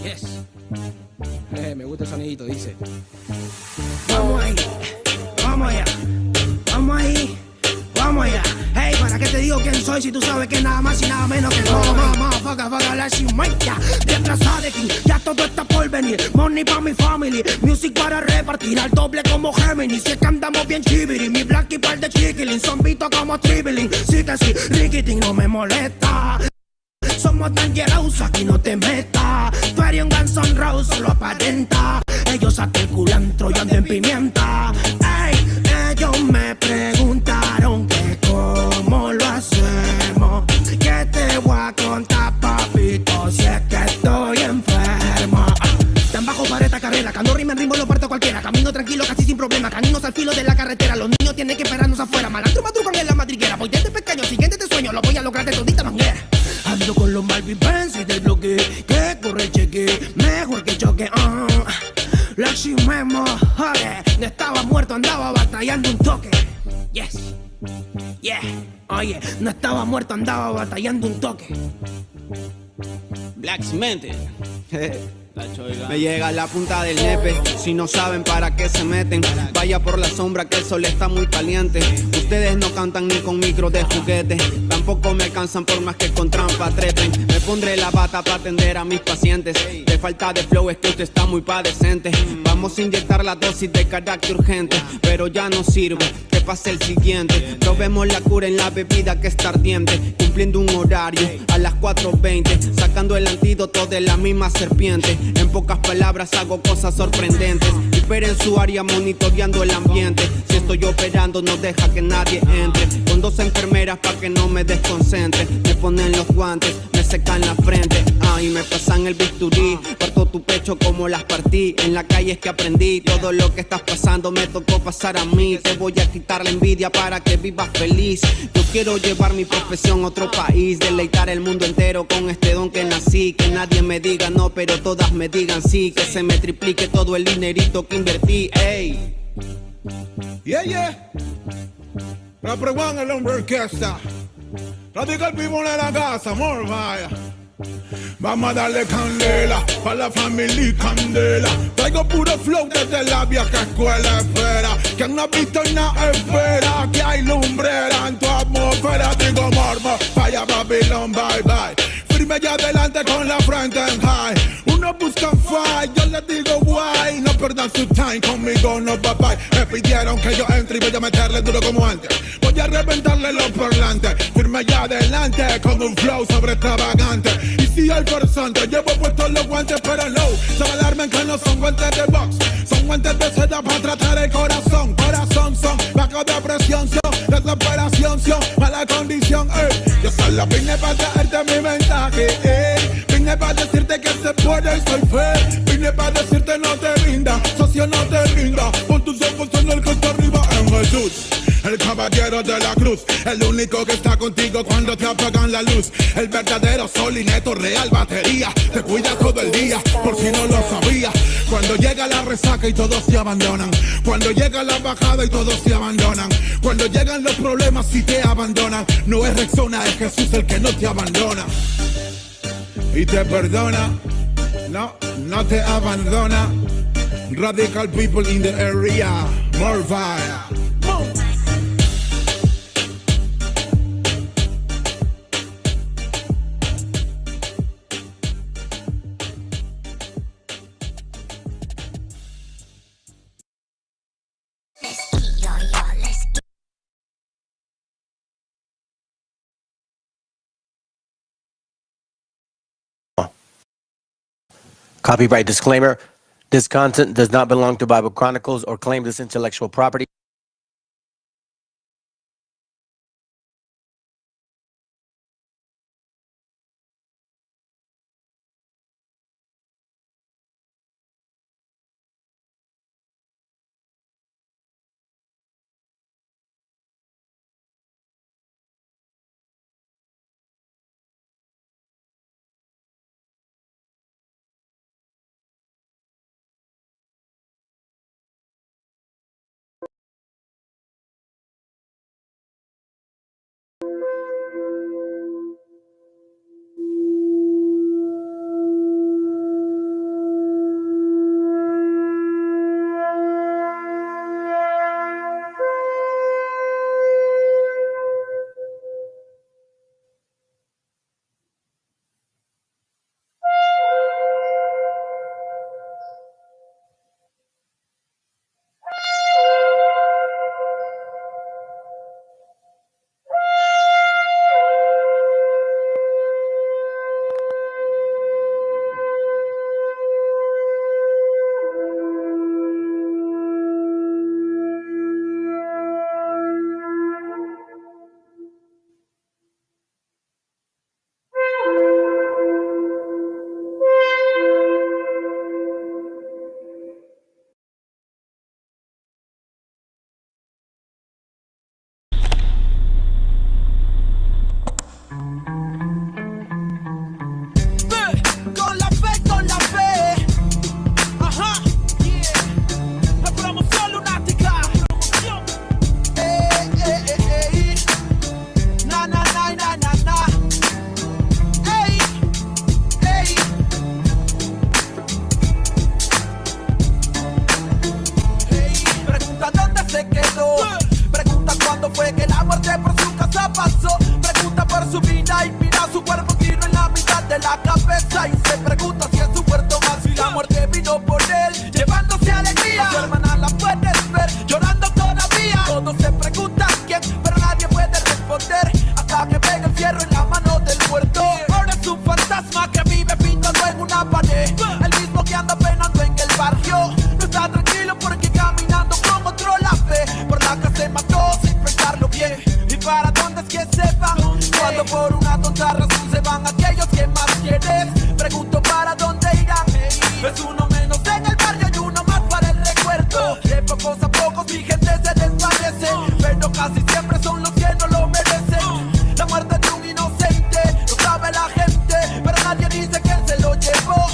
Yes. Me gusta el sonidito, dice. Vamos ahí, vamos allá, vamos ahí, vamos allá. Hey, ¿para qué te digo quién soy si tú sabes que nada más y nada menos que faga, la chimaya. Detrás de ti, ya todo está por venir. Money pa' mi family, music para repartir al doble como Géminis. Si es que andamos bien chiviri, mi black y par de chiquilín, zombito como Tribilín. Sí que sí, Riquitín no me molesta. Somos tan dangerous, aquí no te metas. Tú eres un Guns N' Roses, solo aparenta. Ellos hasta el culantro y andan en pimienta. Ey, ellos me preguntaron que cómo lo hacemos. Que te voy a contar, papito, si es que estoy enfermo. Tan bajo para esta carrera, cuando rima en ritmo lo parto cualquiera. Camino tranquilo, casi sin problema, caminos al filo de la carretera. Los niños tienen que esperarnos afuera. Malandro madrugan en la madriguera. Voy desde pequeño, siguiente te sueño, lo voy a lograr de todita manguera. Ando con los malvivenses del bloque, que corre el cheque, mejor que choque. La chimemo, joder, no estaba muerto, andaba batallando un toque. Yes, yeah, oye, no estaba muerto, andaba batallando un toque. Black Cemented. Me llega la punta del nepe. Si no saben para qué se meten, vaya por la sombra que el sol está muy caliente. Ustedes no cantan ni con micro de juguete, tampoco me cansan por más que con trampa trepen. Me pondré la bata para atender a mis pacientes. De falta de flow es que usted está muy padecente. Vamos a inyectar la dosis de carácter urgente, pero ya no sirve, que pase el siguiente. Probemos la cura en la bebida que está ardiente, cumpliendo un horario a las 4:20, sacando el antídoto de la misma serpiente. En pocas palabras hago cosas sorprendentes. Esperen su área monitoreando el ambiente. Si estoy operando no deja que nadie entre. Con 2 enfermeras pa' que no me desconcentre. Me ponen los guantes, me secan la frente. Y me pasan el bisturí. Parto tu pecho como las partí. En la calle es que aprendí. Todo lo que estás pasando me tocó pasar a mí. Te voy a quitar la envidia para que vivas feliz. Yo quiero llevar mi profesión a otro país, deleitar el mundo entero con este don que nací. Que nadie me diga no, pero todas me digan sí. Que se me triplique todo el dinerito que invertí. Ey. Yeah, yeah. Rapper One, el hombre orquesta. Radical people en la casa, more vaya. Vamos a darle candela, pa' la familia candela. Traigo puro flow desde la vieja escuela, espera. Que no ha visto nada, espera. Que hay lumbrera en tu atmósfera. Digo mormo, vaya Babylon, bye bye. Firme ya adelante con la frente en high. Unos buscan fight, yo les digo why. No perdan su time, conmigo no bye bye. Me pidieron que yo entre y voy a meterle duro como antes. Voy a reventarle los parlantes. Firme ya adelante con un flow sobre extravagante. Y si hay farsante, llevo puestos los guantes pero no. Se alarmen que no son guantes de box. Son guantes de seda para tratar el corazón. Corazón son, bajo de presión son. Desesperación son, mala condición, Yo solo vine para traerte mi mensaje, Vine para decirte que se puede y soy fe. Vine para decirte no te rinda, socio no te rinda. Pon tus ojos en el que está arriba en Jesús, el caballero de la cruz, el único que está contigo cuando te apagan la luz. El verdadero sol y neto real batería. Te cuida todo el día, por si no lo sabía. Cuando llega la resaca y todos te abandonan. Cuando llega la bajada y todos te abandonan. Cuando llegan los problemas y te abandonan. No es Rexona, es Jesús el que no te abandona y te perdona. No, no te abandona. Radical people in the area, more fire. Copyright disclaimer. This content does not belong to Bible Chronicles or claim this intellectual property. de la cabeza y se pregunta si es su muerto más. Si la muerte vino por él, llevándose alegría. A su hermana la puedes ver llorando todavía. Todos se preguntan quién, pero nadie puede responder hasta que pega el fierro en la mano del muerto. Ahora es un fantasma que vive pintado en una pared, el mismo que anda penando en el barrio. No está tranquilo porque caminando con otro la ve. Por la que se mató sin pensarlo bien. ¿Y para dónde es que se van? Cuando por una tonta razón se van aquellos que más quieres. Pregunto para dónde irán. Es uno menos en el barrio y uno más para el recuerdo. De pocos a pocos mi gente se desvanece, pero casi siempre son los que no lo merecen. La muerte de un inocente lo sabe la gente, pero nadie dice que se lo llevó.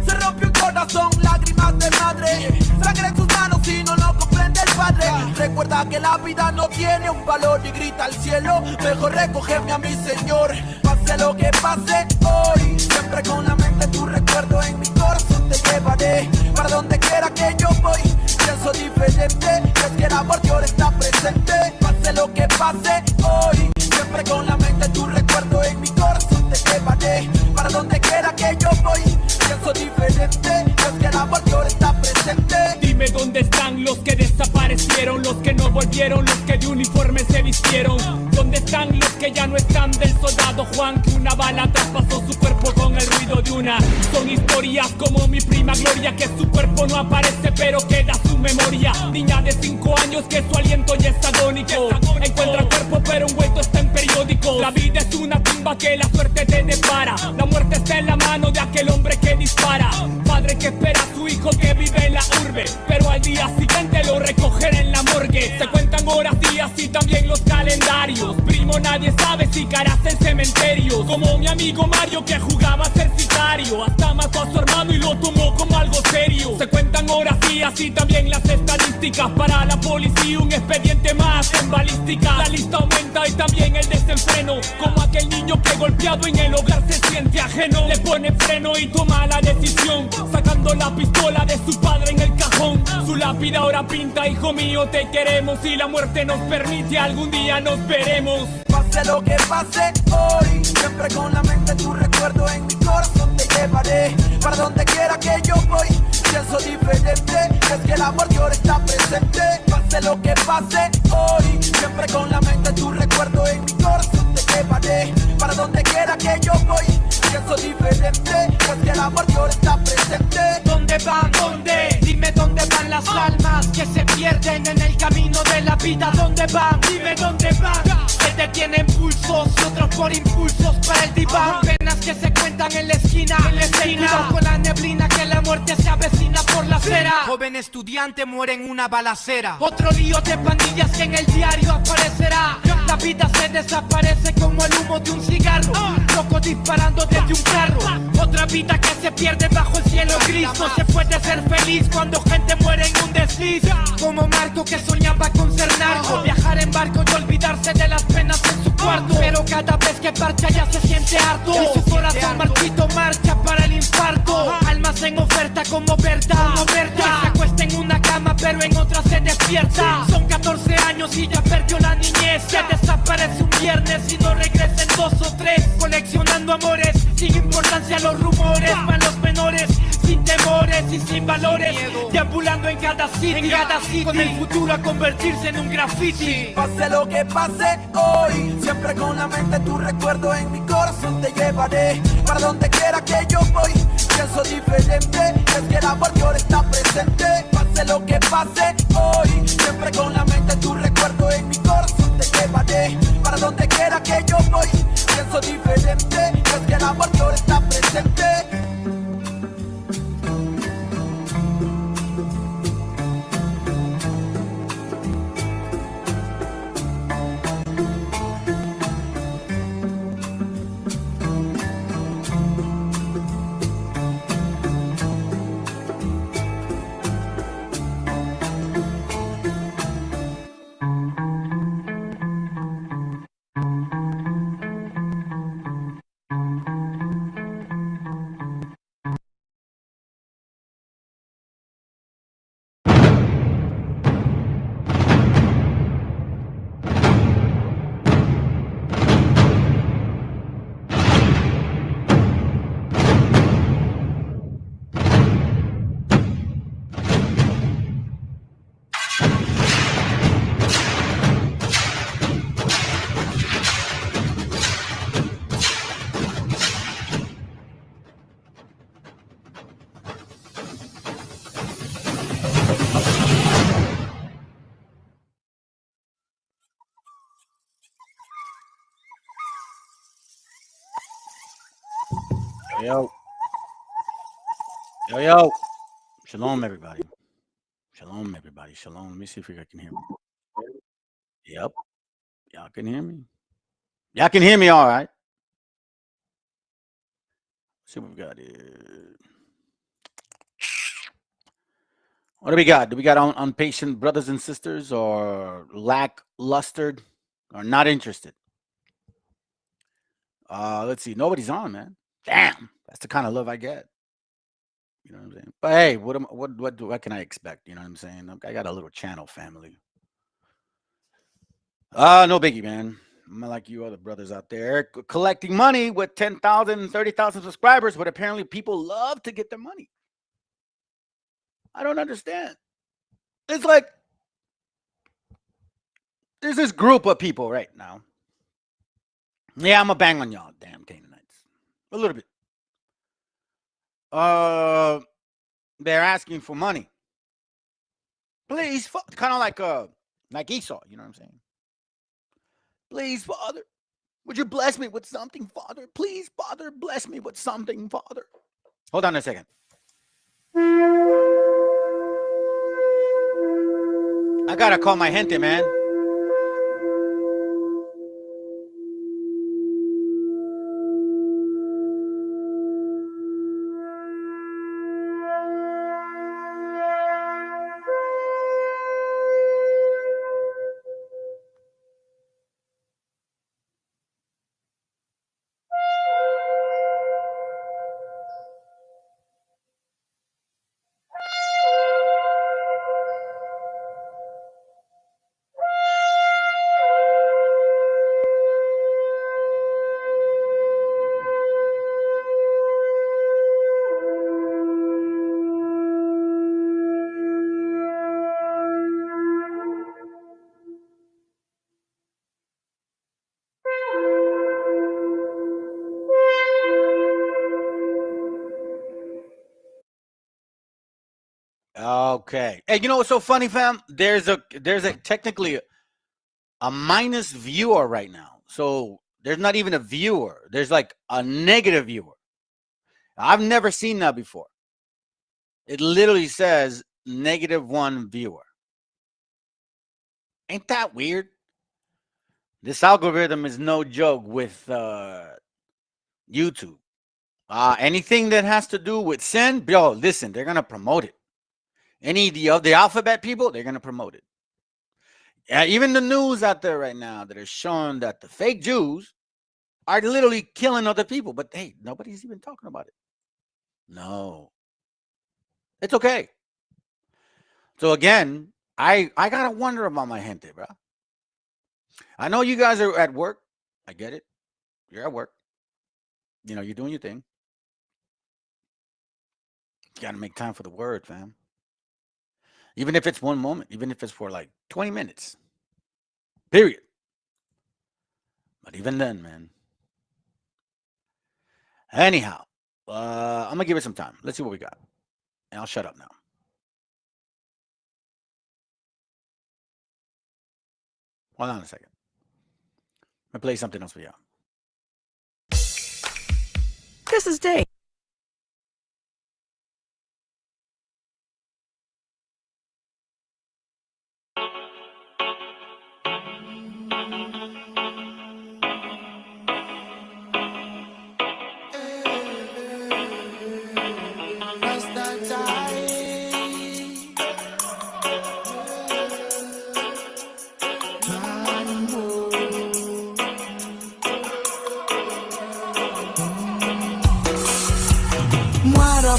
Se rompió un corazón, lágrimas de madre, sangre en sus manos y no lo comprende el padre. Recuerda que la vida no tiene un valor y grita al cielo, mejor recógeme a mi Señor. Pase lo que pase hoy, siempre con la mente tu recuerdo en mi corazón te llevaré. Para donde quiera que yo voy, pienso diferente, es que el amor de ahora está presente. Pase lo que pase hoy, siempre con la mente tu recuerdo en mi corazón te llevaré. Para donde quiera que yo voy, pienso diferente, es que el amor de ahora está presente. Dime dónde están los que desaparecieron, los que no volvieron, los que de uniforme se vistieron. ¿Dónde están los que ya no están del soldado Juan, que una bala traspasó su cuerpo con el ruido de una? Son historias como mi prima Gloria, que su cuerpo no aparece pero queda su memoria. Niña de 5 años que su aliento ya es agónico, encuentra cuerpo pero envuelto está en periódico. La vida es una tumba que la suerte te depara, la muerte está en la mano de aquel hombre que dispara. Padre que espera a su hijo que vive en la urbe, pero al día siguiente lo recogerá en la morgue. Se cuentan horas, días y también los calendarios. Primo, nadie sabe si caras en cementerios, como mi amigo Mario que jugaba a ser sicario, hasta mató a su hermano y lo tomó como algo serio. Se cuentan horas, días y también las estadísticas. Para la policía un expediente más en balística. La lista aumenta y también el desenfreno, como aquel niño que golpeado en el hogar se siente ajeno. Le pone freno y toma la decisión, sacando la pistola de su padre en el cajón. Su lápida ahora pinta: hijo mío, te queremos. Si la muerte nos permite, algún día nos veremos. Pase lo que pase hoy, siempre con la mente tu recuerdo en mi corazón te llevaré. Para donde quiera que yo voy, pienso diferente, es que el amor de ahora está presente. Pase lo que pase hoy, siempre con la mente tu recuerdo en mi corazón te llevaré. Para donde quiera que yo voy, pienso diferente, es que el amor de ahora está presente. ¿Dónde van? ¿Dónde? Dime dónde van las almas que se pierden en el camino de la vida. ¿Dónde van? Dime dónde van. Que detienen pulsos y otros por impulsos para el diván. Penas que se cuentan en la esquina, cuidado con la neblina que la muerte se avecina por la acera. Joven estudiante muere en una balacera. Otro lío de pandillas que en el diario aparecerá. La vida se desaparece como el humo de un cigarro, loco disparando desde un carro. Otra vida que se pierde bajo el cielo gris. No se puede ser feliz cuando gente muere en un desliz. Como Marco que soñaba con ser narco, viajar en barco y olvidarse de las penas en su cuarto. Pero cada vez que parcha ya se siente harto y su corazón marchito marcha para el infarto. Almas en oferta como Berta, que se acuesta en una cama pero en otra se despierta. Son 14 años y ya perdió la niñez, que desaparece un viernes y no regresa en 2 o 3. Coleccionando amores sin importancia a los rumores, malos menores sin temores y sin valores, deambulando en cada city, con el futuro a convertirse en un graffiti. Pase lo que pase hoy, siempre con la mente tu recuerdo en mi corazón te llevaré. Para donde quiera que yo voy, pienso diferente, es que el amor de ahora está presente. Pase lo que pase hoy, siempre con la mente tu recuerdo en mi corazón te llevaré. Para donde quiera que yo voy, pienso diferente, es que el amor de ahora está presente. Yo. Yo, yo. Shalom, everybody. Shalom, everybody. Shalom. Let me see if you guys can hear me. Yep. Y'all can hear me. Y'all can hear me all right. Let's see what we got here. What do we got? Do we got impatient brothers and sisters or lackluster or not interested? Let's see. Nobody's on, man. Damn. That's the kind of love I get. You know what I'm saying? But hey, what can I expect? You know what I'm saying? I got a little channel family. No biggie, man. I'm not like you other brothers out there collecting money with 10,000, 30,000 subscribers, but apparently people love to get their money. I don't understand. It's like there's this group of people right now. Yeah, I'm a bang on y'all, damn Canaanites. A little bit. They're asking for money. Please, kind of like Esau, you know what I'm saying? Please, Father, would you bless me with something, Father? Please, Father, bless me with something, Father. Hold on a second. I gotta call my gente, man. Okay. Hey, you know what's so funny, fam? There's a technically a minus viewer right now. So there's not even a viewer. There's like a negative viewer. I've never seen that before. It literally says -1 viewer. Ain't that weird? This algorithm is no joke with YouTube. Anything that has to do with sin, yo, listen, they're gonna promote it. Any of the alphabet people, they're gonna promote it. Even the news out there right now that are showing that the fake Jews are literally killing other people, but hey, nobody's even talking about it. No, it's okay. So again, I gotta wonder about my gente, bro. I know you guys are at work. I get it. You're at work. You know, you're doing your thing. You gotta make time for the word, fam. Even if it's one moment, even if it's for like 20 minutes. Period. But even then, man. Anyhow, I'm gonna give it some time. Let's see what we got. And I'll shut up now. Hold on a second. I'm gonna play something else for you. This is Dave.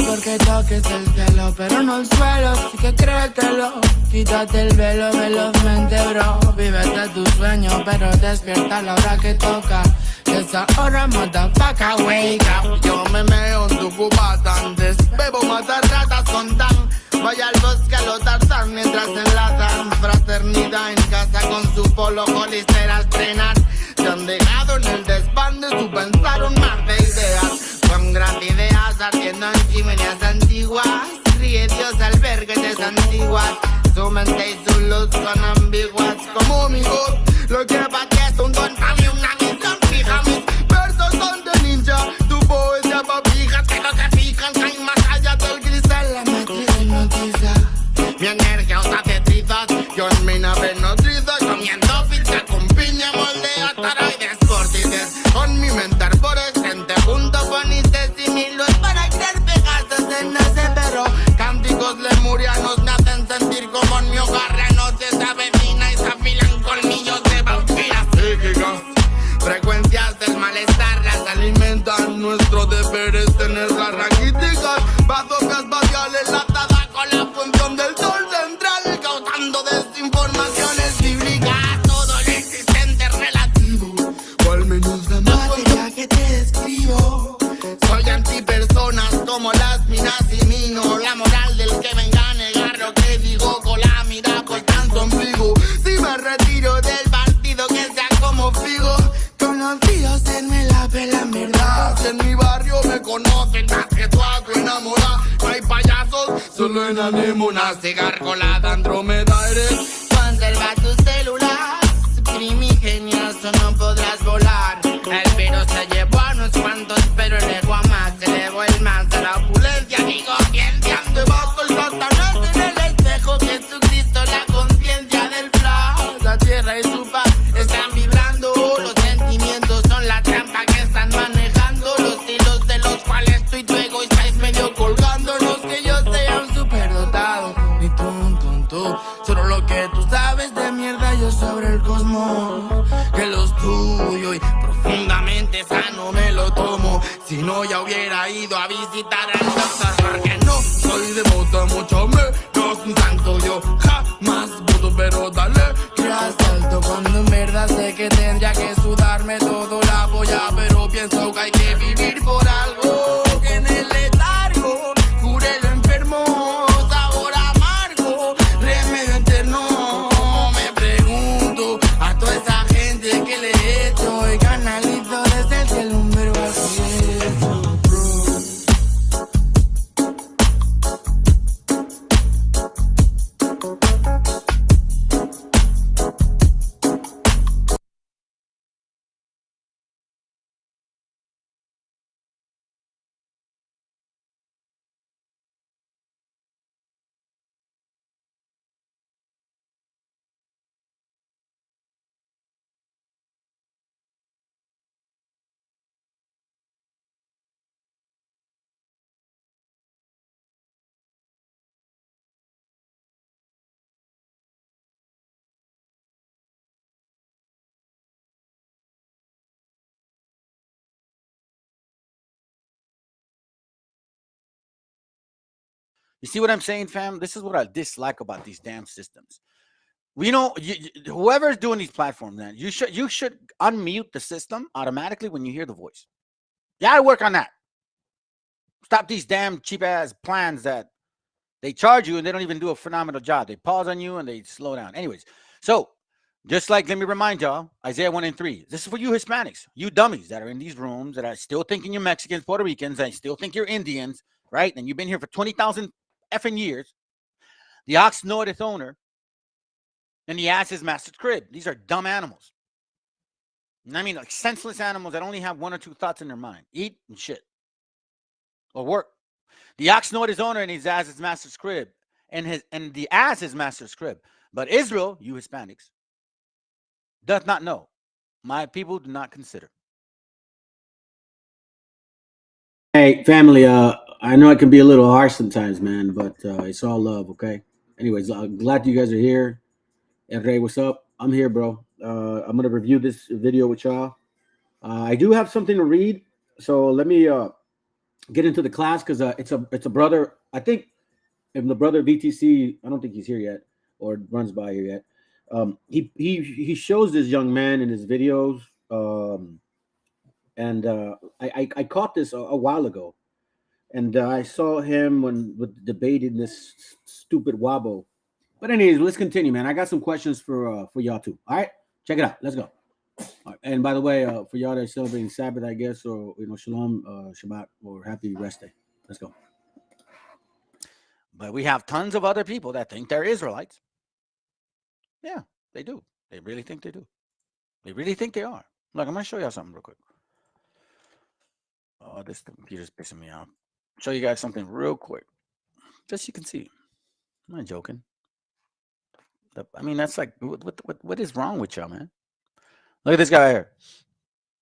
Porque toques el cielo, pero no el suelo, así que créetelo. Quítate el velo velozmente, bro. Vívete tu sueño, pero despierta a la hora que toca. Esa hora, motherfucker, wake up. Yo me meo en tu cubata antes. Bebo matar ratas con tan. Voy al bosque a lo Tarzán mientras enlazan. Fraternidad en casa con su polo colistera a estrenar. Se han dejado en el desván de su pensar un mar de ideas. Con grandes ideas ardiendo en chimeneas antiguas. Ríe Dios al ver que te santiguas. Su mente y su luz son ambiguas como mi voz. Lo que para ti es un don, para mí una misión fija. Mis versos son de ninja, tu poesía papija. malestar. Las alimentan, nuestro deber es tenerlas raquíticas. Bazookas espaciales latadas con la función del sol central, causando desinformaciones bíblicas. Todo lo existente es relativo, o al menos la materia que te describo. Soy antipersonas como las minas y mino. La moral del que venga a negar lo que digo con la mira por tanto ombligo. Si me retiro del partido que sea como Figo, con los tíos me la pelan verdad. En mi barrio me conocen más que tú a tu enamorada. No hay payasos, solo en anémonas de gargolada. Andrómeda eres. Conserva tus células primigenias o no podrás volar. El virus se llevó a unos cuantos, pero el ego a más. Se elevó el más a la opulencia. Digo, ¿quién te ande bajo el satanás en el espejo? Jesucristo, la conciencia del flash. La tierra y su paz están vibrando. Los sentimientos son la trampa que están manejando. Los hilos de los cuales tú y tu ego estáis medio colgando. No es que yo sea un superdotado, ni tú un tonto. Solo lo que tú sabes de mierda yo sobre el cosmos. Que lo estudio y profundamente sano me lo tomo. Si no ya hubiera ido a visitar al doctor, porque no soy devoto, mucho menos un santo. Yo jamás voto, pero dale que asalto. Cuando en verdad sé que tendría que sudarme todo la polla, pero pienso que hay que vivir por algo. Que en el letargo cure lo enfermo, sabor amargo, remedio eterno. Me pregunto a toda esa gente que le he hecho y canalizo desde el cielo un verbo así hecho, bro. You see what I'm saying, fam? This is what I dislike about these damn systems. We know whoever's doing these platforms, man, you should unmute the system automatically when you hear the voice. You gotta work on that. Stop these damn cheap ass plans that they charge you and they don't even do a phenomenal job. They pause on you and they slow down. Anyways, so just like, let me remind y'all, Isaiah 1 and 3. This is for you Hispanics, you dummies that are in these rooms that are still thinking you're Mexicans, Puerto Ricans, and still think you're Indians, right? And you've been here for 20,000 effing years. The ox knoweth its owner, and the ass his master's crib. These are dumb animals. I mean, like senseless animals that only have one or two thoughts in their mind: eat and shit, or work. The ox knoweth his owner, and his ass his master's crib, and the ass his master's crib. But Israel, you Hispanics, doth not know. My people do not consider. Hey, family, I know it can be a little harsh sometimes, man, but it's all love, okay? Anyways, glad you guys are here. Hey, what's up? I'm here, bro. I'm going to review this video with y'all. I do have something to read, so let me get into the class because it's a brother. I think if the brother VTC, I don't think he's here yet or runs by here yet. He shows this young man in his videos, and I caught this a while ago, and I saw him with debating this stupid wobble. But anyways, let's continue, man. I got some questions for y'all too. All right, check it out. Let's go. All right. And by the way, for y'all that are celebrating Sabbath, I guess, or Shalom, Shabbat, or Happy Rest Day. Let's go. But we have tons of other people that think they're Israelites. Yeah, they do. They really think they do. They really think they are. Look, I'm gonna show y'all something real quick. Oh, this computer's pissing me off. Show you guys something real quick, just so you can see. I'm not joking. I mean, that's like, what is wrong with y'all, man? Look at this guy right here.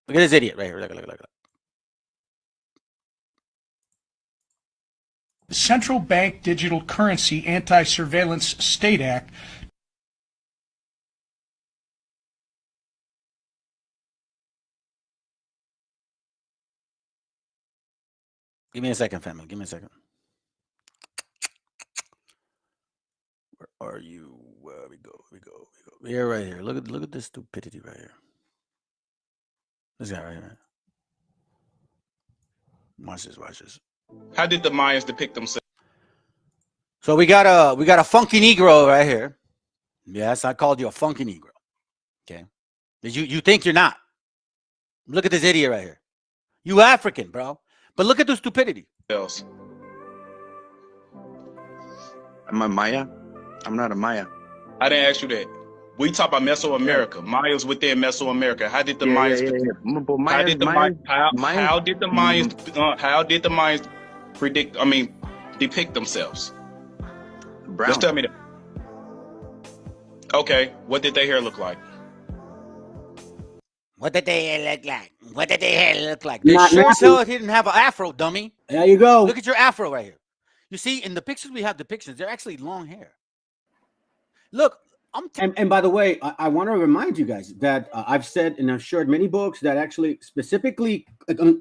Look at this idiot right here. Look. The Central Bank Digital Currency Anti-Surveillance State Act Give me a second, family. Give me a second. Where are you? Where we go? Here, right here. Look at this stupidity right here. This guy right here. Watch this. How did the Mayans depict themselves? So we got a funky Negro right here. Yes, I called you a funky Negro. Okay. You think you're not? Look at this idiot right here. You African, bro. But look at the stupidity. Am I Maya? I'm not a Maya. I didn't ask you that. We talk about Mesoamerica. Yeah. Mayans within Mesoamerica. How did the Mayans? How did the Mayans predict? Depict themselves? Brown. Just tell me that. Okay, what did their hair look like? What did their hair look like? They sure as hell didn't have an afro, dummy. There you go. Look at your afro right here. You see, in the pictures we have depictions, they're actually long hair. Look, and by the way, I want to remind you guys that I've said and I've shared many books that actually specifically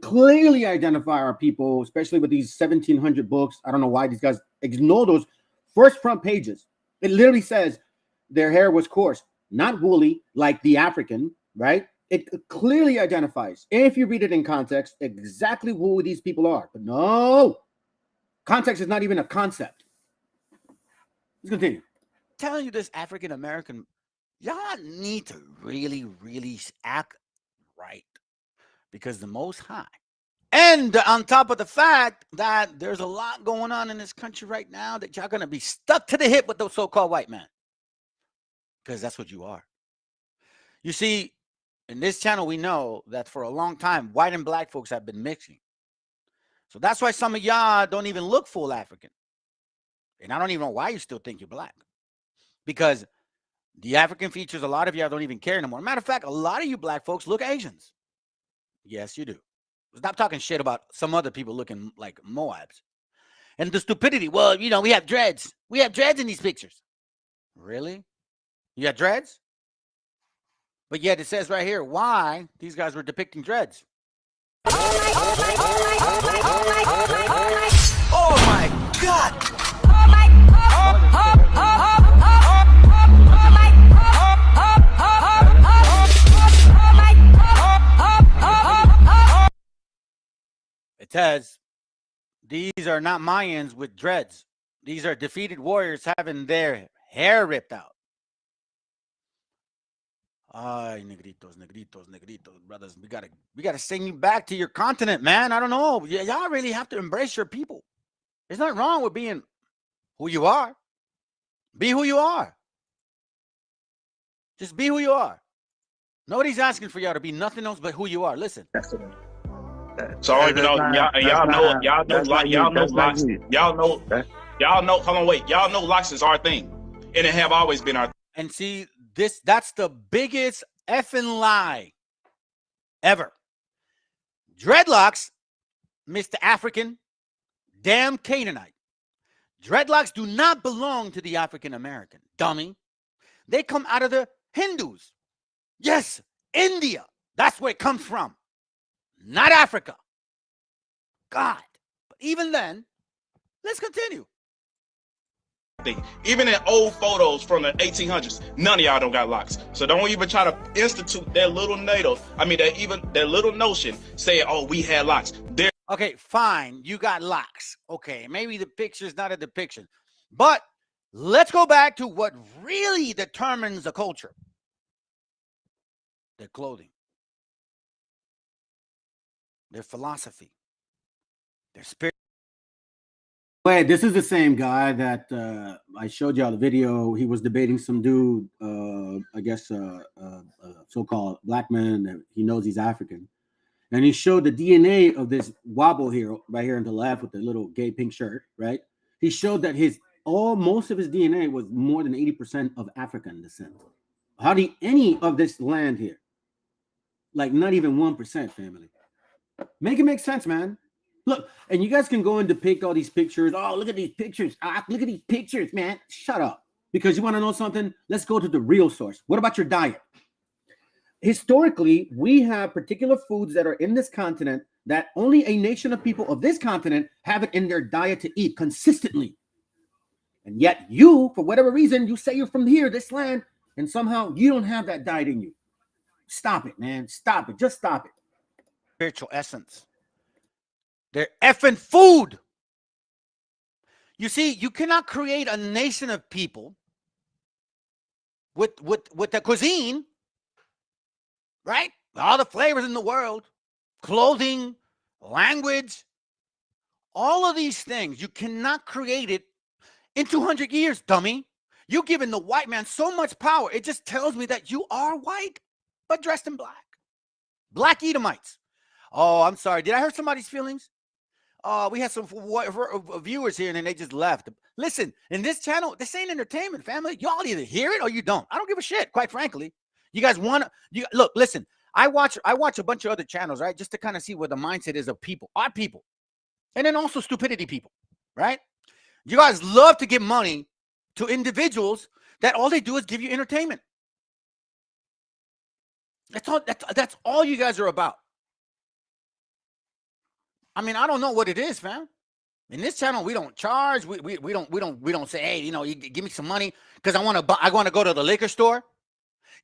clearly identify our people, especially with these 1,700 books. I don't know why these guys ignore those first front pages. It literally says their hair was coarse, not woolly like the African, right? It clearly identifies, if you read it in context, exactly who these people are. But no, context is not even a concept. Let's continue. Telling you this African American, y'all need to really act right, because the Most High, and on top of the fact that there's a lot going on in this country right now that y'all gonna be stuck to the hip with those so-called white men, because that's what you are. You see, in this channel we know that for a long time white and black folks have been mixing, so that's why some of y'all don't even look full African, and I don't even know why you still think you're black. Because the African features, a lot of y'all don't even care anymore. Matter of fact, a lot of you black folks look Asians. Yes, you do. Stop talking shit about some other people looking like Moabs. And the stupidity, well, you know, we have dreads. We have dreads in these pictures. Really? You got dreads? But yet it says right here why these guys were depicting dreads. Oh my God! It says these are not Mayans with dreads. These are defeated warriors having their hair ripped out. Ay, negritos, brothers. We gotta sing you back to your continent, man. I don't know. Y'all really have to embrace your people. There's nothing wrong with being who you are. Be who you are. Just be who you are. Nobody's asking for y'all to be nothing else but who you are. Listen. So y'all know locks is our thing, and it have always been our thing. And see, that's the biggest effing lie ever. Dreadlocks, Mr. African, damn Canaanite. Dreadlocks do not belong to the African American, dummy. They come out of the Hindus. Yes, India. That's where it comes from. Not Africa. God. But even then, let's continue. Even in old photos from the 1800s, none of y'all don't got locks. So don't even try to institute that little that little notion saying, oh, we had locks. Okay, fine. You got locks. Okay, maybe the picture's not a depiction. But let's go back to what really determines a culture. Their clothing. Their philosophy, their spirit. Wait, this is the same guy that I showed y'all the video. He was debating some dude, I guess, so-called black man that he knows he's African, and he showed the DNA of this wobble here, right here on the left with the little gay pink shirt, right? He showed that most of his DNA was more than 80% of African descent. How did any of this land here? Like not even 1%, family. Make it make sense, man. Look, and you guys can go and depict all these pictures. Oh, look at these pictures. Look at these pictures, man. Shut up. Because you want to know something? Let's go to the real source. What about your diet? historically, we have particular foods that are in this continent that only a nation of people of this continent have it in their diet to eat consistently. And yet you, for whatever reason, you say you're from here, this land, and somehow you don't have that diet in you. Stop it, man. Stop it. Just stop it. Spiritual essence. They're effing food. You see, you cannot create a nation of people with the cuisine, right? All the flavors in the world, clothing, language, all of these things. You cannot create it in 200 years, dummy. You're giving the white man so much power. It just tells me that you are white, but dressed in black. Black Edomites. Oh, I'm sorry. Did I hurt somebody's feelings? We had some viewers here and then they just left. Listen, in this channel, this ain't entertainment, family. Y'all either hear it or you don't. I don't give a shit, quite frankly. You guys want to look, listen, I watch a bunch of other channels, right? Just to kind of see what the mindset is of people, our people, and then also stupidity people, right? You guys love to give money to individuals that all they do is give you entertainment. That's all you guys are about. I mean, I don't know what it is, fam. In this channel, we don't charge. We don't say, hey, you give me some money because I want to go to the liquor store.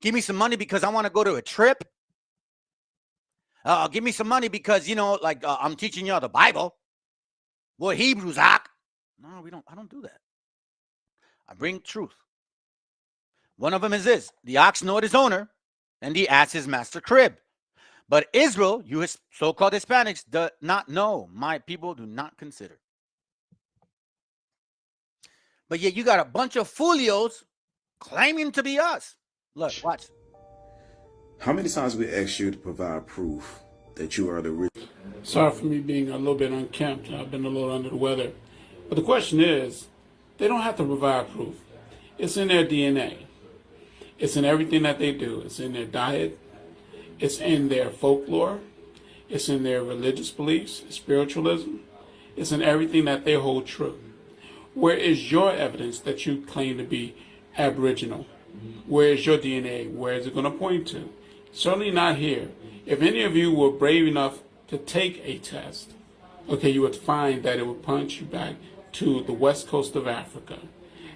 Give me some money because I want to go to a trip. Give me some money because I'm teaching y'all the Bible. Well, Hebrews, Ak. No, we don't. I don't do that. I bring truth. One of them is this: the ox knoweth his owner, and the ass his master crib. But Israel, you so-called Hispanics, do not know. My people do not consider. But yet you got a bunch of folios claiming to be us. Look, watch. How many times we asked you to provide proof that you are the real? Sorry for me being a little bit unkempt. I've been a little under the weather. But the question is, they don't have to provide proof. It's in their DNA. It's in everything that they do. It's in their diet. It's in their folklore. It's in their religious beliefs, spiritualism. It's in everything that they hold true. Where is your evidence that you claim to be Aboriginal? Where is your DNA? Where is it going to point to? Certainly not here. If any of you were brave enough to take a test, okay, you would find that it would punch you back to the west coast of Africa.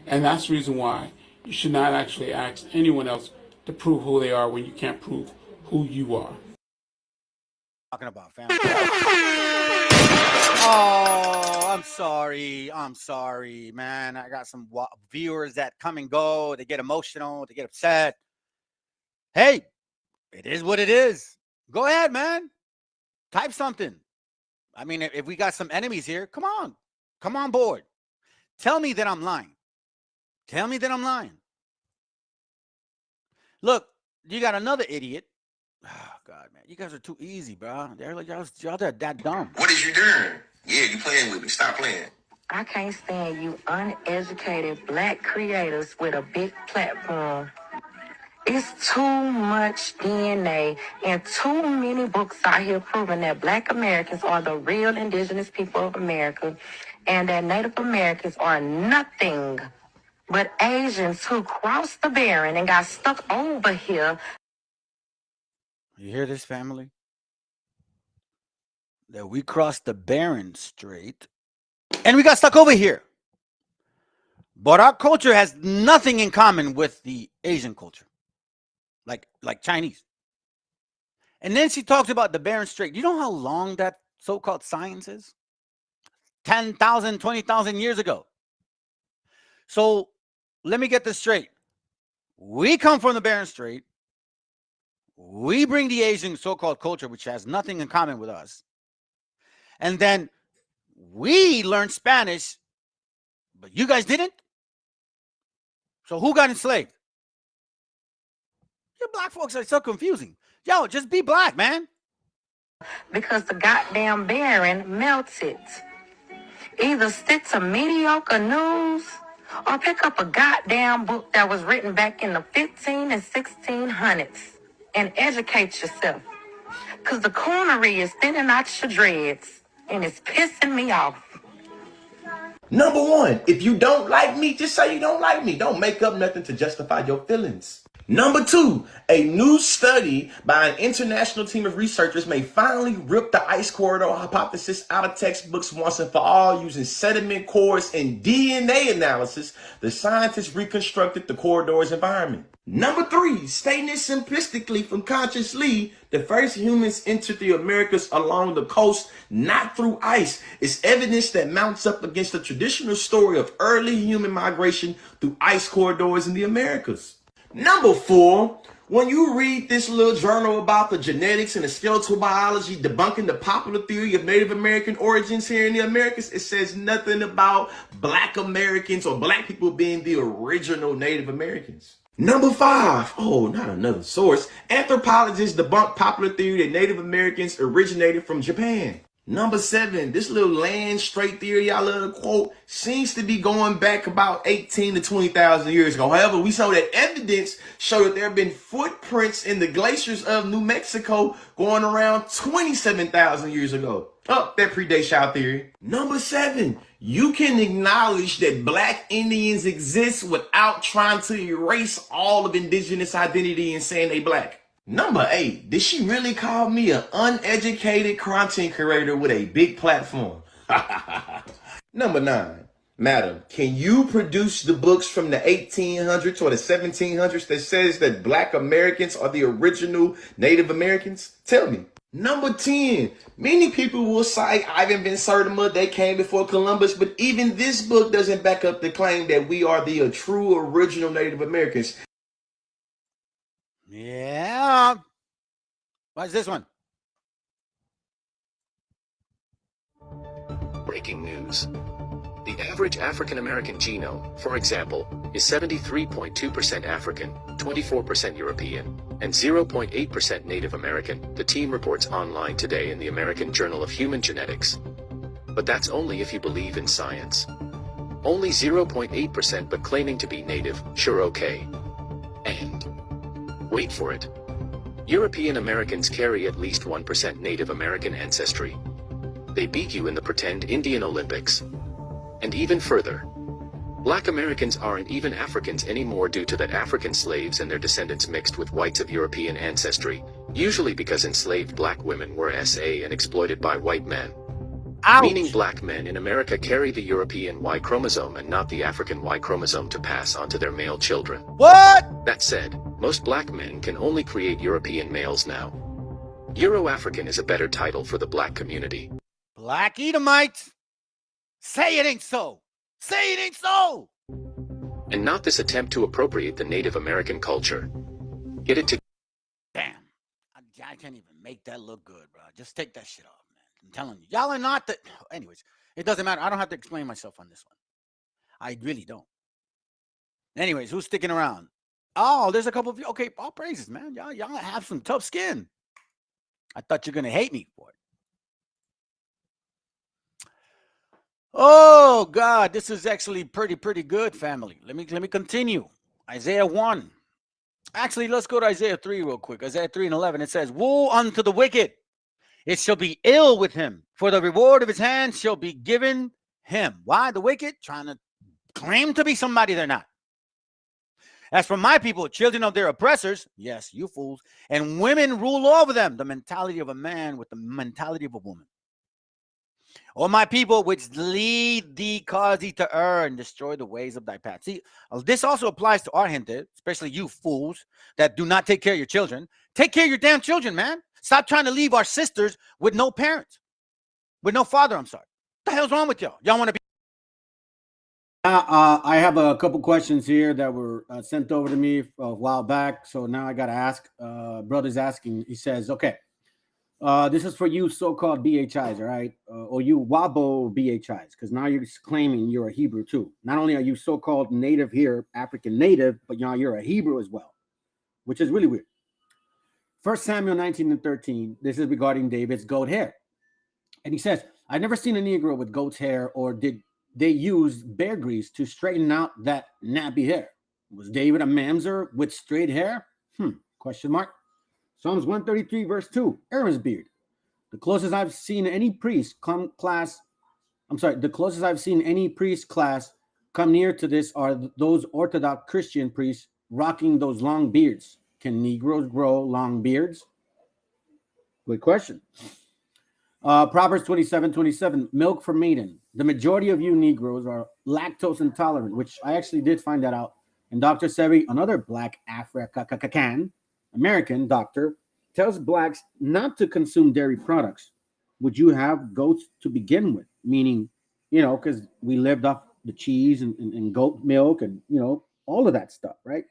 And that's the reason why you should not actually ask anyone else to prove who they are when you can't prove who you are. Talking about family. Oh, I'm sorry, man. I got some viewers that come and go. They get emotional. They get upset. Hey, it is what it is. Go ahead, man. Type something. I mean, if we got some enemies here, come on board. Tell me that I'm lying. Look, you got another idiot. Oh, God, man. You guys are too easy, bro. Y'all that dumb. What is you doing? Yeah, you playing with me. Stop playing. I can't stand you uneducated black creators with a big platform. It's too much DNA and too many books out here proving that black Americans are the real indigenous people of America and that Native Americans are nothing but Asians who crossed the Bering and got stuck over here. You hear this, family? That we crossed the Bering Strait and we got stuck over here. But our culture has nothing in common with the Asian culture, like Chinese. And then she talks about the Bering Strait. You know how long that so-called science is? 10,000, 20,000 years ago. So let me get this straight. We come from the Bering Strait. We bring the Asian so-called culture, which has nothing in common with us. And then we learned Spanish, but you guys didn't? So who got enslaved? You black folks are so confusing. Yo, just be black, man. Because the goddamn Bering melted. Either stick to mediocre news or pick up a goddamn book that was written back in the 15 and 1600s and educate yourself. Because the cornery is thinning out your dreads and it's pissing me off. Number one, if you don't like me, just say you don't like me. Don't make up nothing to justify your feelings. Number 2, a new study by an international team of researchers may finally rip the ice corridor hypothesis out of textbooks once and for all. Using sediment cores and DNA analysis, the scientists reconstructed the corridor's environment. Number 3, stating it simplistically from Conscious Lee, the first humans entered the Americas along the coast, not through ice, is evidence that mounts up against the traditional story of early human migration through ice corridors in the Americas. Number 4, when you read this little journal about the genetics and the skeletal biology debunking the popular theory of Native American origins here in the Americas, it says nothing about Black Americans or Black people being the original Native Americans. Number 5, oh, not another source, anthropologists debunk popular theory that Native Americans originated from Japan. Number 7, this little land straight theory I love to quote seems to be going back about 18 to 20,000 years ago. However, we saw that evidence show that there have been footprints in the glaciers of New Mexico going around 27,000 years ago. Oh, that predates y'all theory. Number 7, you can acknowledge that Black Indians exist without trying to erase all of indigenous identity and saying they Black. Number 8, did she really call me an uneducated content creator with a big platform? Number 9, madam, can you produce the books from the 1800s or the 1700s that says that Black Americans are the original Native Americans? Tell me. Number 10, many people will cite Ivan Van Sertima, they came before Columbus, but even this book doesn't back up the claim that we are the true original Native Americans. Yeah. What's this one? Breaking news. The average African American genome, for example, is 73.2% African, 24% European, and 0.8% Native American, the team reports online today in the American Journal of Human Genetics. But that's only if you believe in science. Only 0.8% but claiming to be Native, sure okay. And wait for it. European Americans carry at least 1% Native American ancestry. They beat you in the pretend Indian Olympics. And even further, Black Americans aren't even Africans anymore due to that African slaves and their descendants mixed with whites of European ancestry, usually because enslaved Black women were SA and exploited by white men. Ouch. Meaning Black men in America carry the European Y chromosome and not the African Y chromosome to pass on to their male children. What? That said, most Black men can only create European males now. Euro-African is a better title for the Black community. Black Edomites. Say it ain't so. Say it ain't so. And not this attempt to appropriate the Native American culture. Get it to... Damn. I can't even make that look good, bro. Just take that shit off, man. I'm telling you. Y'all are not the... Anyways, it doesn't matter. I don't have to explain myself on this one. I really don't. Anyways, who's sticking around? Oh, there's a couple of you. Okay, all praises, man. Y'all have some tough skin. I thought you're going to hate me for it. Oh, God, this is actually pretty good, family. Let me continue. Isaiah 1. Actually, let's go to Isaiah 3 real quick. Isaiah 3:11. It says, woe unto the wicked. It shall be ill with him, for the reward of his hands shall be given him. Why? The wicked? Trying to claim to be somebody they're not. As for my people, children of their oppressors, yes, you fools, and women rule over them, the mentality of a man with the mentality of a woman. O my people, which lead thee, cause thee to err, and destroy the ways of thy path. See, this also applies to our gente, especially you fools that do not take care of your children. Take care of your damn children, man. Stop trying to leave our sisters with no parents, with no father, I'm sorry. What the hell's wrong with y'all? Y'all want to be... I have a couple questions here that were sent over to me a while back, so now I got to ask. Brother's asking, he says, okay, this is for you so-called BHIs, all right? Or you Wabo BHIs, because now you're claiming you're a Hebrew too. Not only are you so-called native here, African native, but now you're a Hebrew as well, which is really weird. 1 Samuel 19:13, this is regarding David's goat hair. And he says, I've never seen a Negro with goat's hair, or did they use bear grease to straighten out that nappy hair? Was David a mamzer with straight hair? Question mark. Psalms 133 verse 2, Aaron's beard. The closest I've seen any priest come near to this are those Orthodox Christian priests rocking those long beards. Can Negroes grow long beards? Good question. Proverbs 27:27, milk for maiden. The majority of you Negroes are lactose intolerant, which I actually did find that out. And Dr. Sebi, another black African American doctor, tells blacks not to consume dairy products. Would you have goats to begin with? Meaning, because we lived off the cheese and goat milk and, all of that stuff, right?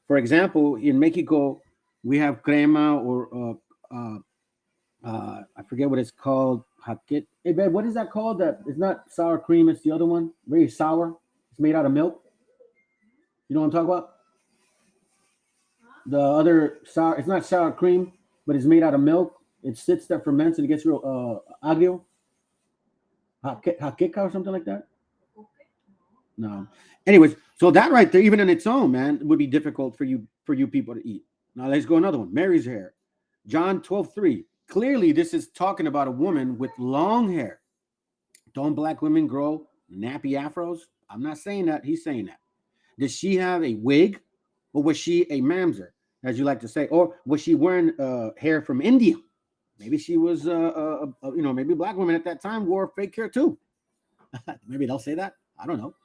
For example, in Mexico, we have crema or I forget what it's called. Hey, babe, what is that called? That it's not sour cream. It's the other one. Very sour. It's made out of milk. You know what I'm talking about? The other sour. It's not sour cream, but it's made out of milk. It sits there, ferments, and it gets real agrio. Jaqueca or something like that. No. Anyways, so that right there, even in its own, man, would be difficult for you people to eat. Now let's go another one. Mary's hair. John 12:3. Clearly, this is talking about a woman with long hair. Don't black women grow nappy afros? I'm not saying that. He's saying that. Does she have a wig, or was she a mamzer, as you like to say, or was she wearing hair from India? Maybe she was, maybe black women at that time wore fake hair too. Maybe they'll say that. I don't know.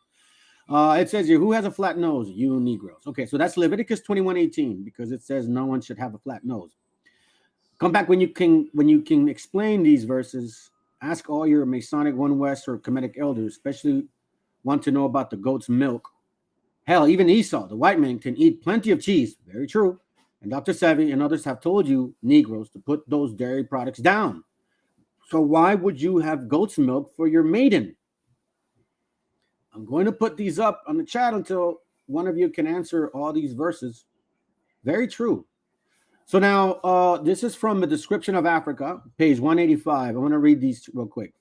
It says here, who has a flat nose? You Negroes. Okay, so that's Leviticus 21:18, because it says no one should have a flat nose. Come back when you can explain these verses. Ask all your Masonic One West or Kemetic elders, especially want to know about the goat's milk. Hell, even Esau, the white man, can eat plenty of cheese. Very true. And Dr. Savvy and others have told you, Negroes, to put those dairy products down. So why would you have goat's milk for your maiden? I'm going to put these up on the chat until one of you can answer all these verses. Very true. So now, this is from the Description of Africa, page 185. I want to read these real quick.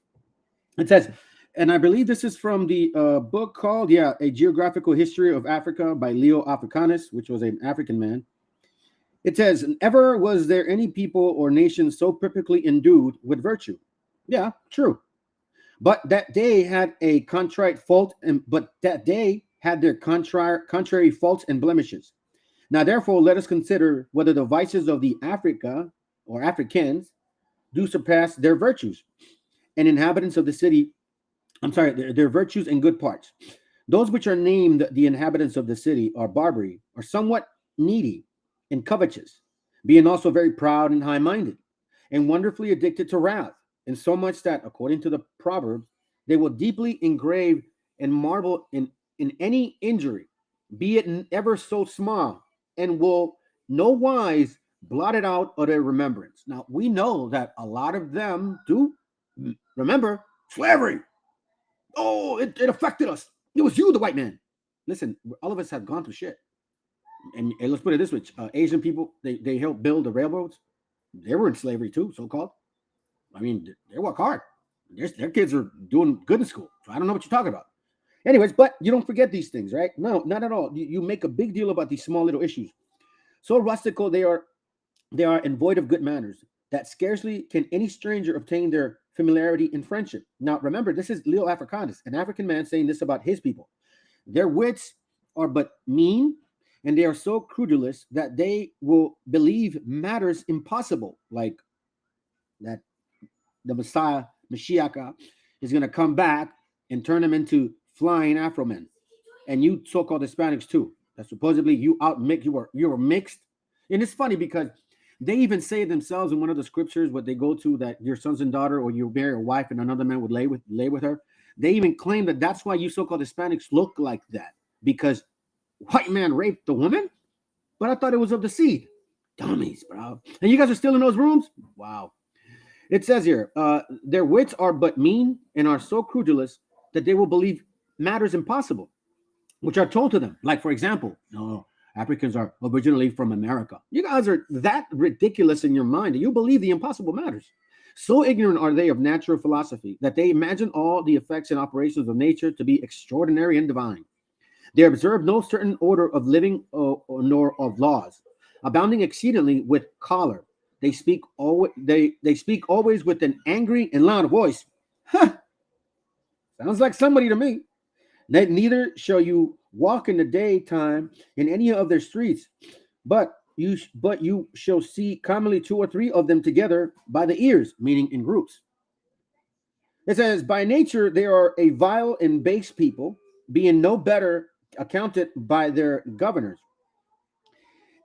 It says, and I believe this is from the book called, A Geographical History of Africa by Leo Africanus, which was an African man. It says, ever was there any people or nation so perfectly endued with virtue? Yeah, true. But that they had a contrary fault, but that they had their contrary faults and blemishes. Now, therefore, let us consider whether the vices of the Africa or Africans do surpass their virtues and inhabitants of the city. Their virtues and good parts. Those which are named the inhabitants of the city are Barbary, are somewhat needy and covetous, being also very proud and high-minded, and wonderfully addicted to wrath, and so much that, according to the Proverbs, they will deeply engrave and marvel in any injury, be it ever so small, and will no wise blot it out of their remembrance. Now, we know that a lot of them do remember slavery. Oh, it affected us. It was you, the white man. Listen, all of us have gone through shit. And let's put it this way. Asian people, they helped build the railroads. They were in slavery too, so-called. I mean, they work hard. Their kids are doing good in school. So I don't know what you're talking about. Anyways, but you don't forget these things, right? No, not at all. You make a big deal about these small little issues. So rustical they are and void of good manners, that scarcely can any stranger obtain their familiarity and friendship. Now, remember, this is Leo Africanus, an African man saying this about his people. Their wits are but mean, and they are so credulous that they will believe matters impossible, like that the Messiah, Mashiach, is going to come back and turn them into flying Afro men. And you so-called Hispanics too, that supposedly you were mixed. And it's funny because they even say themselves in one of the scriptures, what they go to, that your sons and daughter, or you marry a wife and another man would lay with her. They even claim that that's why you so-called Hispanics look like that, because white man raped the woman. But I thought it was of the seed. Dummies, bro. And you guys are still in those rooms? Wow. It says here, their wits are but mean and are so credulous that they will believe matters impossible, which are told to them. Like, for example, no, Africans are originally from America. You guys are that ridiculous in your mind that you believe the impossible matters. So ignorant are they of natural philosophy that they imagine all the effects and operations of nature to be extraordinary and divine. They observe no certain order of living nor of laws, abounding exceedingly with choler. They speak always. They speak always with an angry and loud voice. Huh. Sounds like somebody to me. They neither show you walk in the daytime in any of their streets, but you shall see commonly 2 or 3 of them together by the ears, meaning in groups. It says, by nature they are a vile and base people, being no better accounted by their governors.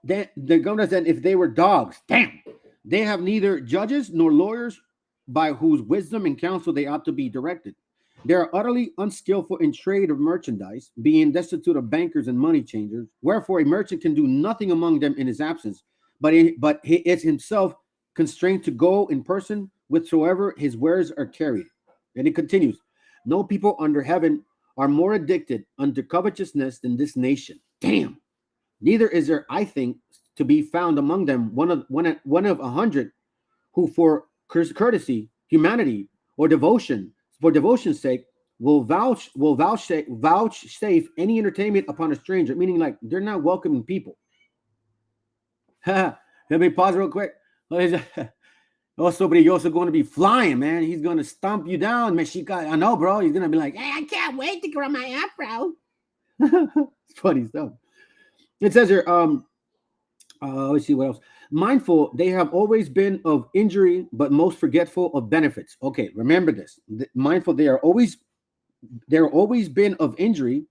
Then the governors than if they were dogs. Damn. They have neither judges nor lawyers by whose wisdom and counsel they ought to be directed. They are utterly unskillful in trade of merchandise, being destitute of bankers and money changers. Wherefore a merchant can do nothing among them in his absence, but he is himself constrained to go in person whithersoever his wares are carried. And it continues, no people under heaven are more addicted unto covetousness than this nation. Damn. Neither is there, I think, to be found among them one of 100 who for courtesy, humanity, or devotion, for devotion's sake, will vouchsafe any entertainment upon a stranger, meaning like they're not welcoming people. Let me pause real quick. Somebody also going to be flying, man. He's going to stomp you down, Mexica. I know, bro. He's going to be like, hey, I can't wait to grow my afro. It's funny stuff. It says here, let's see what else. Mindful, they have always been of injury, but most forgetful of benefits. Okay, remember this. Mindful, they are always been of injury.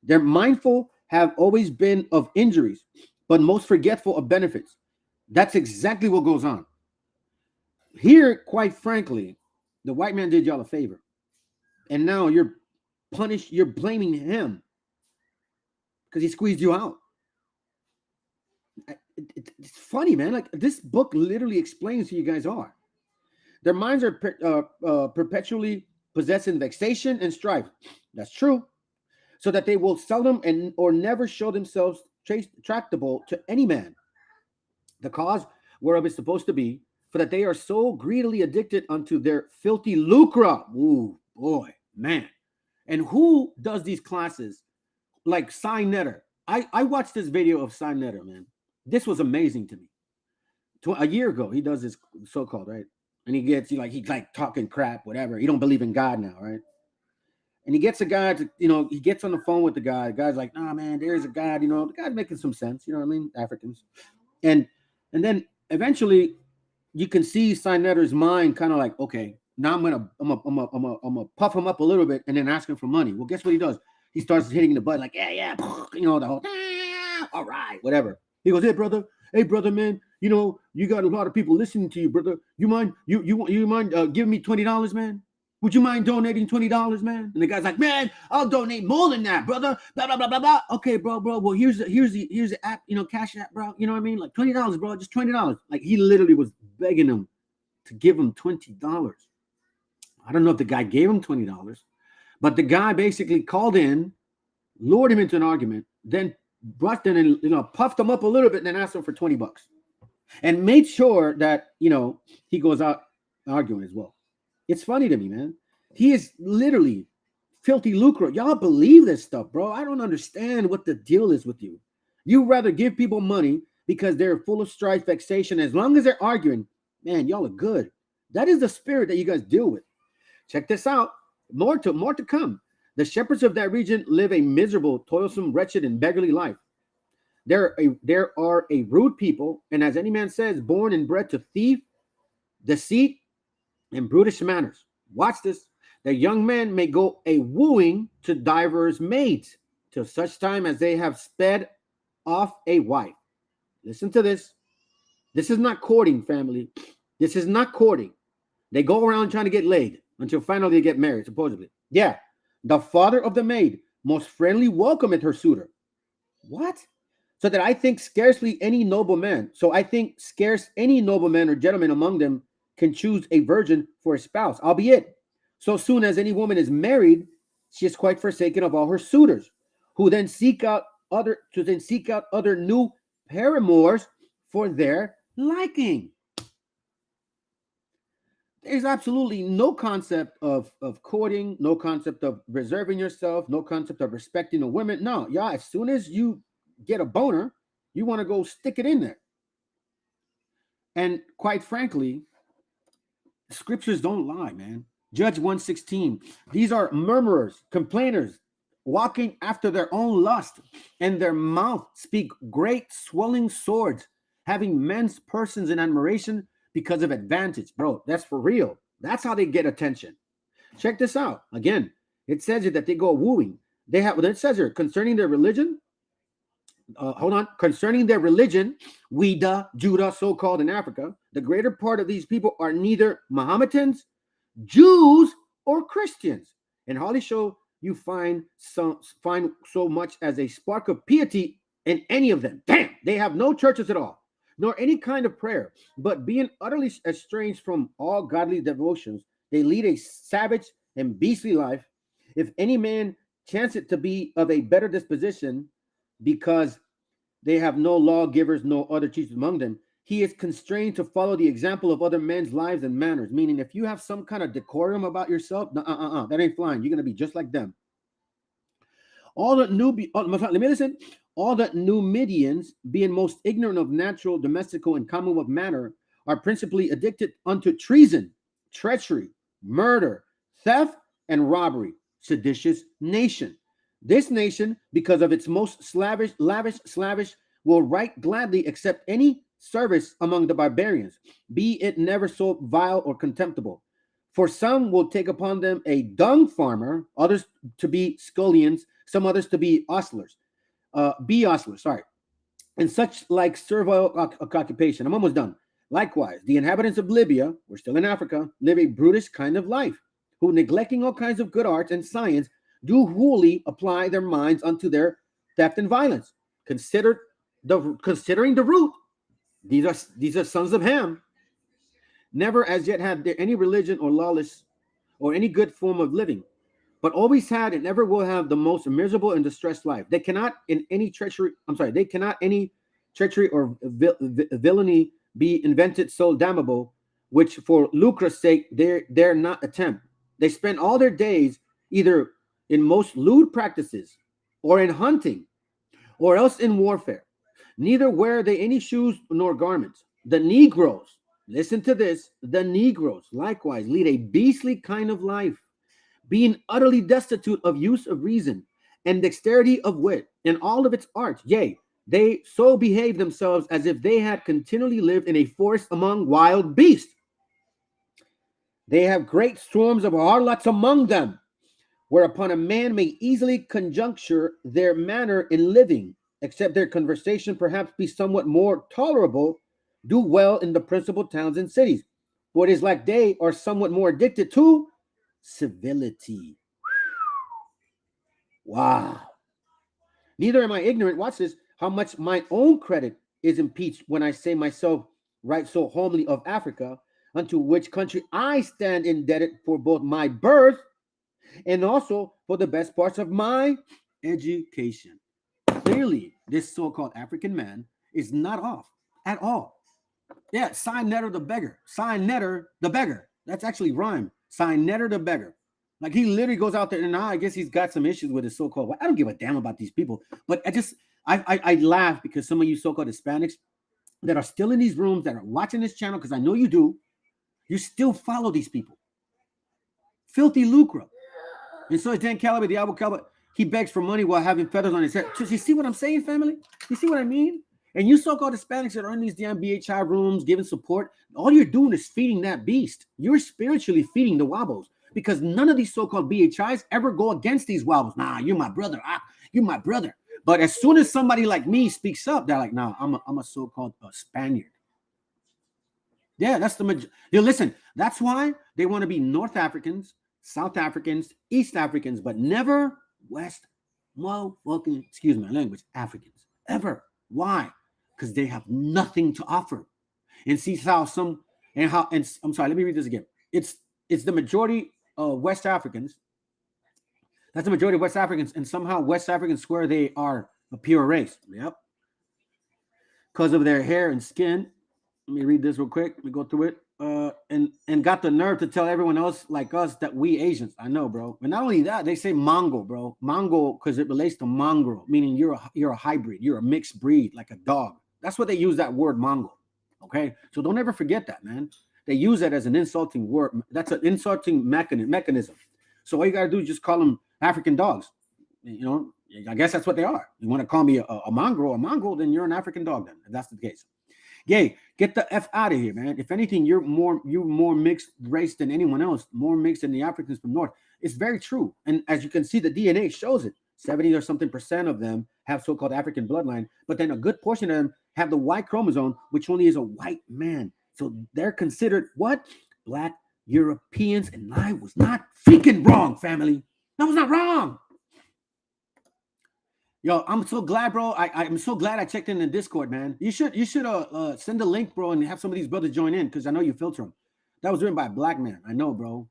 They're mindful, have always been of injuries, but most forgetful of benefits. That's exactly what goes on. Here, quite frankly, the white man did y'all a favor. And now you're punished, you're blaming him because he squeezed you out. It's funny, man. Like this book literally explains who you guys are. Their minds are perpetually possessing vexation and strife. That's true. So that they will seldom or never show themselves tractable to any man. The cause whereof is supposed to be, for that they are so greedily addicted unto their filthy lucre. Ooh, boy, man. And who does these classes? Like Sign Netter. I watched this video of Sign Netter, man. This was amazing to me. A year ago, he does this so-called, right? And he's like talking crap, whatever. He don't believe in God now, right? And he gets a guy to, he gets on the phone with the guy. The guy's like, nah, man, there's a God, the guy's making some sense, you know what I mean? Africans. And then eventually you can see Sign Netter's mind kind of like, okay, now I'm gonna puff him up a little bit and then ask him for money. Well, guess what he does? He starts hitting the button like, yeah, the whole, all right, whatever. He goes, hey brother, man, you got a lot of people listening to you, brother. You mind giving me $20, man? Would you mind donating $20, man? And the guy's like, man, I'll donate more than that, brother. Blah blah blah blah blah. Okay, bro. Well, here's the app, Cash App, bro. You know what I mean? Like $20, bro. Just $20. Like he literally was begging him to give him $20. I don't know if the guy gave him $20, but the guy basically called in, lured him into an argument, then brought them and puffed him up a little bit, and then asked him for $20, and made sure that he goes out arguing as well. It's funny to me, man. He is literally filthy lucre. Y'all believe this stuff, bro. I don't understand what the deal is with you. You rather give people money because they're full of strife, vexation. As long as they're arguing, man, y'all are good. That is the spirit that you guys deal with. Check this out. More to come. The shepherds of that region live a miserable, toilsome, wretched, and beggarly life. There are a rude people, and as any man says, born and bred to thief, deceit, and brutish manners. Watch this. The young men may go a wooing to divers maids, till such time as they have sped off a wife. Listen to this. This is not courting, family. This is not courting. They go around trying to get laid until finally they get married, supposedly. Yeah. The father of the maid most friendly welcometh her suitor. What? So that I think scarce any nobleman or gentleman among them can choose a virgin for a spouse, albeit so soon as any woman is married, she is quite forsaken of all her suitors, who then seek out other new paramours for their liking. There's absolutely no concept of courting, no concept of reserving yourself, no concept of respecting a woman. No, y'all, as soon as you get a boner, you want to go stick it in there. And quite frankly, scriptures don't lie, man. Judge 1:16. These are murmurers, complainers, walking after their own lust, and their mouth speak great swelling swords, having men's persons in admiration because of advantage. Bro, that's for real. That's how they get attention. Check this out. Again, it says here that they go wooing. They have, it says here, concerning their religion, concerning their religion, Wida, Judah, so-called in Africa, the greater part of these people are neither Mohammedans, Jews, or Christians. And hardly show you find so much as a spark of piety in any of them. Damn, they have no churches at all, nor any kind of prayer, but being utterly estranged from all godly devotions, they lead a savage and beastly life. If any man chance it to be of a better disposition, because they have no lawgivers, no other teachers among them, he is constrained to follow the example of other men's lives and manners. Meaning, if you have some kind of decorum about yourself, that ain't flying. You're going to be just like them. All the all the Numidians, being most ignorant of natural, domestical, and commonwealth manner, are principally addicted unto treason, treachery, murder, theft, and robbery. Seditious nation. This nation, because of its most lavish, will right gladly accept any service among the barbarians, be it never so vile or contemptible. For some will take upon them a dung farmer, others to be scullions, some others to be ostlers, and such like servile occupation. I'm almost done. Likewise, the inhabitants of Libya, we're still in Africa, live a brutish kind of life, who, neglecting all kinds of good arts and science, do wholly apply their minds unto their theft and violence. Considering the root, these are sons of Ham. Never as yet had there any religion or lawless or any good form of living, but always had and ever will have the most miserable and distressed life. They cannot any treachery or villainy be invented so damnable, which for lucre's sake they dare not attempt. They spend all their days either in most lewd practices, or in hunting, or else in warfare. Neither wear they any shoes nor garments. The Negroes, listen to this, the Negroes likewise lead a beastly kind of life, being utterly destitute of use of reason and dexterity of wit and all of its arts. Yea, they so behave themselves as if they had continually lived in a forest among wild beasts. They have great swarms of harlots among them, whereupon a man may easily conjecture their manner in living, except their conversation perhaps be somewhat more tolerable, do well in the principal towns and cities. For it is like they are somewhat more addicted to civility. Wow. Neither am I ignorant, watch this, how much my own credit is impeached when I say myself right so homely of Africa, unto which country I stand indebted for both my birth and also for the best parts of my education. Clearly, this so-called African man is not off at all. Yeah, sign Netter the beggar. Sign Netter the beggar. That's actually rhyme. Sign Netter the beggar. Like, he literally goes out there, and I guess he's got some issues with his so-called. I don't give a damn about these people, but I laugh because some of you so-called Hispanics that are still in these rooms, that are watching this channel, because I know you do, you still follow these people. Filthy lucre. And so Dan Calabar, the Abu Calabar, he begs for money while having feathers on his head. So you see what I'm saying, family? You see what I mean? And you so-called Hispanics that are in these damn BHI rooms giving support, all you're doing is feeding that beast. You're spiritually feeding the wobbles, because none of these so-called BHIs ever go against these wobbles. Nah, you're my brother. You're my brother. But as soon as somebody like me speaks up, they're like, nah, I'm a so-called Spaniard. Yeah, that's the listen, that's why they want to be North Africans, South Africans, East Africans, but never West, excuse my language, Africans. Ever. Why? Because they have nothing to offer. And see how I'm sorry, let me read this again. It's the majority of West Africans. That's the majority of West Africans, and somehow West Africans swear they are a pure race. Yep. Because of their hair and skin. Let me read this real quick. Let me go through it. And got the nerve to tell everyone else like us that we Asians. I know, bro. But not only that, they say Mongol, bro. Mongol, because it relates to mongrel, meaning you're a hybrid. You're a mixed breed, like a dog. That's what they use that word Mongol. Okay? So don't ever forget that, man. They use that as an insulting word. That's an insulting mechanism. So all you got to do is just call them African dogs. You know, I guess that's what they are. You want to call me a mongrel, then you're an African dog then, if that's the case. Gay, get the F out of here, man. If anything, you're more mixed race than anyone else, more mixed than the Africans from North. It's very true. And as you can see, the DNA shows it. 70 or something % of them have so-called African bloodline, but then a good portion of them have the Y chromosome, which only is a white man. So they're considered what? Black Europeans. And I was not freaking wrong, family. That was not wrong. Yo, I'm so glad, bro. I'm so glad I checked in the Discord, man. You should send a link, bro, and have some of these brothers join in, because I know you filter them. That was written by a black man. I know, bro.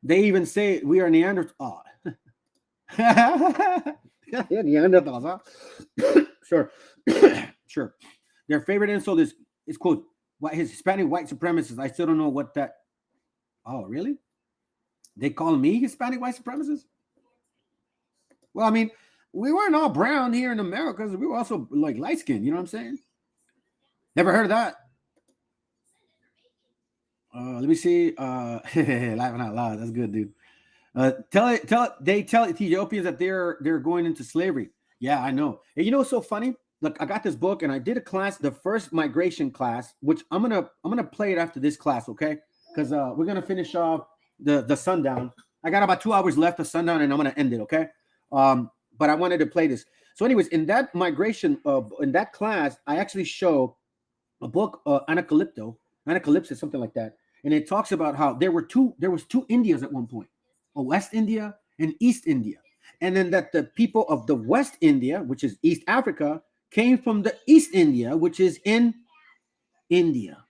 They even say we are Neanderthals. Oh. Yeah, Neanderthals, huh? Sure. Sure. Their favorite insult is quote, his Hispanic white supremacists. I still don't know what that. Oh, really? They call me Hispanic white supremacist? Well, I mean, we weren't all brown here in America. We were also like light skinned. You know what I'm saying? Never heard of that. Let me see. Laughing out loud. That's good, dude. They tell Ethiopians that they're going into slavery. Yeah, I know. And you know what's so funny? Look, I got this book and I did a class, the first migration class, which I'm gonna play it after this class, okay? Because we're gonna finish off the sundown. I got about 2 hours left of sundown, and I'm gonna end it, okay? But I wanted to play this. So, anyways, in that migration, in that class, I actually show a book, Anacalypsis, something like that, and it talks about how there was two Indias at one point, a West India and East India, and then that the people of the West India, which is East Africa, came from the East India, which is in India,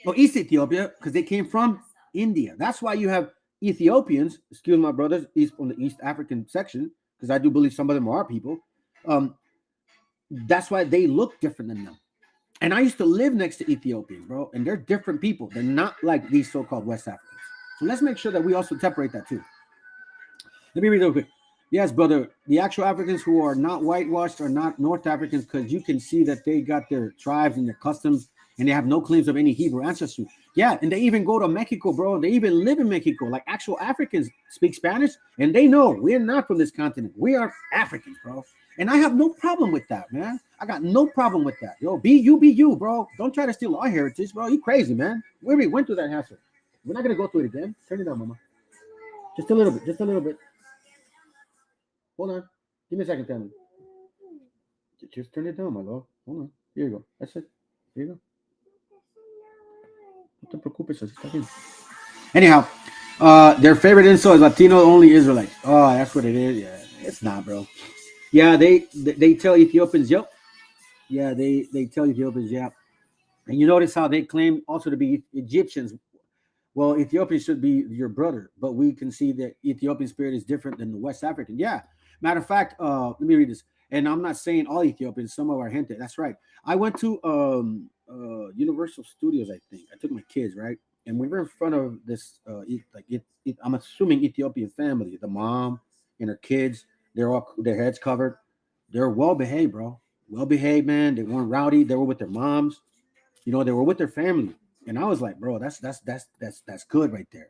or East Ethiopia, because they came from India. That's why you have Ethiopians, excuse my brothers, from the East African section, because I do believe some of them are people. That's why they look different than them. And I used to live next to Ethiopians, bro, and they're different people. They're not like these so-called West Africans. So let's make sure that we also separate that too. Let me read it real quick. Yes, brother, the actual Africans who are not whitewashed are not North Africans, because you can see that they got their tribes and their customs, and they have no claims of any Hebrew ancestry. Yeah, and they even go to Mexico, bro. They even live in Mexico. Like actual Africans speak Spanish, and they know we're not from this continent. We are Africans, bro. And I have no problem with that, man. I got no problem with that. Yo, be you, bro. Don't try to steal our heritage, bro. You crazy, man. We went through that hassle. We're not going to go through it again. Turn it down, mama. Just a little bit. Hold on. Give me a second, family. Just turn it down, my love. Hold on. Here you go. That's it. Here you go. No te preocupes, así está bien. Anyhow, their favorite insult is Latino only Israelites. Oh, that's what it is. Yeah, it's not, bro. Yeah, they tell Ethiopians, yep. Yeah, they tell Ethiopians, yeah. And you notice how they claim also to be Egyptians. Well, Ethiopian should be your brother, but we can see that Ethiopian spirit is different than the West African. Yeah. Matter of fact, let me read this. And I'm not saying all Ethiopians, some of our gente. That's right. I went to Universal Studios, I think. I took my kids, right? And we were in front of this, I'm assuming Ethiopian family, the mom and her kids. They're all their heads covered. They're well behaved, bro. Well behaved, man. They weren't rowdy. They were with their moms. You know, they were with their family. And I was like, bro, that's good right there.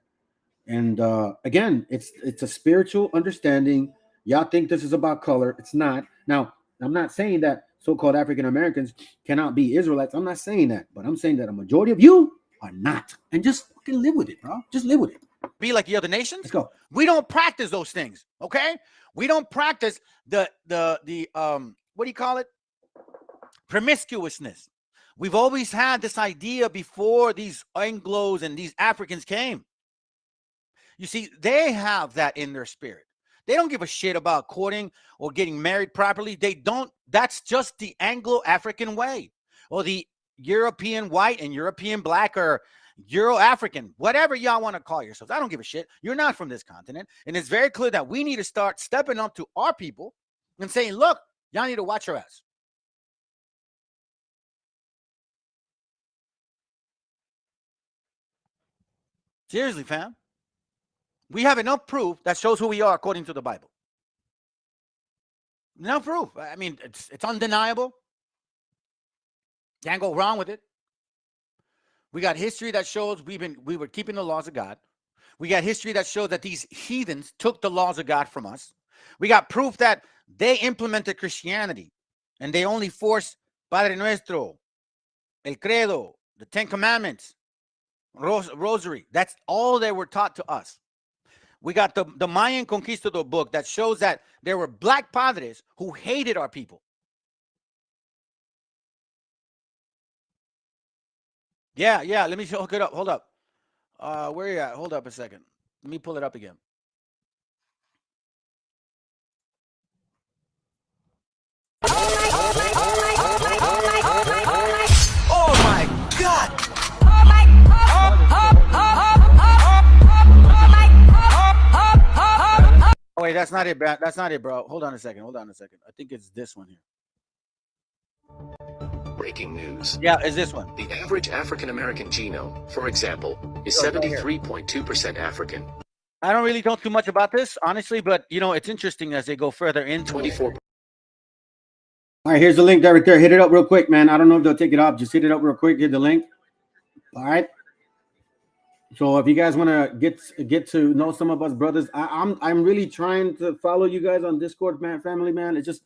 And again, it's a spiritual understanding. Y'all think this is about color. It's not. Now, I'm not saying that so-called African Americans cannot be Israelites. I'm not saying that, but I'm saying that a majority of you are not. And just fucking live with it, bro. Just live with it. Be like the other nations. Let's go. We don't practice those things, okay? We don't practice the what do you call it? Promiscuousness. We've always had this idea before these Anglos and these Africans came. You see, they have that in their spirit. They don't give a shit about courting or getting married properly. They don't. That's just the Anglo-African way, or the European white and European black, or Euro-African, whatever y'all want to call yourselves. I don't give a shit. You're not from this continent. And it's very clear that we need to start stepping up to our people and saying, look, y'all need to watch your ass. Seriously, fam. We have enough proof that shows who we are according to the Bible. Enough proof. I mean, it's undeniable. Can't go wrong with it. We got history that shows we were keeping the laws of God. We got history that shows that these heathens took the laws of God from us. We got proof that they implemented Christianity and they only forced Padre Nuestro, El Credo, the Ten Commandments, Rosary. That's all they were taught to us. We got the Mayan Conquistador book that shows that there were black padres who hated our people. Yeah, let me hook it up. Hold up. Where are you at? Hold up a second. Let me pull it up again. Oh my God! Oh, wait, that's not it, bro. That's not it, bro. Hold on a second. I think it's this one here. Breaking news. Yeah, it's this one. The average African American genome, for example, is 73.2% African. I don't really know too much about this, honestly, but you know, it's interesting as they go further into 24. All right, here's the link right there. Hit it up real quick, man. I don't know if they'll take it off. Just hit it up real quick. Hit the link. All right. So if you guys want to get to know some of us brothers, I'm really trying to follow you guys on Discord, man, family, man. It's just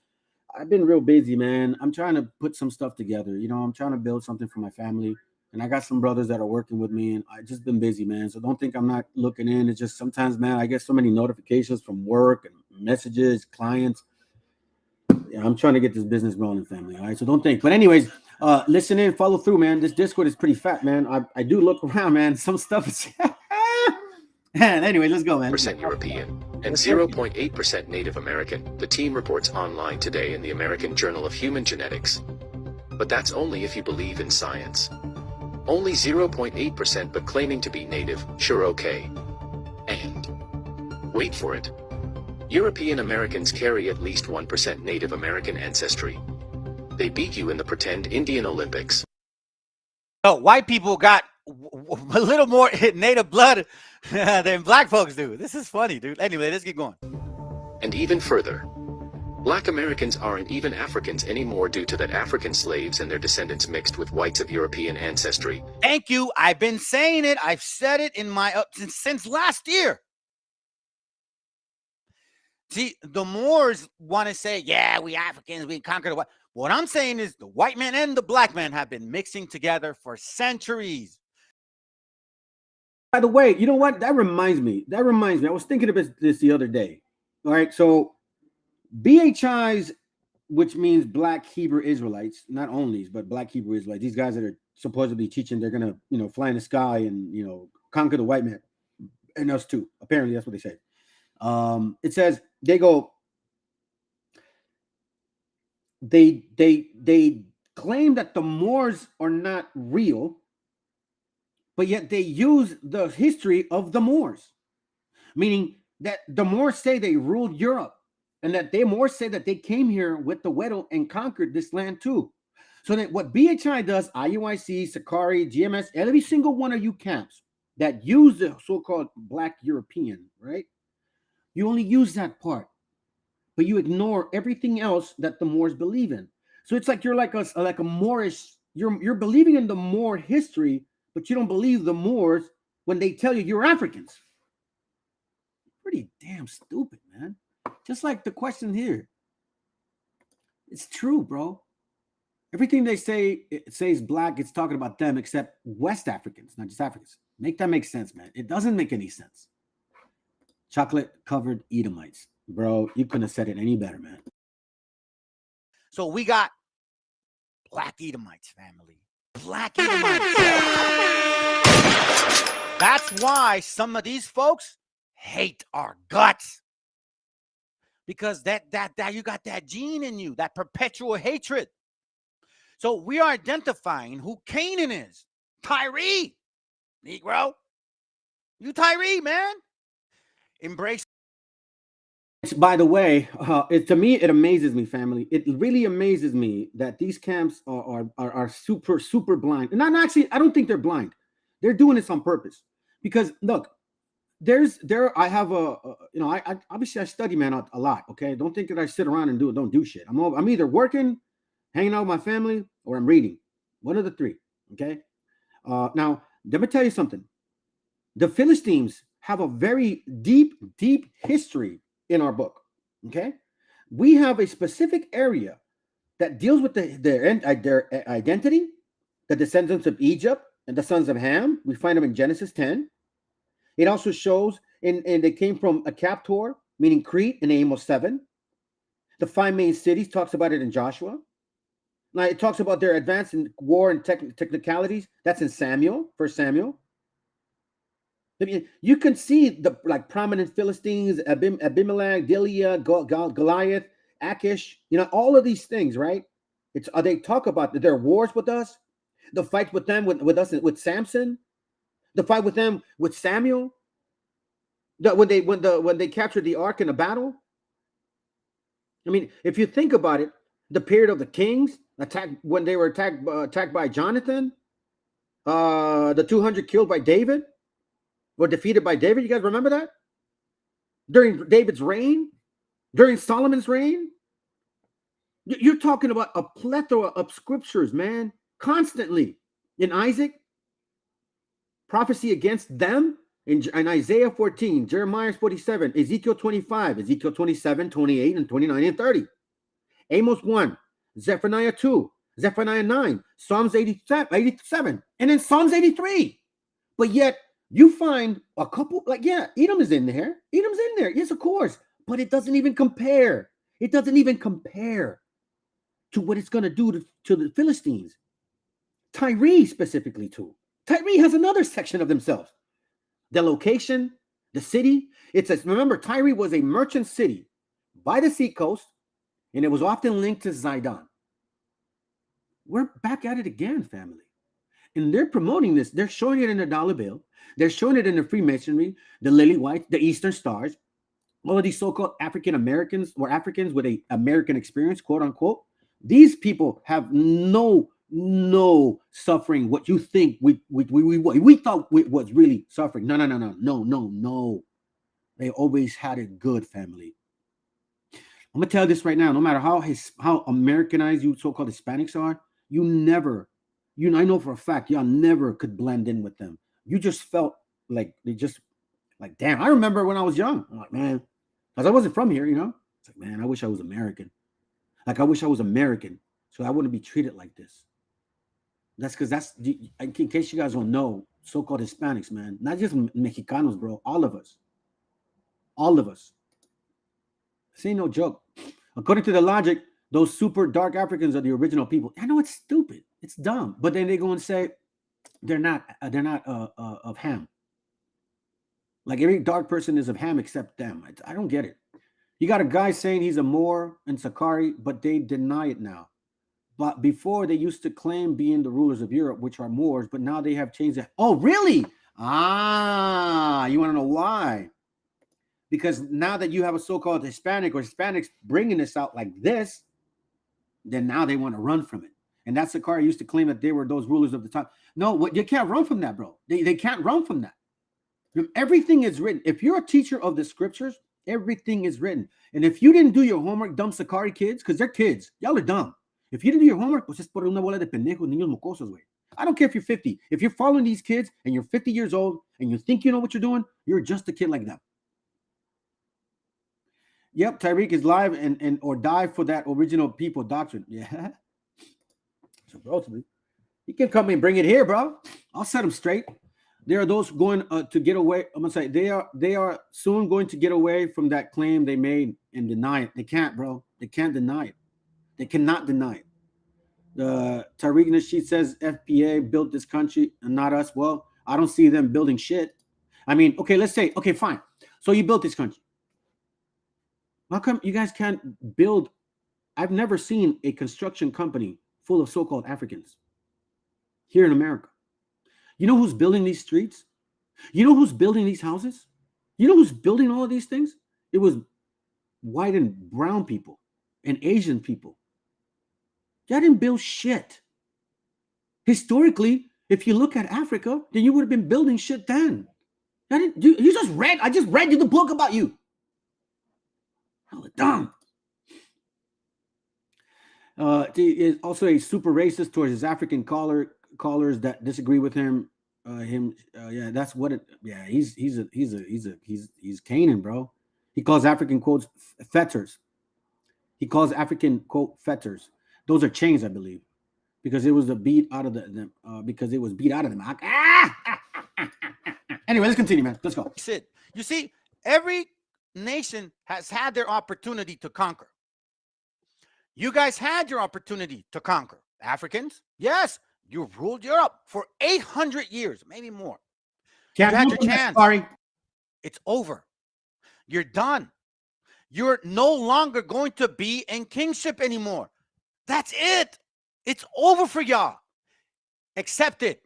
I've been real busy, man. I'm trying to put some stuff together. You know, I'm trying to build something for my family, and I got some brothers that are working with me, and I just been busy, man. So don't think I'm not looking in. It's just sometimes, man, I get so many notifications from work and messages, clients. Yeah, I'm trying to get this business rolling, family. All right, so don't think. But anyways, listen in, follow through, man. This Discord is pretty fat, man. I do look around, man. Some stuff is. And anyway, let's go, man. % European and 0.8% Native American, the team reports online today in the American Journal of Human Genetics. But that's only if you believe in science. Only 0.8% but claiming to be native, sure okay. And wait for it. European Americans carry at least 1% Native American ancestry. They beat you in the pretend Indian Olympics. Oh, white people got a little more native blood than black folks do. This is funny, dude. Anyway, let's get going. And even further, black Americans aren't even Africans anymore due to that African slaves and their descendants mixed with whites of European ancestry. Thank you. I've been saying it. I've said it in my since last year. See, the Moors want to say, yeah, we Africans, we conquered the white. What I'm saying is the white man and the black man have been mixing together for centuries. By the way, you know what? That reminds me. I was thinking about this the other day. All right, so BHIs, which means Black Hebrew Israelites, not only, but Black Hebrew Israelites, these guys that are supposedly teaching they're going to, fly in the sky and, conquer the white man and us too. Apparently, that's what they say. It says they claim that the Moors are not real, but yet they use the history of the Moors, meaning that the Moors say they ruled Europe, and that the Moors say that they came here with the Weddell and conquered this land too. So that what BHI does, IUIC, Sakari, GMS, every single one of you camps that use the so-called Black European, right? You only use that part, but you ignore everything else that the Moors believe in. So it's like you're like a Moorish. You're believing in the Moor history, but you don't believe the Moors when they tell you you're Africans. Pretty damn stupid, man. Just like the question here. It's true, bro. Everything they say, it says black, it's talking about them, except West Africans, not just Africans. Make that make sense, man. It doesn't make any sense. Chocolate-covered Edomites. Bro, you couldn't have said it any better, man. So we got Black Edomites, family. Black Edomites. That's why some of these folks hate our guts. Because that you got that gene in you, that perpetual hatred. So we are identifying who Canaan is. Tyree, Negro. You Tyree, man. Embrace. By the way, to me, it amazes me, family. It really amazes me that these camps are super blind. And I don't think they're blind. They're doing this on purpose. Because look, I have I obviously I study, man, a lot. Okay, don't think that I sit around and don't do shit. I'm either working, hanging out with my family, or I'm reading. One of the three. Okay. Now let me tell you something. The Philistines have a very deep history in our book. Okay, we have a specific area that deals with their identity, the descendants of Egypt and the sons of Ham. We find them in Genesis 10. It also shows and they came from a captor, meaning Crete, in Amos 7. The 5 main cities talks about it in Joshua. Now it talks about their advance in war and technicalities. That's in Samuel, 1 Samuel. I mean, you can see the prominent Philistines, Abimelech, Gilead, Goliath, Achish, all of these things, right? They talk about their wars with us, the fight with them with us with Samson, the fight with them with Samuel, when they captured the ark in a battle. I mean, if you think about it, the period of the kings when they were attacked by Jonathan, the 200 killed by David, were defeated by David. You guys remember that? During David's reign, during Solomon's reign, you're talking about a plethora of scriptures, man, constantly. In Isaac, prophecy against them in Isaiah 14, Jeremiah 47, Ezekiel 25, Ezekiel 27, 28, and 29 and 30. Amos 1, Zephaniah 2, Zephaniah 9, Psalms 87, and then Psalms 83. But yet, you find a couple, Edom is in there. Edom's in there. Yes, of course. But it doesn't even compare. It doesn't even compare to what it's going to do to the Philistines. Tyre specifically, too. Tyre has another section of themselves. The location, the city. It says, remember, Tyre was a merchant city by the seacoast, and it was often linked to Zidon. We're back at it again, family. And they're promoting this. They're showing it in the dollar bill. They're showing it in the Freemasonry, the Lily White, the Eastern Stars. All of these so-called African Americans or Africans with an American experience, quote unquote. These people have no suffering. What you think we thought was really suffering. No. They always had it good, family. I'm gonna tell you this right now. No matter how Americanized you so-called Hispanics are, I know for a fact y'all never could blend in with them. You just felt like they just damn. I remember when I was young, I'm like, man, because I wasn't from here, It's like, man, I wish I was American. I wish I was American so I wouldn't be treated like this. That's because in case you guys don't know, so-called Hispanics, man, not just Mexicanos, bro, all of us. This ain't no joke. According to the logic, those super dark Africans are the original people. I know it's stupid. It's dumb. But then they go and say they're not of Ham. Like every dark person is of Ham except them. I don't get it. You got a guy saying he's a Moor and Sakari, but they deny it now. But before they used to claim being the rulers of Europe, which are Moors, but now they have changed that. Oh, really? You want to know why? Because now that you have a so-called Hispanic or Hispanics bringing this out like this, then now they want to run from it. And that's the car used to claim that they were those rulers of the time. No, you can't run from that, bro. They can't run from that. Everything is written. If you're a teacher of the scriptures, everything is written. And if you didn't do your homework, dumb Sakari kids, because they're kids, y'all are dumb. If you didn't do your homework, pues es por una bola de pendejos, niños mocosos, güey. I don't care if you're 50. If you're following these kids and you're 50 years old and you think you know what you're doing, you're just a kid like them. Yep, Tyreek is live and or die for that original people doctrine. Yeah. So, bro, you can come and bring it here, bro. I'll set them straight. There are those going to get away. I'm gonna say they are soon going to get away from that claim they made and deny it. They can't, bro. They can't deny it. They cannot deny it. The Tariq Nasheed says FBA built this country and not us. Well, I don't see them building shit. I mean, okay, let's say, okay, fine. So you built this country. How come you guys can't build? I've never seen a construction company full of so-called Africans here in America. You know who's building these streets? You know who's building these houses? You know who's building all of these things? It was white and brown people and Asian people. Y'all didn't build shit. Historically, if you look at Africa, then you would have been building shit then. I just read you the book about you. Hell, dumb. He is also a super racist towards his African callers that disagree with him. him. Yeah, that's what it. Yeah, he's Canaan, bro. He calls African quotes fetters. He calls African quote fetters. Those are chains, I believe, because it was a beat out of them. Because it was beat out of them. Anyway, let's continue, man. Let's go. You see, every nation has had their opportunity to conquer. You guys had your opportunity to conquer. Africans, yes, you ruled Europe for 800 years, maybe more. Can't you had your chance. Sorry. It's over. You're done. You're no longer going to be in kingship anymore. That's it. It's over for y'all. Accept it.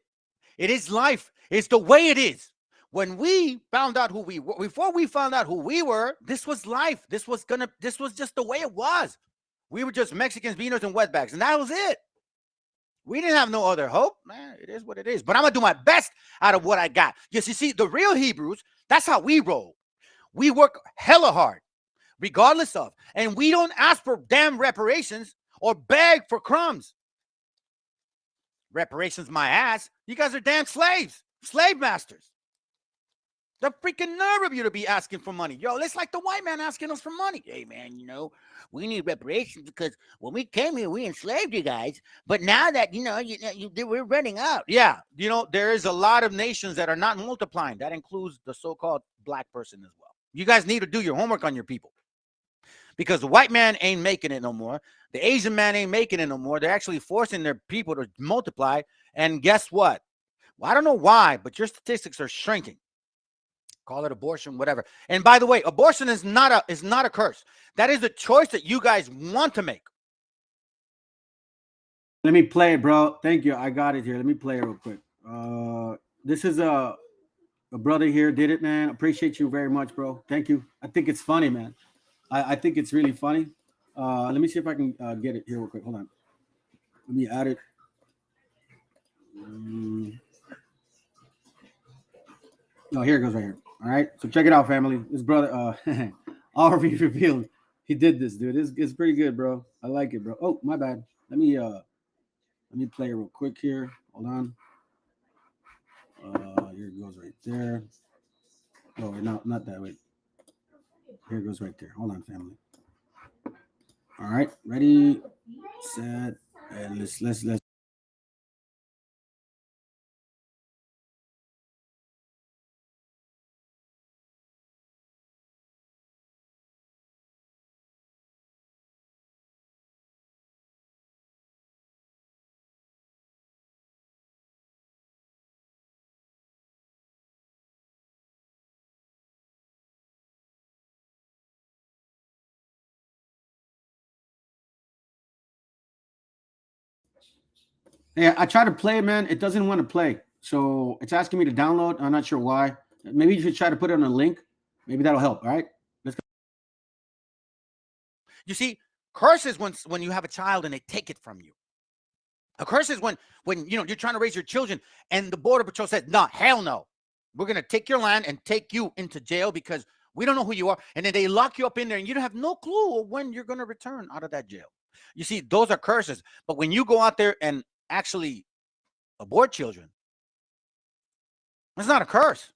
It is life. It's the way it is. When we found out who we were, before we found out who we were, this was life. This was just the way it was. We were just Mexicans, beaners, and wetbacks, and that was it. We didn't have no other hope. Man, it is what it is. But I'm going to do my best out of what I got. Yes, you see, the real Hebrews, that's how we roll. We work hella hard, regardless of. And we don't ask for damn reparations or beg for crumbs. Reparations, my ass. You guys are damn slaves, slave masters. The freaking nerve of you to be asking for money. Yo, it's like the white man asking us for money. Hey, man, you know, we need reparations because when we came here, we enslaved you guys. But now that, we're running out. Yeah, there is a lot of nations that are not multiplying. That includes the so-called black person as well. You guys need to do your homework on your people. Because the white man ain't making it no more. The Asian man ain't making it no more. They're actually forcing their people to multiply. And guess what? Well, I don't know why, but your statistics are shrinking. Call it abortion, whatever. And by the way, abortion is not a curse. That is a choice that you guys want to make. Let me play it, bro. Thank you. I got it here. Let me play it real quick. This is a brother here did it, man. Appreciate you very much, bro. Thank you. I think it's funny, man. I think it's really funny. Let me see if I can get it here real quick. Hold on. Let me add it. No, here it goes right here. All right. So check it out, family. This brother, already revealed. He did this, dude. It's pretty good, bro. I like it, bro. Oh, my bad. Let me play it real quick here. Hold on. Here it goes right there. Oh, no, not that way. Here it goes right there. Hold on, family. All right, ready, set, and let's. Yeah, I try to play it, man. It doesn't want to play. So it's asking me to download. I'm not sure why. Maybe you should try to put it on a link. Maybe that'll help. All right. Let's go. You see, curse is when you have a child and they take it from you. A curse is when you're trying to raise your children and the Border Patrol says, no, hell no. We're going to take your land and take you into jail because we don't know who you are. And then they lock you up in there and you don't have no clue when you're going to return out of that jail. You see, those are curses. But when you go out there and actually abort children, it's not a curse.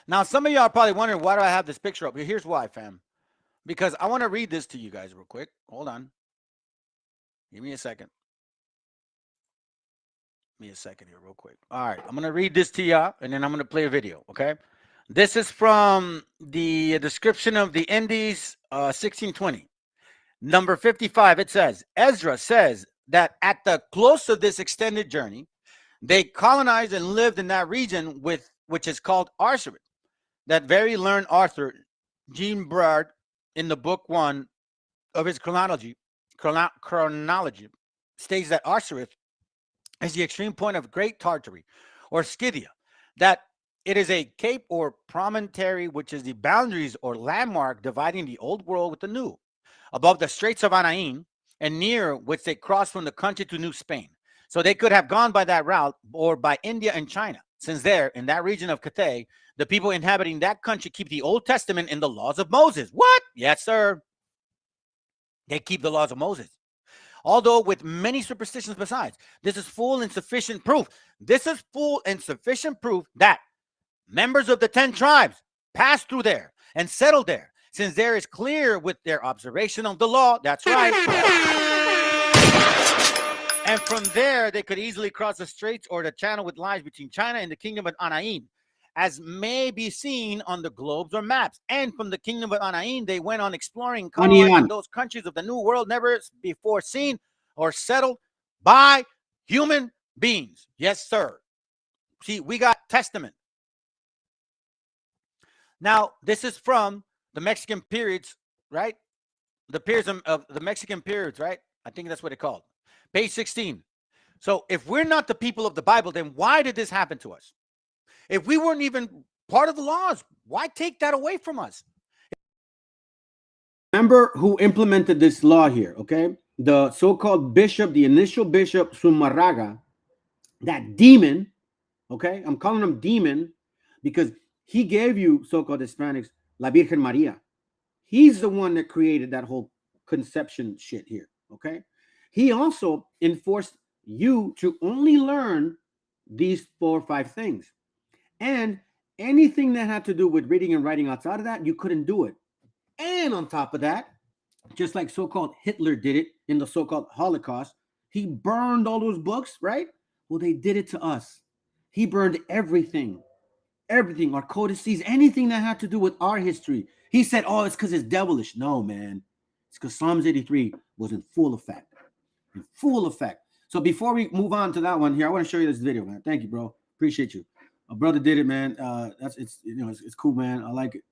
Now, some of y'all are probably wondering, why do I have this picture up here? Here's why, fam. Because I want to read this to you guys real quick. Hold on. Give me a second. Give me a second here real quick. All right. I'm going to read this to y'all, and then I'm going to play a video, okay? This is from the description of the Indies 1620. Number 55, it says, Ezra says that at the close of this extended journey, they colonized and lived in that region which is called Arsarit. That very learned author, Jean Brard, in the book 1 of his chronology, states that Arsarit is the extreme point of Great Tartary, or Scythia, that it is a cape or promontory which is the boundaries or landmark dividing the old world with the new, above the Straits of Anain, and near which they crossed from the country to New Spain. So they could have gone by that route or by India and China, since there, in that region of Cathay, the people inhabiting that country keep the Old Testament and the laws of Moses. What? Yes, sir. They keep the laws of Moses. although with many superstitions besides. This is full and sufficient proof. This is full and sufficient proof that members of the 10 tribes passed through there and settled there, since there is clear with their observation of the law. That's right. And from there, they could easily cross the straits or the channel which lies between China and the kingdom of Anaim, as may be seen on the globes or maps. And from the kingdom of Anaim, they went on exploring those countries of the New World never before seen or settled by human beings. Yes, sir. See, we got testament. Now, this is from the Mexican periods, right? The periods of the Mexican periods, right? I think that's what it's called. Page 16. So if we're not the people of the Bible, then why did this happen to us? If we weren't even part of the laws, why take that away from us? Remember who implemented this law here, okay? The so-called bishop, the initial bishop, Zumarraga, that demon, okay? I'm calling him demon because he gave you so-called Hispanics La Virgen Maria. He's the one that created that whole conception shit here, okay? He also enforced you to only learn these 4 or 5 things. And anything that had to do with reading and writing outside of that, you couldn't do it. And on top of that, just like so-called Hitler did it in the so-called Holocaust, he burned all those books, right? Well, they did it to us. He burned everything, our codices, anything that had to do with our history. He said, oh, it's because it's devilish. No, man. It's because Psalms 83 was in full effect. In full effect. So before we move on to that one here, I want to show you this video, man. Thank you, bro. Appreciate you. A brother did it, man. It's cool, man. I like it.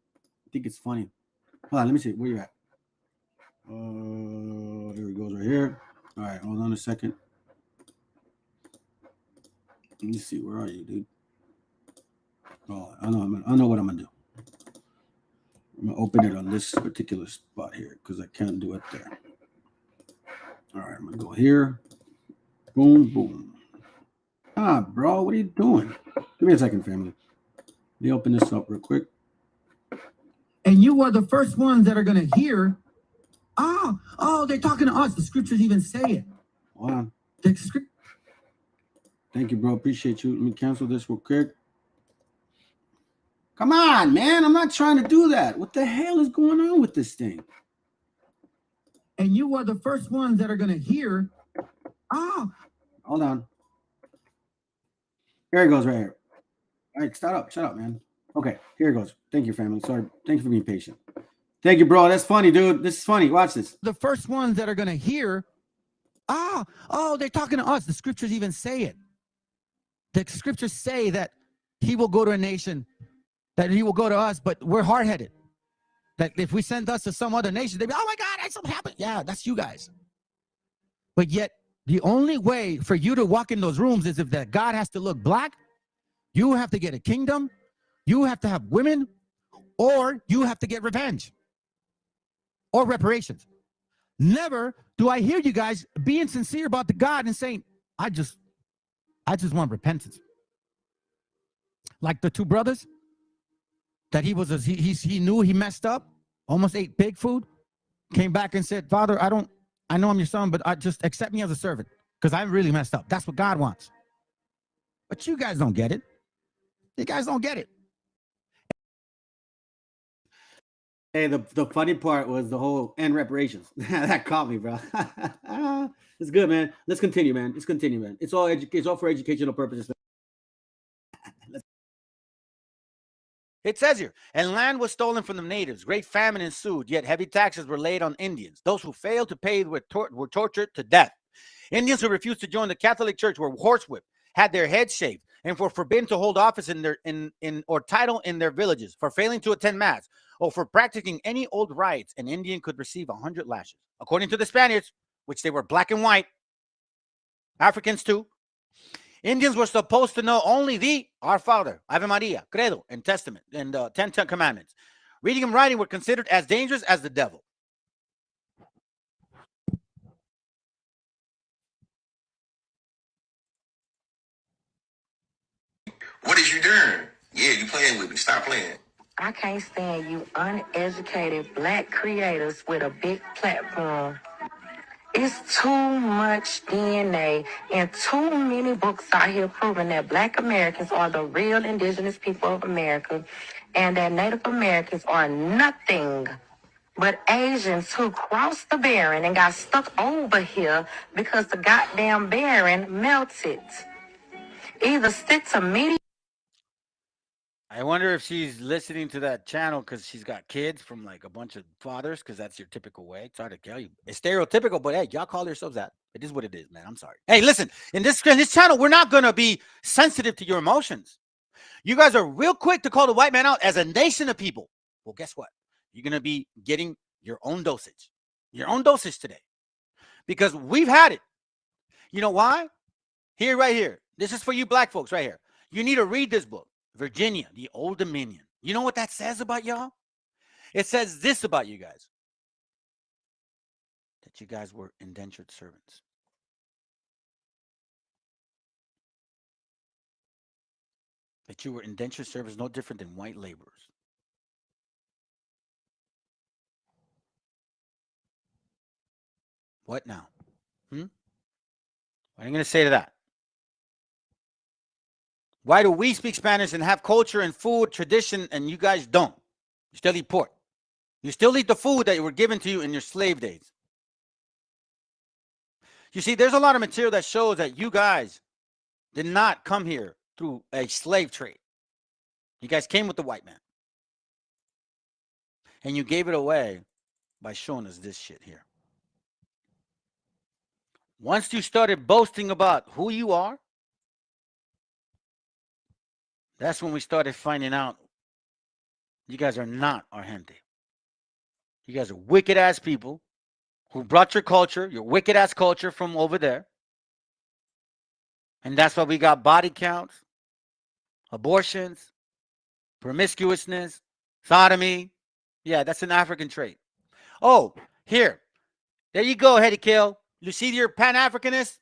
I think it's funny. Hold on, let me see. Where you at? Here it goes right here. All right, hold on a second. Let me see. Where are you, dude? Oh, I know what I'm gonna do. I'm gonna open it on this particular spot here because I can't do it there. All right, I'm gonna go here. Boom, boom. Ah, bro, what are you doing? Give me a second, family. Let me open this up real quick. And you are the first ones that are going to hear, oh, they're talking to us. The scriptures even say it. Hold on. Thank you, bro. Appreciate you. Let me cancel this real quick. Come on, man. I'm not trying to do that. What the hell is going on with this thing? And you are the first ones that are going to hear, Hold on. Here it goes right here. All right, shut up, man. Okay, here it goes. Thank you, family. Sorry. Thank you for being patient. Thank you, bro. That's funny, dude. This is funny. Watch this. The first ones that are going to hear, they're talking to us. The scriptures even say it. The scriptures say that he will go to a nation, that he will go to us, but we're hard-headed. That if we send us to some other nation, they'd be, oh my God, something happened. Yeah, that's you guys. But yet, the only way for you to walk in those rooms is if that God has to look black, you have to get a kingdom, you have to have women, or you have to get revenge or reparations. Never do I hear you guys being sincere about the God and saying, I just want repentance. Like the 2 brothers that he knew he messed up, almost ate pig food, came back and said, Father, I know I'm your son, but I just accept me as a servant because I really messed up. That's what God wants. But you guys don't get it. You guys don't get it. Hey, the funny part was the whole and reparations. That caught me, bro. It's good, man. Let's continue, man. It's all for educational purposes. It says here, and land was stolen from the natives. Great famine ensued, yet heavy taxes were laid on Indians. Those who failed to pay were tortured to death. Indians who refused to join the Catholic Church were horsewhipped, had their heads shaved, and were forbidden to hold office or title in their villages. For failing to attend mass or for practicing any old rites, an Indian could receive 100 lashes. According to the Spaniards, which they were black and white, Africans too, Indians were supposed to know only the Our Father, Ave Maria, Credo, and Testament, and 10 Commandments. Reading and writing were considered as dangerous as the devil. What is you doing? Yeah, you playing with me. Stop playing. I can't stand you uneducated black creators with a big platform. It's too much DNA and too many books out here proving that Black Americans are the real indigenous people of America and that Native Americans are nothing but Asians who crossed the Barren and got stuck over here because the goddamn Barren melted. Either stick to media. I wonder if she's listening to that channel because she's got kids from like a bunch of fathers, because that's your typical way. Sorry to tell you. It's stereotypical, but hey, y'all call yourselves that. It is what it is, man. I'm sorry. Hey, listen, in this channel, we're not going to be sensitive to your emotions. You guys are real quick to call the white man out as a nation of people. Well, guess what? You're going to be getting your own dosage today, because we've had it. You know why? Here, right here. This is for you black folks right here. You need to read this book. Virginia, the Old Dominion. You know what that says about y'all? It says this about you guys. That you guys were indentured servants. That you were indentured servants, no different than white laborers. What now? What are you going to say to that? Why do we speak Spanish and have culture and food, tradition, and you guys don't? You still eat pork. You still eat the food that were given to you in your slave days. You see, there's a lot of material that shows that you guys did not come here through a slave trade. You guys came with the white man. And you gave it away by showing us this shit here. Once you started boasting about who you are, that's when we started finding out you guys are not our gente. You guys are wicked ass people who brought your culture, your wicked ass culture from over there. And that's why we got body counts, abortions, promiscuousness, sodomy. Yeah, that's an African trait. Oh, here. There you go, Ezekiel. You see your Pan-Africanist?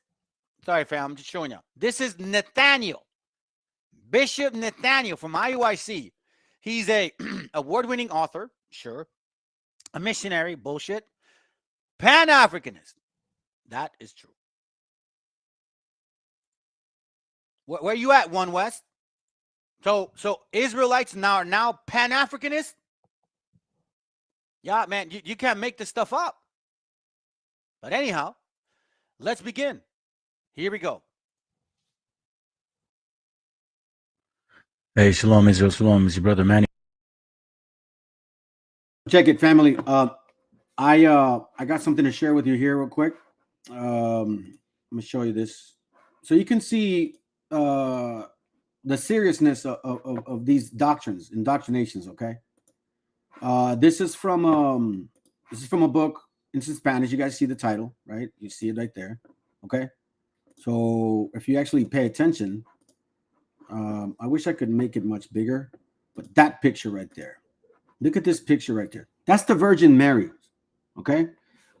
Sorry, fam, I'm just showing you. This is Nathaniel. Bishop Nathaniel from IUIC. He's a award-winning author, sure. A missionary, bullshit. Pan-Africanist. That is true. Where you at, One West? So Israelites are now Pan-Africanists? Yeah, man, you can't make this stuff up. But anyhow, let's begin. Here we go. Hey, shalom, Israel. Shalom, it's your brother Manny. Check it, family. I got something to share with you here real quick. Let me show you this, so you can see the seriousness of these doctrines, indoctrinations. Okay, this is from a book. It's in Spanish. You guys see the title, right? You see it right there. Okay, so if you actually pay attention. I wish I could make it much bigger, but that picture right there. Look at this picture right there. That's the Virgin Mary, okay?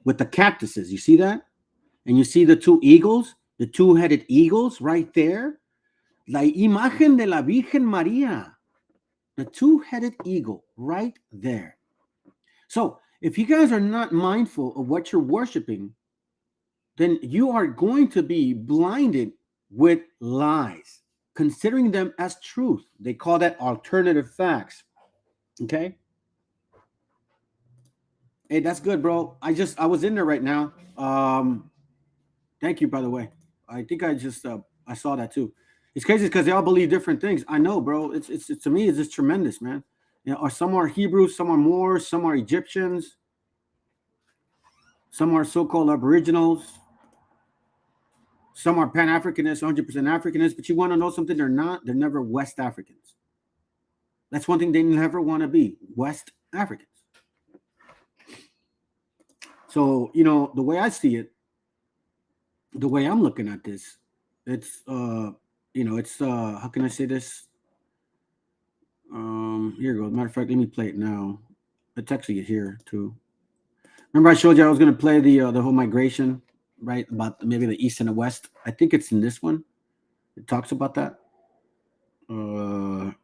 With the cactuses. You see that? And you see the two eagles, the two-headed eagles right there? La imagen de la Virgen María. The two-headed eagle right there. So if you guys are not mindful of what you're worshiping, then you are going to be blinded with lies, considering them as truth. They call that alternative facts. Okay. Hey, that's good, bro. I was in there right now. Thank you, by the way. I think I saw that too. It's crazy because they all believe different things. I know, bro. It's to me, it's just tremendous, man. You know, some are Hebrews, some are Moors, some are Egyptians, some are so-called Aboriginals. Some are Pan-Africanists, 100% Africanists, but you want to know something? They're not. They're never West Africans. That's one thing they never want to be, West Africans. So, you know, the way I see it, the way I'm looking at this, it's, how can I say this? Here you go. Matter of fact, let me play it now. It's actually here too. Remember I showed you I was going to play the whole migration, right? About maybe the East and the West. I think it's in this one. It talks about that. Let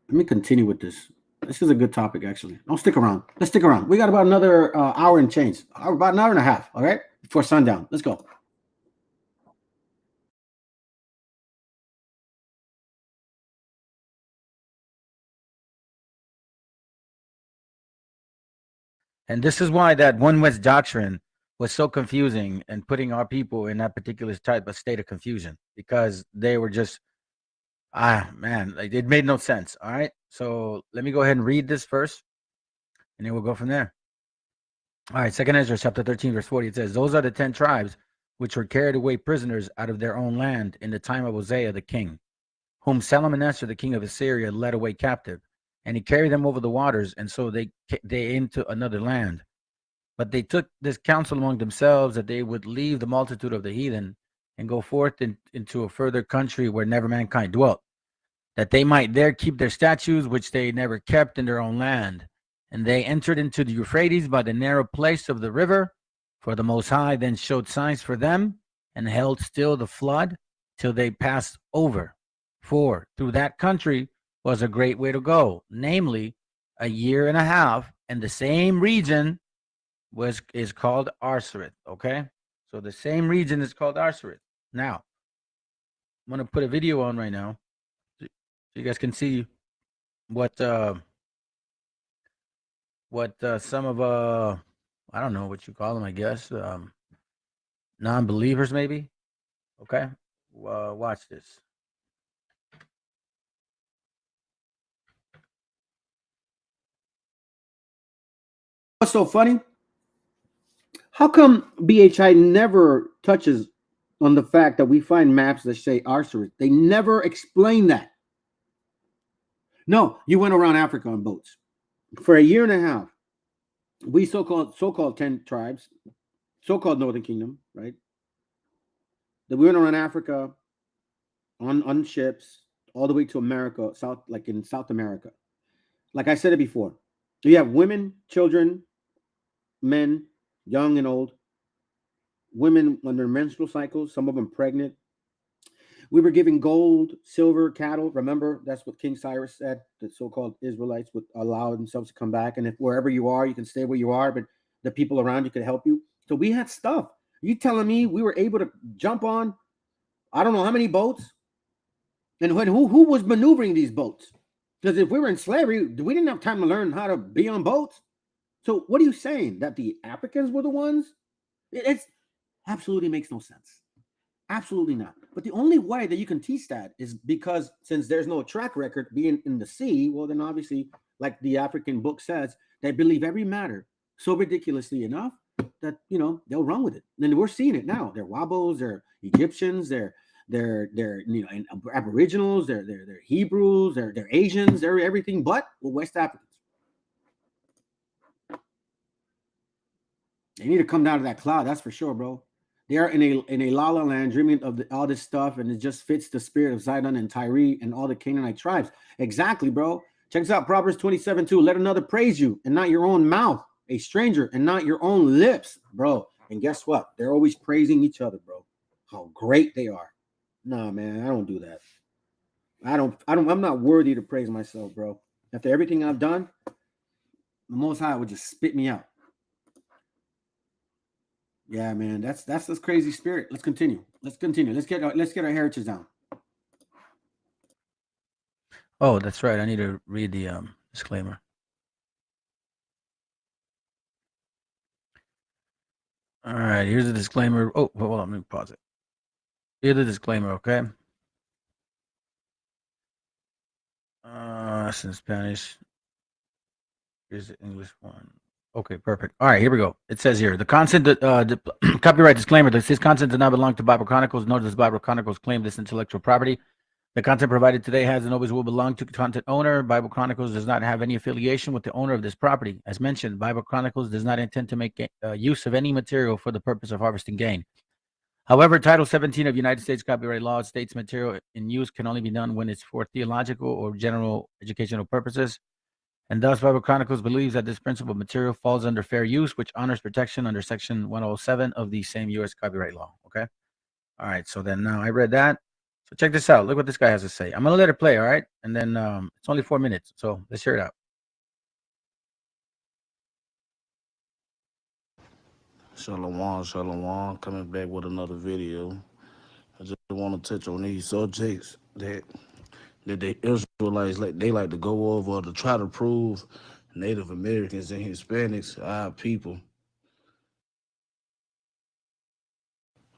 me continue with this. This is a good topic, actually. Don't stick around. Let's stick around. We got about another hour and change. About an hour and a half, all right? Before sundown. Let's go. And this is why that one West doctrine was so confusing and putting our people in that particular type of state of confusion, because they were just, man, like it made no sense. All right. So let me go ahead and read this first, and then we'll go from there. All right. 2nd Ezra chapter 13, verse 40. It says, "Those are the 10 tribes which were carried away prisoners out of their own land in the time of Hosea the king, whom Salmanassar the king of Assyria led away captive. And he carried them over the waters, and so they into another land. But they took this counsel among themselves that they would leave the multitude of the heathen and go forth into a further country where never mankind dwelt, that they might there keep their statutes which they never kept in their own land. And they entered into the Euphrates by the narrow place of the river, for the Most High then showed signs for them and held still the flood till they passed over. For through that country was a great way to go, namely a year and a half, and the same region is called Arsarit." Okay, so the same region is called Arsarit. Now, I'm gonna put a video on right now, so you guys can see what some of I don't know what you call them, I guess non-believers maybe. Okay, watch this. What's so funny? How come BHI never touches on the fact that we find maps that say Arsarit? They never explain that. No, you went around Africa on boats for a year and a half. We so-called 10 tribes, so-called Northern Kingdom, right? That we went around Africa on ships all the way to America, in South America. Like I said it before, you have women, children, men, young and old, women on their menstrual cycles, some of them pregnant. We were giving gold, silver, cattle. Remember, that's what King Cyrus said. The so-called Israelites would allow themselves to come back. And if wherever you are, you can stay where you are, but the people around you could help you. So we had stuff. You telling me we were able to jump on, I don't know how many boats? And who was maneuvering these boats? Because if we were in slavery, we didn't have time to learn how to be on boats. So what are you saying? That the Africans were the ones? It absolutely makes no sense. Absolutely not. But the only way that you can teach that is because since there's no track record being in the sea, well, then obviously, like the African book says, they believe every matter so ridiculously enough that, they'll run with it. And we're seeing it now. They're Wabos, they're Egyptians, they're Aboriginals, they're Hebrews, they're Asians, they're everything but West Africans. They need to come down to that cloud, that's for sure, bro. They are in a la-la land dreaming of all this stuff, and it just fits the spirit of Zidon and Tyre and all the Canaanite tribes. Exactly, bro. Check this out, Proverbs 27:2. Let another praise you and not your own mouth, a stranger and not your own lips, bro. And guess what? They're always praising each other, bro. How great they are. Nah, man, I don't do that. I'm not worthy to praise myself, bro. After everything I've done, the Most High would just spit me out. Yeah, man, that's this crazy spirit. Let's continue. Let's get our heritage down. Oh, that's right. I need to read the disclaimer. All right, here's the disclaimer. Oh, hold on, let me pause it. Here's the disclaimer, okay? That's in Spanish. Here's the English one. Okay, perfect. All right, here we go. It says here, the content, copyright disclaimer, this content does not belong to Bible Chronicles, nor does Bible Chronicles claim this intellectual property. The content provided today has and always will belong to the content owner. Bible Chronicles does not have any affiliation with the owner of this property. As mentioned, Bible Chronicles does not intend to make use of any material for the purpose of harvesting gain. However, Title 17 of United States copyright law states material in use can only be done when it's for theological or general educational purposes. And thus, Bible Chronicles believes that this principle of material falls under fair use, which honors protection under Section 107 of the same U.S. copyright law. Okay? All right, so then now I read that. So check this out. Look what this guy has to say. I'm going to let it play, all right? And then it's only 4 minutes, so let's hear it out. Shalom, coming back with another video. I just want to touch on these subjects that the Israelites like to go over to try to prove Native Americans and Hispanics, our people.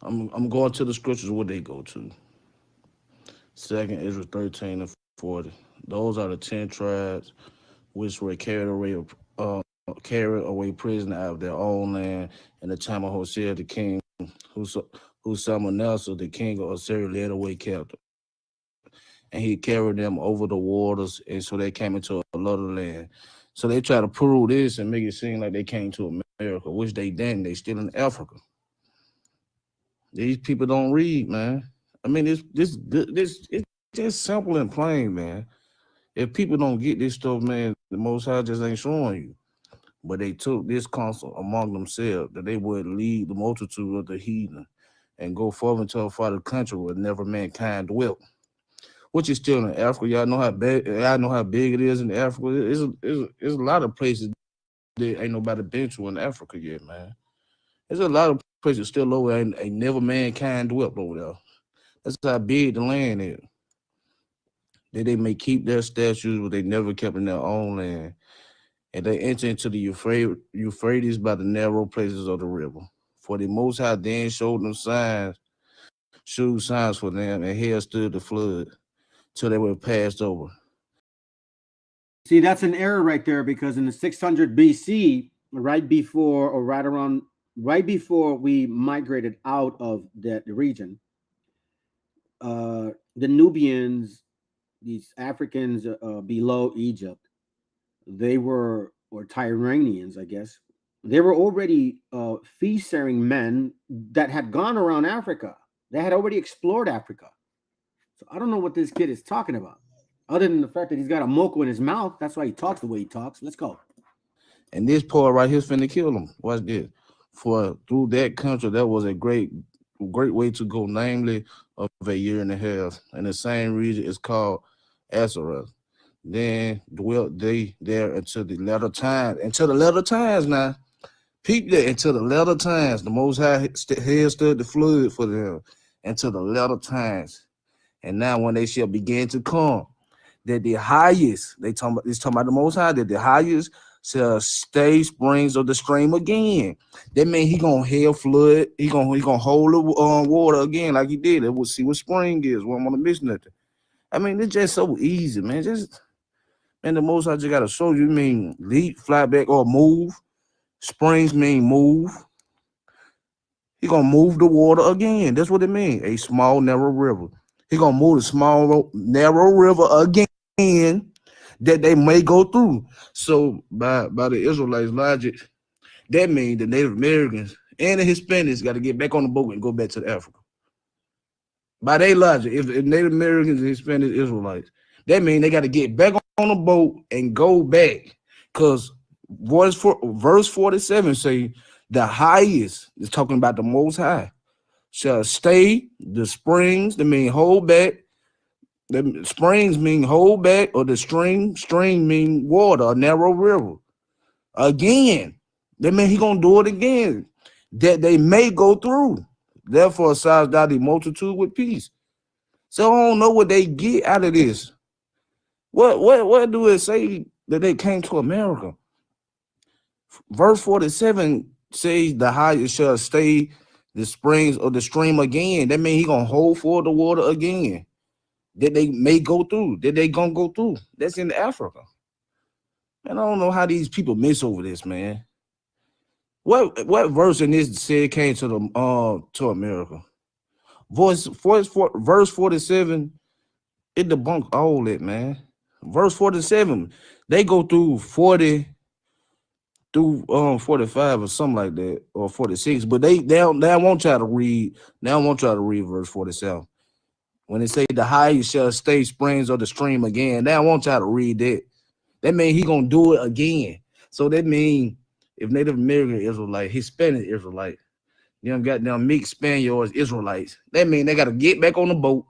I'm going to the scriptures where they go to. 2nd Israel 13 and 40. Those are the 10 tribes which were carried away prisoner out of their own land in the time of Hosea the king, who Salmonelsa, the king of Assyria, led away captive. And he carried them over the waters, and so they came into a lot of land. So they try to prove this and make it seem like they came to America, which they didn't. They still in Africa. These people don't read, man. I mean, it's just simple and plain, man. If people don't get this stuff, man, the Most High just ain't showing you. But they took this counsel among themselves that they would lead the multitude of the heathen and go forth into a far country where never mankind dwelt, which is still in Africa. Y'all know how big it is in Africa. It's a lot of places that ain't nobody been to in Africa yet, man. There's a lot of places still over there ain't never mankind dwelt over there. That's how big the land is. That they may keep their statues, but they never kept in their own land. And they enter into the Euphrates by the narrow places of the river. For the Most High then showed signs for them, and hell stood the flood till they were passed over. See, that's an error right there, because in the 600 BC, right before we migrated out of that region, the Nubians, these Africans below Egypt, or Tyranians, I guess, they were already fee-sharing men that had gone around Africa. They had already explored Africa. So I don't know what this kid is talking about, other than the fact that he's got a moco in his mouth. That's why he talks the way he talks. Let's go. And this part right here is finna kill him. Watch this. For through that country, that was a great way to go, namely of a year and a half. And the same region is called Azareth. Then dwelt they there until the latter times. Until the latter times now. Peep that, until the latter times. The Most High head stood the flood for them until the latter times. And now when they shall begin to come, that the highest, talking about the Most High, that the highest shall stay springs of the stream again. That means he gonna hell flood. He gonna hold the water again like he did. We'll see what spring is. We don't want to miss nothing. I mean, it's just so easy, man. And the Most High just gotta show you. Mean leap, fly back, or move. Springs mean move. He gonna move the water again. That's what it means. A small narrow river. He gonna move the small narrow river again that they may go through. So by the Israelites' logic, that means the Native Americans and the Hispanics got to get back on the boat and go back to Africa. By their logic, if Native Americans and Hispanic Israelites, that means they got to get back on the boat and go back. Because verse 47 say the highest is talking about the Most High shall stay the springs, that mean hold back. The springs mean hold back, or the stream mean water, a narrow river. Again, that mean he gonna do it again, that they may go through. Therefore, size thou the multitude with peace. So I don't know what they get out of this. What do it say that they came to America? Verse 47 says the highest shall stay the springs of the stream again. That means he gonna hold for the water again. That they may go through, that they gonna go through. That's in Africa. And I don't know how these people miss over this, man. What verse in this said came to the to America? Verse 47, it debunked all that, man. Verse 47, they go through 40 through 45 or something like that, or 46, but they won't try to read. They won't try to read verse 47. When they say the highest shall stay springs of the stream again, they won't try to read that. That means he gonna do it again. So that means if Native American Israelite, Hispanic Israelite, them goddamn mixed Spaniards Israelites, that means they gotta get back on the boat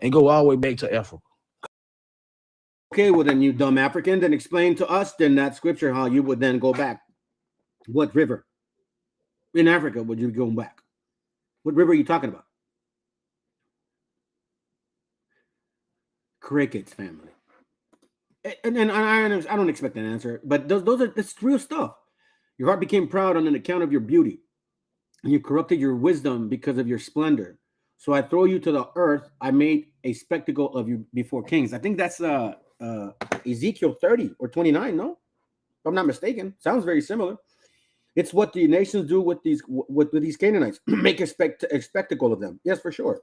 and go all the way back to Africa. Okay, well then, you dumb African, then explain to us then that scripture how you would then go back. What river? in Africa would you be going back? What river are you talking about? Crickets, family. And I don't expect an answer, but that's real stuff. Your heart became proud on an account of your beauty, and you corrupted your wisdom because of your splendor. So I throw you to the earth. I made a spectacle of you before kings. I think that's Ezekiel 30 or 29, no? If I'm not mistaken. Sounds very similar. It's what the nations do with these Canaanites. Make a spectacle of them. Yes, for sure.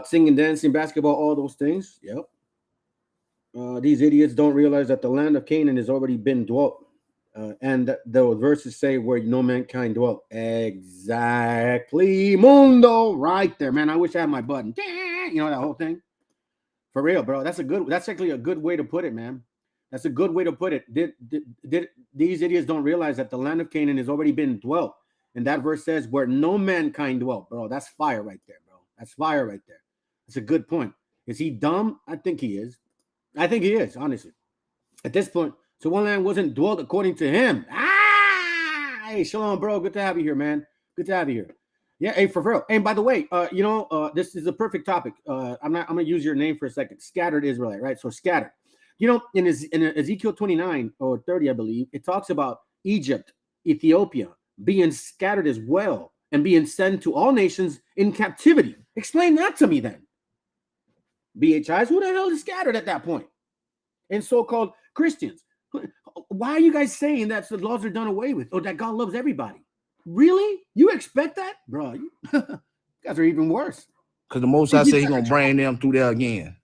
Singing, dancing, basketball, all those things. Yep. These idiots don't realize that the land of Canaan has already been dwelt. And the verses say where no mankind dwelt. Exactly. Mundo. Right there, man. I wish I had my button. You know that whole thing? For real, bro. That's actually a good way to put it, man. That's a good way to put it. Did these idiots don't realize that the land of Canaan has already been dwelt? And that verse says where no mankind dwelt, bro. That's fire right there, bro. That's fire right there. That's a good point. Is he dumb? I think he is. I think he is, honestly. At this point, so one land wasn't dwelt according to him. Hey, shalom, bro. Good to have you here, man. Good to have you here. Yeah, hey, for real. And by the way, this is a perfect topic. I'm gonna use your name for a second. Scattered Israelite, right? So scattered. In Ezekiel 29 or 30, I believe, it talks about Egypt, Ethiopia being scattered as well and being sent to all nations in captivity. Explain that to me then. BHIs, who the hell is scattered at that point? And so-called Christians. Why are you guys saying that the laws are done away with or that God loves everybody? Really? You expect that? Bro, you guys are even worse. Because the Most High said he's going to bring them through there again.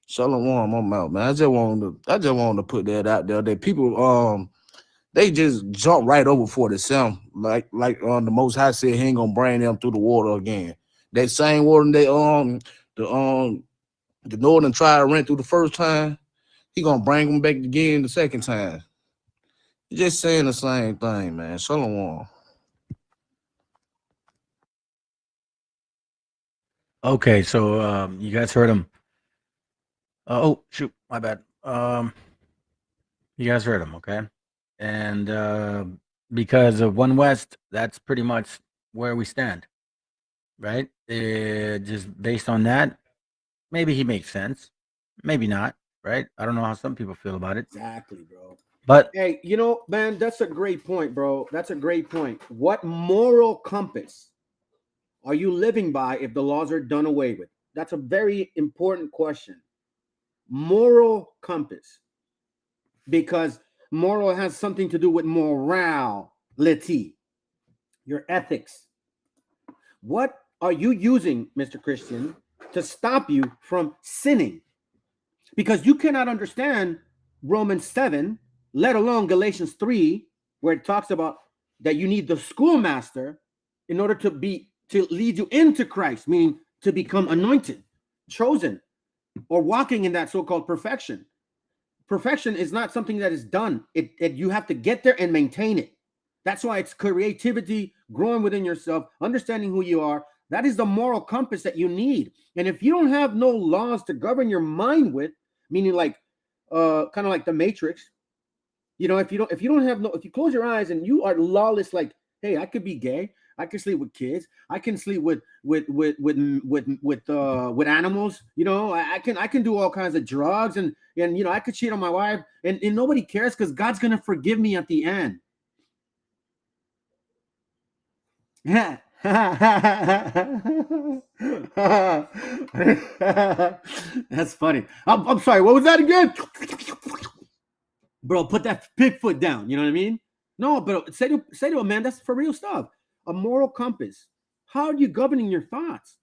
Shalom, I'm out, man. I just wanted to put that out there. That people, they just jump right over 47. Like the Most High said he ain't going to bring them through the water again. That same water the northern tribe ran through the first time, he going to bring them back again the second time. Just saying the same thing, man. Shalom. Okay, so you guys heard him. Oh shoot, my bad. You guys heard him, okay? And because of One West, that's pretty much where we stand, right? Just based on that, maybe he makes sense, maybe not, right? I don't know how some people feel about it. Exactly, bro. But hey, man, that's a great point, bro. That's a great point. What moral compass are you living by if the laws are done away with? That's a very important question. Moral compass. Because moral has something to do with morality, your ethics. What are you using, Mr. Christian, to stop you from sinning? Because you cannot understand Romans 7, let alone Galatians 3, where it talks about that you need the schoolmaster in order to lead you into Christ, meaning to become anointed, chosen, or walking in that so-called perfection. Perfection is not something that is done. You have to get there and maintain it. That's why it's creativity, growing within yourself, understanding who you are. That is the moral compass that you need. And if you don't have no laws to govern your mind with, meaning like kind of like the Matrix, if you close your eyes and you are lawless, like, hey, I could be gay, I can sleep with kids, I can sleep with animals, I can do all kinds of drugs and I could cheat on my wife and nobody cares because God's gonna forgive me at the end. Yeah. That's funny. I'm sorry, what was that again? Bro, put that pig foot down. You know what I mean? No, but say to a man, that's for real stuff. A moral compass. How are you governing your thoughts?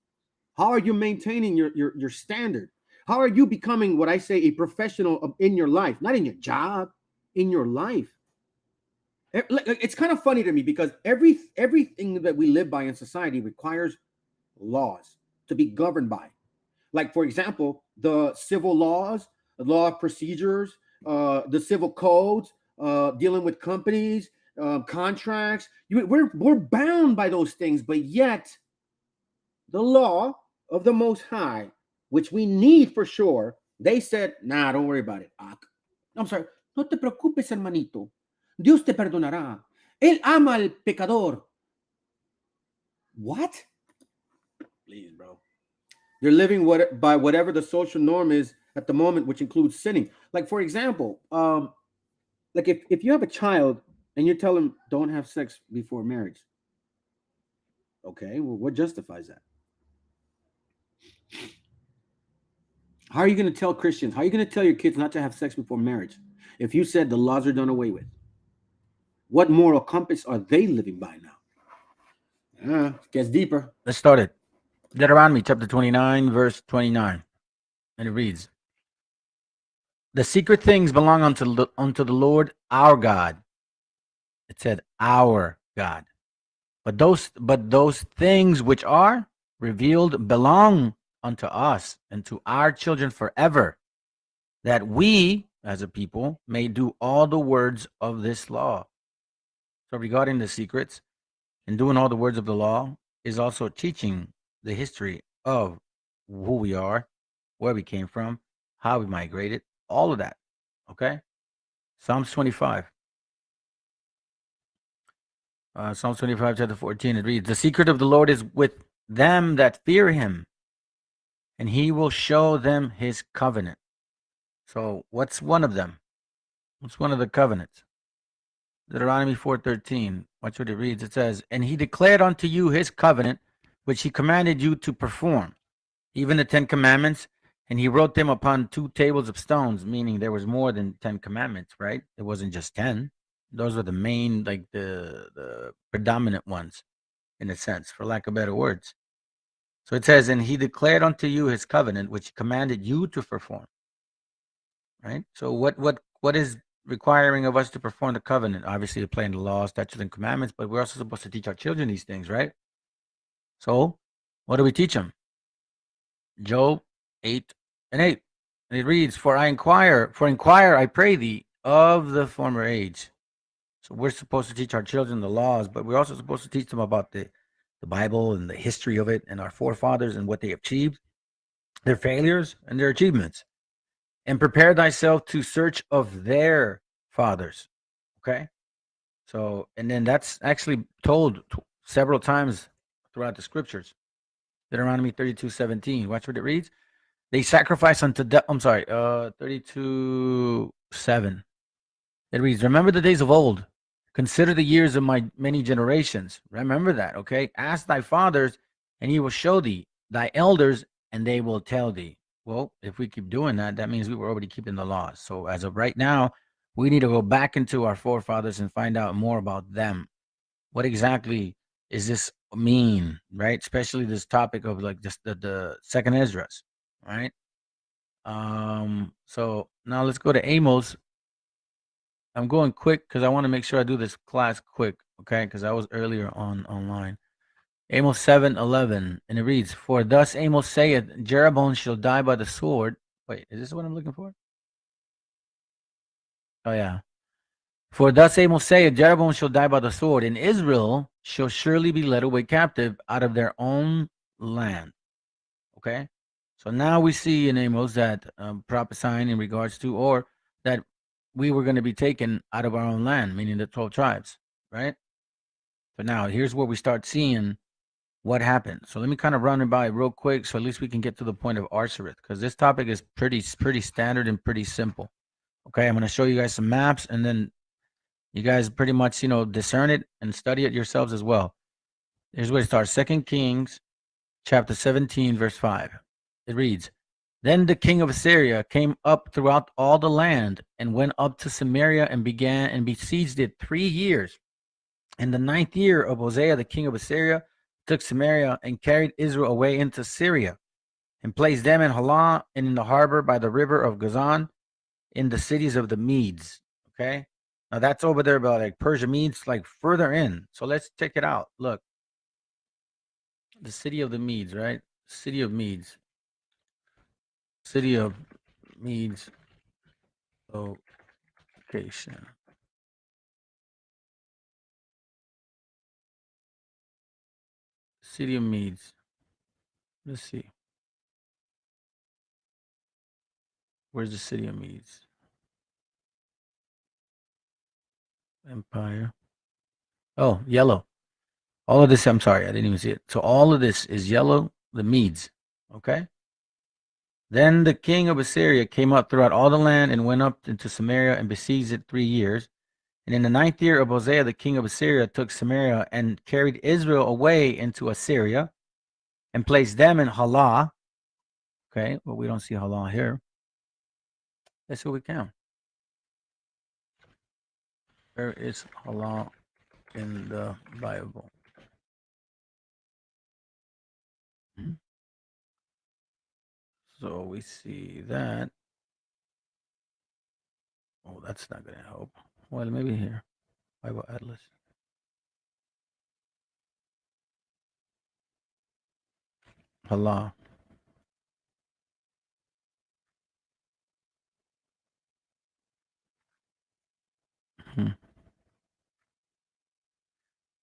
How are you maintaining your standard? How are you becoming what I say a professional in your life? Not in your job, in your life. It's kind of funny to me because everything that we live by in society requires laws to be governed by. Like, for example, the civil laws, the law of procedures, the civil codes, dealing with companies, contracts. We're bound by those things, but yet the law of the Most High, which we need for sure, they said, nah, don't worry about it. I'm sorry. No te preocupes, hermanito. Dios te perdonará. Él ama al pecador. What? Please, bro. They're living by whatever the social norm is at the moment, which includes sinning. Like, for example, like if you have a child and you tell him don't have sex before marriage, okay, well, what justifies that? How are you going to tell Christians? How are you going to tell your kids not to have sex before marriage if you said the laws are done away with? What moral compass are they living by now? Gets deeper. Let's start it. Deuteronomy chapter 29, verse 29. And it reads, the secret things belong unto the Lord our God. It said our God. But those things which are revealed belong unto us and to our children forever, that we, as a people, may do all the words of this law. So regarding the secrets and doing all the words of the law is also teaching the history of who we are, where we came from, how we migrated, all of that. Okay? Psalms 25. Psalms 25, chapter 14, it reads, the secret of the Lord is with them that fear him, and he will show them his covenant. So what's one of them? What's one of the covenants? Deuteronomy 4:13. Watch what it reads. It says, and he declared unto you his covenant, which he commanded you to perform, even the 10 commandments, and he wrote them upon 2 tables of stones, meaning there was more than 10 commandments, right? It wasn't just 10. Those were the main, like the predominant ones, in a sense, for lack of better words. So it says, and he declared unto you his covenant, which he commanded you to perform. Right? So what is requiring of us to perform the covenant? Obviously, to play in the laws, statutes, and commandments, but we're also supposed to teach our children these things, right? So what do we teach them? Job 8:8. And it reads, for inquire, I pray thee, of the former age. So we're supposed to teach our children the laws, but we're also supposed to teach them about the Bible and the history of it and our forefathers and what they achieved, their failures and their achievements. And prepare thyself to search of their fathers. Okay? So, and then that's actually told several times throughout the scriptures. Deuteronomy 32:17. Watch what it reads. They sacrifice unto 32:7. It reads, remember the days of old. Consider the years of my many generations. Remember that, okay? Ask thy fathers, and he will show thee, thy elders, and they will tell thee. Well, if we keep doing that, that means we were already keeping the laws. So as of right now, we need to go back into our forefathers and find out more about them. What exactly is this mean, right? Especially this topic of like just the second Esdras, right? So now let's go to Amos. I'm going quick because I want to make sure I do this class quick, okay? Because I was earlier online. Amos 7:11, and it reads, for thus Amos saith, Jeroboam shall die by the sword. Wait, is this what I'm looking for? Oh, yeah. For thus Amos saith, Jeroboam shall die by the sword, and Israel shall surely be led away captive out of their own land. Okay? So now we see in Amos that prophesying in regards to, or that we were going to be taken out of our own land, meaning the 12 tribes, right? So now here's where we start seeing what happened. So let me kind of run it by real quick, so at least we can get to the point of Arsareth, because this topic is pretty standard and pretty simple. Okay, I'm going to show you guys some maps, and then you guys pretty much, discern it and study it yourselves as well. Here's where it starts. 2 Kings chapter 17, verse 5. It reads, then the king of Assyria came up throughout all the land and went up to Samaria and began and besieged it 3 years. In the 9th year of Hosea, the king of Assyria took Samaria and carried Israel away into Syria and placed them in Halah and in the harbor by the river of Gazan in the cities of the Medes. Okay. Now that's over there by like Persia Medes, like further in. So let's check it out. Look, the city of the Medes, right? City of Medes. City of Medes location. City of Medes. Let's see. Where's the city of Medes? Empire. Oh, yellow. All of this, I'm sorry, I didn't even see it. So all of this is yellow, the Medes. Okay. Then the king of Assyria came up throughout all the land and went up into Samaria and besieged it 3 years. And in the 9th year of Hosea, the king of Assyria took Samaria and carried Israel away into Assyria and placed them in Halah. Okay, well, we don't see Halah here. Let's see what we can. Where is Halah in the Bible? So we see that. Oh, that's not going to help. Well, maybe here. Bible Atlas. Halah.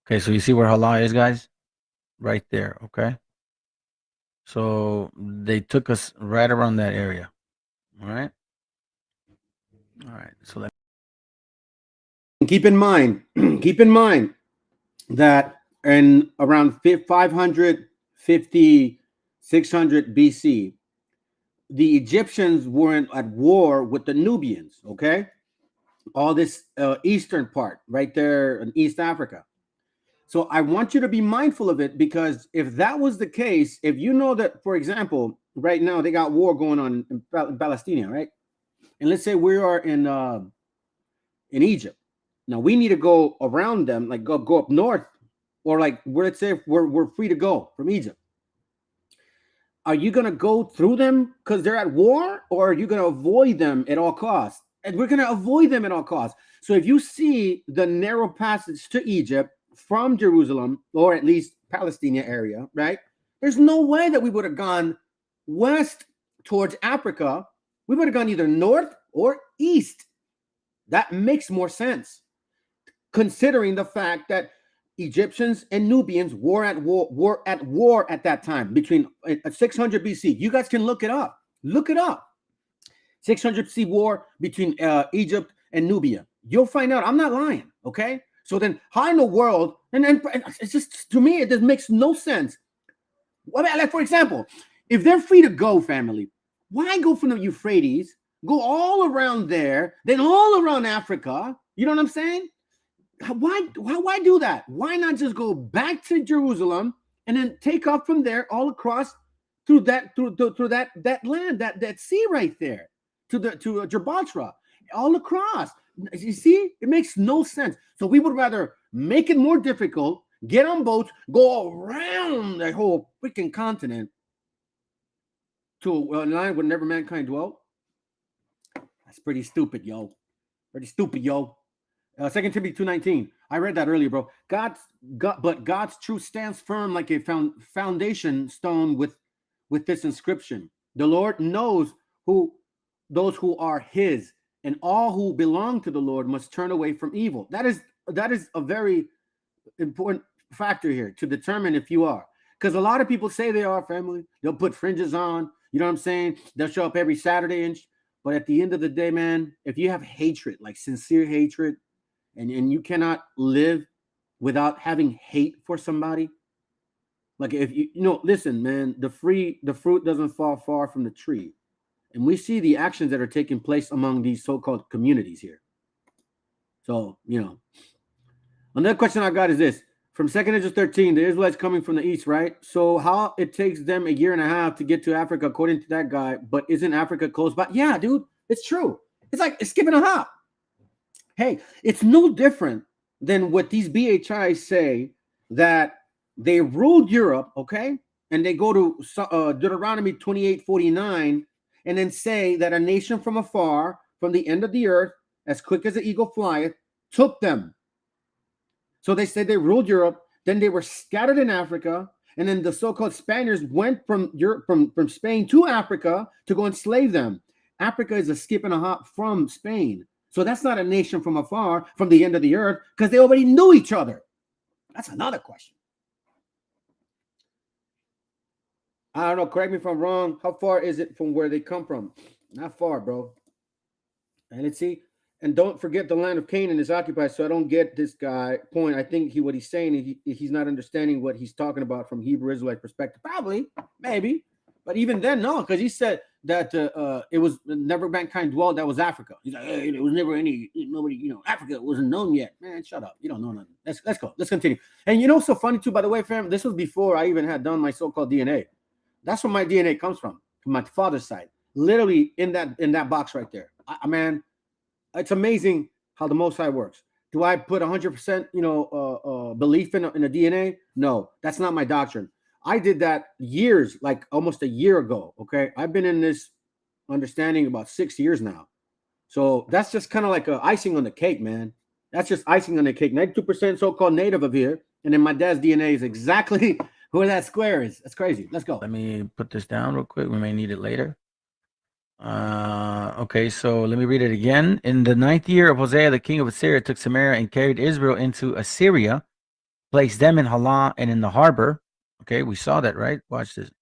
Okay, so you see where Halah is, guys? Right there, okay? So they took us right around that area. All right? All right, so let keep in mind that in around 550, 600 BC, the Egyptians weren't at war with the Nubians, okay? All this eastern part right there in East Africa. So I want you to be mindful of it, because if that was the case, if you know that, for example, right now they got war going on in Palestine, right? And let's say we are in Egypt. Now we need to go around them, like go up north, or like let's say we're free to go from Egypt. Are you going to go through them because they're at war, or are you going to avoid them at all costs? And we're going to avoid them at all costs. So if you see the narrow passage to Egypt from Jerusalem, or at least Palestine area, right? There's no way that we would have gone west towards Africa. We would have gone either north or east. That makes more sense, considering the fact that Egyptians and Nubians were at war at that time, between 600 BC. You guys can look it up. Look it up. 600 BC war between Egypt and Nubia. You'll find out. I'm not lying. Okay. So then, how in the world? And it's just, to me, it just makes no sense. Like, for example, if they're free to go, family, why go from the Euphrates, go all around there, then all around Africa? You know what I'm saying? Why do that? Why not just go back to Jerusalem and then take off from there all across through that land, that sea right there to Gibraltar, all across? You see, it makes no sense. So we would rather make it more difficult, get on boats, go around the whole freaking continent to a line where never mankind dwelt. That's pretty stupid, yo. Pretty stupid, yo. 2 Timothy 2:19. I read that earlier, bro. But God's truth stands firm like a foundation stone with this inscription: the Lord knows those who are His, and all who belong to the Lord must turn away from evil. That is a very important factor here to determine if you are, because a lot of people say they are, family. They'll put fringes on. You know what I'm saying? They'll show up every Saturday, but at the end of the day, man, if you have hatred, like sincere hatred, and you cannot live without having hate for somebody, like if you listen, man, the fruit doesn't fall far from the tree. And we see the actions that are taking place among these so-called communities here. So, another question I got is this: from 2 Ezra 13, the Israelites coming from the east, right? So how it takes them a year and a half to get to Africa, according to that guy, but isn't Africa close by? Yeah, dude, it's true. It's like skipping a hop. Hey, it's no different than what these BHIs say, that they ruled Europe, okay? And they go to Deuteronomy 28:49, and then say that a nation from afar, from the end of the earth, as quick as the eagle flieth, took them. So they said they ruled Europe, then they were scattered in Africa, and then the so-called Spaniards went from Europe, from Spain to Africa to go enslave them. Africa is a skip and a hop from Spain. So that's not a nation from afar, from the end of the earth, because they already knew each other. That's another question. I don't know. Correct me if I'm wrong. How far is it from where they come from? Not far, bro. And let's see. And don't forget the land of Canaan is occupied. So I don't get this guy point. I think what he's saying, he's not understanding what he's talking about from Hebrew Israelite perspective. Probably, maybe, but even then, no, because he said that it was never mankind dwelled. That was Africa. He's like, hey, there was never nobody. Africa wasn't known yet. Man, shut up. You don't know nothing. Let's go. Let's continue. And what's so funny too, by the way, fam? This was before I even had done my so-called DNA. That's where my DNA comes from my father's side. Literally in that box right there. Man. It's amazing how the Most High works. Do I put 100%, belief in the DNA? No, that's not my doctrine. I did that years, like almost a year ago. Okay, I've been in this understanding about 6 years now. So that's just kind of like a icing on the cake, man. That's just icing on the cake. 92% so-called native of here, and then my dad's DNA is exactly where that square is. That's crazy. Let's go. Let me put this down real quick. We may need it later. Okay, so let me read it again. In the 9th year of Hosea, the king of Assyria took Samaria and carried Israel into Assyria, placed them in Halah and in the harbor. Okay, we saw that, right? Watch this. It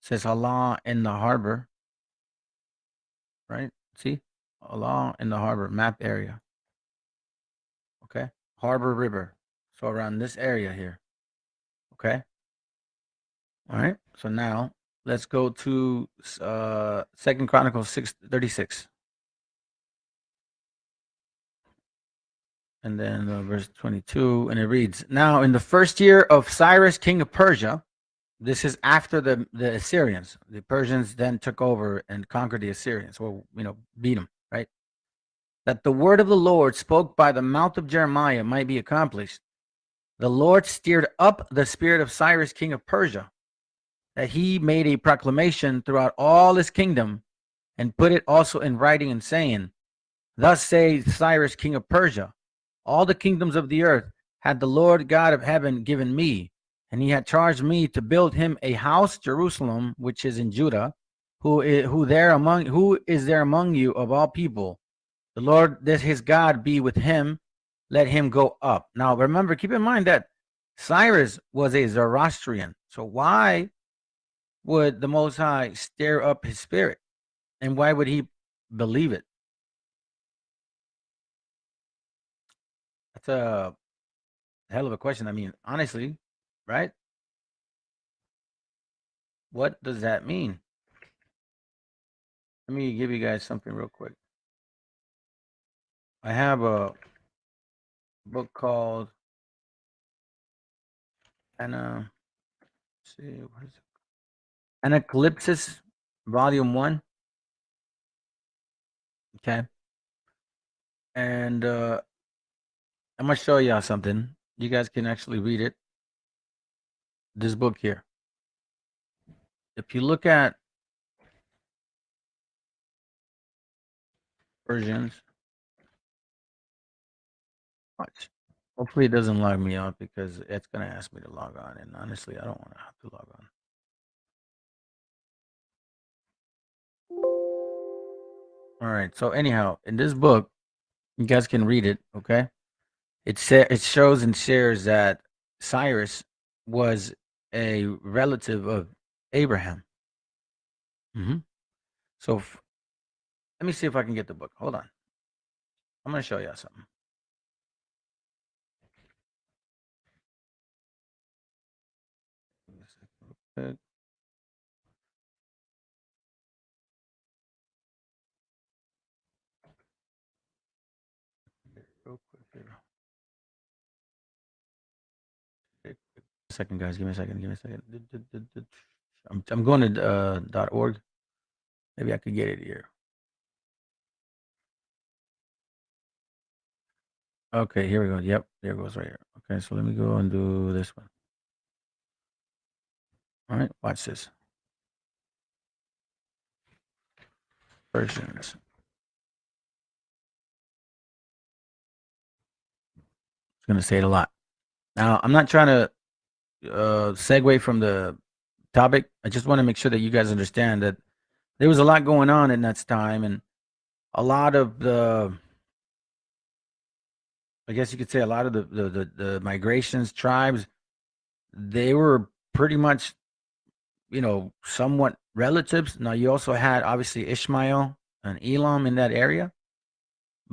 says Halah in the harbor, right? See? Halah in the harbor, map area. Okay, harbor river. So around this area here. Okay. All right, so now let's go to 2 Chronicles 6:36. And then verse 22, and it reads, now in the first year of Cyrus, king of Persia, this is after the Assyrians. The Persians then took over and conquered the Assyrians, or, beat them, right? That the word of the Lord spoke by the mouth of Jeremiah might be accomplished. The Lord stirred up the spirit of Cyrus, king of Persia, that he made a proclamation throughout all his kingdom and put it also in writing and saying, thus says Cyrus, king of Persia, all the kingdoms of the earth had the Lord God of heaven given me, and he had charged me to build him a house, Jerusalem, which is in Judah, who is there among you of all people. The Lord, his God, be with him. Let him go up. Now, remember, keep in mind that Cyrus was a Zoroastrian. So why would the Most High stir up his spirit? And why would he believe it? That's a hell of a question. I mean, honestly, right? What does that mean? Let me give you guys something real quick. I have a book called Anacalypsis, Volume 1. Okay. And I'm going to show y'all something. You guys can actually read it. This book here. If you look at versions, watch. Hopefully it doesn't log me out because it's going to ask me to log on. And honestly, I don't want to have to log on. All right. So anyhow, in this book, you guys can read it. Okay. It shows and shares that Cyrus was a relative of Abraham. So let me see if I can get the book. Hold on. I'm going to show y'all something. Real quick here. A second, guys. Give me a second. I'm going to .org. Maybe I could get it here. Okay, here we go. Yep, there it goes right here. Okay, so let me go and do this one. All right, watch this. Versions. It's going to say it a lot. Now, I'm not trying to segue from the topic. I just want to make sure that you guys understand that there was a lot going on in that time, and a lot of the, I guess you could say, a lot of the migrations, tribes, they were pretty much, somewhat relatives. Now, you also had obviously Ishmael and Elam in that area.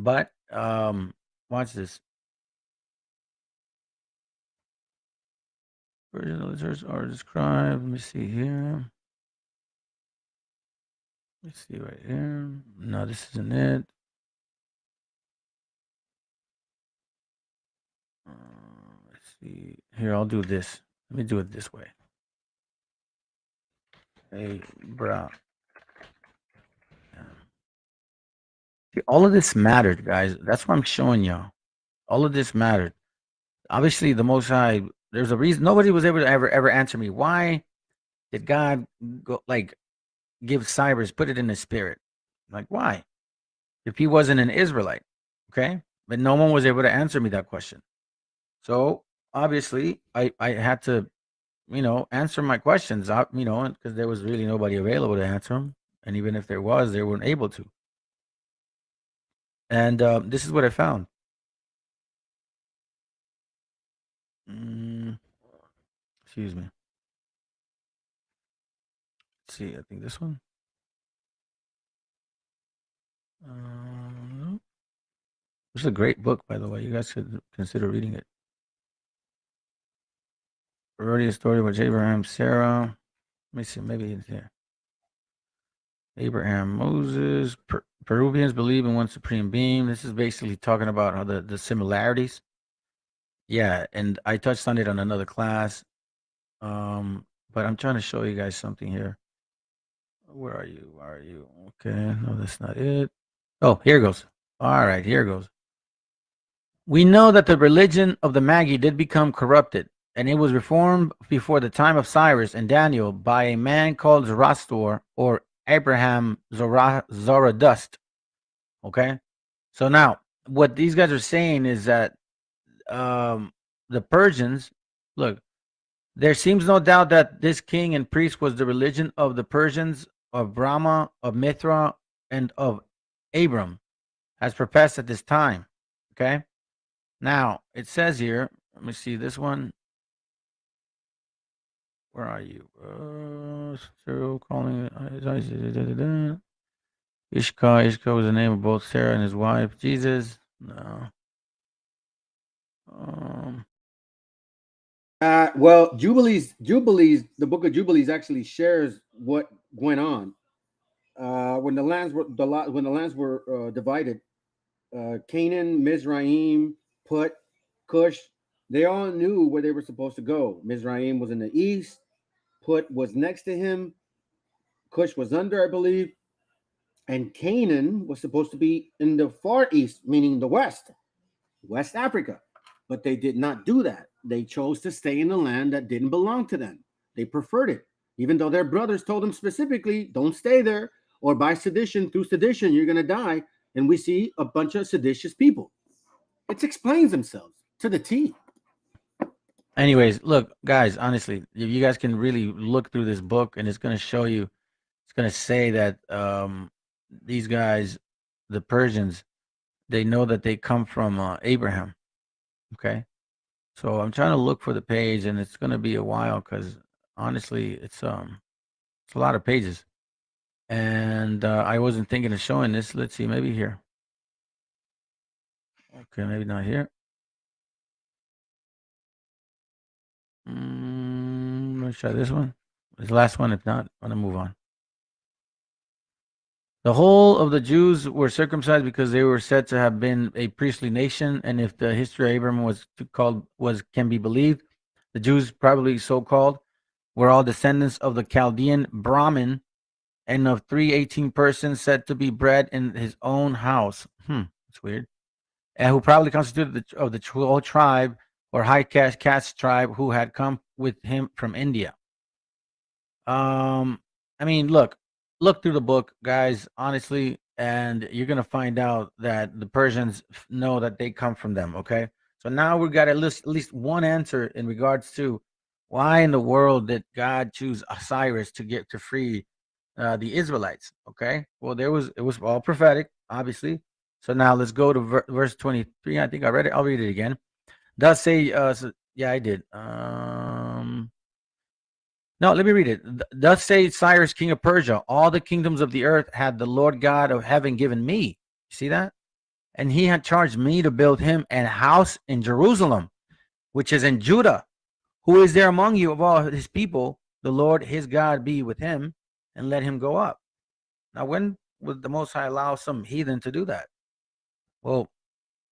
But watch this. Persian literatures are described. Let me see here. Let's see right here. No, this isn't it. Let's see. Here, I'll do this. Let me do it this way. Hey, bro. See, all of this mattered, guys. That's what I'm showing y'all. All of this mattered. Obviously, the Most High. There's a reason. Nobody was able to ever answer me. Why did God go give Cyrus, put it in his spirit? Like, why? If he wasn't an Israelite, okay? But no one was able to answer me that question. So obviously, I had to, answer my questions, because there was really nobody available to answer them, and even if there was, they weren't able to. And this is what I found. Excuse me. Let's see. I think this one. This is a great book, by the way. You guys should consider reading it. Earliest story with Abraham, Sarah. Let me see. Maybe it's here. Abraham, Moses. Peruvians believe in one supreme being. This is basically talking about how the similarities. Yeah, and I touched on it on another class. But I'm trying to show you guys something here. Where are you? Where are you? Okay, no, that's not it. Oh, here goes. All right, here goes. We know that the religion of the Magi did become corrupted, and it was reformed before the time of Cyrus and Daniel by a man called Zoroaster or Abraham Zoroaster. Okay, so now what these guys are saying is that the Persians, look, there seems no doubt that this king and priest was the religion of the Persians, of Brahma, of Mithra, and of Abram, as professed at this time. Okay, now it says here, let me see this one. Where are you? Still calling it Ishka was the name of both Sarah and his wife. Jesus. No. Well, Jubilees, the book of Jubilees actually shares what went on when the lands were divided. Canaan, Mizraim, Put, Cush, they all knew where they were supposed to go. Mizraim was in the east, Put was next to him, Cush was under, I believe, and Canaan was supposed to be in the far east, meaning the West Africa. But they did not do that. They chose to stay in the land that didn't belong to them. They preferred it, even though their brothers told them specifically, don't stay there, or by sedition, through sedition, you're going to die. And we see a bunch of seditious people. It explains themselves to the T. Anyways, look, guys, honestly, if you guys can really look through this book, and it's going to show you, it's going to say that these guys, the Persians, they know that they come from Abraham. Okay, so I'm trying to look for the page, and it's going to be a while because honestly, it's a lot of pages, and I wasn't thinking of showing this. Let's see, maybe here. Okay, maybe not here. Let's try this one. This the last one. If not, I'm gonna move on. The whole of the Jews were circumcised because they were said to have been a priestly nation, and if the history of Abraham can be believed, the Jews, probably so called, were all descendants of the Chaldean Brahmin, and of 318 persons said to be bred in his own house. That's weird. And who probably constituted of the whole tribe or high caste tribe who had come with him from India. I mean, look through the book, guys, honestly, and you're going to find out that the Persians know that they come from them, okay? So now we've got at least one answer in regards to why in the world did God choose Cyrus to free the Israelites, okay? Well, it was all prophetic, obviously. So now let's go to verse 23. I think I read it. I'll read it again. Does say, yeah, I did. No, let me read it. Thus say Cyrus, king of Persia, all the kingdoms of the earth had the Lord God of heaven given me. You see that? and he had charged me to build him an house in Jerusalem, which is in Judah. Who is there among you of all his people? The Lord his God be with him, and let him go up. Now, when would the Most High allow some heathen to do that? Well,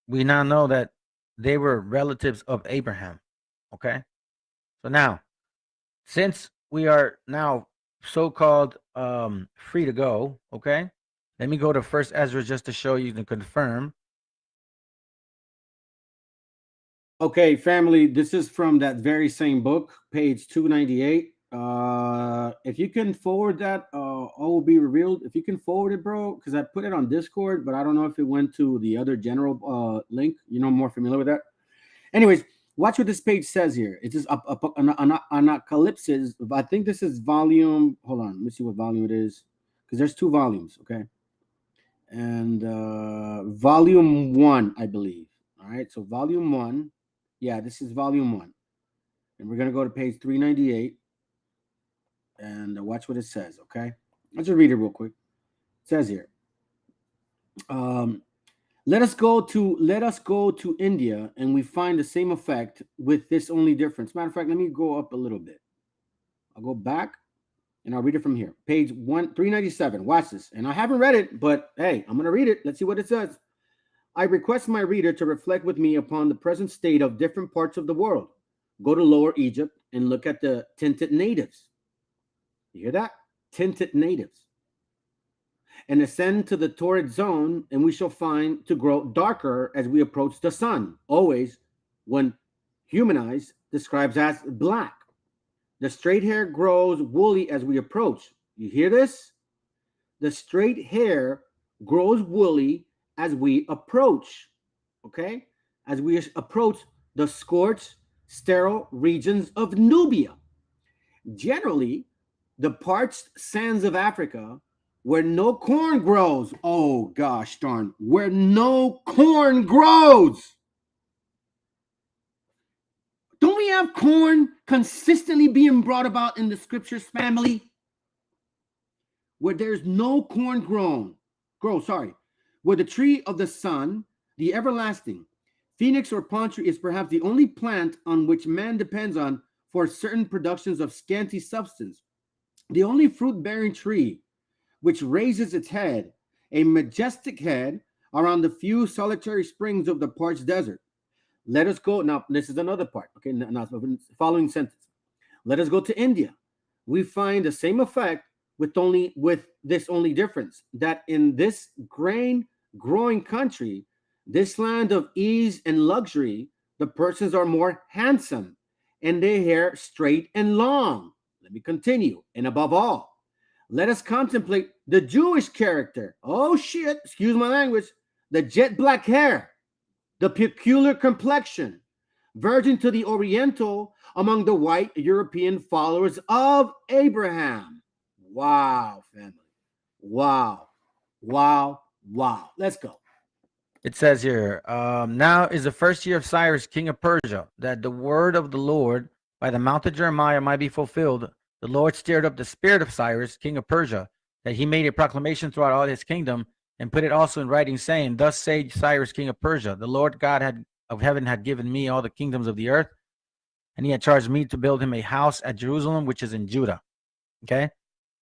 we now know that they were relatives of Abraham. Okay? So now, since we are now so-called free to go, okay? Let me go to First Ezra just to show you and confirm. Okay, family, this is from that very same book, page 298. If you can forward that, all will be revealed. If you can forward it, bro, because I put it on Discord, but I don't know if it went to the other general link. You know, I'm more familiar with that. Anyways, watch what this page says here. It's just Apocalypse. I think this is volume. Hold on, let me see what volume it is, because there's 2 volumes, okay? And volume 1, I believe. All right, so volume 1. Yeah, this is volume 1. And we're going to go to page 398 and watch what it says, okay? Let's just read it real quick. It says here, let us go to India, and we find the same effect with this only difference. Matter of fact, let me go up a little bit. I'll go back, and I'll read it from here. Page 397. Watch this. And I haven't read it, but hey, I'm going to read it. Let's see what it says. I request my reader to reflect with me upon the present state of different parts of the world. Go to Lower Egypt and look at the tinted natives. You hear that? Tinted natives. And ascend to the torrid zone, and we shall find to grow darker as we approach the sun, always when humanized describes as black. The straight hair grows woolly as we approach. You hear this? The straight hair grows woolly as we approach, okay? As we approach the scorched, sterile regions of Nubia. Generally, the parched sands of Africa where no corn grows. Oh, gosh darn. Where no corn grows. Don't we have corn consistently being brought about in the scriptures, family? Where there's no corn where the tree of the sun, the everlasting, phoenix or palm tree is perhaps the only plant on which man depends on for certain productions of scanty substance. The only fruit-bearing tree which raises its head, a majestic head, around the few solitary springs of the parched desert. Let us go. Now, this is another part. Okay, now, following sentence. Let us go to India. We find the same effect with this only difference, that in this grain-growing country, this land of ease and luxury, the persons are more handsome, and their hair straight and long. Let me continue. And above all, let us contemplate the Jewish character. Oh shit, excuse my language. The jet black hair, the peculiar complexion, virgin to the Oriental among the white European followers of Abraham. Wow, family. Wow. Let's go. It says here, now is the first year of Cyrus, king of Persia, that the word of the Lord by the mouth of Jeremiah might be fulfilled. The Lord stirred up the spirit of Cyrus, king of Persia, that he made a proclamation throughout all his kingdom, and put it also in writing, saying, thus said Cyrus, king of Persia, the Lord God of heaven had given me all the kingdoms of the earth, and he had charged me to build him a house at Jerusalem, which is in Judah. Okay?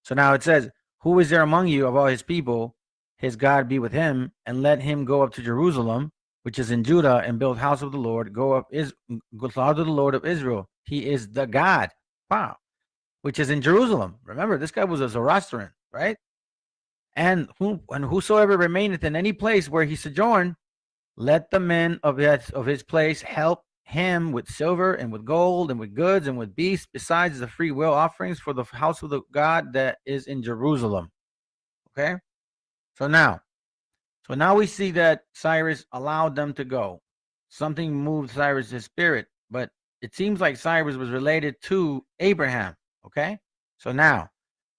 So now it says, who is there among you of all his people? His God be with him, and let him go up to Jerusalem, which is in Judah, and build house of the Lord, go to the Lord of Israel. He is the God. Wow. Which is in Jerusalem. Remember, this guy was a Zoroastrian, right? And whosoever remaineth in any place where he sojourned, let the men of his place help him with silver and with gold and with goods and with beasts, besides the free will offerings for the house of the God that is in Jerusalem. Okay? So now we see that Cyrus allowed them to go. Something moved Cyrus' spirit, but it seems like Cyrus was related to Abraham. Okay? So now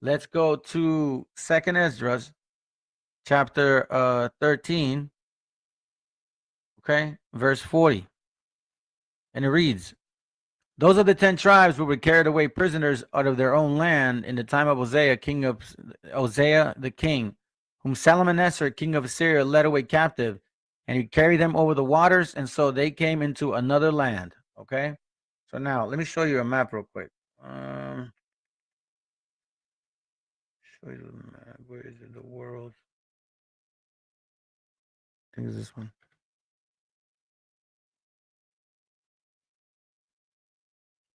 let's go to 2nd Ezra, chapter 13. Okay, verse 40. And it reads, those of the 10 tribes who were carried away prisoners out of their own land in the time of Hosea the king, whom Salmanassar, king of Assyria, led away captive, and he carried them over the waters, and so they came into another land. Okay, so now let me show you a map real quick. Show you the map. Where is it? The world. I think it's this one.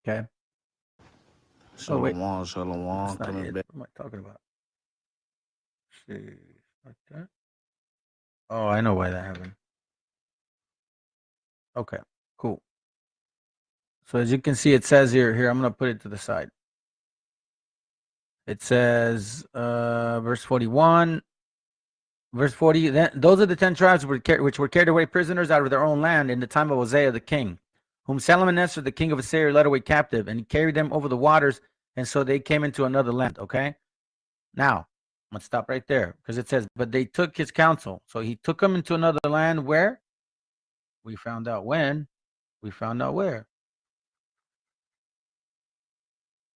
Okay. Shalom, shalom, That's not coming it. back. What am I talking about? Let's see, like that. Oh, I know why that happened. Okay, cool. So as you can see, it says here, I'm going to put it to the side. It says, verse 41, verse 40, those are the 10 tribes which were carried away prisoners out of their own land in the time of Hosea the king, whom Salmanassar the king of Assyria led away captive, and he carried them over the waters, and so they came into another land. Okay, now let's stop right there, because it says, but they took his counsel. So he took them into another land where? We found out when. We found out where.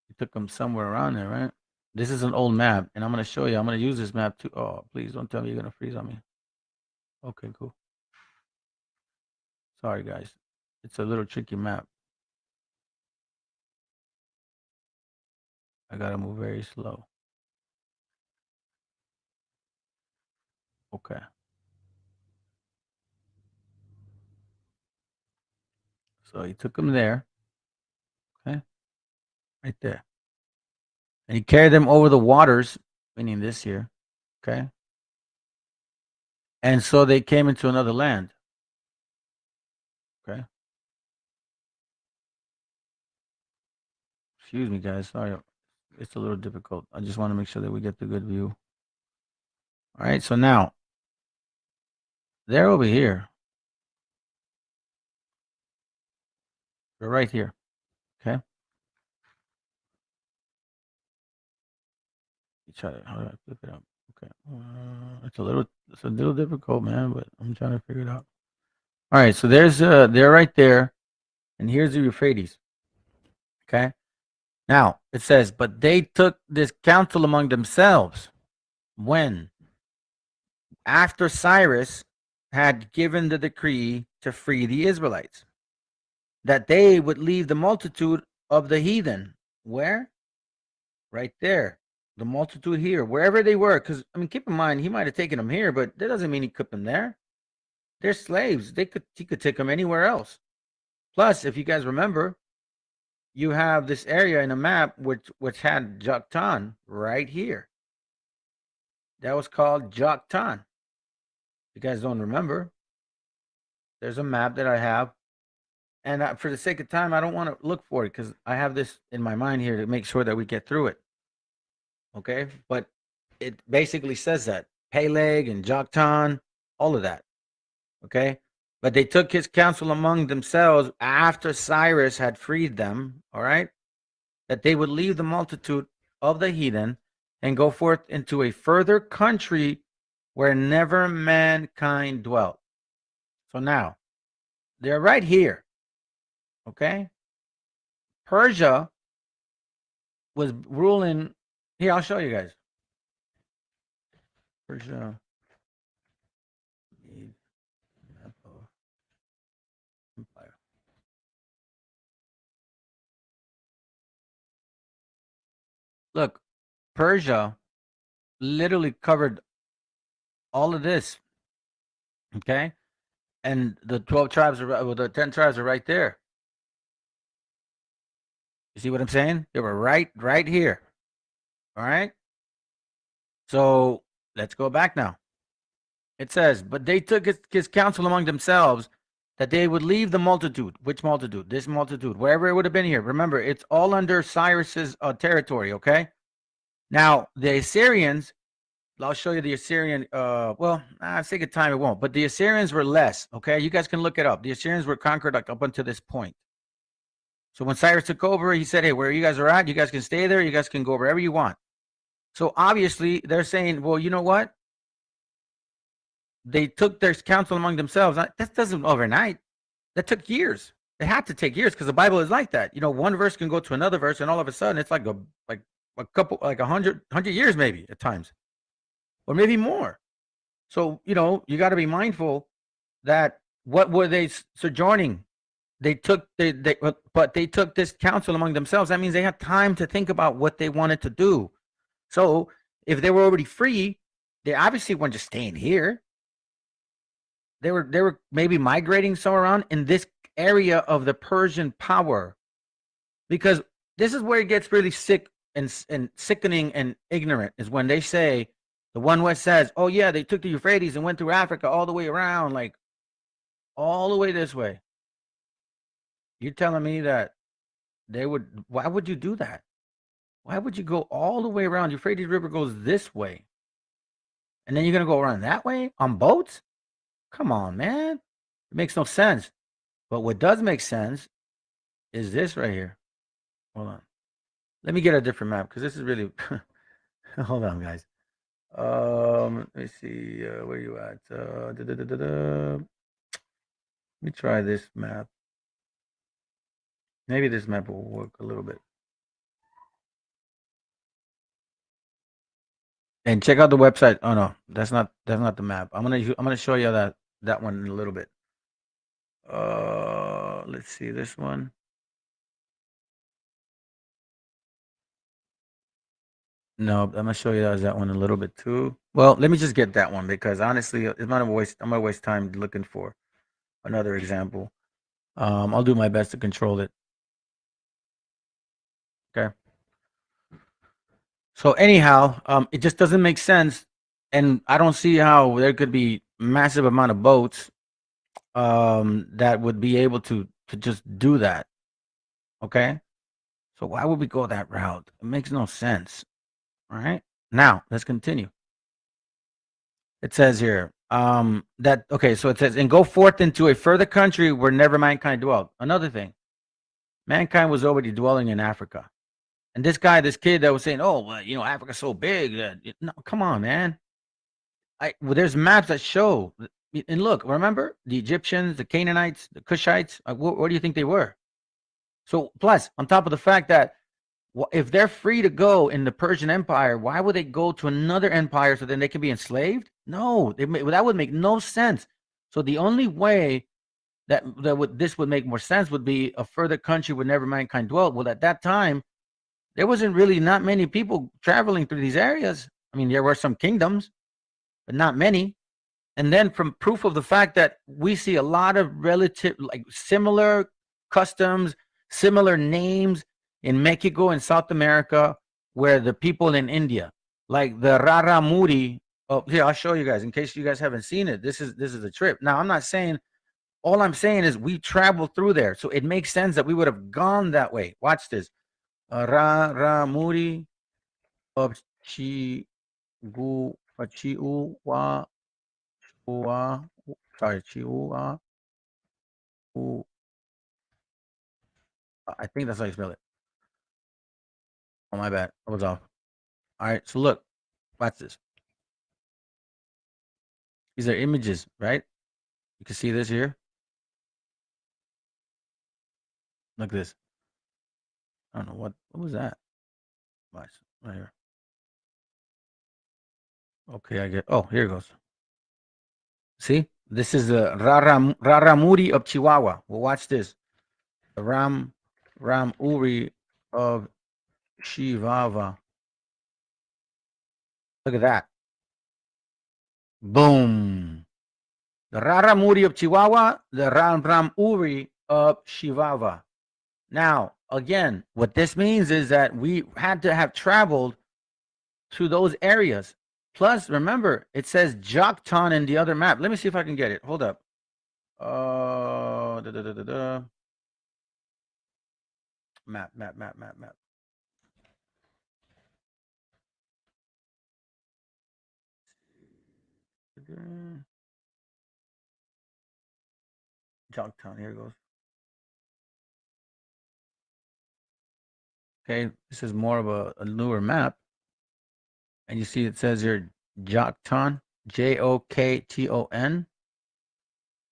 He took them somewhere around there, right? This is an old map, and I'm going to show you. I'm going to use this map too. Oh, please don't tell me you're going to freeze on me. Okay, cool. Sorry, guys. It's a little tricky map. I got to move very slow. Okay. So he took them there. Okay. Right there. And he carried them over the waters, meaning this here. Okay. And so they came into another land. Okay. Excuse me, guys. Sorry. It's a little difficult. I just want to make sure that we get the good view. All right. So now, they're over here. They're right here. Okay. Try to, how do I flip it up? Okay. It's a little difficult, man, but I'm trying to figure it out. All right. So they're right there. And here's the Euphrates. Okay. Now it says, but they took this counsel among themselves when? After Cyrus had given the decree to free the Israelites, that they would leave the multitude of the heathen. Where? Right there. The multitude here, wherever they were. Because, I mean, keep in mind, he might have taken them here, but that doesn't mean he kept them there. They're slaves. He could take them anywhere else. Plus, if you guys remember, you have this area in a map which had Joktan right here. That was called Joktan. You guys don't remember? There's a map that I have. And for the sake of time, I don't want to look for it because I have this in my mind here to make sure that we get through it. Okay? But it basically says that. Peleg and Joktan, all of that. Okay? But they took his counsel among themselves after Cyrus had freed them, all right? That they would leave the multitude of the heathen and go forth into a further country where never mankind dwelt. So now, they're right here, okay? Persia was ruling. Here, I'll show you guys. Persia. Empire. Look, Persia literally covered all of this. Okay? And the 12 tribes are, well, the 10 tribes are right there. You see what I'm saying? They were right here. All right? So let's go back now. It says, but they took his counsel among themselves that they would leave the multitude. Which multitude? This multitude. Wherever it would have been here. Remember, it's all under Cyrus's territory, okay? Now, the Assyrians, I'll show you the Assyrian, well, I think at time it won't, but the Assyrians were less, okay? You guys can look it up. The Assyrians were conquered like up until this point. So when Cyrus took over, he said, hey, where you guys are at, you guys can stay there, you guys can go wherever you want. So obviously, they're saying, well, you know what? They took their counsel among themselves. That doesn't overnight. That took years. It had to take years because the Bible is like that. You know, one verse can go to another verse, and all of a sudden, it's like a couple, like 100 years maybe at times, or maybe more. So, you know, you got to be mindful that what were they sojourning? They took but they took this counsel among themselves. That means they had time to think about what they wanted to do. So if they were already free, they obviously weren't just staying here. They were maybe migrating somewhere around in this area of the Persian power, because this is where it gets really sick and sickening and ignorant, is when they say, the One West says, oh yeah, they took the Euphrates and went through Africa all the way around, like all the way this way. You're telling me that they would, why would you do that? Why would you go all the way around? Euphrates River goes this way, and then you're gonna go around that way on boats? Come on, man. It makes no sense. But what does make sense is this right here. Hold on. Let me get a different map, because this is really hold on, guys. Let me see. Where you at? Let me try this map. Maybe this map will work a little bit. And check out the website. Oh no, that's not the map. I'm gonna show you that one in a little bit. Let's see this one. No, I'm gonna show you that one a little bit too. Well, let me just get that one, because honestly, it's not a waste. I'm gonna waste time looking for another example. I'll do my best to control it. Okay. So anyhow, it just doesn't make sense, and I don't see how there could be massive amount of boats that would be able to just do that. Okay. So why would we go that route? It makes no sense. All right. Now let's continue. It says here that, okay, so it says, and go forth into a further country where never mankind dwelt. Another thing, mankind was already dwelling in Africa. And this kid that was saying, oh, well, Africa's so big. No, come on, man. Well, there's maps that show. And look, remember the Egyptians, the Canaanites, the Cushites? What do you think they were? So plus, on top of the fact that if they're free to go in the Persian Empire, why would they go to another empire so then they can be enslaved? No, that would make no sense. So the only way that this would make more sense would be a further country where never mankind dwelt. Well, at that time, there wasn't really not many people traveling through these areas. I mean, there were some kingdoms, but not many. And then from proof of the fact that we see a lot of similar customs, similar names in Mexico and South America, where the people in India, like the Raramuri. Oh, here, I'll show you guys in case you guys haven't seen it. This is a trip. Now, I'm not saying, all I'm saying is we traveled through there. So it makes sense that we would have gone that way. Watch this. Raramuri of Chiu wa sorry, Chiua. I think that's how you spell it. Oh, my bad. I was off. All right, so look, watch this. These are images, right? You can see this here. Look at this. I don't know what was that. Watch right here. Okay, I get. Oh, here it goes. See, this is the Raramuri of Chihuahua. Well, watch this. The Ramuri of Shivava. Look at that. Boom. The Raramuri of Chihuahua, the Ramuri of Shivava. Now, again, what this means is that we had to have traveled to those areas. Plus, remember, it says Joktan in the other map. Let me see if I can get it. Hold up. Map. Joktan, here it goes. Okay, this is more of a newer map. And you see it says here Joktan, Jokton,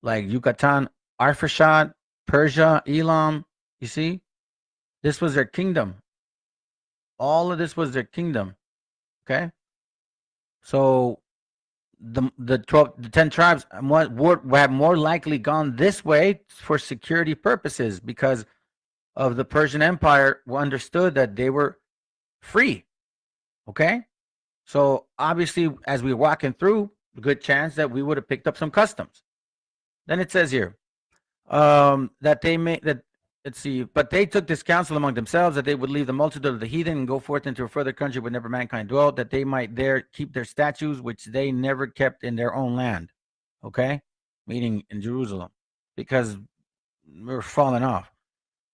like Yucatan, Arfashad, Persia, Elam. You see? This was their kingdom. All of this was their kingdom. Okay? So the 10 tribes have more likely gone this way for security purposes because of the Persian Empire who understood that they were free. Okay? So obviously, as we were walking through, a good chance that we would have picked up some customs. Then it says here that they made that. Let's see, but they took this counsel among themselves that they would leave the multitude of the heathen and go forth into a further country where never mankind dwelt, that they might there keep their statues, which they never kept in their own land. Okay, meaning in Jerusalem, because we're falling off.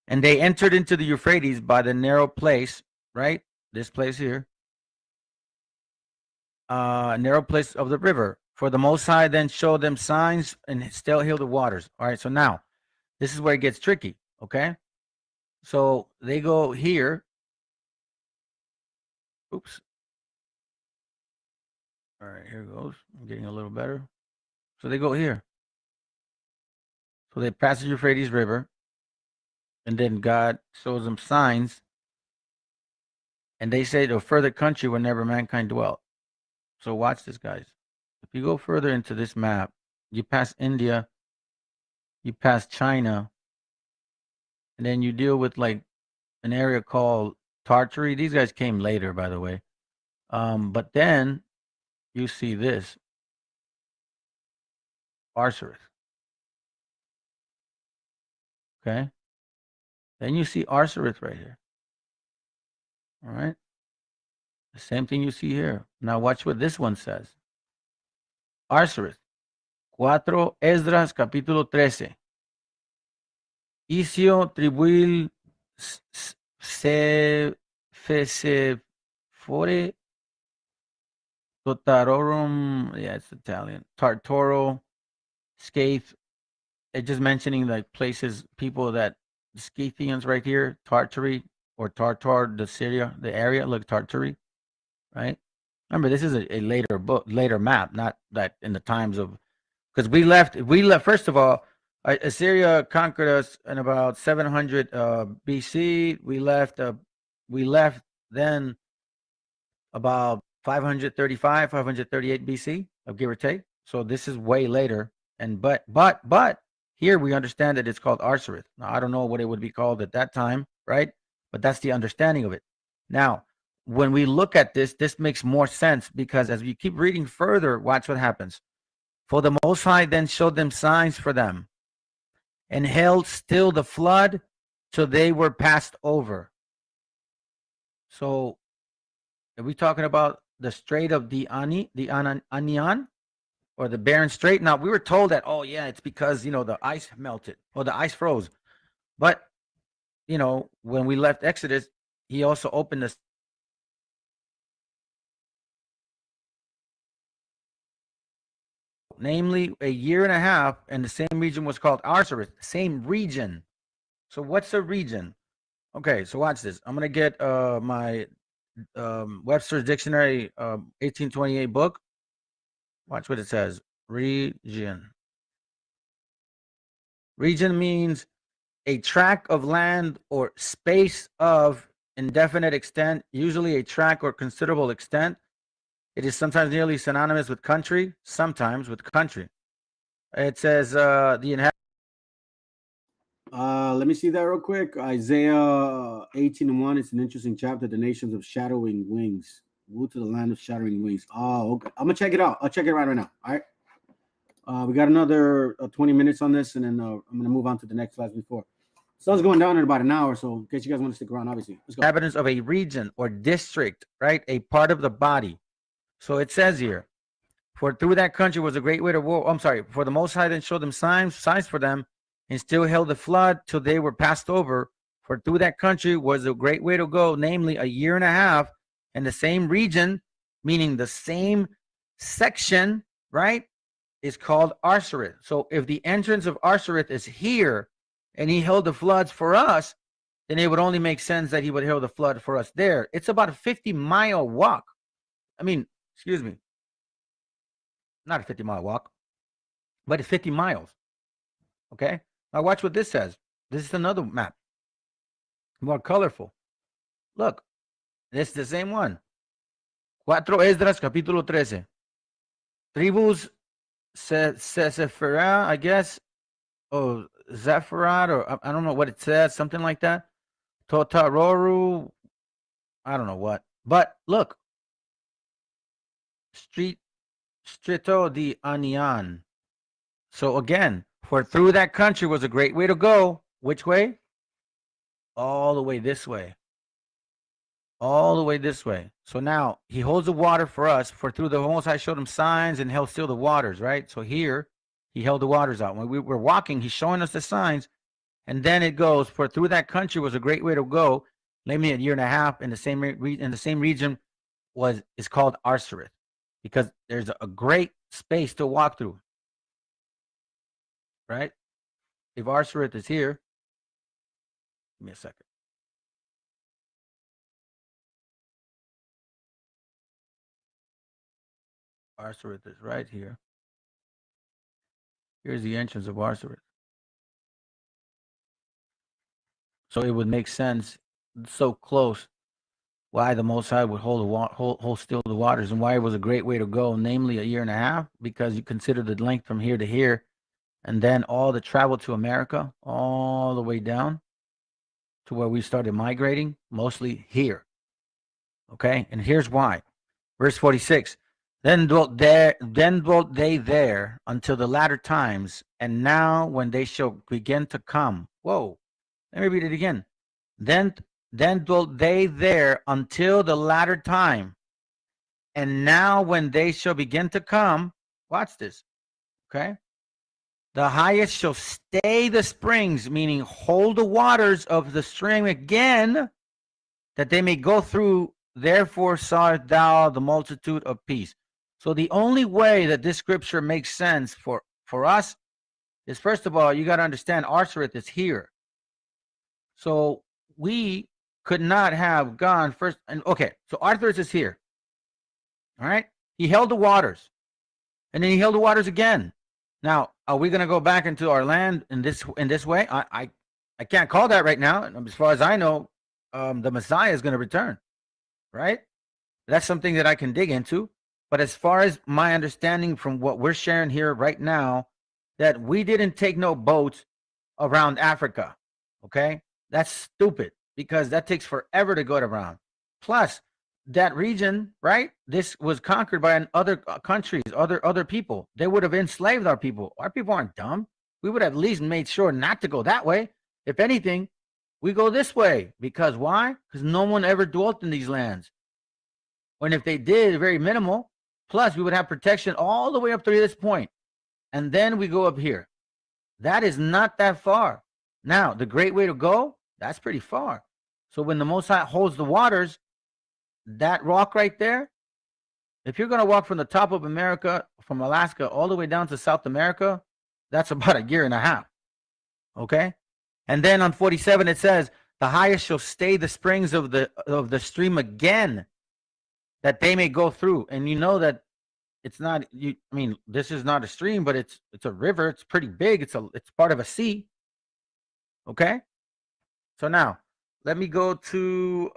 And they entered into the Euphrates by the narrow place, right? This place here, narrow place of the river. For the Most High then showed them signs and still healed the waters. All right, so now this is where it gets tricky. Okay, so they go here. Oops. All right, here goes. I'm getting a little better. So they go here. So they pass the Euphrates River, and then God shows them signs, and they say to a further country where never mankind dwelt. So watch this, guys. If you go further into this map, you pass India, you pass China, and then you deal with like an area called Tartary. These guys came later, by the way. But then you see this, Arsareth. Okay. Then you see Arsareth right here. All right. The same thing you see here. Now watch what this one says. Arsareth. 4 Esdras capítulo 13. Isio tribuil se fore Totarorum. Yeah, it's Italian. Tartoro, Scaith. It's just mentioning like places, people that Scythians right here, Tartary or Tartar, the Syria, the area. Look, Tartary, right? Remember, this is a later book, later map, not that in the times of, because we left. First of all, Assyria conquered us in about 700 BC. We left then about 535, 538 BC, give or take. So this is way later. And but here we understand that it's called Arsareth. Now I don't know what it would be called at that time, right? But that's the understanding of it. Now, when we look at this, this makes more sense because as we keep reading further, watch what happens. For the Most High then showed them signs for them, and held still the flood till they were passed over. So, are we talking about the Strait of the Anian, or the Barren Strait? Now, we were told that, oh yeah, it's because, the ice melted or the ice froze. But, when we left Exodus, he also opened the namely a year and a half, and the same region was called Arsareth, same region. So what's a region? Okay, so watch this. I'm going to get my Webster's Dictionary 1828 book. Watch what it says. Region. Region means a tract of land or space of indefinite extent, usually a tract or considerable extent. It is sometimes nearly synonymous with country, sometimes with country. It says the inhabitants. Let me see that real quick. Isaiah 18:1. It's an interesting chapter. The nations of shadowing wings. Move to the land of shattering wings. Oh, okay. I'm gonna check it out. I'll check it right now. All right. We got another 20 minutes on this, and then I'm gonna move on to the next class before. Sun's going down in about an hour, so in case you guys want to stick around, obviously. Let's go. Inhabitants of a region or district, right? A part of the body. So it says here, for through that country was a great way to war. I'm sorry, for the Most High then showed them signs for them, and still held the flood till they were passed over. For through that country was a great way to go, namely a year and a half, and the same region, meaning the same section, right, is called Arsareth. So if the entrance of Arsareth is here, and he held the floods for us, then it would only make sense that he would hold the flood for us there. It's about a 50-mile walk. I mean, excuse me, not a 50-mile walk, but it's 50 miles. Okay, now watch what this says. This is another map, more colorful. Look, it's the same one. 4 Esdras capítulo 13. Tribus Sephirah, I guess. Oh, Zephyrat, or I don't know what it says, something like that. Totaroru, I don't know what. But look, Strito di Anian. So again, for through that country was a great way to go. Which way? All the way this way. All the way this way. So now he holds the water for us. For through the Most High showed him signs and held still the waters, right? So here he held the waters out. When we were walking, he's showing us the signs. And then it goes, for through that country was a great way to go. Namely, a year and a half in the same region is called Arsareth, because there's a great space to walk through. Right? If Arsareth is here, give me a second. Arsareth is right here. Here's the entrance of Arsareth. So it would make sense, so close, why the Most High would hold still the waters, and why it was a great way to go, namely a year and a half, because you consider the length from here to here, and then all the travel to America, all the way down to where we started migrating, mostly here. Okay, and here's why. Verse 46. Then dwelt they there until the latter times, and now when they shall begin to come. Whoa, let me read it again. Then dwelt they there until the latter time, and now when they shall begin to come. Watch this. Okay. The highest shall stay the springs, meaning hold the waters of the stream again, that they may go through. Therefore sawest thou the multitude of peace. So the only way that this scripture makes sense for us is, first of all, you got to understand Arsareth is here. So we could not have gone first. And okay, so Arsareth is here. All right. He held the waters, and then he held the waters again. Now, are we going to go back into our land in this way? I can't call that right now. As far as I know, the Messiah is going to return, right? That's something that I can dig into. But as far as my understanding from what we're sharing here right now, that we didn't take no boats around Africa, okay? That's stupid, because that takes forever to go around. Plus, that region, right? This was conquered by other countries, other people. They would have enslaved our people. Our people aren't dumb. We would have at least made sure not to go that way. If anything, we go this way. Because why? Because no one ever dwelt in these lands. When if they did, very minimal. Plus, we would have protection all the way up to this point. And then we go up here. That is not that far. Now, the great way to go, that's pretty far. So when the Most High holds the waters, that rock right there, if you're going to walk from the top of America, from Alaska, all the way down to South America, that's about a year and a half. Okay? And then on 47, it says, the highest shall stay the springs of the stream again, that they may go through. And you know that it's not, this is not a stream, but it's a river. It's pretty big. It's part of a sea. Okay? So now, let me go to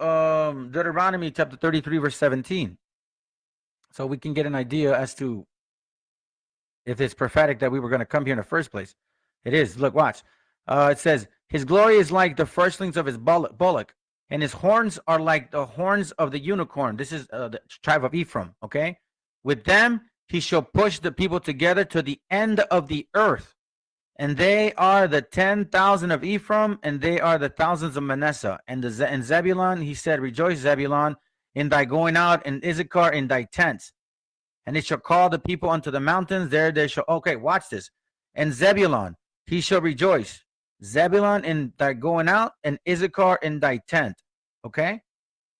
Deuteronomy chapter 33, verse 17. So we can get an idea as to if it's prophetic that we were going to come here in the first place. It is. Look, watch. It says, his glory is like the firstlings of his bullock, and his horns are like the horns of the unicorn. This is the tribe of Ephraim, okay? With them he shall push the people together to the end of the earth. And they are the 10,000 of Ephraim, and they are the thousands of Manasseh. And Zebulun, he said, rejoice, Zebulun, in thy going out, and Issachar in thy tents. And it shall call the people unto the mountains. There they shall, okay, watch this. And Zebulun, he shall rejoice. Zebulun in thy going out, and Issachar in thy tent. Okay?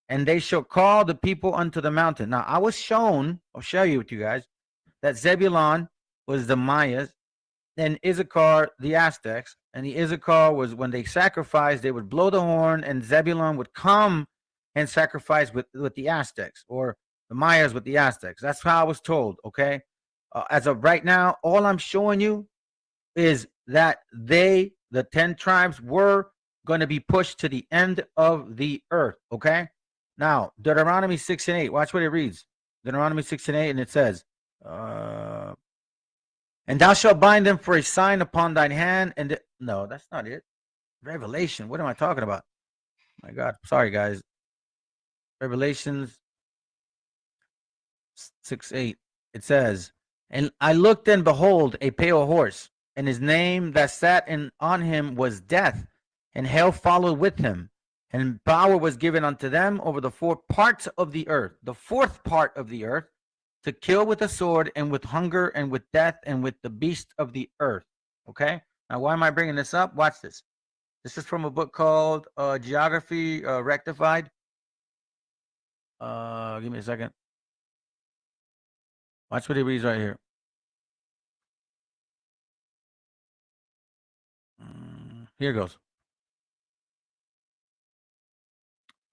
And they shall call the people unto the mountain. Now, I was shown, I'll show you with you guys, that Zebulun was the Mayas, and Issachar the Aztecs. And the Issachar was when they sacrificed, they would blow the horn, and Zebulun would come and sacrifice with the Aztecs, or the Mayas with the Aztecs. That's how I was told, okay? As of right now, all I'm showing you is that the 10 tribes were going to be pushed to the end of the earth, okay? Now, Deuteronomy 6 and 8, watch what it reads. Deuteronomy 6 and 8, and it says, And thou shalt bind them for a sign upon thine hand. And no, that's not it. Revelation. What am I talking about? My God. Sorry, guys. Revelations 6:8. It says, and I looked and behold a pale horse, and his name that sat on him was Death, and hell followed with him. And power was given unto them over the 4 parts of the earth, the 4th part of the earth, to kill with a sword, and with hunger, and with death, and with the beast of the earth. Okay? Now, why am I bringing this up? Watch this. This is from a book called Geography Rectified. Give me a second. Watch what he reads right here. Here goes.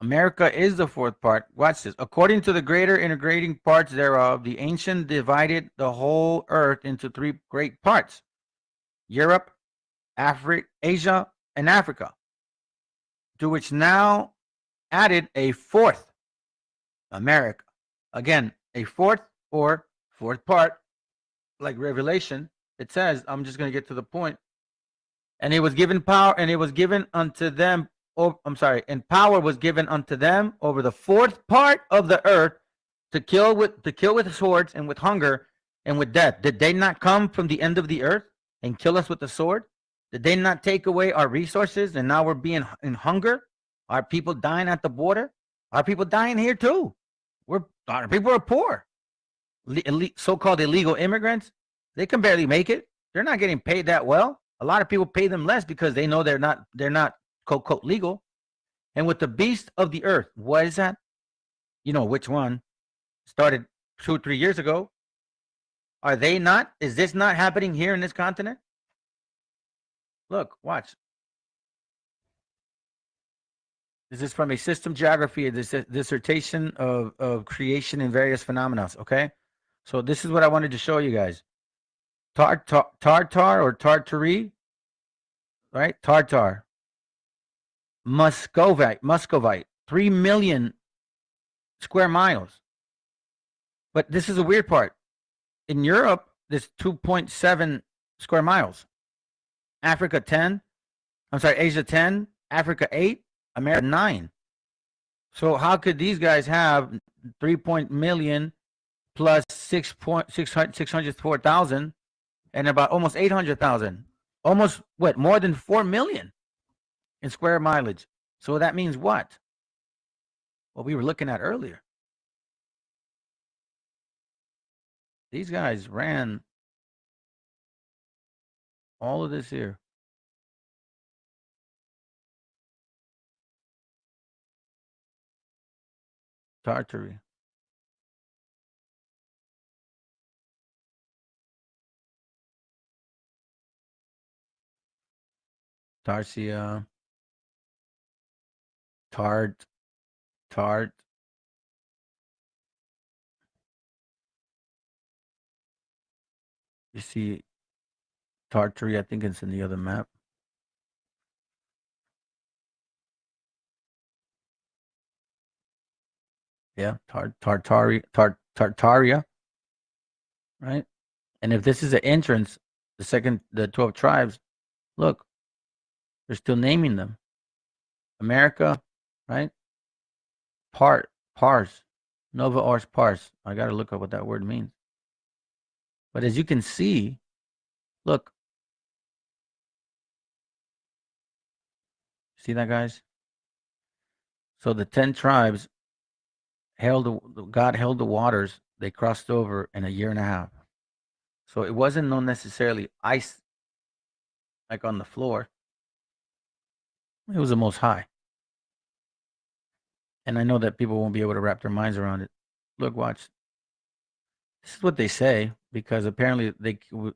America is the 4th part. Watch this. According to the greater integrating parts thereof, the ancient divided the whole earth into 3 great parts: Europe, Africa, Asia, and Africa, to which now added a 4th, America. Again, a 4th or 4th part, like Revelation. It says, I'm just going to get to the point. And it was given power, and it was given unto them. And power was given unto them over the 4th part of the earth to kill with swords, and with hunger, and with death. Did they not come from the end of the earth and kill us with the sword? Did they not take away our resources, and now we're being in hunger? Are people dying at the border? Are people dying here too? Our people are poor. So-called illegal immigrants, they can barely make it. They're not getting paid that well. A lot of people pay them less because they know they're not quote legal. And with the beast of the earth, what is that? You know which one? Started 2 or 3 years ago. Are they not? Is this not happening here in this continent? Look, watch. This is from a system geography, a dissertation of creation and various phenomena. Okay, so this is what I wanted to show you guys. Tartar or Tartary, right? Tartar. Muscovite, 3 million square miles. But this is a weird part. In Europe, there's 2.7 square miles. Asia 10, Africa 8, America 9. So how could these guys have 3 million plus 604,000 and about almost 800,000? Almost what? More than 4 million in square mileage. So that means what? What we were looking at earlier. These guys ran all of this here. Tartary. Tarsia. Tart. You see Tartary, I think it's in the other map. Yeah, Tartaria, right? And if this is an entrance, the 12 tribes, look, they're still naming them. America, right? Pars, Nova Ars Pars. I got to look up what that word means. But as you can see, look. See that, guys? So the 10 tribes God held the waters. They crossed over in 1.5 years. So it wasn't no necessarily ice like on the floor. It was the Most High. And I know that people won't be able to wrap their minds around it. Look, watch. This is what they say, because apparently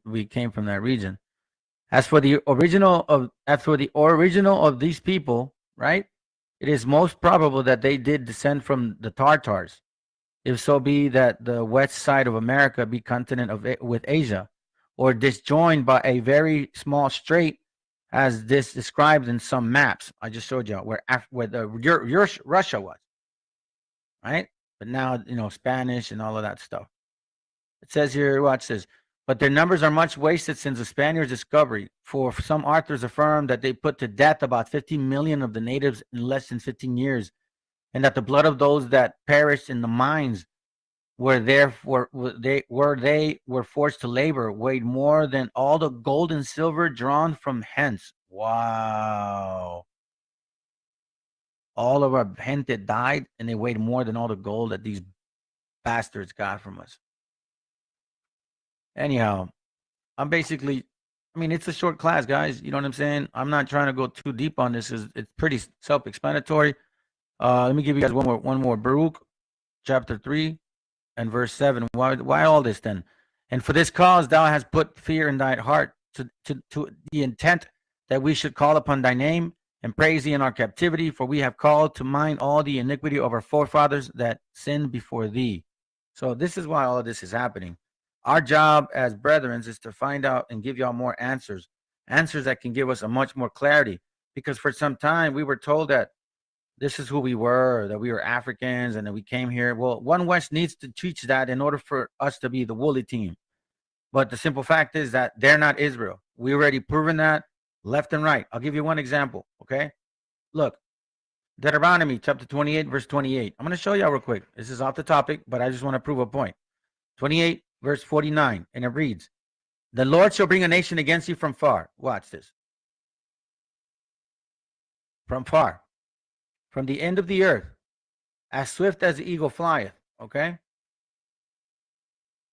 we came from that region. As for the original of these people, right? It is most probable that they did descend from the Tartars, if so be that the west side of America be continent with Asia, or disjoined by a very small strait, as this described in some maps I just showed you, where Russia was, right? But now, Spanish and all of that stuff. It says here, watch this. But their numbers are much wasted since the Spaniards' discovery. For some authors affirm that they put to death about 15 million of the natives in less than 15 years, and that the blood of those that perished in the mines where they were forced to labor weighed more than all the gold and silver drawn from hence. Wow. All of our gente died, and they weighed more than all the gold that these bastards got from us. Anyhow, I'm basically, I mean, it's a short class, guys. You know what I'm saying? I'm not trying to go too deep on this. It's pretty self-explanatory. Let me give you guys one more. Baruch, chapter 3 and verse 7. Why all this then? And for this cause thou hast put fear in thy heart to the intent that we should call upon thy name and praise thee in our captivity, for we have called to mind all the iniquity of our forefathers that sinned before thee. So this is why all of this is happening. Our job as brethren is to find out and give y'all more answers that can give us a much more clarity. Because for some time we were told that this is who we were, that we were Africans and that we came here. Well, One West needs to teach that in order for us to be the woolly team. But the simple fact is that they're not Israel. We already proven that left and right. I'll give you one example, okay? Look, Deuteronomy chapter 28, verse 28. I'm going to show y'all real quick. This is off the topic, but I just want to prove a point. 28, verse 49, and it reads, the Lord shall bring a nation against you from far. Watch this. From far. From the end of the earth, as swift as the eagle flieth, okay?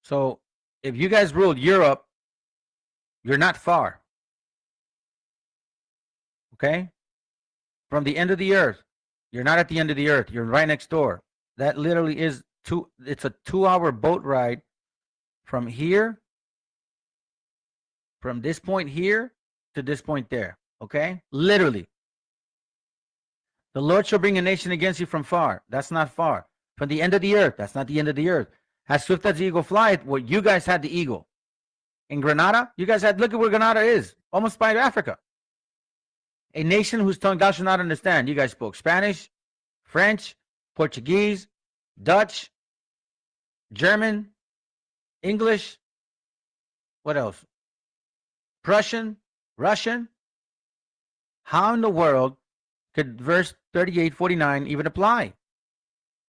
So, if you guys ruled Europe, you're not far. Okay? From the end of the earth, you're not at the end of the earth. You're right next door. That literally is it's a 2-hour boat ride from here, from this point here to this point there. Okay? Literally. The Lord shall bring a nation against you from far. That's not far. From the end of the earth. That's not the end of the earth. As swift as the eagle flieth. Well, you guys had the eagle. In Granada, you guys had, look at where Granada is. Almost by Africa. A nation whose tongue thou shalt not understand. You guys spoke Spanish, French, Portuguese, Dutch, German, English. What else? Prussian, Russian. How in the world could verse 38:49 even apply?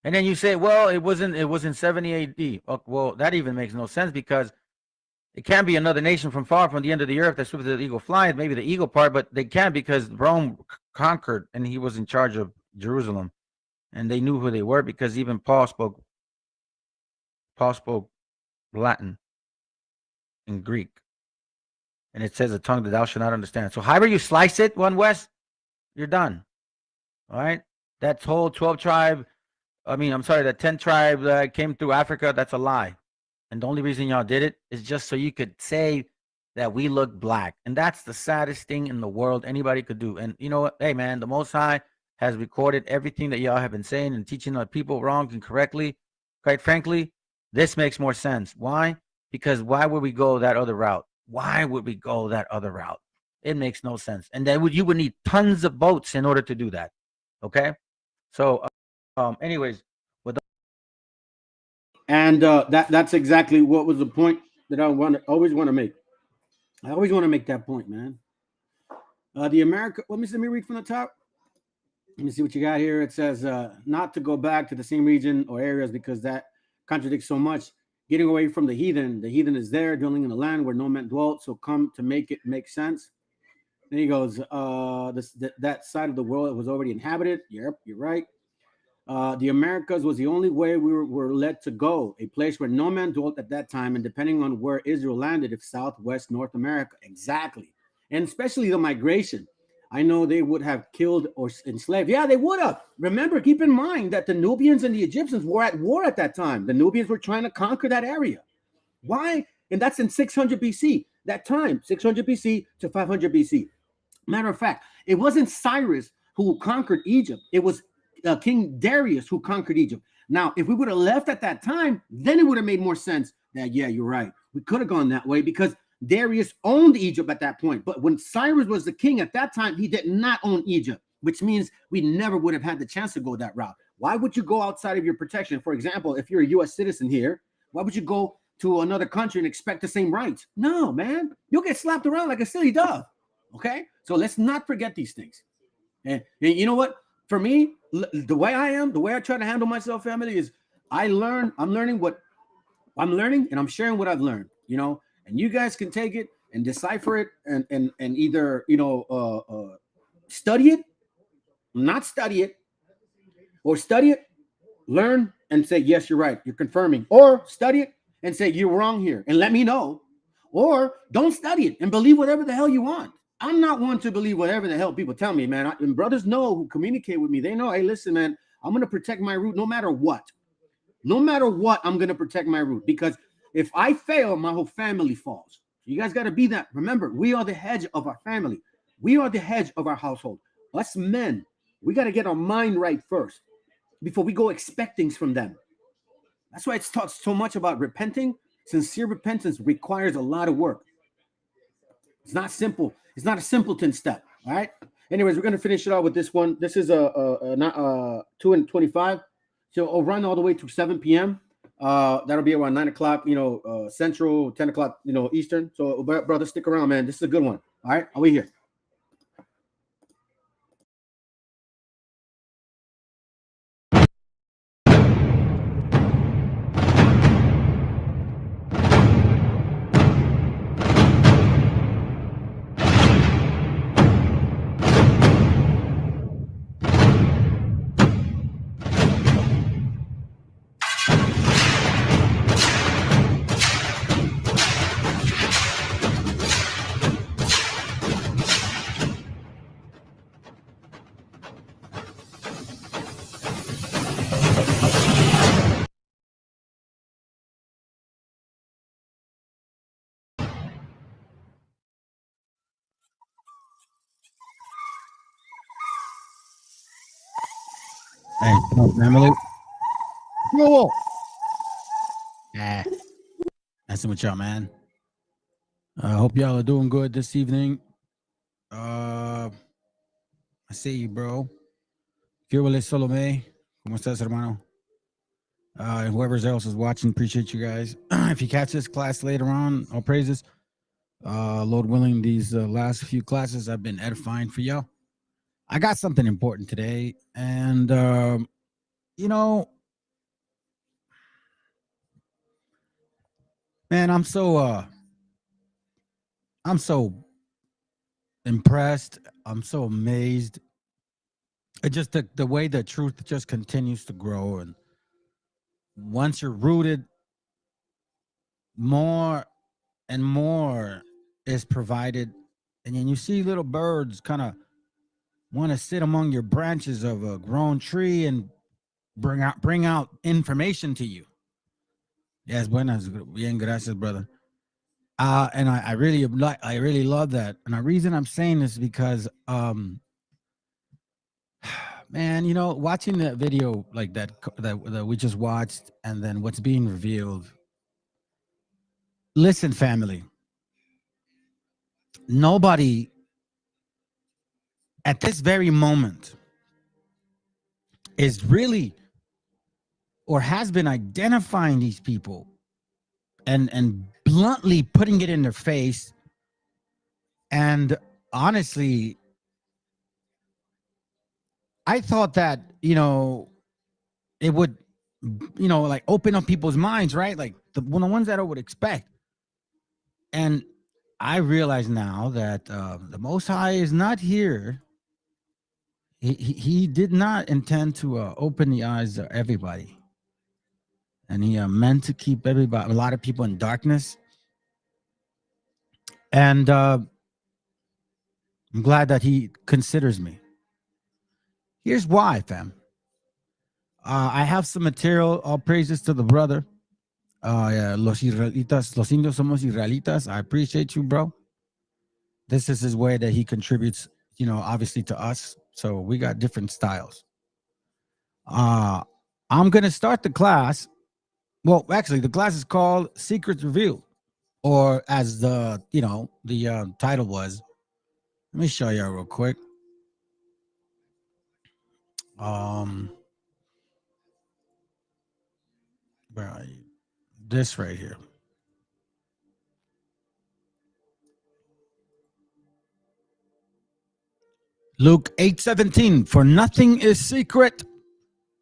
And then you say, well, it wasn't 70 AD. Well, that even makes no sense, because it can't be another nation from far from the end of the earth that swift as the eagle flieth. Maybe the eagle part, but they can't, because Rome conquered and he was in charge of Jerusalem, and they knew who they were, because even Paul spoke Latin and Greek, and it says a tongue that thou shalt not understand. So however you slice it, One West, you're done. All right, that whole 10 tribe that came through Africa, that's a lie. And the only reason y'all did it is just so you could say that we look black. And that's the saddest thing in the world anybody could do. And you know what? Hey, man, the Most High has recorded everything that y'all have been saying and teaching the people wrong and correctly. Quite frankly, this makes more sense. Why? Because why would we go that other route? Why would we go that other route? It makes no sense. And then you would need tons of boats in order to do that. Okay? So, anyways, and that's exactly what was the point that I always want to make. I always want to make that point, man. Let me read from the top. Let me see what you got here. It says not to go back to the same region or areas, because that contradicts so much. Getting away from the heathen. The heathen is there, dwelling in the land where no man dwelt. So come to make it make sense. Then he goes, that side of the world was already inhabited. Yep, you're right. The Americas was the only way we were led to go, a place where no man dwelt at that time, and depending on where Israel landed, if South, West, North America, exactly. And especially the migration. I know they would have killed or enslaved. Yeah, they would have. Remember, keep in mind that the Nubians and the Egyptians were at war at that time. The Nubians were trying to conquer that area. Why? And that's in 600 BC. That time, 600 BC to 500 BC. Matter of fact, it wasn't Cyrus who conquered Egypt. It was King Darius who conquered Egypt. Now, if we would have left at that time, then it would have made more sense that, yeah, you're right. We could have gone that way, because Darius owned Egypt at that point. But when Cyrus was the king at that time, he did not own Egypt, which means we never would have had the chance to go that route. Why would you go outside of your protection? For example, if you're a U.S. citizen here, why would you go to another country and expect the same rights. No, man. You'll get slapped around like a silly dove. Okay? So let's not forget these things. And you know what? For me, the way I am, the way I try to handle myself, family, is I'm learning what I'm learning, and I'm sharing what I've learned, you know, and you guys can take it and decipher it and either, you know, study it, not study it, or study it, learn, and say, yes, you're right, you're confirming, or study it and say, you're wrong here, and let me know, or don't study it and believe whatever the hell you want. I'm not one to believe whatever the hell people tell me, man. And brothers know who communicate with me. They know, hey, listen, man, I'm going to protect my root no matter what. No matter what, I'm going to protect my root, because if I fail, my whole family falls. You guys got to be that. Remember, we are the hedge of our family. We are the hedge of our household. Us men, we got to get our mind right first before we go expect things from them. That's why it's taught so much about repenting. Sincere repentance requires a lot of work. It's not simple. It's not a simpleton step. All right. Anyways, we're going to finish it out with this one. This is a 2:25. So it'll run all the way to 7 p.m. That'll be around 9 o'clock, you know, Central, 10 o'clock, you know, Eastern. So, brother, stick around, man. This is a good one. All right. Are we here? Hey, family. Whoa. Messing with y'all, man. I hope y'all are doing good this evening. I see you, bro. ¿Qué huele, Salome? ¿Cómo estás, hermano? And whoever else is watching, appreciate you guys. If you catch this class later on, all praises. Lord willing, these last few classes have been edifying for y'all. I got something important today, and you know, man, I'm so impressed. I'm so amazed. It just the way the truth just continues to grow, and once you're rooted, more and more is provided, and then you see little birds kind of want to sit among your branches of a grown tree and bring out information to you. Yes, buenas, bien, gracias, brother. And I really love that. And the reason I'm saying this is because man, you know, watching that video like that we just watched, and then what's being revealed. Listen, family. Nobody at this very moment is really or has been identifying these people and bluntly putting it in their face. And honestly, I thought that, you know, it would, you know, like open up people's minds, right? Like the ones that I would expect. And I realize now that the Most High is not here. He did not intend to open the eyes of everybody. And he meant to keep a lot of people in darkness. And I'm glad that he considers me. Here's why, fam. I have some material. All praises to the brother. Yeah, los israelitas, los indios somos israelitas. I appreciate you, bro. This is his way that he contributes, you know, obviously to us. So we got different styles. I'm going to start the class. Well, actually, the class is called Secrets Revealed, or as the, you know, the title was. Let me show you real quick. Where are you? This right here. Luke 8:17, for nothing is secret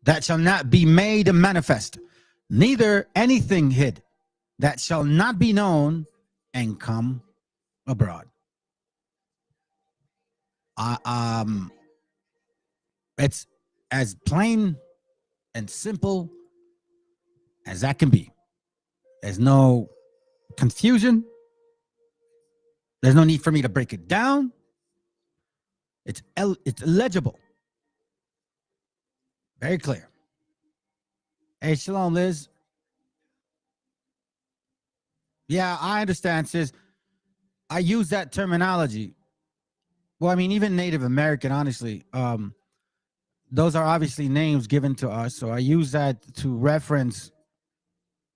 that shall not be made manifest, neither anything hid that shall not be known and come abroad. It's as plain and simple as that can be. There's no confusion. There's no need for me to break it down. It's legible. Very clear. Hey, shalom, Liz. Yeah, I understand, sis. I use that terminology. Well, I mean, even Native American, honestly, those are obviously names given to us. So I use that to reference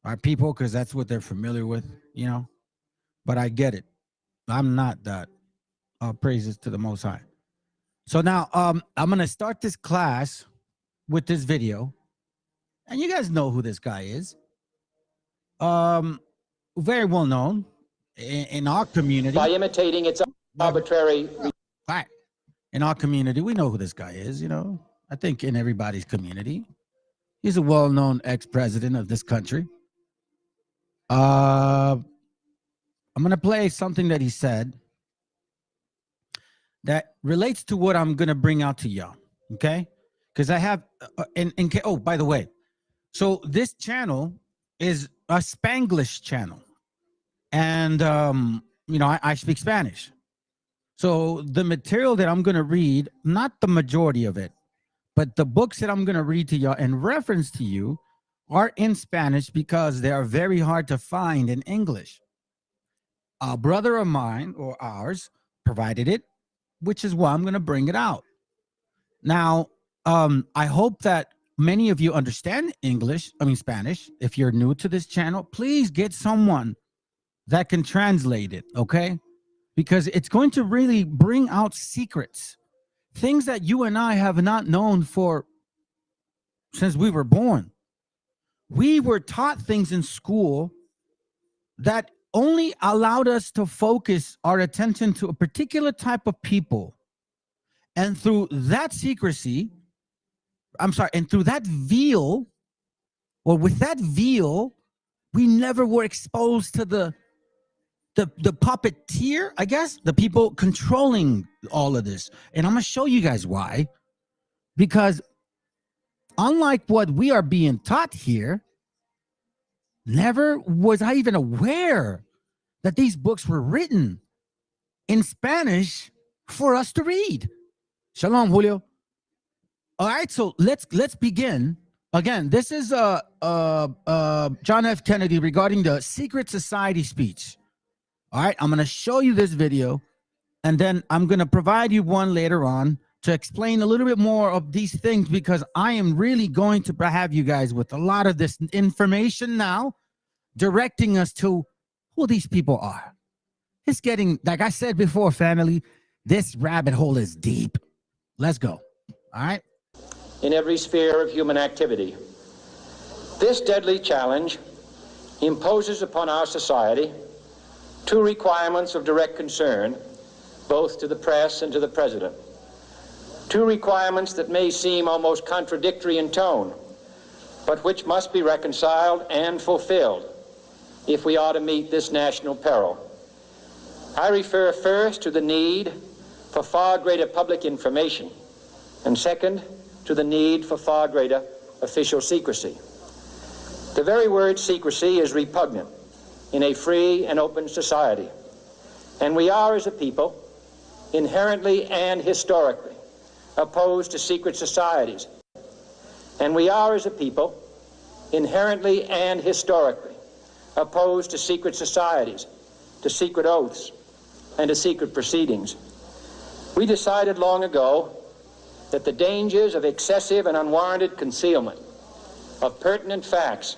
our people because that's what they're familiar with, you know. But I get it. I'm not that. Praises to the Most High. So now I'm going to start this class with this video. And you guys know who this guy is. Very well known in our community. By imitating its arbitrary... Right. In our community, we know who this guy is, you know. I think in everybody's community. He's a well-known ex-president of this country. I'm going to play something that he said that relates to what I'm going to bring out to y'all, okay? Because I have, oh, by the way, so this channel is a Spanglish channel. And, you know, I speak Spanish. So the material that I'm going to read, not the majority of it, but the books that I'm going to read to y'all in reference to you are in Spanish because they are very hard to find in English. A brother of mine or ours provided it, which is why I'm going to bring it out. Now, I hope that many of you understand Spanish. If you're new to this channel, please get someone that can translate it, okay? Because it's going to really bring out secrets, things that you and I have not known since we were born. We were taught things in school that only allowed us to focus our attention to a particular type of people. And through that secrecy, and through that veil, or with that veil, we never were exposed to the puppeteer, I guess, the people controlling all of this. And I'm going to show you guys why. Because unlike what we are being taught here, never was I even aware that these books were written in Spanish for us to read. Shalom, Julio. All right, so let's begin. Again, this is John F. Kennedy regarding the secret society speech. All right, I'm going to show you this video, and then I'm going to provide you one later on to explain a little bit more of these things, because I am really going to have you guys with a lot of this information now, directing us to who these people are. It's getting, like I said before, family, this rabbit hole is deep. Let's go. All right. In every sphere of human activity. This deadly challenge imposes upon our society two requirements of direct concern, both to the press and to the president. Two requirements that may seem almost contradictory in tone, but which must be reconciled and fulfilled if we are to meet this national peril. I refer first to the need for far greater public information, and second, to the need for far greater official secrecy. The very word secrecy is repugnant in a free and open society, and we are, as a people, inherently and historically opposed to secret societies. And we are, as a people, inherently and historically opposed to secret societies, to secret oaths, and to secret proceedings. We decided long ago that the dangers of excessive and unwarranted concealment of pertinent facts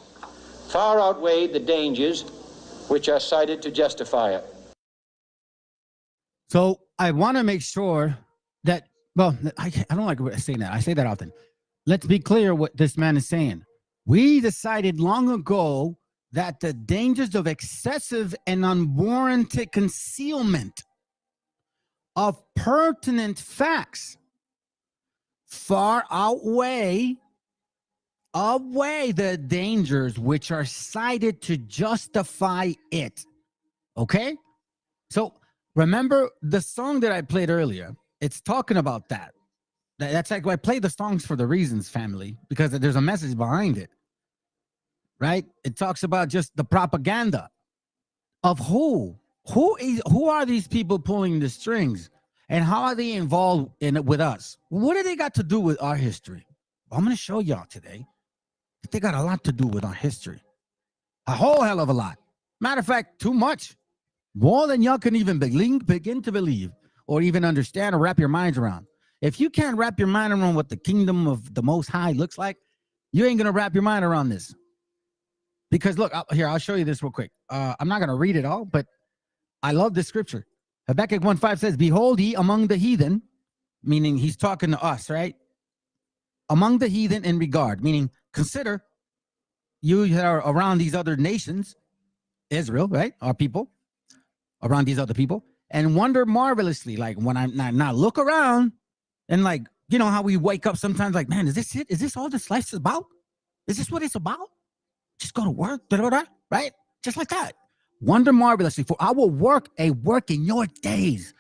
far outweighed the dangers which are cited to justify it. So I want to make sure that, well, I don't like saying that. I say that often. Let's be clear what this man is saying. We decided long ago that the dangers of excessive and unwarranted concealment of pertinent facts far outweigh the dangers which are cited to justify it. Okay? So remember the song that I played earlier? It's talking about that. That's like I play the songs for the reasons, family, because there's a message behind it. Right? It talks about just the propaganda of who are these people pulling the strings, and how are they involved in it with us? What do they got to do with our history? I'm going to show y'all today that they got a lot to do with our history. A whole hell of a lot. Matter of fact, too much. More than y'all can even begin to believe or even understand or wrap your minds around. If you can't wrap your mind around what the kingdom of the Most High looks like, you ain't going to wrap your mind around this. Because look, here, I'll show you this real quick. I'm not going to read it all, but I love this scripture. Habakkuk 1:5 says, behold ye among the heathen, meaning he's talking to us, right? Among the heathen in regard, meaning consider you are around these other nations, Israel, right? Our people, around these other people, and wonder marvelously, like when I not look around and like, you know how we wake up sometimes like, man, is this it? Is this all this life is about? Is this what it's about? Just go to work, right? Just like that. Wonder marvelously, for I will work a work in your days,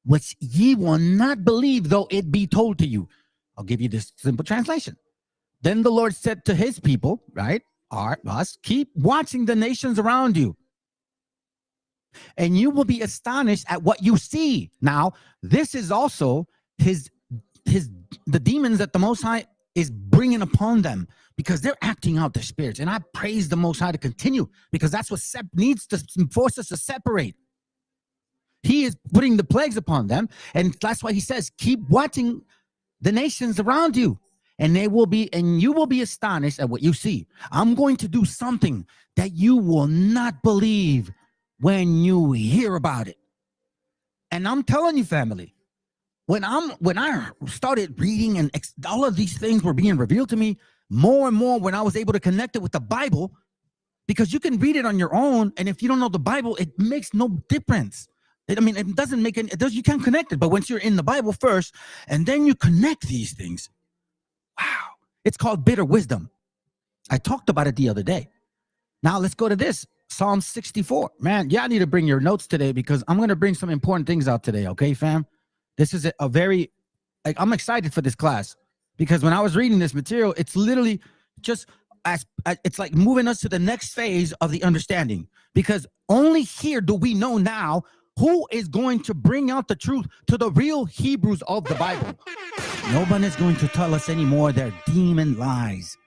which ye will not believe, though it be told to you. I'll give you this simple translation. Then the Lord said to his people, right, us, keep watching the nations around you, and you will be astonished at what you see. Now, this is also the demons that the Most High is bringing upon them, because they're acting out their spirits. And I praise the Most High to continue, because that's what needs to force us to separate. He is putting the plagues upon them, and that's why he says, keep watching the nations around you, and you will be astonished at what you see. I'm going to do something that you will not believe when you hear about it. And I'm telling you, family, when I started reading and all of these things were being revealed to me more and more, when I was able to connect it with the Bible, because you can read it on your own, and if you don't know the Bible, it makes no difference. It doesn't make any. You can't connect it. But once you're in the Bible first, and then you connect these things, wow! It's called bitter wisdom. I talked about it the other day. Now let's go to this Psalm 64. Man, yeah, I need to bring your notes today, because I'm going to bring some important things out today. Okay, fam. This is a very, I'm excited for this class, because when I was reading this material, it's literally just, it's like moving us to the next phase of the understanding, because only here do we know now who is going to bring out the truth to the real Hebrews of the Bible. Nobody's going to tell us anymore their demon lies.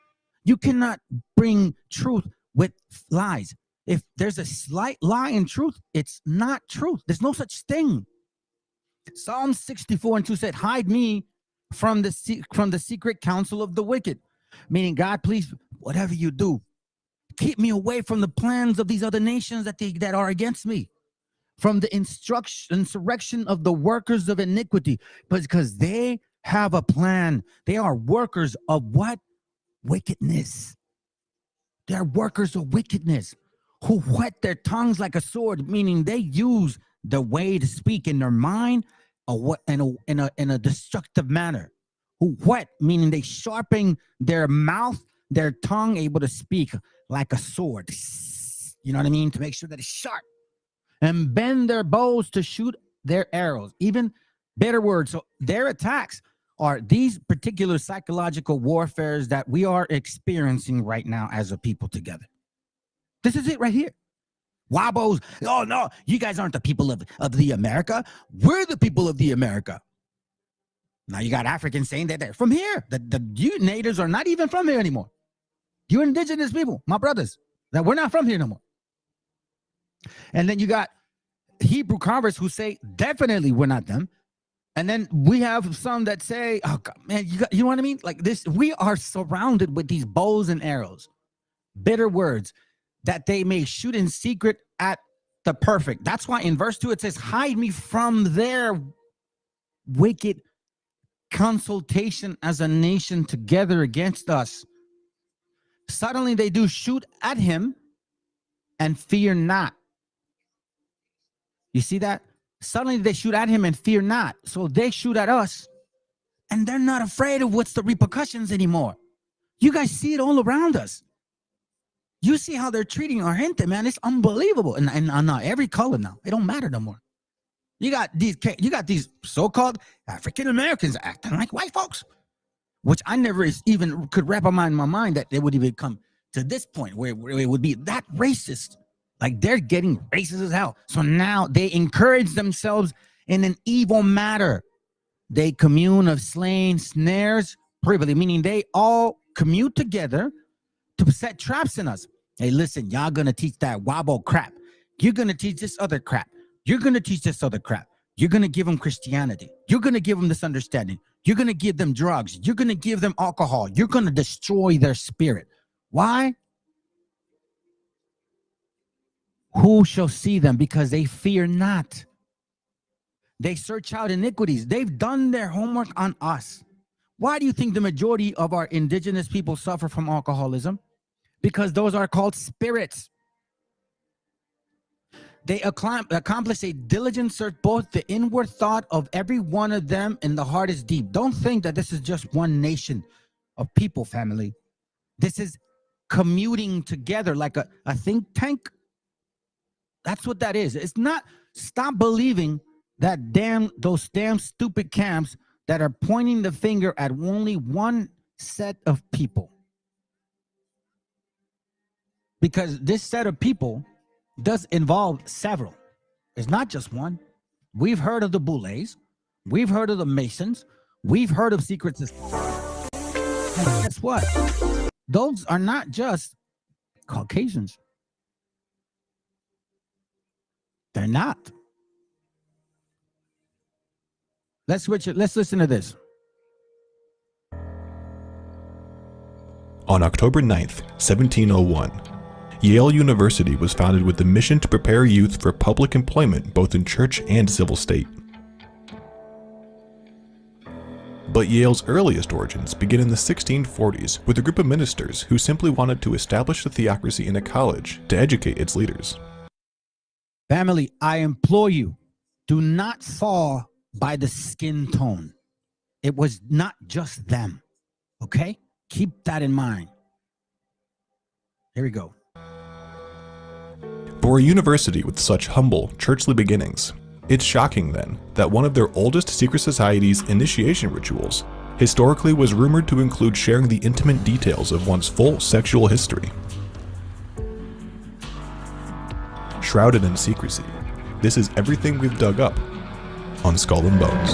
You cannot bring truth with lies. If there's a slight lie in truth, it's not truth. There's no such thing. Psalm 64:2 said, hide me from the secret counsel of the wicked. Meaning, God, please, whatever you do, keep me away from the plans of these other nations that are against me, from the insurrection of the workers of iniquity, because they have a plan. They are workers of what? Wickedness. They're workers of wickedness who whet their tongues like a sword, meaning they use the way to speak in their mind in a destructive manner. Who whet, meaning they sharpen their mouth, their tongue, able to speak like a sword. You know what I mean? To make sure that it's sharp. And bend their bows to shoot their arrows. Even better words. So their attacks are these particular psychological warfares that we are experiencing right now as a people together. This is it right here. Wabos, oh no, you guys aren't the people of the America. We're the people of the America. Now you got Africans saying that they're from here. You natives are not even from here anymore. You indigenous people, my brothers, that we're not from here no more. And then you got Hebrew converts who say definitely we're not them. And then we have some that say, oh God, man, you know what I mean? Like this, we are surrounded with these bows and arrows, bitter words, that they may shoot in secret at the perfect. That's why in verse 2 it says, hide me from their wicked consultation as a nation together against us. Suddenly they do shoot at him and fear not. You see that? Suddenly they shoot at him and fear not. So they shoot at us and they're not afraid of what's the repercussions anymore. You guys see it all around us. You see how they're treating our gente, man. It's unbelievable. And not every color now. It don't matter no more. You got these so-called African Americans acting like white folks, which I never even could wrap my mind that they would even come to this point where it would be that racist. Like they're getting racist as hell. So now they encourage themselves in an evil matter. They commune of slain snares privily, meaning they all commute together to set traps in us. Hey, listen, y'all gonna teach that wobble crap. You're gonna teach this other crap. You're gonna teach this other crap. You're gonna give them Christianity. You're gonna give them this understanding. You're gonna give them drugs. You're gonna give them alcohol. You're gonna destroy their spirit. Why? Who shall see them? Because they fear not. They search out iniquities. They've done their homework on us. Why do you think the majority of our indigenous people suffer from alcoholism? Because those are called spirits. They accomplish a diligent search, both the inward thought of every one of them and the heart is deep. Don't think that this is just one nation of people, family. This is commuting together like a think tank. That's what that is. It's not. Stop believing that those damn stupid camps that are pointing the finger at only one set of people. Because this set of people does involve several. It's not just one. We've heard of the Boulets. We've heard of the Masons. We've heard of secret systems. And guess what? Those are not just Caucasians. They're not. Let's switch it. Let's listen to this. On October 9th, 1701, Yale University was founded with the mission to prepare youth for public employment both in church and civil state. But Yale's earliest origins begin in the 1640s with a group of ministers who simply wanted to establish the theocracy in a college to educate its leaders. Family, I implore you, do not fall by the skin tone. It was not just them, okay? Keep that in mind. Here we go. For a university with such humble, churchly beginnings, it's shocking then that one of their oldest secret societies' initiation rituals historically was rumored to include sharing the intimate details of one's full sexual history. Shrouded in secrecy, this is everything we've dug up on Skull and Bones.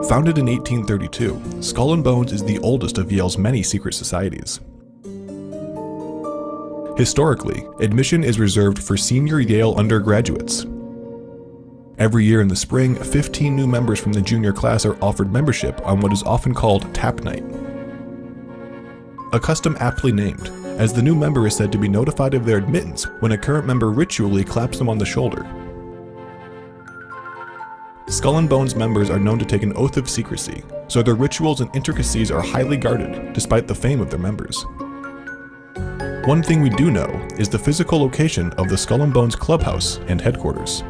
Founded in 1832, Skull and Bones is the oldest of Yale's many secret societies. Historically, admission is reserved for senior Yale undergraduates. Every year in the spring, 15 new members from the junior class are offered membership on what is often called Tap Night. A custom aptly named, as the new member is said to be notified of their admittance when a current member ritually claps them on the shoulder. Skull and Bones members are known to take an oath of secrecy, so their rituals and intricacies are highly guarded, despite the fame of their members. One thing we do know is the physical location of the Skull and Bones clubhouse and headquarters.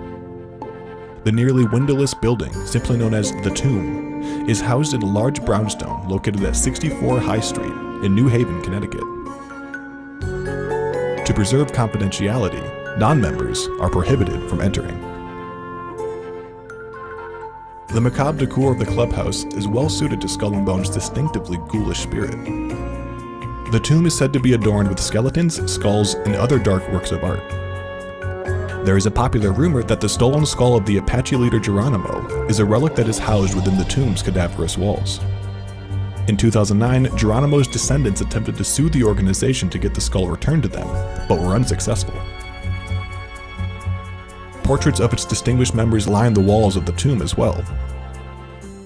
The nearly windowless building, simply known as The Tomb, is housed in a large brownstone located at 64 High Street in New Haven, Connecticut. To preserve confidentiality, non-members are prohibited from entering. The macabre decor of the clubhouse is well suited to Skull and Bones' distinctively ghoulish spirit. The tomb is said to be adorned with skeletons, skulls, and other dark works of art. There is a popular rumor that the stolen skull of the Apache leader Geronimo is a relic that is housed within the tomb's cadaverous walls. In 2009, Geronimo's descendants attempted to sue the organization to get the skull returned to them, but were unsuccessful. Portraits of its distinguished members line the walls of the tomb as well.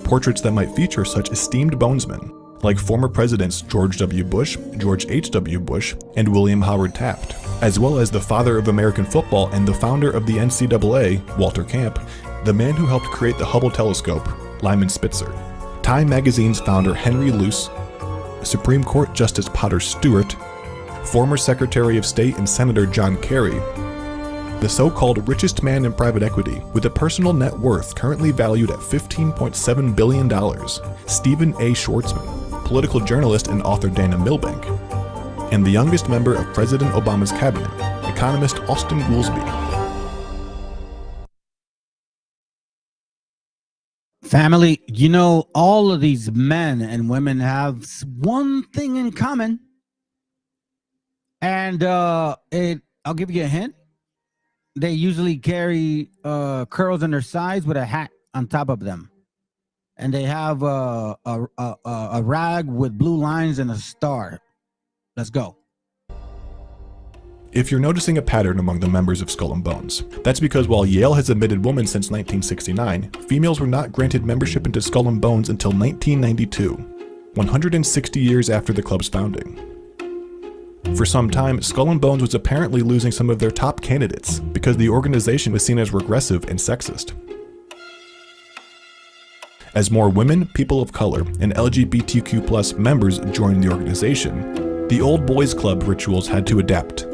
Portraits that might feature such esteemed bonesmen, like former presidents George W. Bush, George H.W. Bush, and William Howard Taft, as well as the father of American football and the founder of the NCAA, Walter Camp, the man who helped create the Hubble telescope, Lyman Spitzer, Time magazine's founder Henry Luce, Supreme Court Justice Potter Stewart, former Secretary of State and Senator John Kerry, the so-called richest man in private equity with a personal net worth currently valued at $15.7 billion, Stephen A. Schwartzman, political journalist and author Dana Milbank, and the youngest member of President Obama's cabinet, economist Austin Goolsbee. Family, you know, all of these men and women have one thing in common. And I'll give you a hint. They usually carry curls on their sides with a hat on top of them. And they have a rag with blue lines and a star. Let's go. If you're noticing a pattern among the members of Skull and Bones, that's because while Yale has admitted women since 1969, females were not granted membership into Skull and Bones until 1992, 160 years after the club's founding. For some time, Skull and Bones was apparently losing some of their top candidates because the organization was seen as regressive and sexist. As more women, people of color, and LGBTQ+ members joined the organization, the old boys club rituals had to adapt.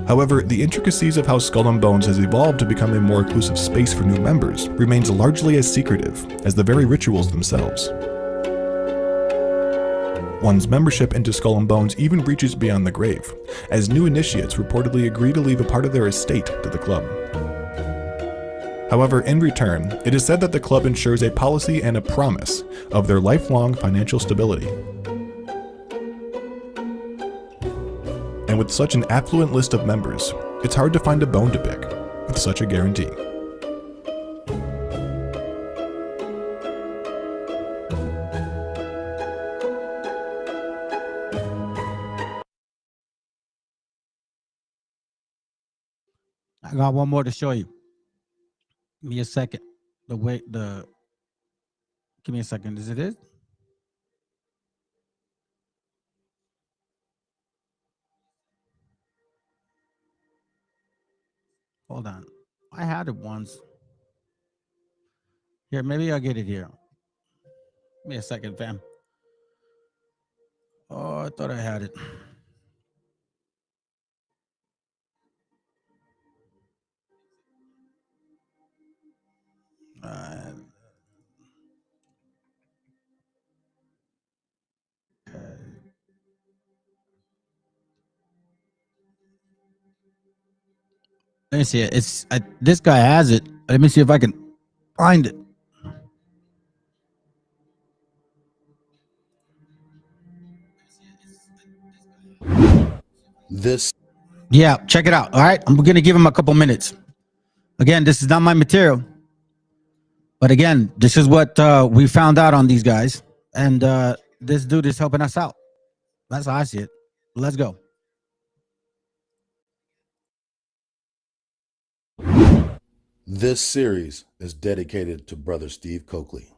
However, the intricacies of how Skull and Bones has evolved to become a more inclusive space for new members remains largely as secretive as the very rituals themselves. One's membership into Skull and Bones even reaches beyond the grave, as new initiates reportedly agree to leave a part of their estate to the club. However, in return, it is said that the club ensures a policy and a promise of their lifelong financial stability. And with such an affluent list of members, it's hard to find a bone to pick with such a guarantee. I got one more to show you. Give me a second. Give me a second. Is it it? Hold on. I had it once. Here, maybe I'll get it here. Give me a second, fam. Oh, I thought I had it. Let me see it. This guy has it. Let me see if I can find it. Yeah, check it out. All right, I'm gonna give him a couple minutes. Again, this is not my material, but again, this is what we found out on these guys, and this dude is helping us out. That's how I see it. Let's go. This series is dedicated to Brother Steve Coakley.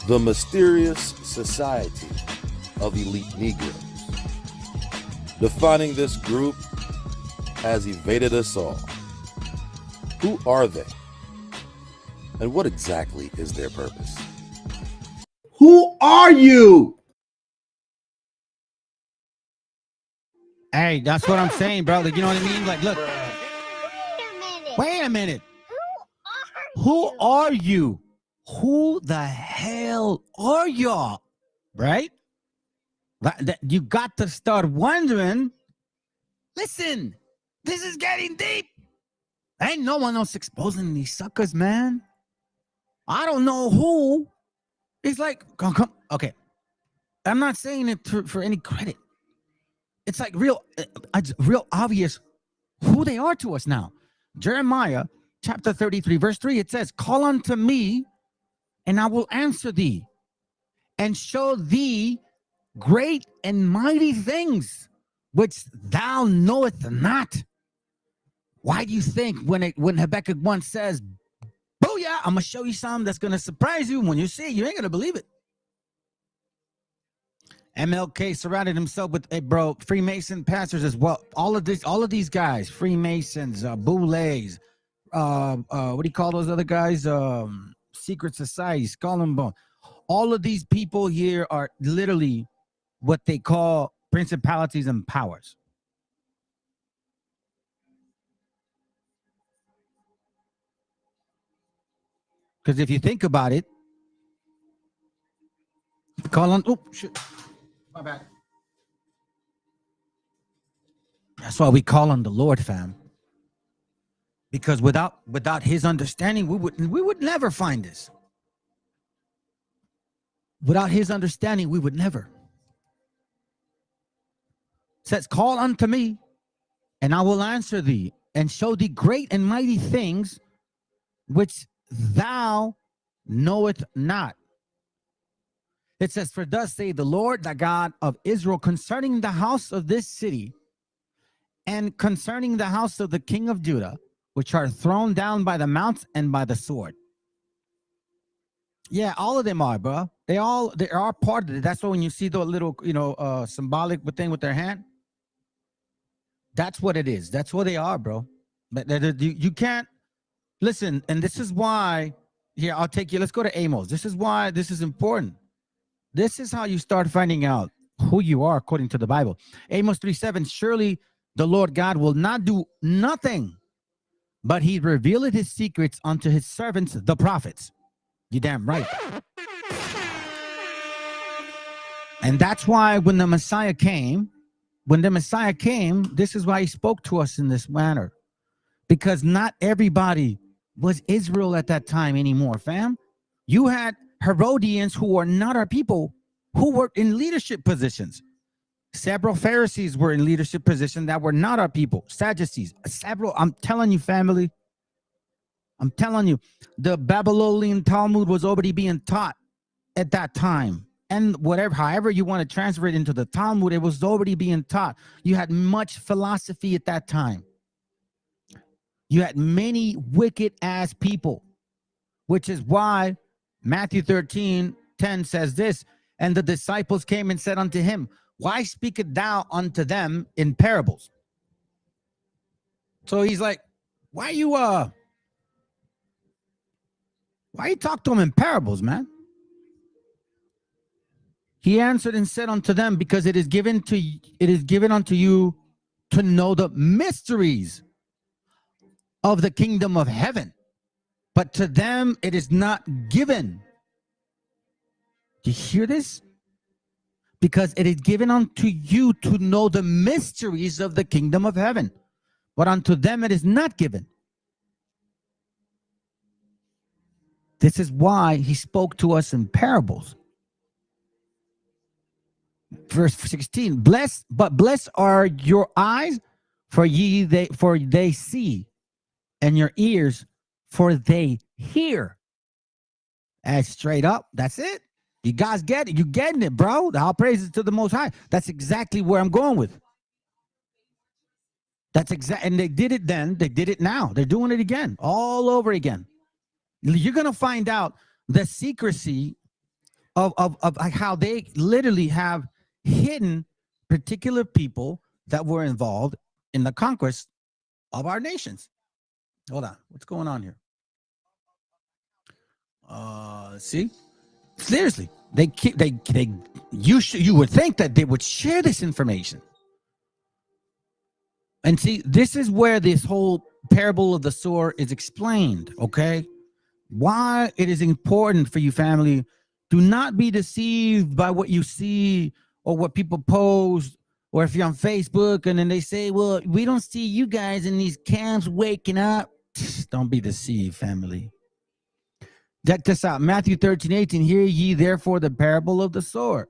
The mysterious society of elite Negroes. Defining this group has evaded us all. Who are they? And what exactly is their purpose? Who are you? Hey, that's what I'm saying, bro. Like, you know what I mean? Like, look. Wait a minute. Who are you? Who the hell are y'all? Right? You got to start wondering. Listen, this is getting deep. Ain't no one else exposing these suckers, man. I don't know who. It's like, come. Okay. I'm not saying it for any credit. It's like real obvious who they are to us now. Jeremiah chapter 33, verse 3, it says, call unto me, and I will answer thee, and show thee great and mighty things, which thou knowest not. Why do you think when Habakkuk 1 says, booyah, I'm going to show you something that's going to surprise you. When you see it, you ain't going to believe it. MLK surrounded himself with Freemason pastors as well. All of these guys, Freemasons, Boulets, what do you call those other guys? Secret Society, Skull and Bone. All of these people here are literally what they call principalities and powers. Because if you think about it, call on. Oh shit. My bad. That's why we call on the Lord, fam. Because without his understanding, we would never find this. Without his understanding, we would never. It says, call unto me, and I will answer thee, and show thee great and mighty things which thou knowest not. It says, for thus saith the Lord, the God of Israel, concerning the house of this city, and concerning the house of the king of Judah, which are thrown down by the mounts and by the sword. Yeah, all of them are, bro. They are part of it. That's why when you see the little, symbolic thing with their hand, that's what it is. That's what they are, bro. But you can't listen. And this is why. Here, I'll take you. Let's go to Amos. This is why this is important. This is how you start finding out who you are according to the Bible. Amos 3:7. Surely the Lord God will not do nothing, but he revealed his secrets unto his servants, the prophets. You damn right. And that's why when the Messiah came, this is why he spoke to us in this manner. Because not everybody was Israel at that time anymore, fam. You had Herodians who are not our people who were in leadership positions. Several Pharisees were in leadership positions that were not our people. Sadducees, I'm telling you, family. I'm telling you, the Babylonian Talmud was already being taught at that time. And however you want to transfer it into the Talmud, it was already being taught. You had much philosophy at that time. You had many wicked ass people, which is why Matthew 13:10 says this, and the disciples came and said unto him, why speakest thou unto them in parables? So he's like, why you talk to them in parables, man? He answered and said unto them, because it is given unto you to know the mysteries of the kingdom of heaven, but to them it is not given. Do you hear this? Because it is given unto you to know the mysteries of the kingdom of heaven, but unto them it is not given. This is why he spoke to us in parables. Verse 16, blessed are your eyes, for they see, and your ears, for they hear. That's straight up. That's it. You guys get it. You getting it, bro. All praises to the Most High. That's exactly where I'm going with. That's exactly, and they did it then. They did it now. They're doing it again, all over again. You're gonna find out the secrecy of like how they literally have hidden particular people that were involved in the conquest of our nations. Hold on, what's going on here? See, seriously, you would think that they would share this information. And see, this is where this whole parable of the sower is explained, okay? Why it is important for you, family, do not be deceived by what you see or what people post, or if you're on Facebook and then they say, well, we don't see you guys in these camps waking up. Don't be deceived, family. Check this out, Matthew 13:18, hear ye therefore the parable of the sower.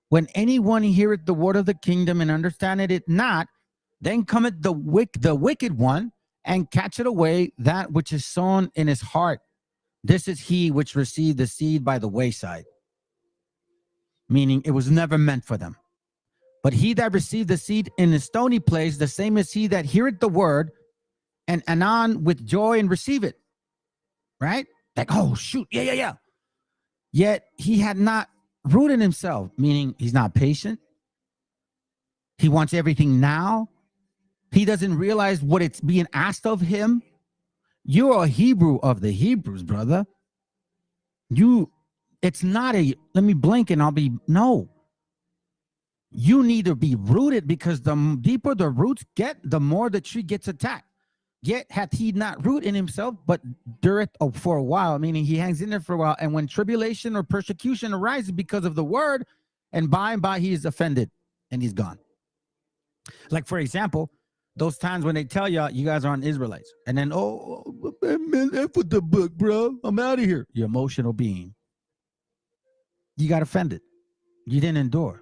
When anyone heareth the word of the kingdom and understandeth it not, then cometh the wicked one and catcheth away that which is sown in his heart. This is he which received the seed by the wayside, meaning it was never meant for them. But he that received the seed in the stony place, the same as he that heareth the word and anon with joy and receive it. Right? Like, oh, shoot, yeah. Yet he had not rooted himself, meaning he's not patient. He wants everything now. He doesn't realize what it's being asked of him. You're a Hebrew of the Hebrews, brother. It's not a, let me blink and I'll be, no. You need to be rooted, because the deeper the roots get, the more the tree gets attacked. Yet hath he not root in himself, but dureth for a while, meaning he hangs in there for a while. And when tribulation or persecution arises because of the word, and by he is offended and he's gone. Like, for example, those times when they tell you, you guys aren't Israelites. And then, oh, man, F with the book, bro. I'm out of here. You're emotional being. You got offended. You didn't endure.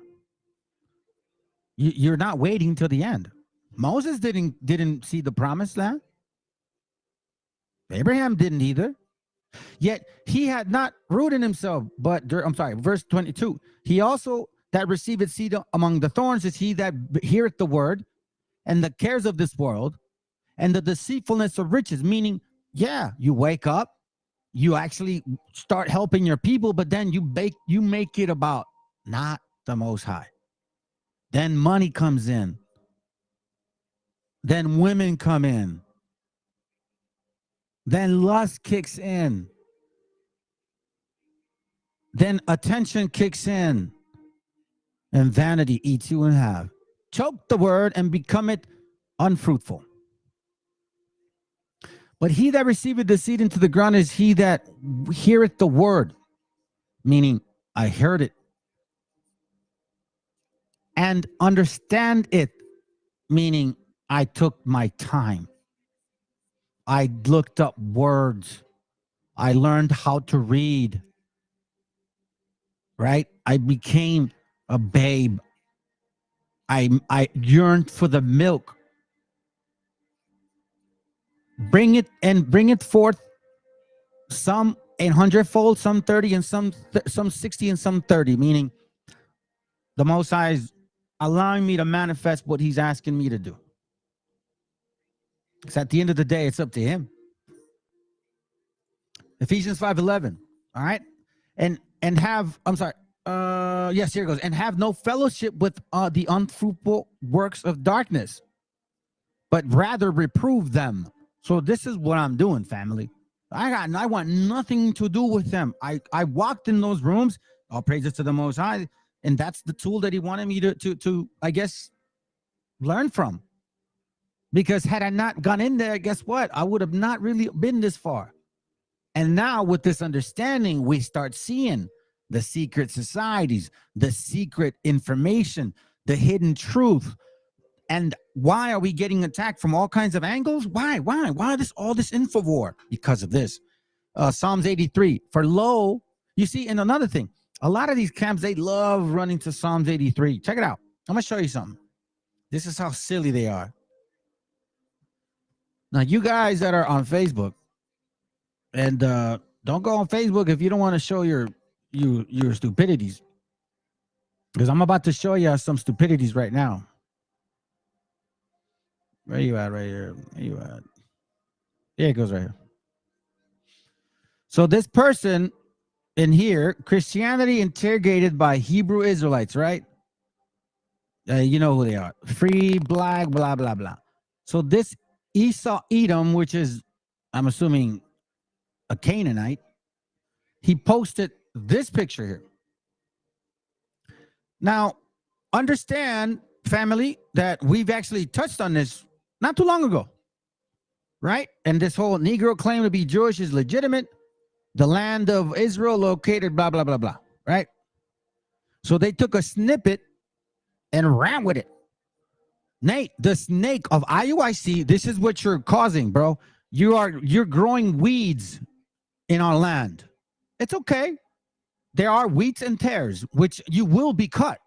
You're not waiting till the end. Moses didn't see the promised land. Abraham didn't either. Yet he had not rooted himself, but, verse 22. He also that receiveth seed among the thorns is he that heareth the word, and the cares of this world, and the deceitfulness of riches, meaning, yeah, you wake up, you actually start helping your people, but then you make it about not the Most High. Then money comes in. Then women come in. Then lust kicks in. Then attention kicks in. And vanity eats you in half. Choke the word and become it unfruitful. But he that receiveth the seed into the ground is he that heareth the word, meaning I heard it, and understand it, meaning I took my time. I looked up words. I learned how to read. Right? I became a babe. I yearned for the milk. Bring it forth, some 100-fold, some 30, and some 60, and some 30, meaning the Most High is allowing me to manifest what he's asking me to do. Because at the end of the day, it's up to him. Ephesians 5:11. All right. And have, yes, here it goes. And have no fellowship with the unfruitful works of darkness, but rather reprove them. So this is what I'm doing, family. I want nothing to do with them. I walked in those rooms, all praises to the Most High, and that's the tool that he wanted me to I guess, learn from. Because had I not gone in there, guess what? I would have not really been this far. And now with this understanding, we start seeing the secret societies, the secret information, the hidden truth. And why are we getting attacked from all kinds of angles? Why all this info war? Because of this. Psalms 83. For lo, you see, and another thing, a lot of these camps, they love running to Psalms 83. Check it out. I'm going to show you something. This is how silly they are. Now, you guys that are on Facebook, and don't go on Facebook if you don't want to show your stupidities. Because I'm about to show you some stupidities right now. Where you at right here? Where you at? Here it goes right here. So this person in here, Christianity interrogated by Hebrew Israelites, right? You know who they are. Free, black, blah, blah, blah. So this Esau Edom, which is, I'm assuming, a Canaanite, he posted this picture here. Now, understand, family, that we've actually touched on this not too long ago, right? And this whole Negro claim to be Jewish is legitimate. The land of Israel located, blah, blah, blah, blah, right? So they took a snippet and ran with it. Nate, the snake of IUIC, this is what you're causing, bro. You're growing weeds in our land. It's okay. There are wheats and tares, which you will be cut.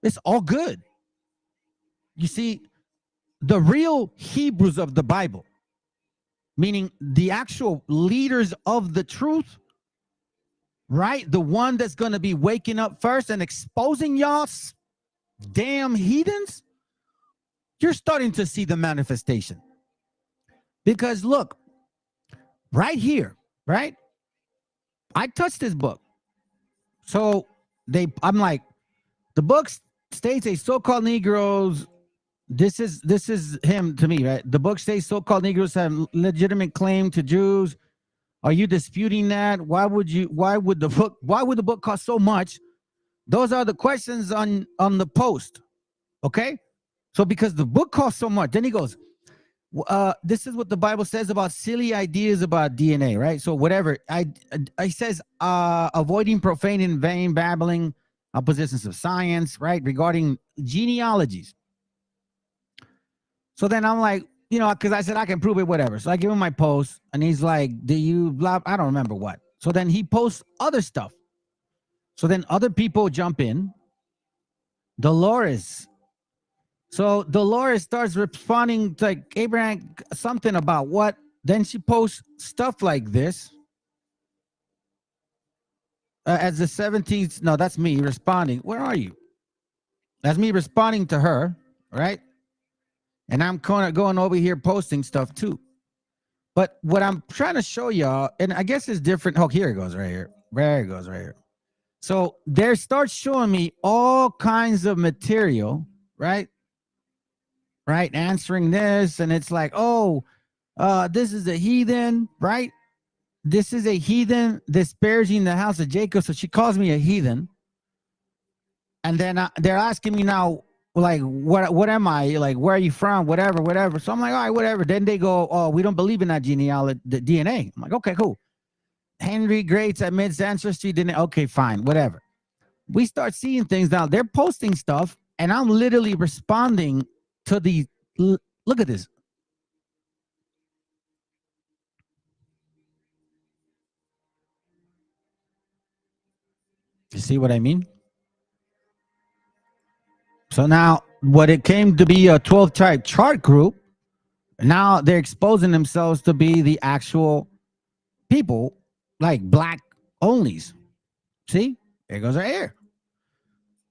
It's all good. You see, the real Hebrews of the Bible, meaning the actual leaders of the truth, right? The one that's going to be waking up first and exposing y'all damn heathens, you're starting to see the manifestation. Because look, right here, right? I touched this book. So I'm like, the book states a so-called Negroes, this is him to me, right? The book states so-called Negroes have legitimate claim to Jews. Are you disputing that? Why would the book cost so much? Those are the questions on the post. Okay? So because the book costs so much, then he goes, this is what the Bible says about silly ideas about DNA, right? So whatever. I says avoiding profane and vain babbling, oppositions of science, right? Regarding genealogies. So then I'm like, because I said I can prove it, whatever. So I give him my post, and he's like, do you blah? I don't remember what. So then he posts other stuff. So then other people jump in. Dolores. So Dolores starts responding to like Abraham something about what. Then she posts stuff like this. As the 17th, no, that's me responding. Where are you? That's me responding to her, right? And I'm kind of going over here posting stuff too. But what I'm trying to show y'all, and I guess it's different. Oh, here it goes right here. There it goes right here. So there starts showing me all kinds of material, right? Right, answering this, and it's like, oh, this is a heathen, right? This is a heathen disparaging the house of Jacob. So she calls me a heathen. And then they're asking me now, like, what am I? Like, where are you from? Whatever. So I'm like, all right, whatever. Then they go, oh, we don't believe in that genealogy, the DNA. I'm like, okay, cool. Henry Grates admits ancestry didn't. Okay, fine, whatever. We start seeing things now. They're posting stuff, and I'm literally responding to the. Look at this. You see what I mean? So now, what it came to be a 12-tribe chart group, now they're exposing themselves to be the actual people, like black onlys. See? There it goes right here.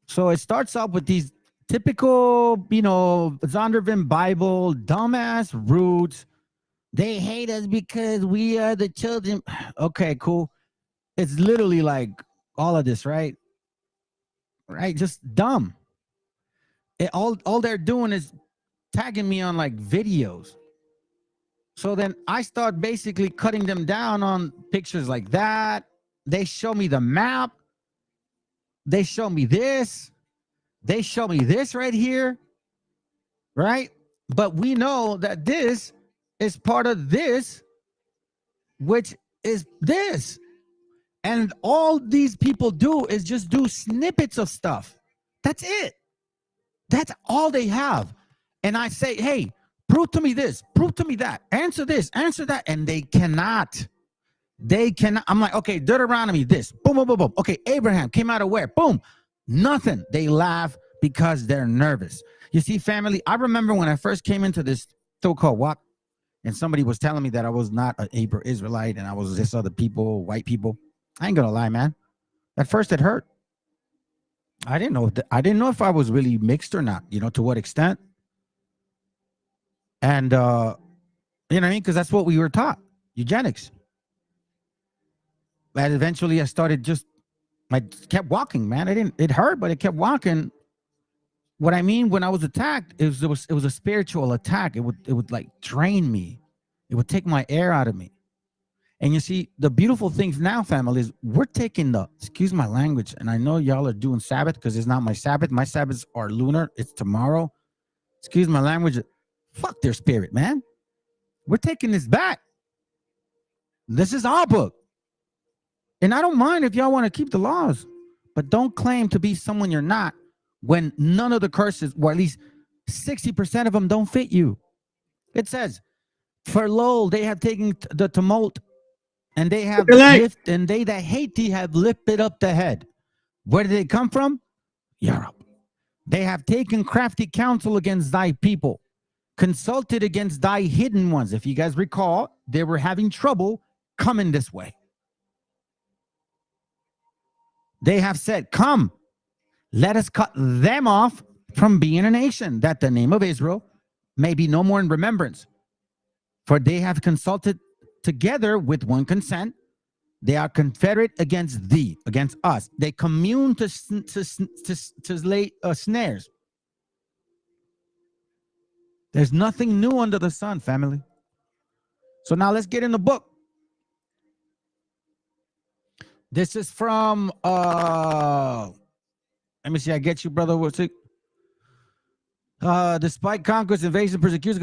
So it starts off with these typical, Zondervan Bible, dumbass roots. They hate us because we are the children. Okay, cool. It's literally like all of this, right? Right? Just dumb. All they're doing is tagging me on like videos. So then I start basically cutting them down on pictures like that. They show me the map. They show me this. They show me this right here. Right? But we know that this is part of this, which is this. And all these people do is just do snippets of stuff. That's it. That's all they have. And I say, hey, prove to me this, prove to me that, answer this, answer that. And they cannot. They cannot. I'm like, okay, Deuteronomy, this, boom, boom, boom, boom. Okay, Abraham came out of where? Boom. Nothing. They laugh because they're nervous. You see, family, I remember when I first came into this so-called walk, and somebody was telling me that I was not an Hebrew Israelite and I was this other people, white people. I ain't gonna lie, man. At first it hurt. I didn't know if I was really mixed or not, to what extent. And you know what I mean? Because that's what we were taught. Eugenics. But eventually I started I kept walking, man. It hurt, but it kept walking. What I mean when I was attacked, it was a spiritual attack. It would like drain me. It would take my air out of me. And you see, the beautiful things now, family, is we're taking excuse my language, and I know y'all are doing Sabbath because it's not my Sabbath. My Sabbaths are lunar. It's tomorrow. Excuse my language. Fuck their spirit, man. We're taking this back. This is our book. And I don't mind if y'all want to keep the laws, but don't claim to be someone you're not when none of the curses, or at least 60% of them, don't fit you. It says, for lo, they have taken the tumult, and they have and they that hate thee have lifted up the head. Where did they come from? Europe. They have taken crafty counsel against thy people, consulted against thy hidden ones. If you guys recall, they were having trouble coming this way. They have said, come, let us cut them off from being a nation, that the name of Israel may be no more in remembrance. For they have consulted together with one consent. They are confederate against thee, against us. They commune to lay snares. There's nothing new under the sun, family. So now let's get in the book. This is from let me see, I get you, brother. What's it? Despite conquest, invasion, persecution,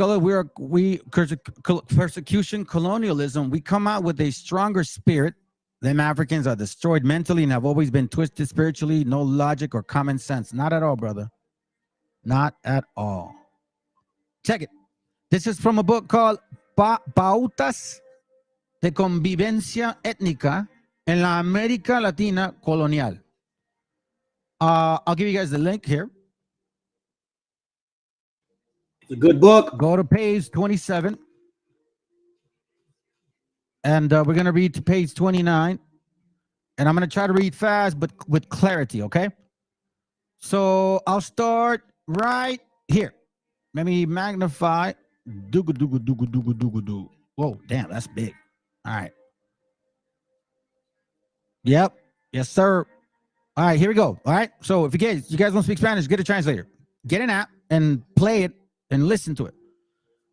persecution, colonialism, we come out with a stronger spirit. Them Africans are destroyed mentally and have always been twisted spiritually. No logic or common sense. Not at all, brother. Not at all. Check it. This is from a book called Pautas de Convivencia Étnica en la América Latina Colonial. I'll give you guys the link here. It's a good book. Go to page 27. And we're going to read to page 29. And I'm going to try to read fast, but with clarity, okay? So I'll start right here. Let me magnify. Whoa, damn, that's big. All right. Yep. Yes, sir. All right, here we go. All right. So if you guys want to speak Spanish, get a translator. Get an app and play it and listen to it.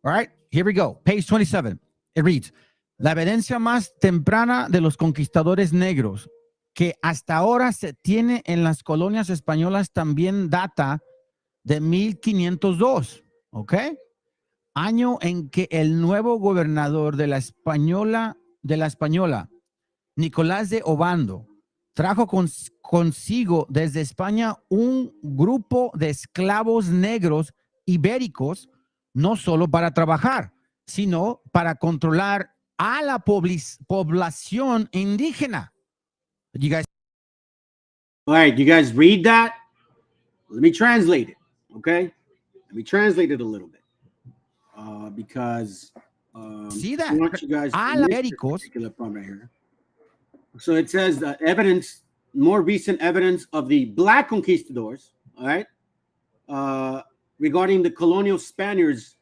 All right, here we go. Page 27. It reads, la evidencia más temprana de los conquistadores negros que hasta ahora se tiene en las colonias españolas también data de 1502. ¿Ok? Año en que el nuevo gobernador de la Española, Nicolás de Obando, trajo consigo desde España un grupo de esclavos negros ibéricos, no solo para trabajar, sino para controlar a la población indígena. You guys. All right, you guys read that? Let me translate it, okay? Let me translate it a little bit. Because see that? I want you guys to particular part right here. So it says evidence, more recent evidence of the black conquistadors, all right, regarding the colonial Spaniards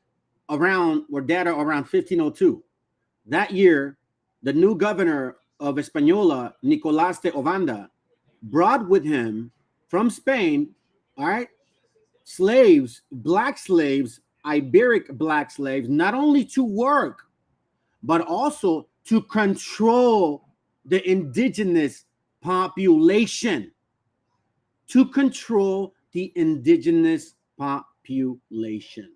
around 1502. That year, the new governor of Española, Nicolás de Obando, brought with him from Spain, all right, slaves, black slaves, Iberic black slaves, not only to work, but also to control the indigenous population. To control the indigenous population.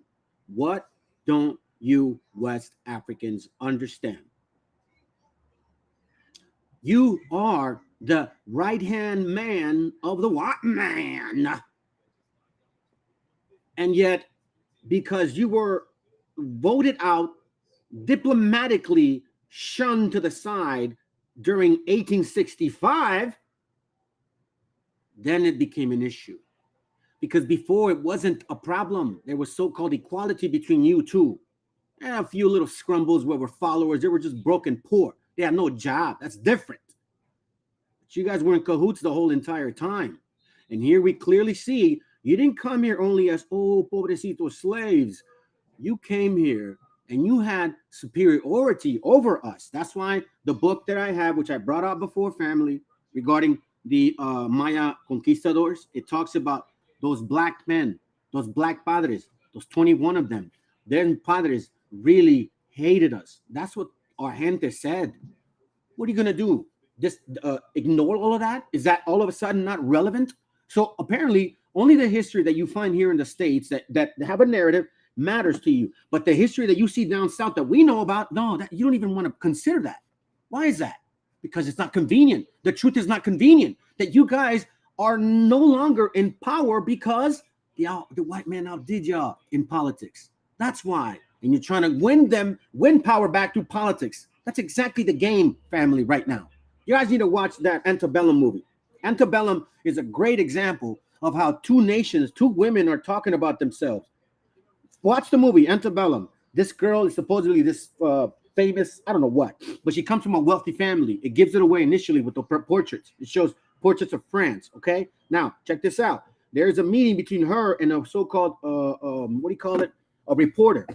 What don't you West Africans understand? You are the right-hand man of the white man. And yet, because you were voted out, diplomatically shunned to the side during 1865, then it became an issue. Because before it wasn't a problem. There was so-called equality between you two. And a few little scrumbles where were followers. They were just broken poor. They had no job. That's different. But you guys were in cahoots the whole entire time. And here we clearly see you didn't come here only as, oh, pobrecito slaves. You came here and you had superiority over us. That's why the book that I have, which I brought out before, family, regarding the Maya conquistadors, it talks about those black men, those black padres, those 21 of them. Their padres really hated us. That's what our gente said. What are you going to do? Just ignore all of that? Is that all of a sudden not relevant? So apparently, only the history that you find here in the States that have a narrative matters to you. But the history that you see down south that we know about, no, that you don't even want to consider that. Why is that? Because it's not convenient. The truth is not convenient. That you guys are no longer in power because the white man outdid y'all in politics. That's why. And you're trying to win power back through politics. That's exactly the game, family, right now. You guys need to watch that Antebellum movie. Antebellum is a great example of how two women are talking about themselves. Watch the movie, Antebellum. This girl is supposedly this famous, I don't know what, but she comes from a wealthy family. It gives it away initially with the portraits. It shows portraits of France, okay? Now, check this out. There's a meeting between her and a so-called, a reporter.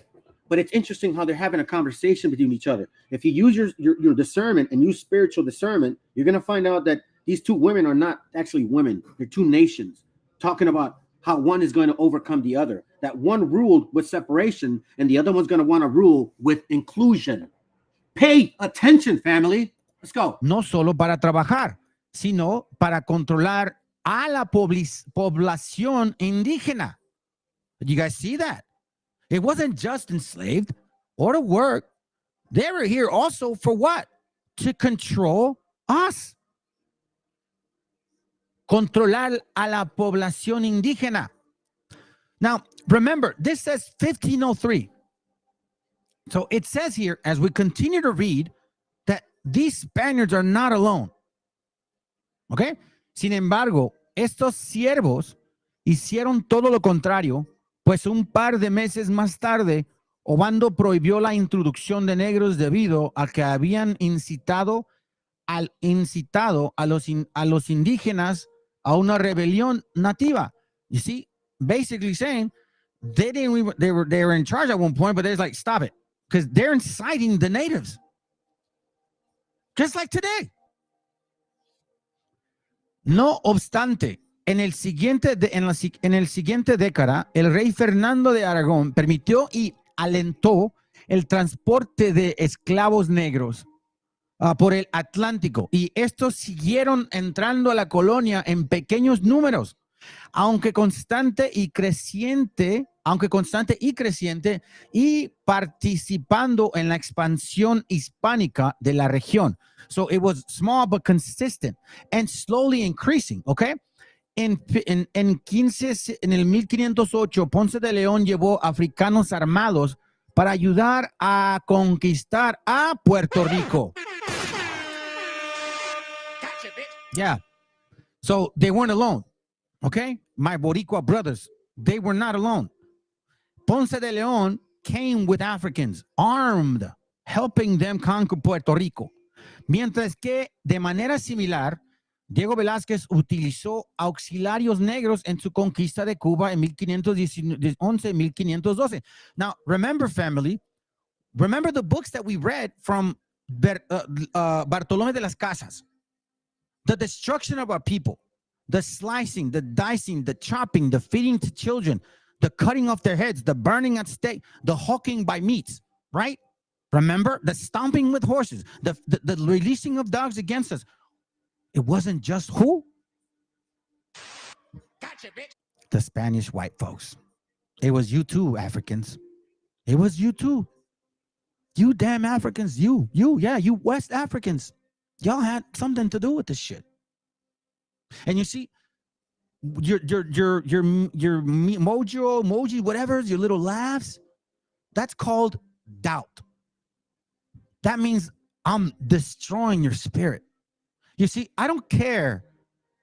But it's interesting how they're having a conversation between each other. If you use your discernment and use spiritual discernment, you're going to find out that these two women are not actually women. They're two nations talking about how one is going to overcome the other. That one ruled with separation and the other one's going to want to rule with inclusion. Pay attention, family. Let's go. No solo para trabajar, sino para controlar a la población indígena. Did you guys see that? It wasn't just enslaved or to work. They were here also for what? To control us. Controlar a la población indígena. Now, remember, this says 1503. So it says here, as we continue to read, that these Spaniards are not alone. Okay? Sin embargo, estos siervos hicieron todo lo contrario, pues un par de meses más tarde, Obando prohibió la introducción de negros debido a que habían incitado a los indígenas a una rebelión nativa. You see, basically saying they were in charge at one point, but they're like, stop it, because they're inciting the natives, just like today. No obstante, en el siguiente década, el rey Fernando de Aragón permitió y alentó el transporte de esclavos negros por el Atlántico, y estos siguieron entrando a la colonia en pequeños números, aunque constante y creciente, y participando en la expansión hispánica de la región. So it was small but consistent and slowly increasing, okay? En el 1508, Ponce de León llevó africanos armados para ayudar a conquistar a Puerto Rico. Yeah. So they weren't alone, okay? My Boricua brothers, they were not alone. Ponce de León came with Africans, armed, helping them conquer Puerto Rico. Mientras que, de manera similar, Diego Velázquez utilizó auxiliarios negros en su conquista de Cuba en 1511-1512. Now, remember, family, remember the books that we read from Bartolomé de las Casas. The destruction of our people, the slicing, the dicing, the chopping, the feeding to children, the cutting off their heads, the burning at stake, the hawking by meats, right? Remember the stomping with horses, the releasing of dogs against us. It wasn't just who? Gotcha, bitch. The Spanish white folks. It was you too, Africans. It was you too. You damn Africans, you West Africans. Y'all had something to do with this shit. And you see, your emoji, whatever, your little laughs, that's called doubt. That means I'm destroying your spirit. You see, I don't care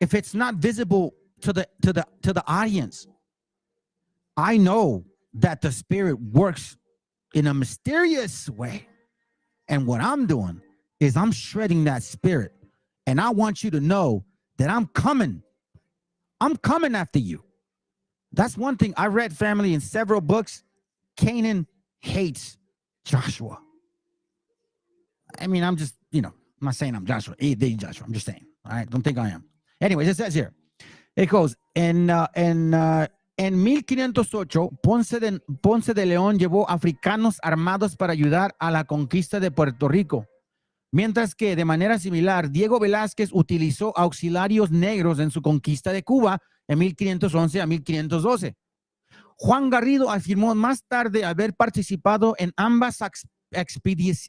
if it's not visible to the audience. I know that the spirit works in a mysterious way. And what I'm doing is I'm shredding that spirit. And I want you to know that I'm coming. I'm coming after you. That's one thing I read, family, in several books. Canaan hates Joshua. I mean, I'm just, I'm not saying I'm Joshua, the Joshua. I'm just saying. All right, don't think I am. Anyways, it says here, it goes, en 1508, Ponce de León llevó africanos armados para ayudar a la conquista de Puerto Rico. Mientras que, de manera similar, Diego Velázquez utilizó auxiliarios negros en su conquista de Cuba en 1511 a 1512. Juan Garrido afirmó más tarde haber participado en ambas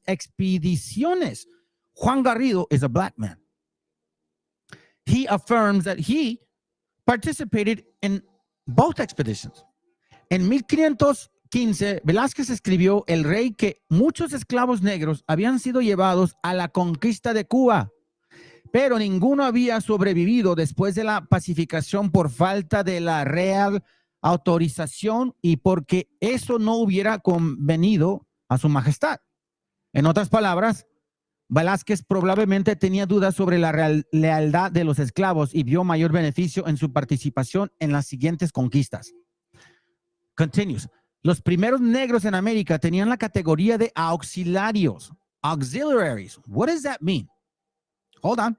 expediciones. Juan Garrido is a black man. He affirms that he participated in both expeditions. En 1515, Velázquez escribió el rey que muchos esclavos negros habían sido llevados a la conquista de Cuba, pero ninguno había sobrevivido después de la pacificación por falta de la real autorización y porque eso no hubiera convenido a su majestad. En otras palabras, Velázquez probablemente tenía dudas sobre la lealtad de los esclavos y vio mayor beneficio en su participación en las siguientes conquistas. Continues. Los primeros negros en América tenían la categoría de auxiliarios. Auxiliaries. What does that mean? Hold on.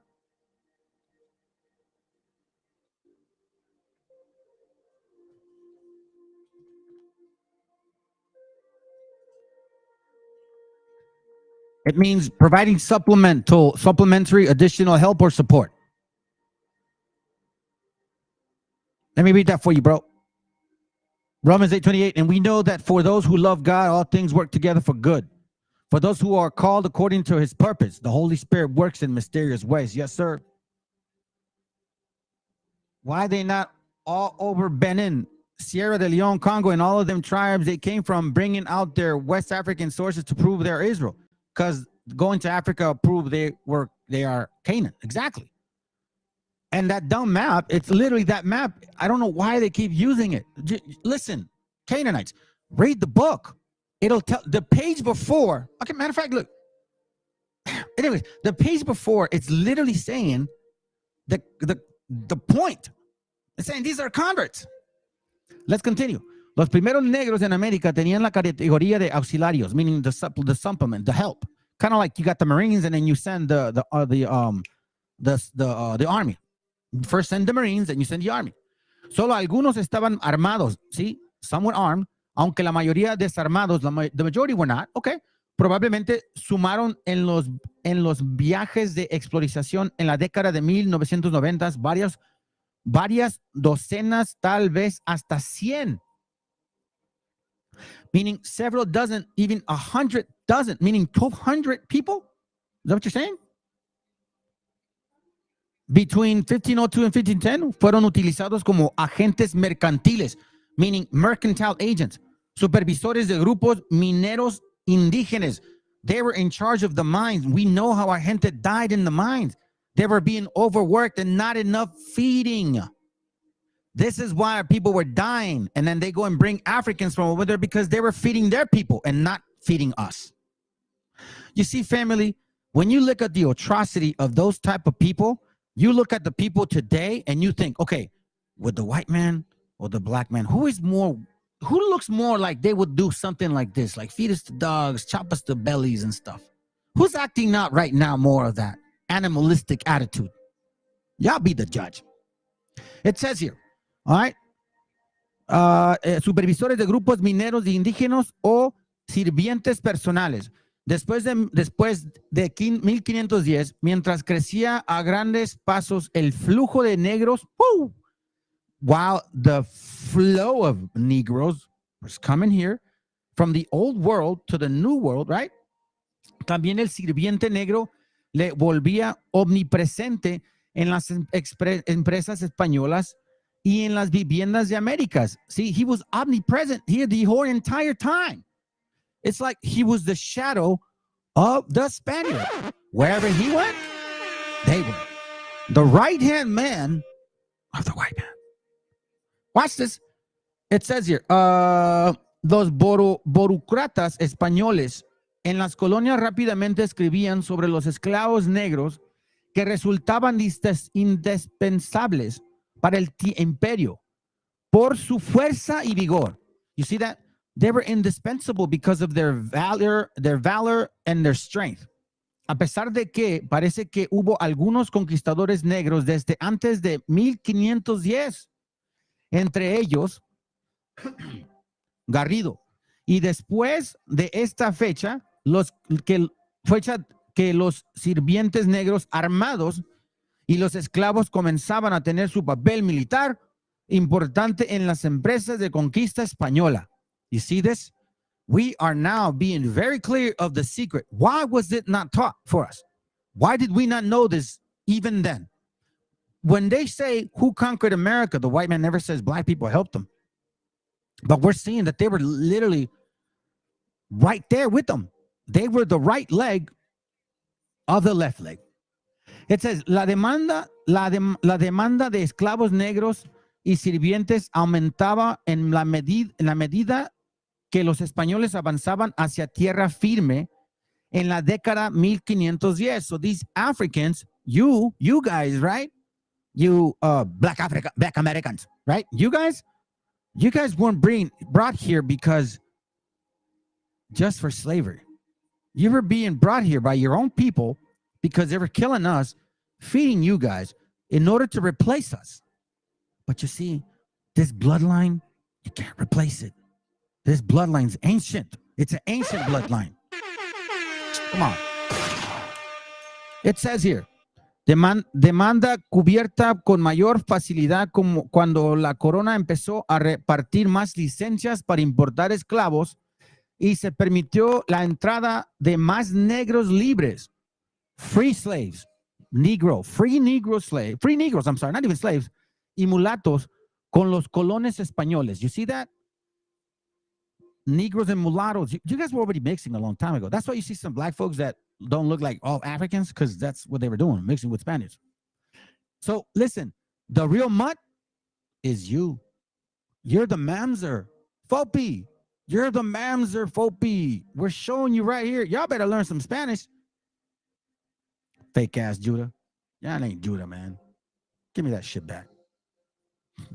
It means providing supplementary additional help or support. Let me read that for you, bro. Romans 8:28, and we know that for those who love God, all things work together for good. For those who are called according to his purpose, the Holy Spirit works in mysterious ways. Yes, sir. Why are they not all over Benin, Sierra de Leone, Congo, and all of them tribes they came from, bringing out their West African sources to prove they're Israel? Because going to Africa proved they are Canaan. Exactly. And that dumb map, it's literally that map. I don't know why they keep using it. Listen, Canaanites, read the book. It'll tell the page before. Okay, matter of fact, look. Anyways, the page before, it's literally saying the point. It's saying these are converts. Let's continue. Los primeros negros en América tenían la categoría de auxiliarios, meaning the supplement, the help. Kind of like you got the Marines and then you send the army. First send the Marines and you send the army. Solo algunos estaban armados, ¿sí? Some were armed, aunque la mayoría desarmados, the majority were not, okay. Probablemente sumaron en los viajes de exploración en la década de 1990 varias docenas, tal vez hasta 100. Meaning several dozen, even 100 dozen, meaning 1,200 people? Is that what you're saying? Between 1502 and 1510, fueron utilizados como agentes mercantiles, meaning mercantile agents, supervisores de grupos mineros indígenas. They were in charge of the mines. We know how our gente died in the mines. They were being overworked and not enough feeding. This is why our people were dying. And then they go and bring Africans from over there because they were feeding their people and not feeding us. You see, family, when you look at the atrocity of those type of people, you look at the people today and you think, okay, with the white man or the black man, who looks more like they would do something like this, like feed us to dogs, chop us to bellies and stuff? Who's acting out right now more of that animalistic attitude? Y'all be the judge. It says here, all right, supervisores de grupos mineros y indígenas o sirvientes personales. Después de 1510, mientras crecía a grandes pasos el flujo de negros, while the flow of Negroes was coming here from the old world to the new world, right? También el sirviente negro le volvía omnipresente en las empresas españolas y en las viviendas de Américas. See, he was omnipresent here the whole entire time. It's like he was the shadow of the Spaniard. Wherever he went, they went. The right-hand man of the white man. Watch this. It says here, los burócratas españoles en las colonias rápidamente escribían sobre los esclavos negros que resultaban indispensables para el imperio por su fuerza y vigor. You see that? They were indispensable because of their valor and their strength. A pesar de que parece que hubo algunos conquistadores negros desde antes de 1510, entre ellos Garrido. Y después de esta fecha, los sirvientes negros armados y los esclavos comenzaban a tener su papel militar importante en las empresas de conquista española. You see this? We are now being very clear of the secret. Why was it not taught for us? Why did we not know this even then? When they say who conquered America, the white man never says black people helped them. But we're seeing that they were literally right there with them. They were the right leg of the left leg. It says, la demanda de esclavos negros y sirvientes aumentaba en la medida que los españoles avanzaban hacia tierra firme en la década 1510. So these Africans, you guys, right? You black Americans, right? You guys weren't brought here because just for slavery. You were being brought here by your own people because they were killing us, feeding you guys in order to replace us. But you see, this bloodline, you can't replace it. This bloodline's ancient. It's an ancient bloodline. Come on. It says here, demanda cubierta con mayor facilidad como cuando la corona empezó a repartir más licencias para importar esclavos y se permitió la entrada de más negros libres, free slaves, free negroes, I'm sorry, not even slaves, y mulatos con los colones españoles. You see that? Negroes and mulattoes. You guys were already mixing a long time ago. That's why you see some black folks that don't look like all Africans, because that's what they were doing, mixing with Spanish. So listen, the real mutt is you. You're the mamzer. Fopi. You're the mamzer, Fopi. We're showing you right here. Y'all better learn some Spanish. Fake ass Judah. Y'all ain't Judah, man. Give me that shit back.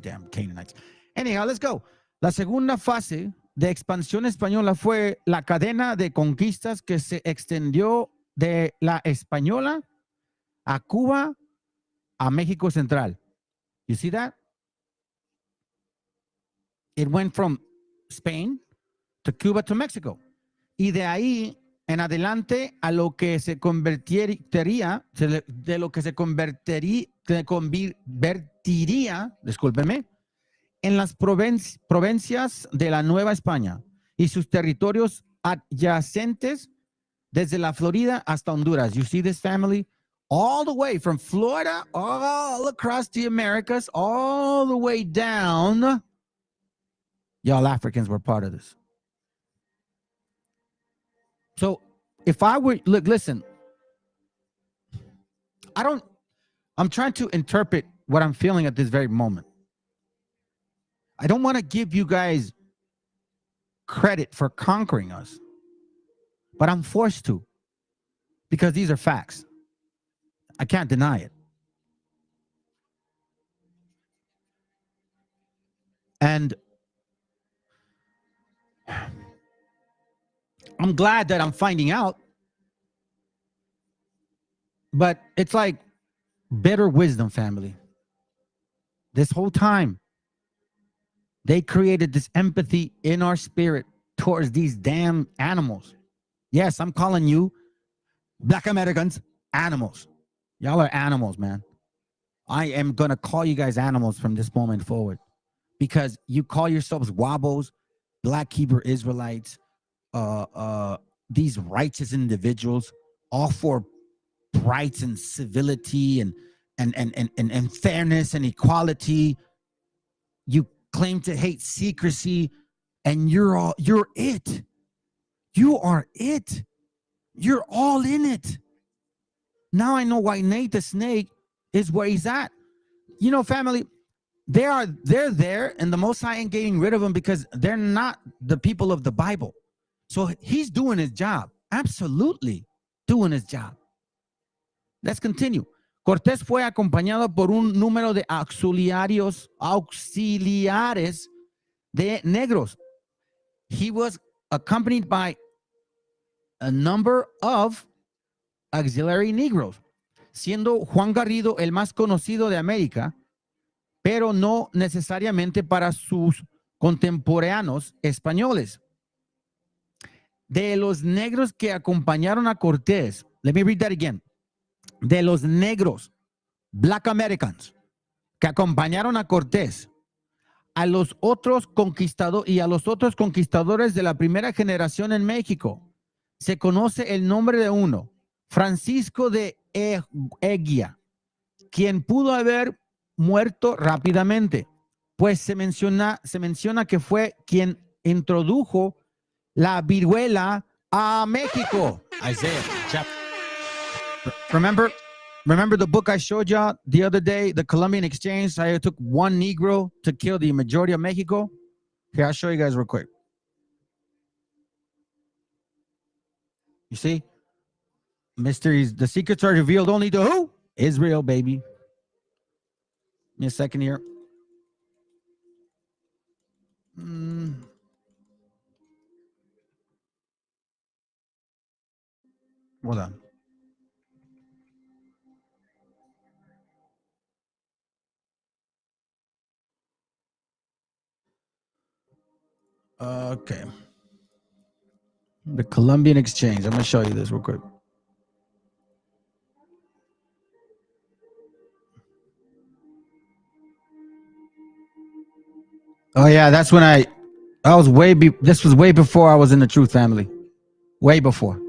Damn Canaanites. Anyhow, let's go. La segunda fase de expansión española fue la cadena de conquistas que se extendió de la española a Cuba a México Central. You see that? It went from Spain to Cuba to Mexico. Y de ahí en adelante a lo que se convertiría, discúlpenme, en las provincias de la Nueva España y sus territorios adyacentes desde la Florida hasta Honduras. You see this, family? All the way from Florida, all across the Americas, all the way down. Y'all Africans were part of this. So if I were, look, listen, I'm trying to interpret what I'm feeling at this very moment. I don't want to give you guys credit for conquering us, but I'm forced to, because these are facts. I can't deny it. And I'm glad that I'm finding out, but it's like better wisdom, family. This whole time, they created this empathy in our spirit towards these damn animals. Yes, I'm calling you Black Americans animals. Y'all are animals, man. I am going to call you guys animals from this moment forward, because you call yourselves Wabos, Black Hebrew Israelites, these righteous individuals, all for rights and civility and fairness and equality. You claim to hate secrecy, and you're it. You are it. You're all in it. Now I know why Nate the Snake is where he's at. You know, family, they're there, and the Most High ain't getting rid of them because they're not the people of the Bible. So he's doing his job. Absolutely doing his job. Let's continue. Cortés fue acompañado por un número de auxiliares de negros he was accompanied by a number of auxiliary Negroes, siendo Juan Garrido el más conocido de América, pero no necesariamente para sus contemporáneos españoles. De los negros que acompañaron a Cortés, let me read that again. De los negros, Black Americans, que acompañaron a Cortés, a los otros conquistadores de la primera generación en México, se conoce el nombre de uno, Francisco de Eguía, quien pudo haber muerto rápidamente, pues se menciona que fue quien introdujo la viruela a México. Isaiah chapter. Remember the book I showed you the other day, the Colombian exchange? I took one Negro to kill the majority of Mexico. Here, I'll show you guys real quick. You see? Mysteries, the secrets are revealed only to who? Israel, baby. Give me a second here. Hold on. Okay. The Colombian exchange. I'm going to show you this real quick. Oh yeah, that's when this was way before I was in the Truth family. Way before.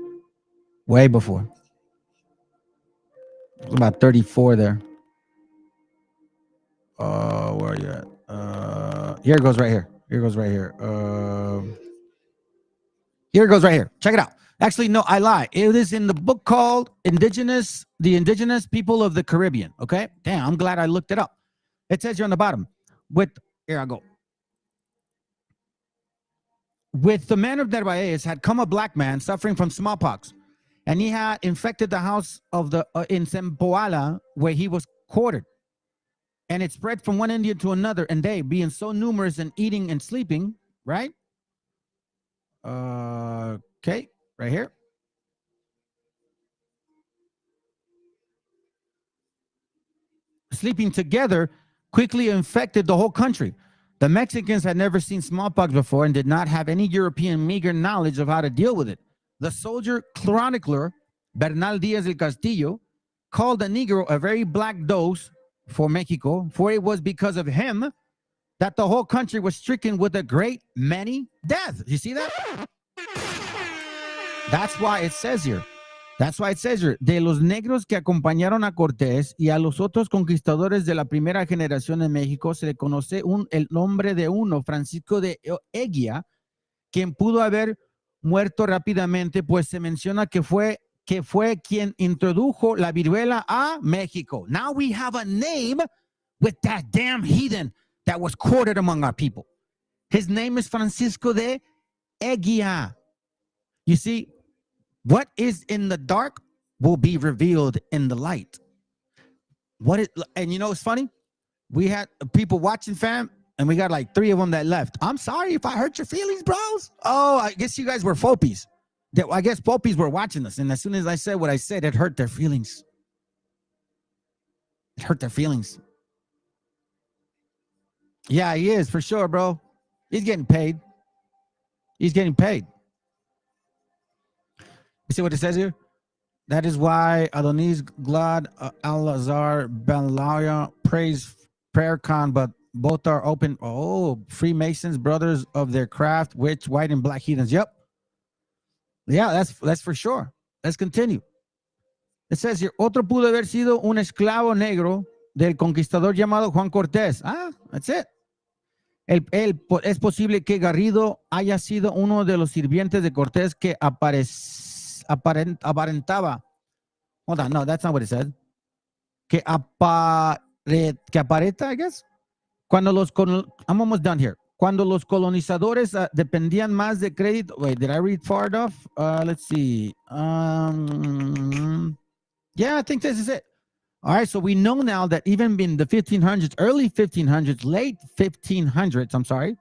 Way before. I was about 34 there. Where are you at? Here it goes right here. Here it goes right here. Here it goes right here. Check it out. Actually, no, I lie. It is in the book called The Indigenous People of the Caribbean. Okay? Damn, I'm glad I looked it up. It says here on the bottom. Here I go. With the man of Narvaez had come a black man suffering from smallpox, and he had infected the house of in Sempoala, where he was quartered. And it spread from one Indian to another, and they, being so numerous and eating and sleeping, right? Okay, right here. Sleeping together quickly infected the whole country. The Mexicans had never seen smallpox before and did not have any European meager knowledge of how to deal with it. The soldier chronicler, Bernal Diaz del Castillo, called the Negro a very black dose for Mexico, for it was because of him that the whole country was stricken with a great many deaths. You see that? That's why it says here. That's why it says here, de los negros que acompañaron a Cortés y a los otros conquistadores de la primera generación en México se le conoce el nombre de uno, Francisco de Eguía, quien pudo haber muerto rápidamente, pues se menciona que fue quien introdujo la viruela a México. Now we have a name with that damn heathen that was quartered among our people. His name is Francisco de Eguía. You see, what is in the dark will be revealed in the light. And you know, it's funny. We had people watching, fam, and we got like 3 of them that left. I'm sorry if I hurt your feelings, bros. Oh, I guess you guys were fopies. I guess fopies were watching us, and as soon as I said what I said, it hurt their feelings. It hurt their feelings. Yeah, he is for sure, bro. He's getting paid. He's getting paid. You see what it says here? That is why Adonis Glad Al-Azhar Ben Laia praise prayer con, but both are open. Oh, Freemasons, brothers of their craft, which white and black heathens. Yep. Yeah, that's for sure. Let's continue. It says here, otro pudo haber sido un esclavo negro del conquistador llamado Juan Cortés. Ah, that's it. Es posible que Garrido haya sido uno de los sirvientes de Cortés que aparentaba. Hold on, no, that's not what it said. Que aparenta, I guess. I'm almost done here. Cuando los colonizadores dependían más de crédito. Wait, did I read far enough? Let's see. Yeah, I think this is it. All right, so we know now that even in the 1500s, early 1500s, late 1500s, I'm sorry.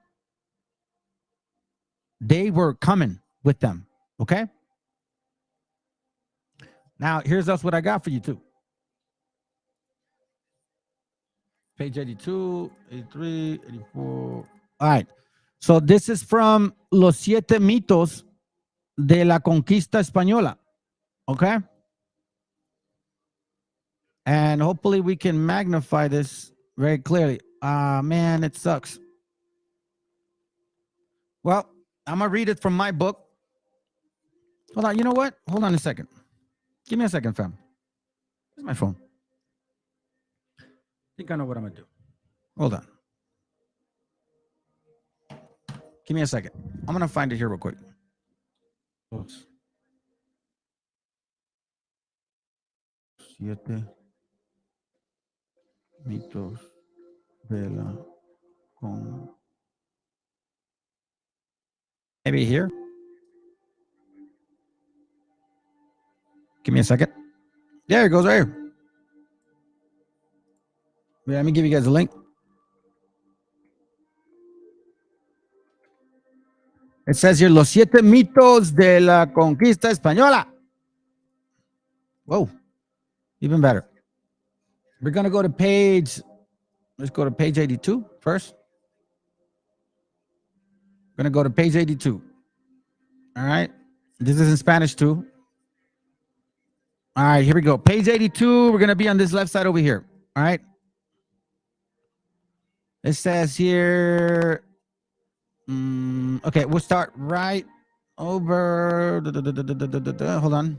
they were coming with them. Okay. Now, here's else what I got for you too. Page 82, 83, 84. All right. So this is from Los Siete Mitos de la Conquista Española. Okay. And hopefully we can magnify this very clearly. Man, it sucks. Well, I'm going to read it from my book. Hold on. You know what? Hold on a second. Give me a second, fam. Where's my phone? I think I know what I'm going to do. Hold on. Give me a second. I'm going to find it here real quick. Oops. Siete mitos de la con. Maybe here. Give me a second. There it goes right here. Let me give you guys a link. It says here, Los Siete Mitos de la Conquista Española. Whoa, even better. We're going to go to page, let's go to page 82 first. We're going to go to page 82. All right. This is in Spanish too. All right, here we go. Page 82. We're going to be on this left side over here. All right. It says here, okay, we'll start right over. Hold on.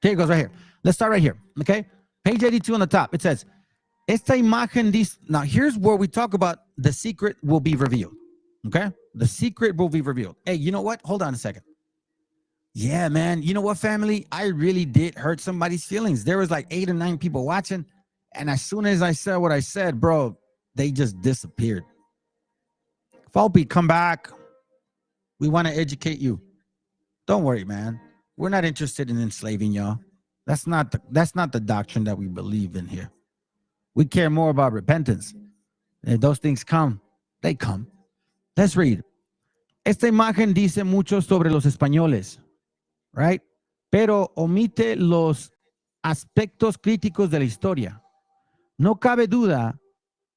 Here it goes right here. Let's start right here. Okay. Page 82 on the top. It says, esta imagen dice. Now, here's where we talk about the secret will be revealed. Okay. The secret will be revealed. Hey, you know what? Hold on a second. Yeah, man. You know what, family? I really did hurt somebody's feelings. There was like 8 or 9 people watching. And as soon as I said what I said, bro, they just disappeared. Falpi, come back. We want to educate you. Don't worry, man. We're not interested in enslaving y'all. That's not the doctrine that we believe in here. We care more about repentance. If those things come, they come. Let's read. Esta imagen dice mucho sobre los españoles, right? Pero omite los aspectos críticos de la historia. No cabe duda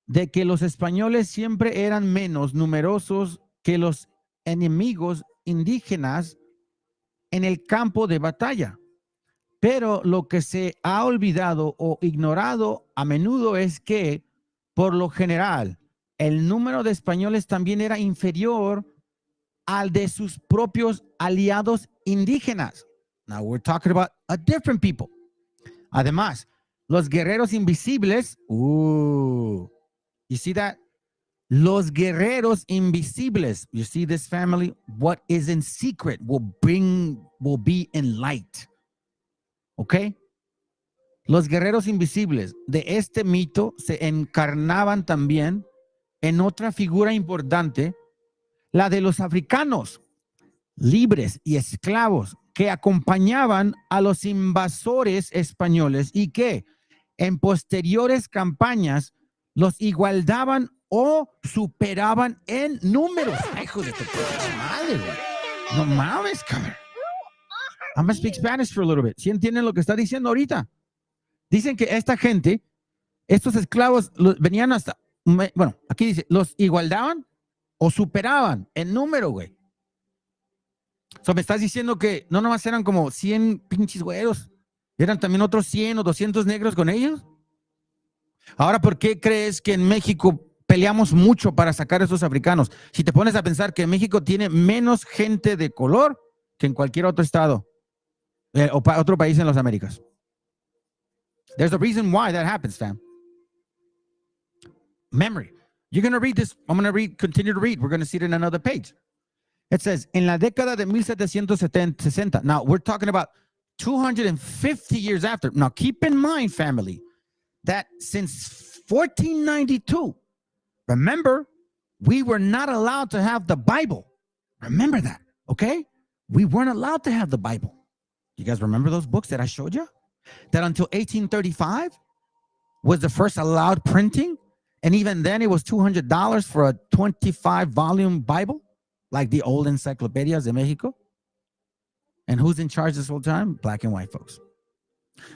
de que los españoles siempre eran menos numerosos que los enemigos indígenas en el campo de batalla. Pero lo que se ha olvidado o ignorado a menudo es que, por lo general, el número de españoles también era inferior al de sus propios aliados indígenas. Now we're talking about a different people. Además, los guerreros invisibles, you see that? Los guerreros invisibles, you see this, family? What is in secret will be in light. Okay? Los guerreros invisibles de este mito se encarnaban también en otra figura importante, la de los africanos, libres y esclavos, que acompañaban a los invasores españoles y que en posteriores campañas los igualaban o superaban en números. Ay, hijo de tu puta madre, güey. No mames, cabrón. I'm going to speak Spanish for a little bit. ¿Sí entienden lo que está diciendo ahorita? Dicen que esta gente, estos esclavos, venían hasta, bueno, aquí dice, los igualaban o superaban en número, güey. So, me estás diciendo que no nomás eran como 100 pinches güeros, eran también otros 100 o 200 negros con ellos. Ahora, ¿por qué crees que en México peleamos mucho para sacar a esos africanos? Si te pones a pensar que México tiene menos gente de color que en cualquier otro estado o otro país en las Américas. There's a reason why that happens, fam. Memory. You're going to read this. I'm going to continue to read. We're going to see it in another page. It says, en la década de 1760. Now, we're talking about 250 years after. Now, keep in mind, family, that since 1492, remember, we were not allowed to have the Bible. Remember that, okay? We weren't allowed to have the Bible. You guys remember those books that I showed you? That until 1835 was the first allowed printing. And even then, it was $200 for a 25-volume Bible, like the old encyclopedias de Mexico. And who's in charge this whole time? Black and white folks.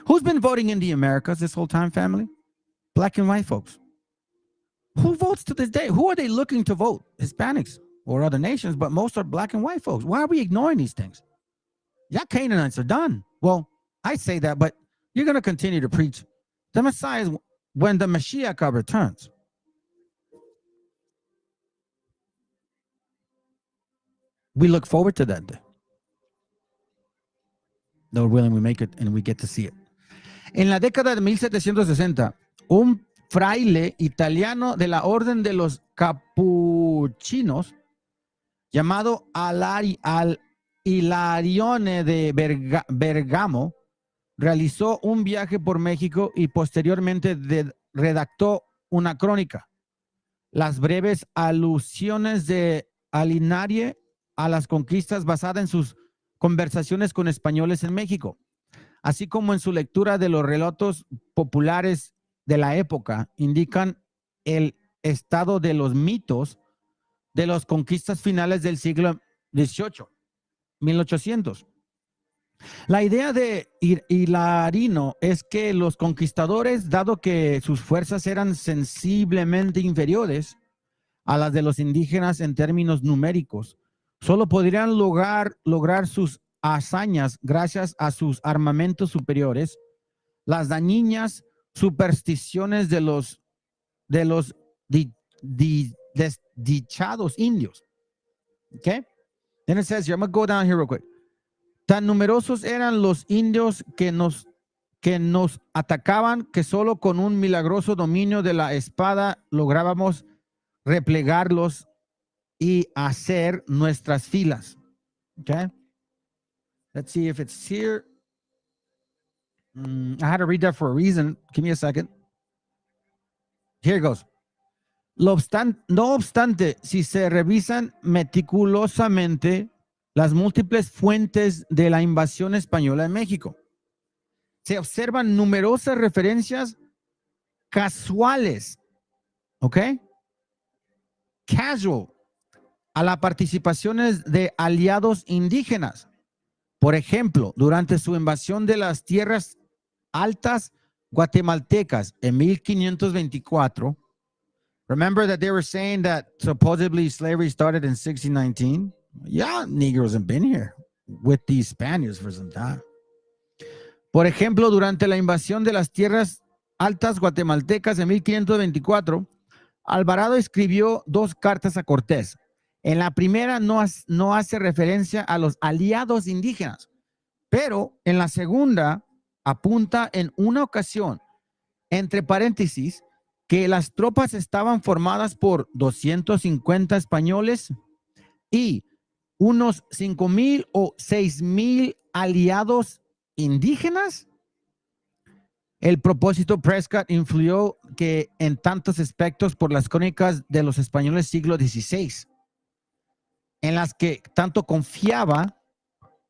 Who's been voting in the Americas this whole time, family? Black and white folks. Who votes to this day? Who are they looking to vote? Hispanics or other nations, but most are black and white folks. Why are we ignoring these things? Yeah, Canaanites are done. Well, I say that, but you're going to continue to preach the Messiah is when the Mashiach returns. We look forward to that day. Lord willing, we make it and we get to see it. En la década de 1760, un fraile italiano de la orden de los capuchinos, llamado Hilarione de Bergamo, realizó un viaje por México y posteriormente redactó una crónica. Las breves alusiones de Alinari a las conquistas basada en sus conversaciones con españoles en México, así como en su lectura de los relatos populares de la época, indican el estado de los mitos de las conquistas finales del siglo XVIII, 1800. La idea de Hilarino es que los conquistadores, dado que sus fuerzas eran sensiblemente inferiores a las de los indígenas en términos numéricos, solo podrían lograr sus hazañas gracias a sus armamentos superiores, las dañinas supersticiones de los desdichados indios. Okay? Then it says here, I'm going to go down here real quick. Tan numerosos eran los indios que nos atacaban que solo con un milagroso dominio de la espada lográbamos replegarlos y hacer nuestras filas. Okay? Let's see if it's here. I had to read that for a reason. Give me a second. Here it goes. No obstante, si se revisan meticulosamente las múltiples fuentes de la invasión española en México, se observan numerosas referencias casuales, ¿ok? Casual, a las participaciones de aliados indígenas. Por ejemplo, durante su invasión de las tierras altas guatemaltecas en 1524, remember that they were saying that supposedly slavery started in 1619? Yeah, Negroes have been here with these Spaniards for some time. Por ejemplo, durante la invasión de las tierras altas guatemaltecas en 1524, Alvarado escribió 2 cartas a Cortés. En la primera no hace referencia a los aliados indígenas, pero en la segunda apunta en una ocasión, entre paréntesis, que las tropas estaban formadas por 250 españoles y unos 5,000 o 6,000 aliados indígenas. El propósito Prescott influyó que en tantos aspectos por las crónicas de los españoles siglo XVI, en las que tanto confiaba,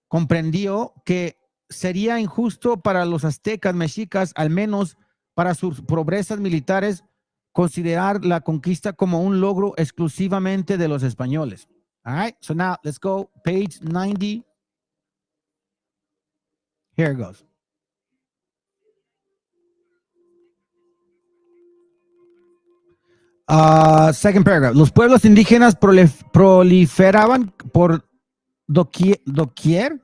comprendió que sería injusto para los aztecas mexicas, al menos para sus progresas militares, considerar la conquista como un logro exclusivamente de los españoles. All right, so now let's go page 90. Here it goes. Second paragraph. Los pueblos indígenas proliferaban por doquier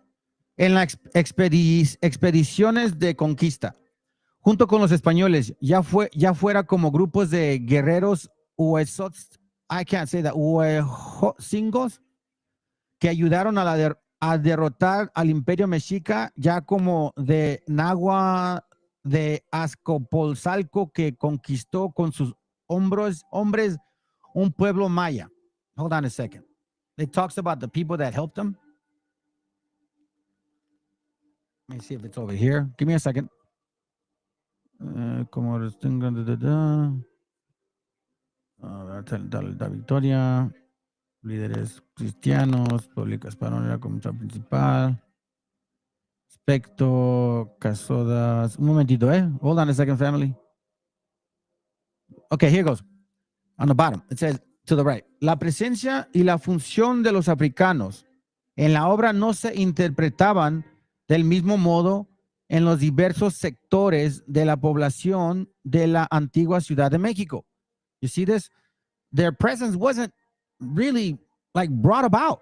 en las expediciones de conquista, junto con los españoles, ya fuera como grupos de guerreros huesotz, I can't say that, huesingos, que ayudaron a derrotar al imperio mexica, ya como de Nahua de Azcapotzalco, que conquistó con sus hombres un pueblo maya. Hold on a second. It talks about the people that helped them. Let me see if it's over here. Give me a second. Como la victoria, líderes cristianos, pública española como principal, aspecto, casodas. Un momentito, Hold on a second, family. Okay, here goes. on the bottom, it says to the right, la presencia y la función de los africanos en la obra no se interpretaban del mismo modo en los diversos sectores de la población de la antigua Ciudad de México. You see this? Their presence wasn't really like brought about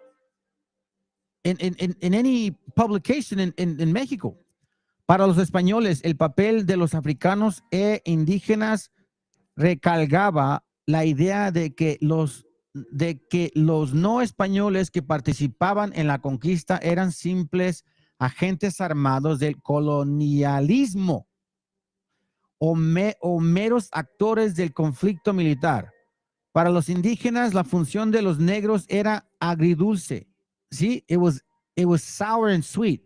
in any publication in México. Para los españoles, el papel de los africanos e indígenas recalcaba la idea de que los no españoles que participaban en la conquista eran simples agentes armados del colonialismo o meros actores del conflicto militar. Para los indígenas, la función de los negros era agridulce. ¿Sí? It was sour and sweet.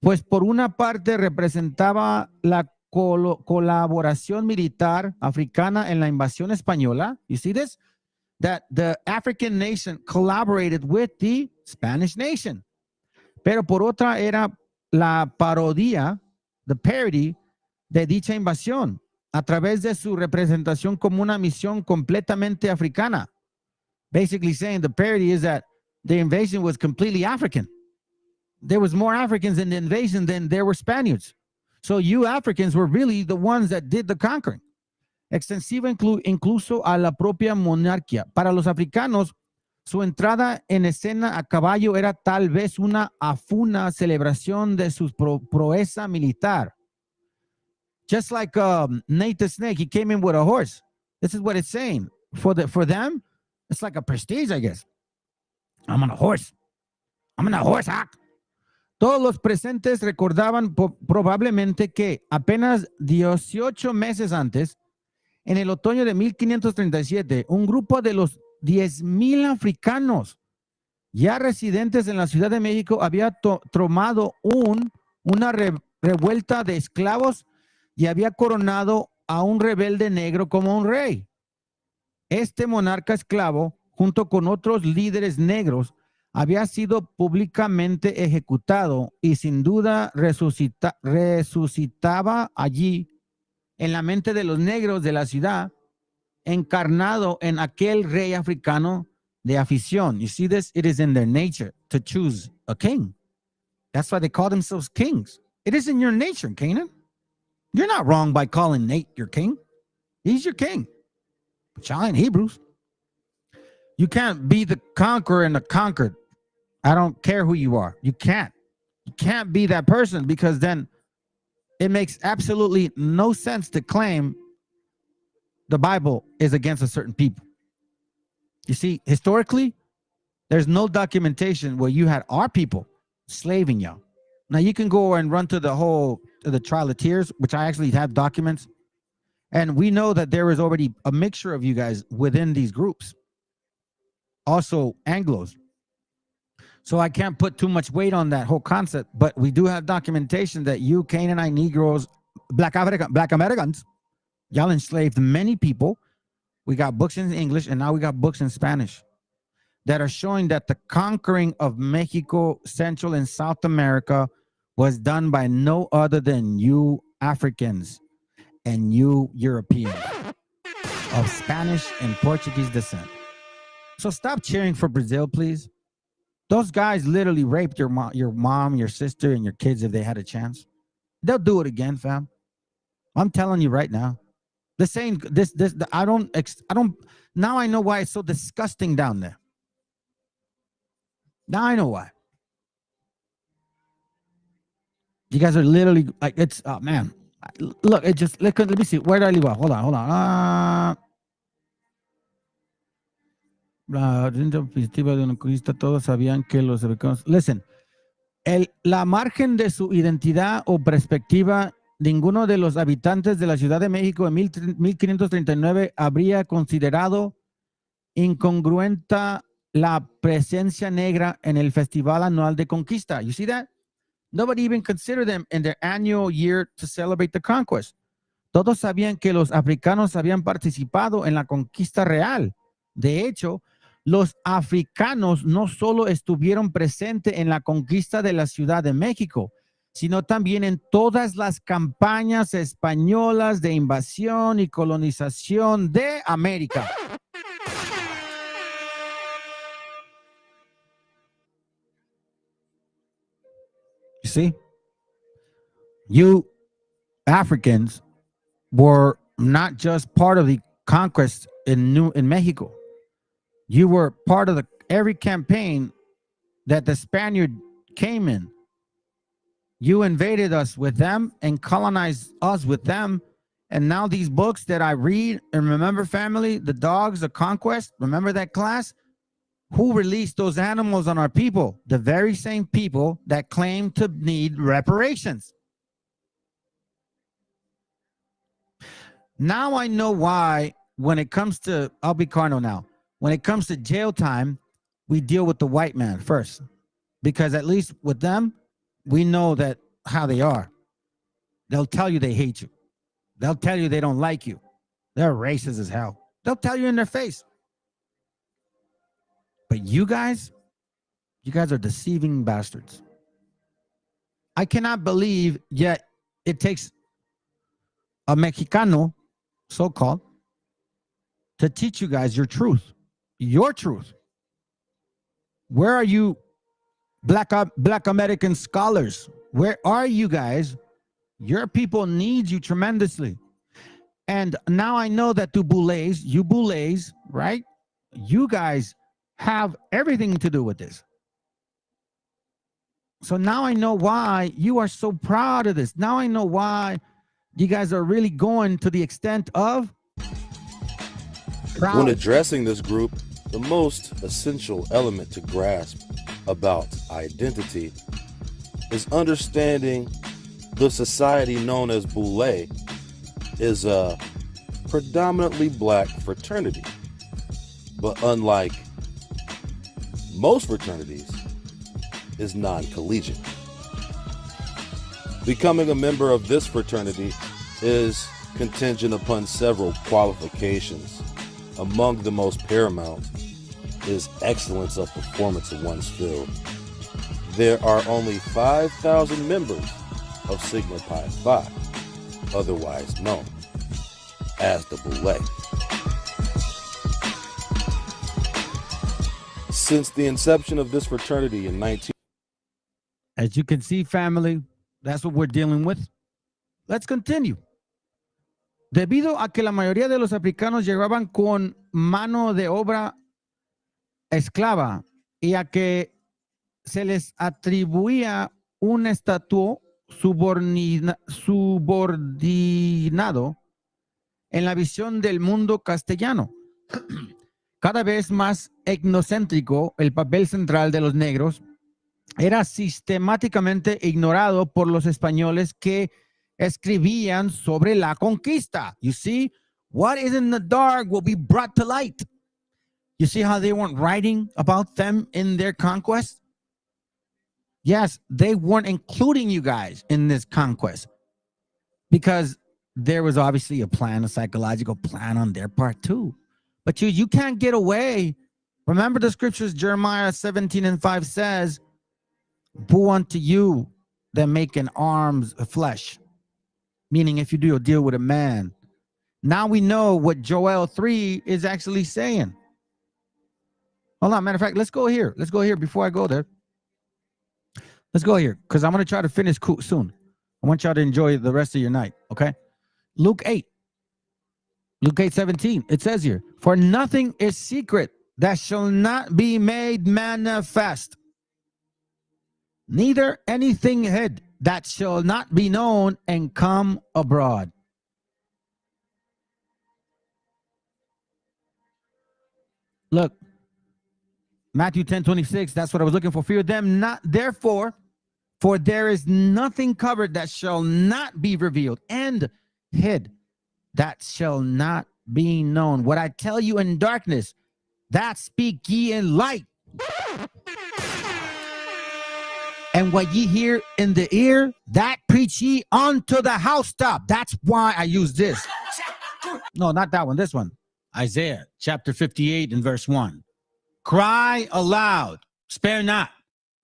Pues por una parte representaba la colaboración militar africana en la invasión española. You see this? That the African nation collaborated with the Spanish nation. Pero por otra era la parodia, the parody, de dicha invasión a través de su representación como una misión completamente africana. Basically saying the parody is that the invasion was completely African. There was more Africans in the invasion than there were Spaniards. So you Africans were really the ones that did the conquering. Extensiva incluso a la propia monarquía. Para los africanos, su entrada en escena a caballo era tal vez una afuna celebración de su proeza militar. Just like Nate the Snake, he came in with a horse. This is what it's saying. For them, it's like a prestige, I guess. I'm on a horse. I'm on a horse hack. Todos los presentes recordaban probablemente que apenas 18 meses antes, en el otoño de 1537, un grupo de los 10,000 africanos ya residentes en la Ciudad de México había tomado una revuelta de esclavos y había coronado a un rebelde negro como un rey. Este monarca esclavo, junto con otros líderes negros, había sido públicamente ejecutado y sin duda resucitaba allí en la mente de los negros de la ciudad, encarnado en aquel rey africano de afición. You see this? It is in their nature to choose a king. That's why they call themselves kings. It is in your nature, Canaan. You're not wrong by calling Nate your king. He's your king. But y'all ain't Hebrews. You can't be the conqueror and the conquered. I don't care who you are. You can't. You can't be that person, because then it makes absolutely no sense to claim the Bible is against a certain people. You see, historically, there's no documentation where you had our people slaving y'all. Now, you can go and run to the Trial of Tears, which I actually have documents. And we know that there is already a mixture of you guys within these groups. Also, Anglos. So I can't put too much weight on that whole concept, but we do have documentation that you Canaanite Negroes, Black Americans, y'all enslaved many people. We got books in English, and now we got books in Spanish that are showing that the conquering of Mexico, Central and South America was done by no other than you Africans and you Europeans of Spanish and Portuguese descent. So stop cheering for Brazil, please. Those guys literally raped your mom, your sister, and your kids if they had a chance. They'll do it again, fam. I'm telling you right now. This ain't this. I don't. Now I know why it's so disgusting down there. Now I know why. You guys are literally like, it's man. Look, it just let me see. Where did I leave off? Hold on. Todos sabían que los americanos. Listen, la margen de su identidad o perspectiva, ninguno de los habitantes de la Ciudad de México en 1539 habría considerado incongruente la presencia negra en el Festival Anual de Conquista. You see that? Nobody even considered them in their annual year to celebrate the conquest. Todos sabían que los africanos habían participado en la conquista real. De hecho, los africanos no solo estuvieron presentes en la conquista de la Ciudad de México, sino también en todas las campañas españolas de invasión y colonización de América. See, you Africans were not just part of the conquest in Mexico. You were part of every campaign that the Spaniard came in. You invaded us with them and colonized us with them. And now these books that I read, and remember, family, the dogs, the conquest, remember that class? Who released those animals on our people? The very same people that claim to need reparations. Now I know why when it comes to, I'll be carnal now. When it comes to jail time, we deal with the white man first. Because at least with them, we know that how they are. They'll tell you they hate you. They'll tell you they don't like you. They're racist as hell. They'll tell you in their face. But you guys are deceiving bastards. I cannot believe yet it takes a Mexicano, so-called, to teach you guys your truth. Your truth. Where are you, Black American scholars? Where are you guys? Your people need you tremendously. And now I know that you Boulets, right? You guys have everything to do with this. So now I know why you are so proud of this. Now I know why you guys are really going to the extent of proud. When addressing this group, the most essential element to grasp about identity is understanding the society known as Boule is a predominantly black fraternity. But unlike most fraternities, is non-collegiate. Becoming a member of this fraternity is contingent upon several qualifications. Among the most paramount is excellence of performance in one's field. There are only 5,000 members of Sigma Pi Phi, otherwise known as the Boule. Since the inception of this fraternity in 19... As you can see, family, that's what we're dealing with. Let's continue. Debido a que la mayoría de los africanos llegaban con mano de obra esclava y a que se les atribuía un estatuto subordinado en la visión del mundo castellano. Cada vez más etnocéntrico, el papel central de los negros era sistemáticamente ignorado por los españoles que escribían sobre la conquista. You see, what is in the dark will be brought to light. You see how they weren't writing about them in their conquest? Yes, they weren't including you guys in this conquest because there was obviously a plan, a psychological plan on their part too. But you can't get away. Remember the scriptures, Jeremiah 17:5 says, woe unto you that make an arms of flesh. Meaning if you do a deal with a man. Now we know what Joel 3 is actually saying. Hold on, matter of fact, let's go here. Let's go here before I go there. Let's go here because I'm going to try to finish soon. I want y'all to enjoy the rest of your night, okay? Luke 8:17. It says here, for nothing is secret that shall not be made manifest, neither anything hid that shall not be known and come abroad. Look, Matthew 10:26, that's what I was looking for. Fear them not, therefore, for there is nothing covered that shall not be revealed, and hid that shall not be known. What I tell you in darkness, that speak ye in light. And what ye hear in the ear, that preach ye unto the housetop. That's why I use this. No, not that one, this one. Isaiah chapter 58 and verse 1. Cry aloud, spare not,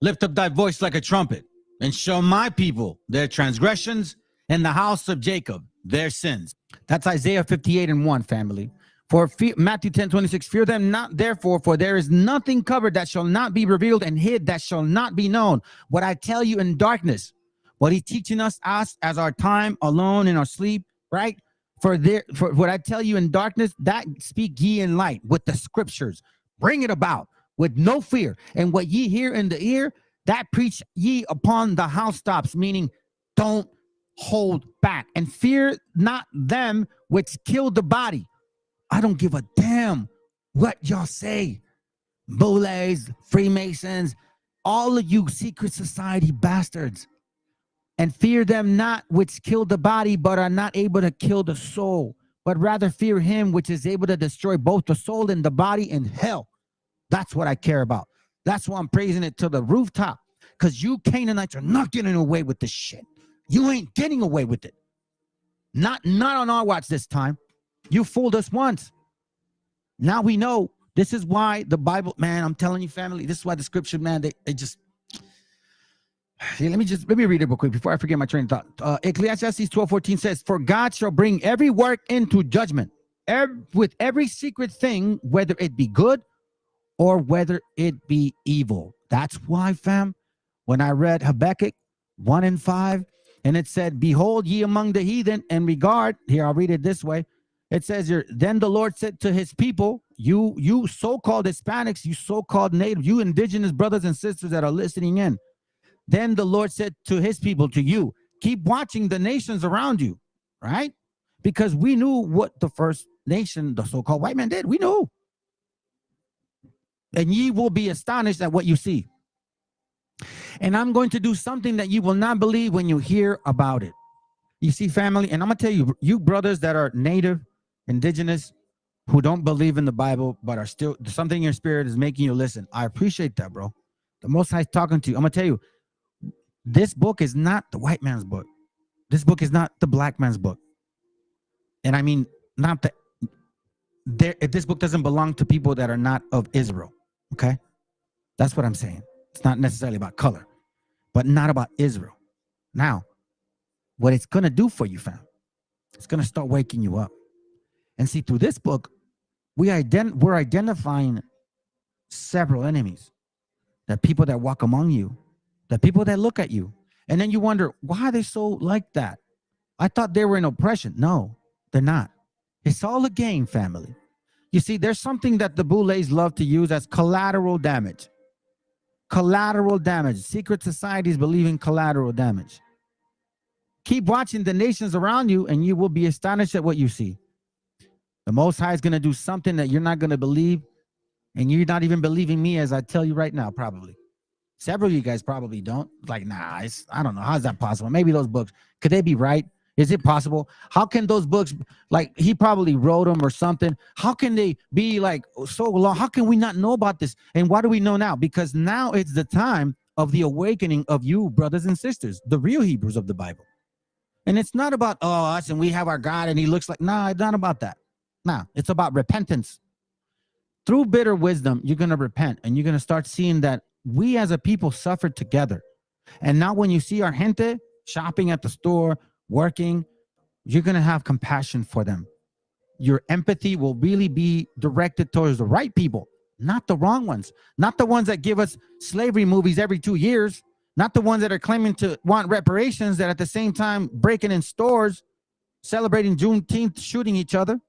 lift up thy voice like a trumpet, and show my people their transgressions, and the house of Jacob their sins. That's Isaiah 58 and 1, family. For Matthew 10:26, fear them not, therefore, for there is nothing covered that shall not be revealed, and hid that shall not be known. What I tell you in darkness, what he's teaching us as our time alone in our sleep, right? For what I tell you in darkness, that speak ye in light with the scriptures. Bring it about with no fear. And what ye hear in the ear, that preach ye upon the housetops, meaning don't hold back. And fear not them which kill the body. I don't give a damn what y'all say. Bullets, Freemasons, all of you secret society bastards. And fear them not which kill the body, but are not able to kill the soul, but rather fear him which is able to destroy both the soul and the body in hell. That's what I care about. That's why I'm praising it to the rooftop. Because you Canaanites are not getting away with this shit. You ain't getting away with it. Not on our watch this time. You fooled us once. Now we know. This is why the Bible, man, I'm telling you, family, this is why the scripture, man, they just... Let me read it real quick before I forget my train of thought. Ecclesiastes 12:14 says, for God shall bring every work into judgment, with every secret thing, whether it be good or whether it be evil. That's why, fam, when I read Habakkuk 1:5, and it said, behold ye among the heathen, and regard, here I'll read it this way. It says here, then the Lord said to his people, you so-called Hispanics, you so-called native, you indigenous brothers and sisters that are listening in. Then the Lord said to his people, to you, keep watching the nations around you, right? Because we knew what the first nation, the so-called white man, did. We knew. And ye will be astonished at what you see. And I'm going to do something that you will not believe when you hear about it. You see, family, and I'm going to tell you, you brothers that are native, indigenous, who don't believe in the Bible, but are still, something in your spirit is making you listen. I appreciate that, bro. The Most High is talking to you. I'm going to tell you, this book is not the white man's book. This book is not the black man's book. And I mean, not that this book doesn't belong to people that are not of Israel. Okay? That's what I'm saying. It's not necessarily about color, but not about Israel. Now, what it's going to do for you, fam, it's going to start waking you up. And see, through this book, we're identifying several enemies. The people that walk among you, the people that look at you. And then you wonder, why are they so like that? I thought they were in oppression. No, they're not. It's all a game, family. You see, there's something that the Boulets love to use as collateral damage. Collateral damage. Secret societies believe in collateral damage. Keep watching the nations around you, and you will be astonished at what you see. The Most High is going to do something that you're not going to believe, and you're not even believing me as I tell you right now, probably. Several of you guys probably don't. Like, nah, I don't know. How's that possible? Maybe those books, could they be right? Is it possible? How can those books, like he probably wrote them or something? How can they be like so long? How can we not know about this? And why do we know now? Because now it's the time of the awakening of you, brothers and sisters, the real Hebrews of the Bible. And it's not about, oh, us and we have our God and he looks like, nah, it's not about that. Nah, it's about repentance. Through bitter wisdom, you're going to repent and you're going to start seeing that we as a people suffered together. And now when you see our gente shopping at the store, working, you're going to have compassion for them. Your empathy will really be directed towards the right people, not the wrong ones, not the ones that give us slavery movies every 2 years, not the ones that are claiming to want reparations that at the same time breaking in stores, celebrating Juneteenth, shooting each other.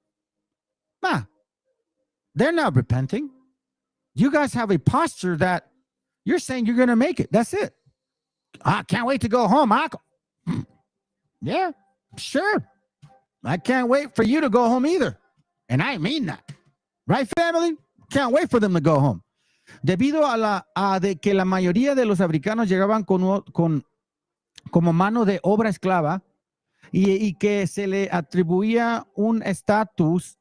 Nah, they're not repenting. You guys have a posture that you're saying you're going to make it. That's it. I can't wait to go home, Michael. Yeah, sure. I can't wait for you to go home either. And I mean that. Right, family? Can't wait for them to go home. Debido a de que la mayoría de los africanos llegaban como mano de obra esclava y que se le atribuía un estatus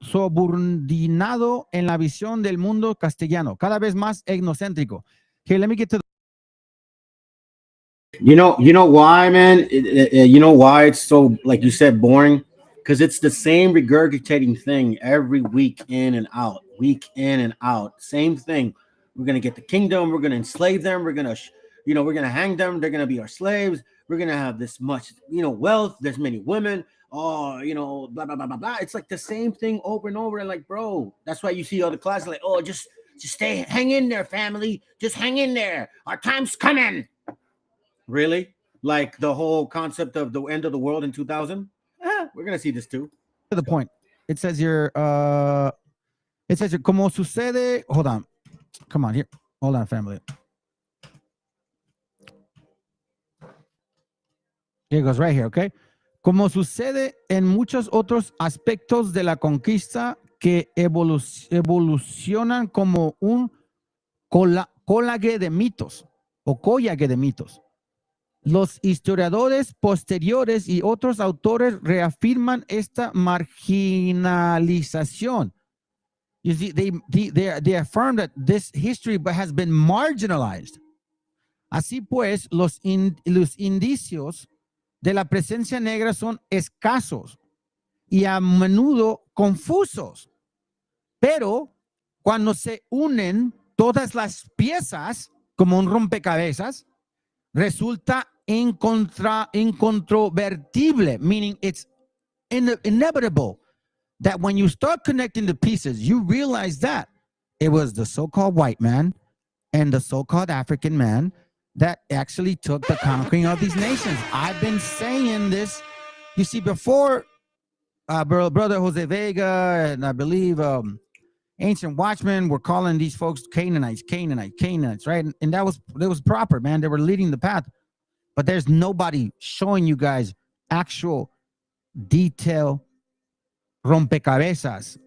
subordinado en la visión del mundo castellano, cada vez más etnocéntrico. Here, let me get to You know why, man? You know why it's so, like you said, boring? Because it's the same regurgitating thing every week in and out. Same thing. We're going to get the kingdom. We're going to enslave them. We're going to, we're going to hang them. They're going to be our slaves. We're going to have this much, wealth. There's many women. oh, you know, blah blah blah blah blah. It's like the same thing over and over. And like, bro, that's why you see other classes like, oh, just stay, hang in there, family. Just hang in there. Our time's coming. Really? Like the whole concept of the end of the world in 2000? We're gonna see this too. To the point. It says here, como sucede, hold on. Come on here. Hold on, family. Here it goes right here, okay? Como sucede en muchos otros aspectos de la conquista que evolucionan como un collage de mitos o collage de mitos. Los historiadores posteriores y otros autores reafirman esta marginalización. You see, they affirm that this history has been marginalized. Así pues, los indicios de la presencia negra son escasos y a menudo confusos. Pero cuando se unen todas las piezas como un rompecabezas, resulta incontrovertible, meaning it's inevitable that when you start connecting the pieces, you realize that it was the so-called white man and the so-called African man that actually took the conquering of these nations. I've been saying this, you see, before Brother Jose Vega and I believe Ancient Watchmen were calling these folks Canaanites, right? And that was proper, man. They were leading the path. But there's nobody showing you guys actual detail rompecabezas,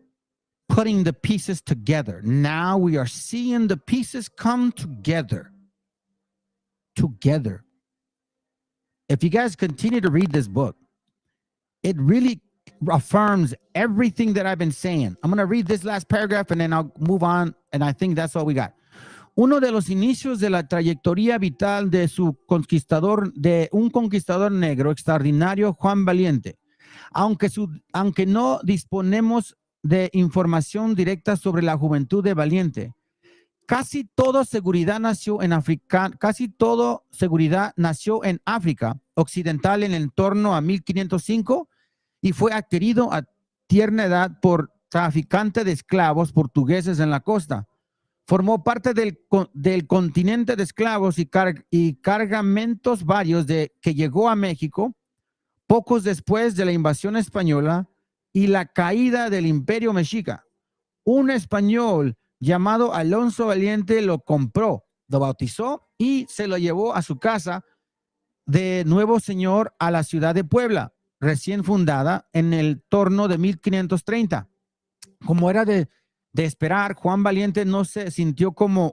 putting the pieces together. Now we are seeing the pieces come together. If you guys continue to read this book, it really affirms everything that I've been saying. I'm going to read this last paragraph and then I'll move on, and I think that's all we got. Uno de los inicios de la trayectoria vital de un conquistador negro extraordinario, Juan Valiente. Aunque no disponemos de información directa sobre la juventud de Valiente, casi toda seguridad nació en África occidental en torno a 1505 y fue adquirido a tierna edad por traficantes de esclavos portugueses en la costa. Formó parte del continente de esclavos y cargamentos varios que llegó a México pocos después de la invasión española y la caída del Imperio Mexica. Un español llamado Alonso Valiente lo compró, lo bautizó y se lo llevó a su casa de nuevo señor a la ciudad de Puebla, recién fundada en el torno de 1530. Como era de esperar, Juan Valiente no se sintió como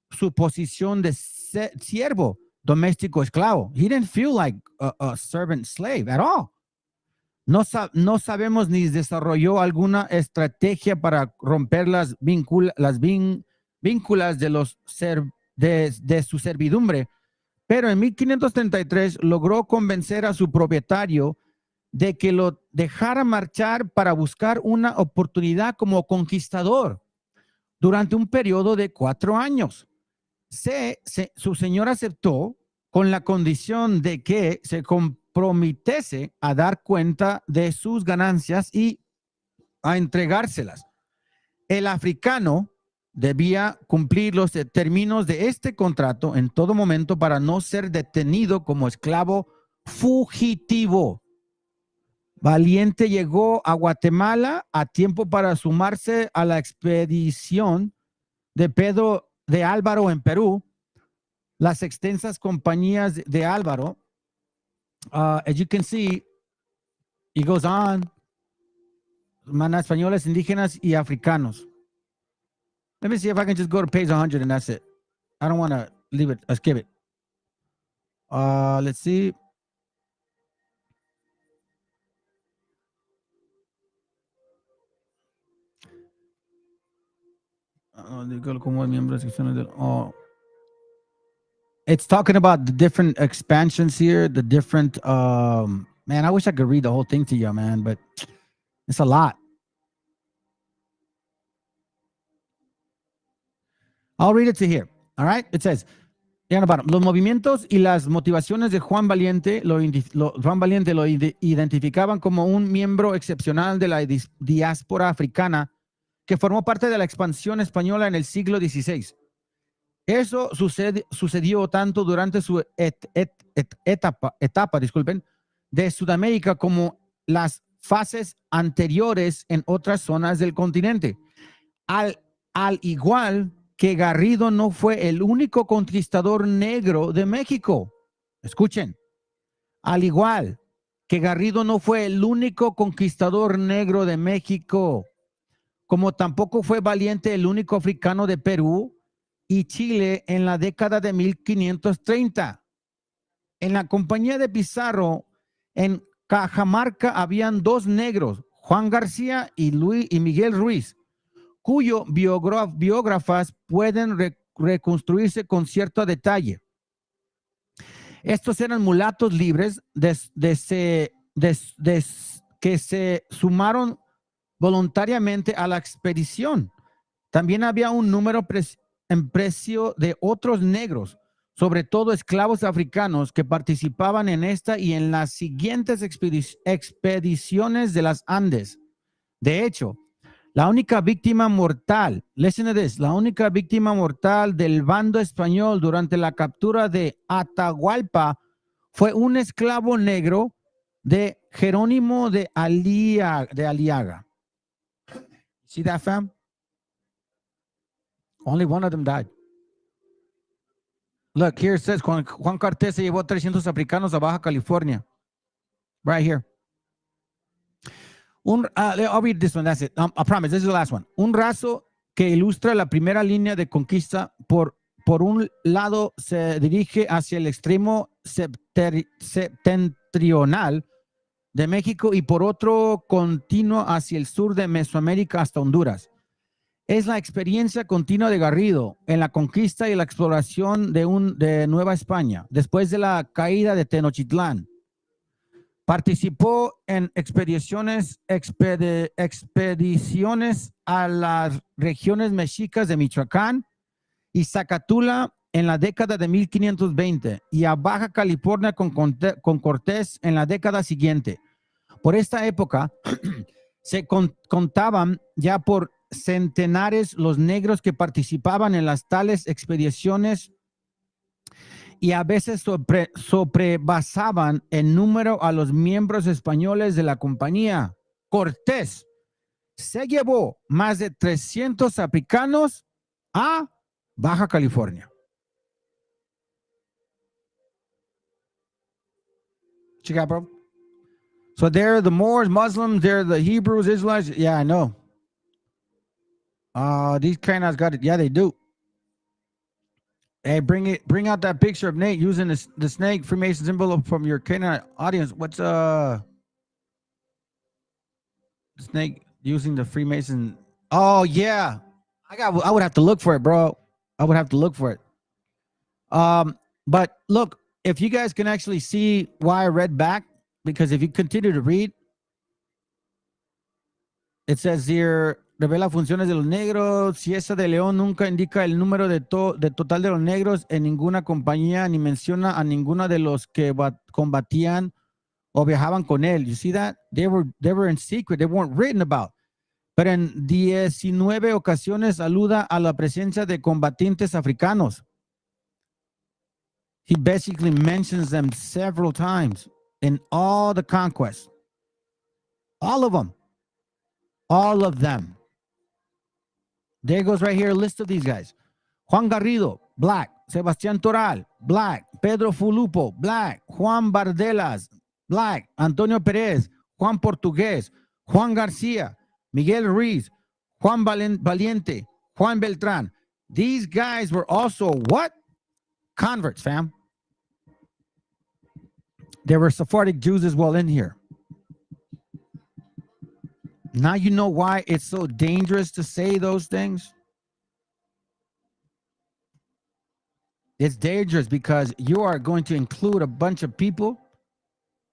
su posición de siervo doméstico esclavo. He didn't feel like a servant slave at all. No sabemos ni desarrolló alguna estrategia para romper las vínculas de su servidumbre, pero en 1533 logró convencer a su propietario de que lo dejara marchar para buscar una oportunidad como conquistador durante un periodo de 4 años. Su señor aceptó con la condición de que se comprometiese a dar cuenta de sus ganancias y a entregárselas. El africano debía cumplir los términos de este contrato en todo momento para no ser detenido como esclavo fugitivo. Valiente llegó a Guatemala a tiempo para sumarse a la expedición de Pedro de Álvaro en Perú. Las extensas compañías de Álvaro, as you can see, it goes on, españoles, indígenas y africanos. Let me see if I can just go to page 100 and that's it. I don't want to leave it, skip it. Let's see. It's talking about the different expansions here, the different, man, I wish I could read the whole thing to you, man, but it's a lot. I'll read it to here. All right. It says, Los movimientos y las motivaciones de Juan Valiente lo identificaban como un miembro excepcional de la diáspora africana que formó parte de la expansión española en el siglo XVI. Eso sucedió tanto durante su etapa, de Sudamérica como las fases anteriores en otras zonas del continente. Al igual que Garrido no fue el único conquistador negro de México. Escuchen, al igual que Garrido no fue el único conquistador negro de México, como tampoco fue Valiente el único africano de Perú y Chile en la década de 1530. En la compañía de Pizarro, en Cajamarca, habían dos negros, Juan García y Miguel Ruiz, cuyo biógrafas pueden reconstruirse con cierto detalle. Estos eran mulatos libres que se sumaron voluntariamente a la expedición. También había un número en precio de otros negros, sobre todo esclavos africanos que participaban en esta y en las siguientes expediciones de las Andes. De hecho, la única víctima mortal, listen to this, la única víctima mortal del bando español durante la captura de Atahualpa fue un esclavo negro de Jerónimo de Aliaga. See that, fam? Only one of them died. Look, here it says Juan Cortés se llevó 300 africanos a Baja California. Right here. I'll read this one, that's it. I promise, this is the last one. Un raso que ilustra la primera línea de conquista por un lado se dirige hacia el extremo septentrional de México y por otro continúa hacia el sur de Mesoamérica hasta Honduras. Es la experiencia continua de Garrido en la conquista y la exploración de Nueva España después de la caída de Tenochtitlán. Participó en expediciones a las regiones mexicas de Michoacán y Zacatula en la década de 1520 y a Baja California con Cortés en la década siguiente. Por esta época se contaban ya por centenares los negros que participaban en las tales expediciones y a veces sobrepasaban en número a los miembros españoles de la compañía. Cortés se llevó más de 300 africanos a Baja California. Check out, bro. So they're the Moors, Muslims, they're the Hebrews, Israelites. Yeah, I know. These Canaanites got it. Yeah, they do. Hey, bring out that picture of Nate using the snake Freemason symbol from your Canaanite audience. What's snake using the Freemason? Oh yeah, I would have to look for it, bro. I would have to look for it. But look, if you guys can actually see why I read back, because if you continue to read, it says here, revela funciones de los negros. Si esa de León nunca indica el número de total de los negros en ninguna compañía, ni menciona a ninguno de los que combatían o viajaban con él. You see that? They were in secret. They weren't written about. Pero en 19 ocasiones aluda a la presencia de combatientes africanos. He basically mentions them several times in all the conquests. All of them. All of them. There goes right here a list of these guys. Juan Garrido, black. Sebastián Toral, black. Pedro Fulupo, black. Juan Bardelas, black. Antonio Pérez, Juan Portugués, Juan García, Miguel Ruiz, Juan Valiente, Juan Beltrán. These guys were also what? Converts, fam. There were Sephardic Jews as well in here. Now you know why it's so dangerous to say those things. It's dangerous because you are going to include a bunch of people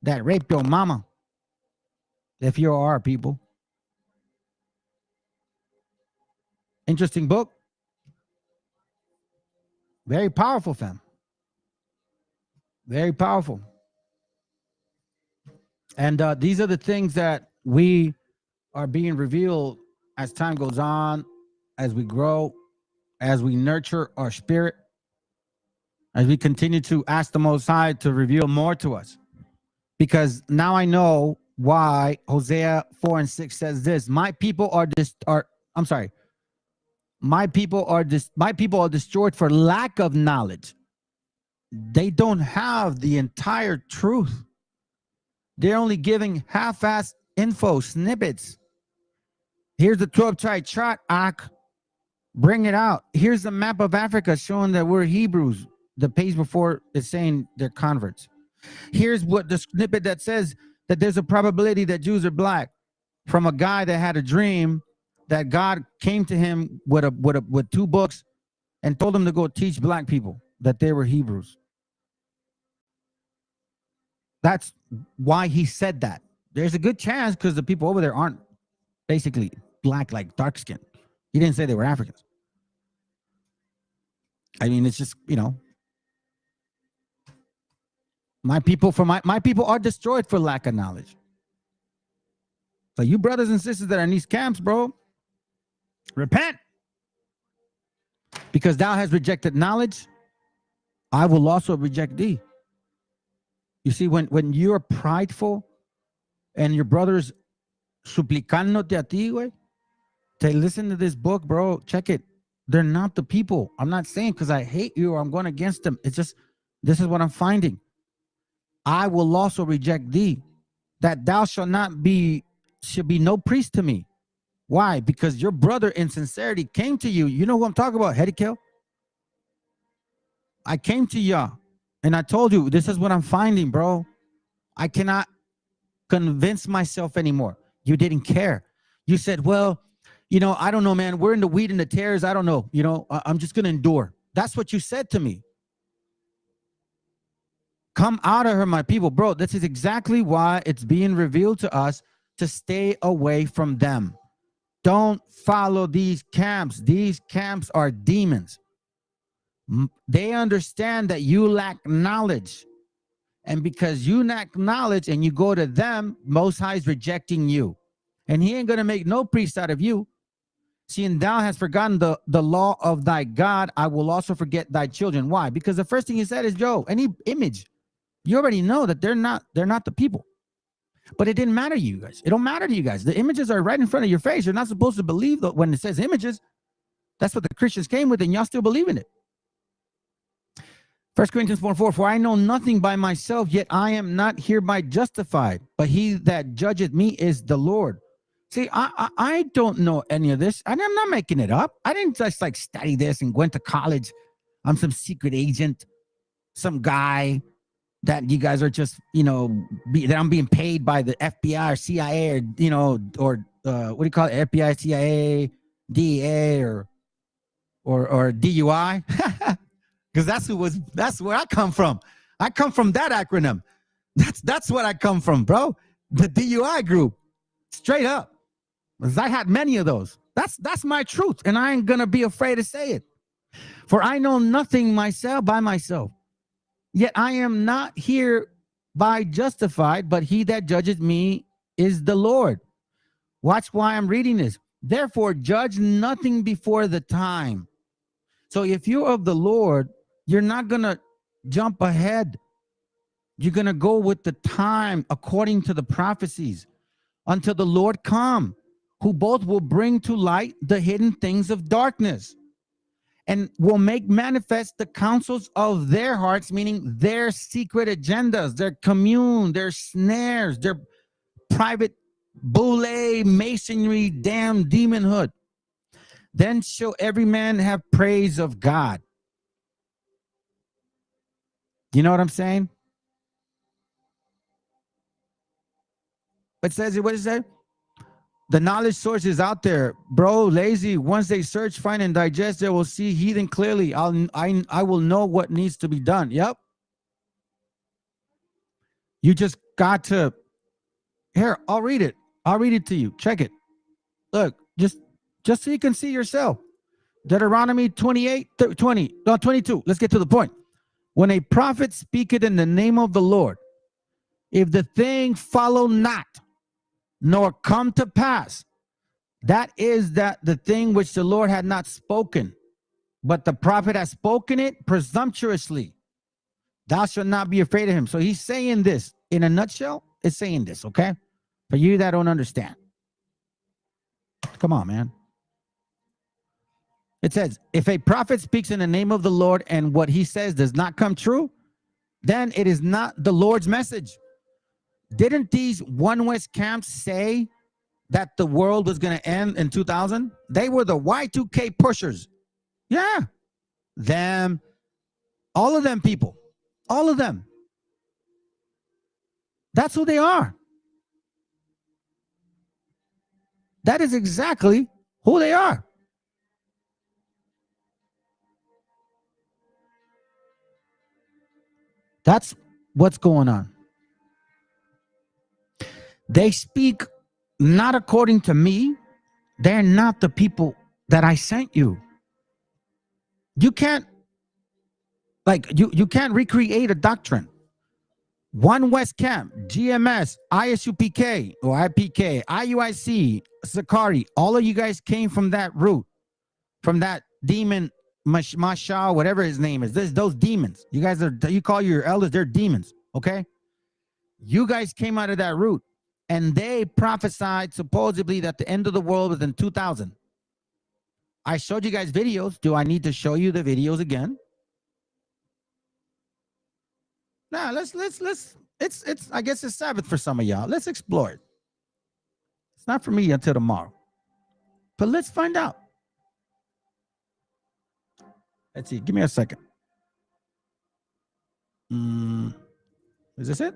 that rape your mama. If you are our people. Interesting book. Very powerful, fam. Very powerful. And these are the things that we are being revealed as time goes on, as we grow, as we nurture our spirit, as we continue to ask the Most High to reveal more to us. Because now I know why Hosea 4:6 says this: my people are destroyed for lack of knowledge. They don't have the entire truth. They're only giving half-assed info, snippets. Here's the 12-tribe chart, bring it out. Here's the map of Africa showing that we're Hebrews. The page before is saying they're converts. Here's what the snippet that says that there's a probability that Jews are black, from a guy that had a dream that God came to him with 2 books and told him to go teach black people that they were Hebrews. That's why he said that. There's a good chance because the people over there aren't basically black, like dark skin. He didn't say they were Africans. I mean, it's just, my people are destroyed for lack of knowledge. So you brothers and sisters that are in these camps, bro, repent. Because thou hast rejected knowledge, I will also reject thee. You see, when you're prideful and your brothers suplicándote a ti, güey, to listen to this book, bro, check it. They're not the people. I'm not saying because I hate you or I'm going against them. It's just, this is what I'm finding. I will also reject thee, that thou should be no priest to me. Why? Because your brother in sincerity came to you. You know who I'm talking about, Ezekiel? I came to y'all and I told you, this is what I'm finding, bro. I cannot convince myself anymore. You didn't care. You said, well, I don't know, man. We're in the wheat and the tares. I don't know. I'm just going to endure. That's what you said to me. Come out of her, my people. Bro, this is exactly why it's being revealed to us to stay away from them. Don't follow these camps. These camps are demons. They understand that you lack knowledge. And because you lack knowledge and you go to them, Most High is rejecting you. And he ain't going to make no priest out of you. Seeing thou hast forgotten the law of thy God, I will also forget thy children. Why? Because the first thing he said is, Joe, any image, you already know that they're not the people. But it didn't matter to you guys. It don't matter to you guys. The images are right in front of your face. You're not supposed to believe that when it says images. That's what the Christians came with, and y'all still believe in it. 1 Corinthians 4:4, for I know nothing by myself, yet I am not hereby justified, but he that judgeth me is the Lord. See, I don't know any of this, and I'm not making it up. I didn't just study this and went to college. I'm some secret agent, some guy that you guys are just, that I'm being paid by the FBI or CIA or what do you call it? FBI, CIA, DEA or DUI. Because that's where I come from. I come from that acronym. That's what I come from, bro. The DUI group. Straight up. Because I had many of those. That's my truth. And I ain't gonna be afraid to say it. For I know nothing by myself. Yet I am not hereby justified, but he that judges me is the Lord. Watch why I'm reading this. Therefore, judge nothing before the time. So if you're of the Lord, you're not going to jump ahead. You're going to go with the time according to the prophecies until the Lord come, who both will bring to light the hidden things of darkness and will make manifest the counsels of their hearts, meaning their secret agendas, their commune, their snares, their private boule, masonry, damn demonhood. Then shall every man have praise of God. You know what I'm saying? What it say? The knowledge source is out there, bro. Lazy. Once they search, find, and digest, they will see heathen clearly. I will know what needs to be done. Yep. You just got to. Here, I'll read it. I'll read it to you. Check it. Look, just so you can see yourself. Deuteronomy 22. Let's get to the point. when a prophet speaketh in the name of the Lord, if the thing follow not, nor come to pass, that is that the thing which the Lord had not spoken, but the prophet has spoken it presumptuously. Thou shalt not be afraid of him. So he's saying this in a nutshell. It's saying this, okay? For you that don't understand. Come on, man. It says, if a prophet speaks in the name of the Lord and what he says does not come true, then it is not the Lord's message. Didn't these One West camps say that the world was going to end in 2000? They were the Y2K pushers. Yeah. Them, all of them people, all of them. That's who they are. That is exactly who they are. That's what's going on. They speak not according to me. They're not the people that I sent you. You can't, you can't recreate a doctrine. One West Camp, GMS, ISUPK or IPK, IUIC, Sakari, all of you guys came from that root, from that demon, Mashal, whatever his name is. Those demons. You guys are, you call your elders, they're demons, okay? You guys came out of that root, and they prophesied supposedly that the end of the world was in 2000. I showed you guys videos. Do I need to show you the videos again? Nah, let's it's I guess it's Sabbath for some of y'all. Let's explore it. It's not for me until tomorrow. But let's find out. Let's see. Give me a second. Is this it?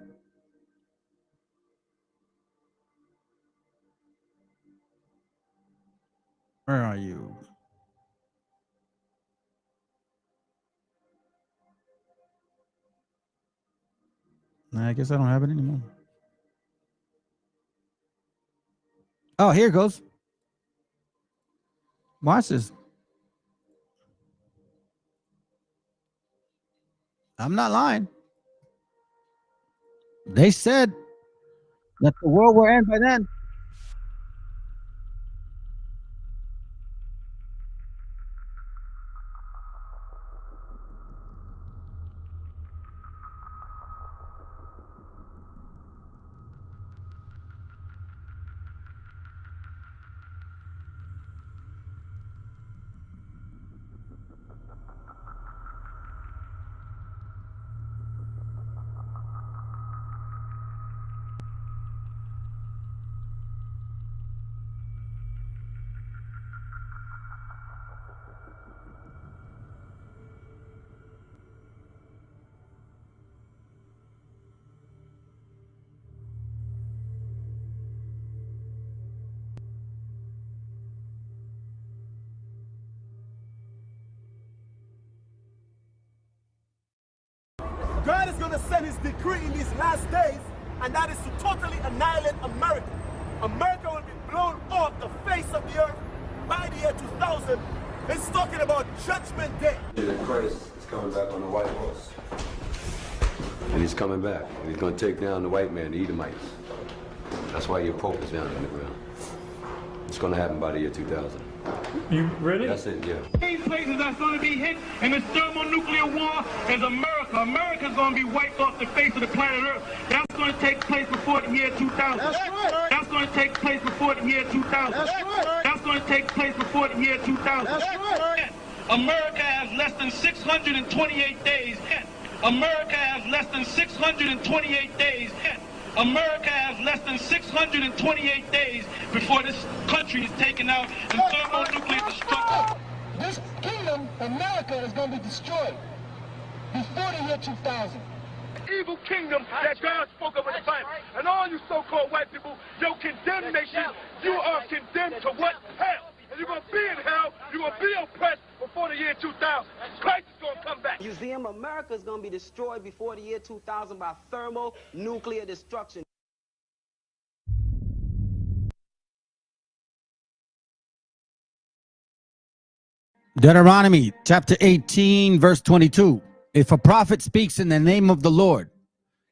Where are you? I guess I don't have it anymore. Oh, here it goes. Watch this. I'm not lying. They said that the world will end by then. God is going to send his decree in these last days, and that is to totally annihilate America. America will be blown off the face of the earth by the year 2000. It's talking about Judgment Day. Christ is coming back on the white horse. And he's coming back. And he's going to take down the white man, the Edomites. That's why your Pope is down in the ground. It's going to happen by the year 2000. You ready? That's it, yeah. These places that's going to be hit in this thermonuclear war is America. America's going to be wiped off the face of the planet Earth. That's going to take place before the year 2000. That's right. That's going to take place before the year 2000. That's right. That's going to take place before the year 2000. That's right. America has less than 628 days. America has less than 628 days. America has less than 628 days before this country is taken out in thermonuclear destruction. This kingdom, America, is going to be destroyed before the year 2000. Evil kingdom that God spoke of in the Bible. And all you so-called white people, your condemnation, you are condemned to what? Hell. And you're going to be in hell, you're going to be oppressed before the year 2000. Christ is going to come back. Museum America is going to be destroyed before the year 2000 by thermonuclear destruction. Deuteronomy chapter 18, verse 22. if a prophet speaks in the name of the Lord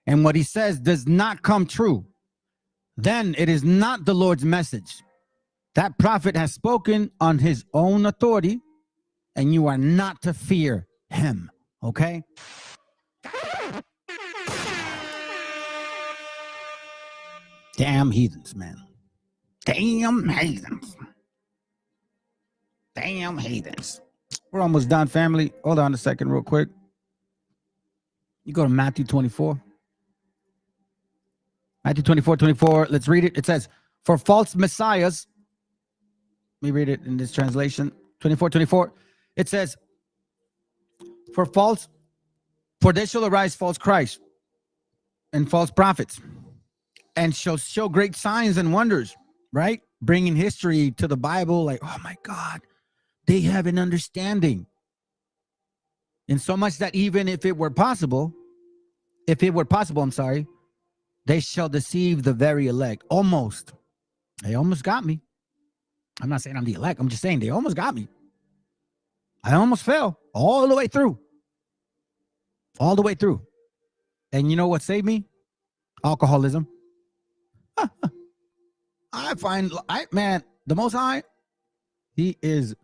and what he says does not come true, then it is not the Lord's message. That prophet has spoken on his own authority, and you are not to fear him. Okay? Damn heathens, man. Damn heathens. Damn heathens. We're almost done, family. Hold on a second real quick. You go to Matthew 24. Matthew 24:24. Let's read it. It says, for false messiahs. Let me read it in this translation. 24:24. It says, for there shall arise false Christ and false prophets, and shall show great signs and wonders, right? Bringing history to the Bible, like, oh my God, they have an understanding. And so much that even if it were possible, I'm sorry, they shall deceive the very elect. Almost. They almost got me. I'm not saying I'm the elect. I'm just saying they almost got me. I almost fell all the way through. All the way through. And you know what saved me? Alcoholism. Man, the Most High, he is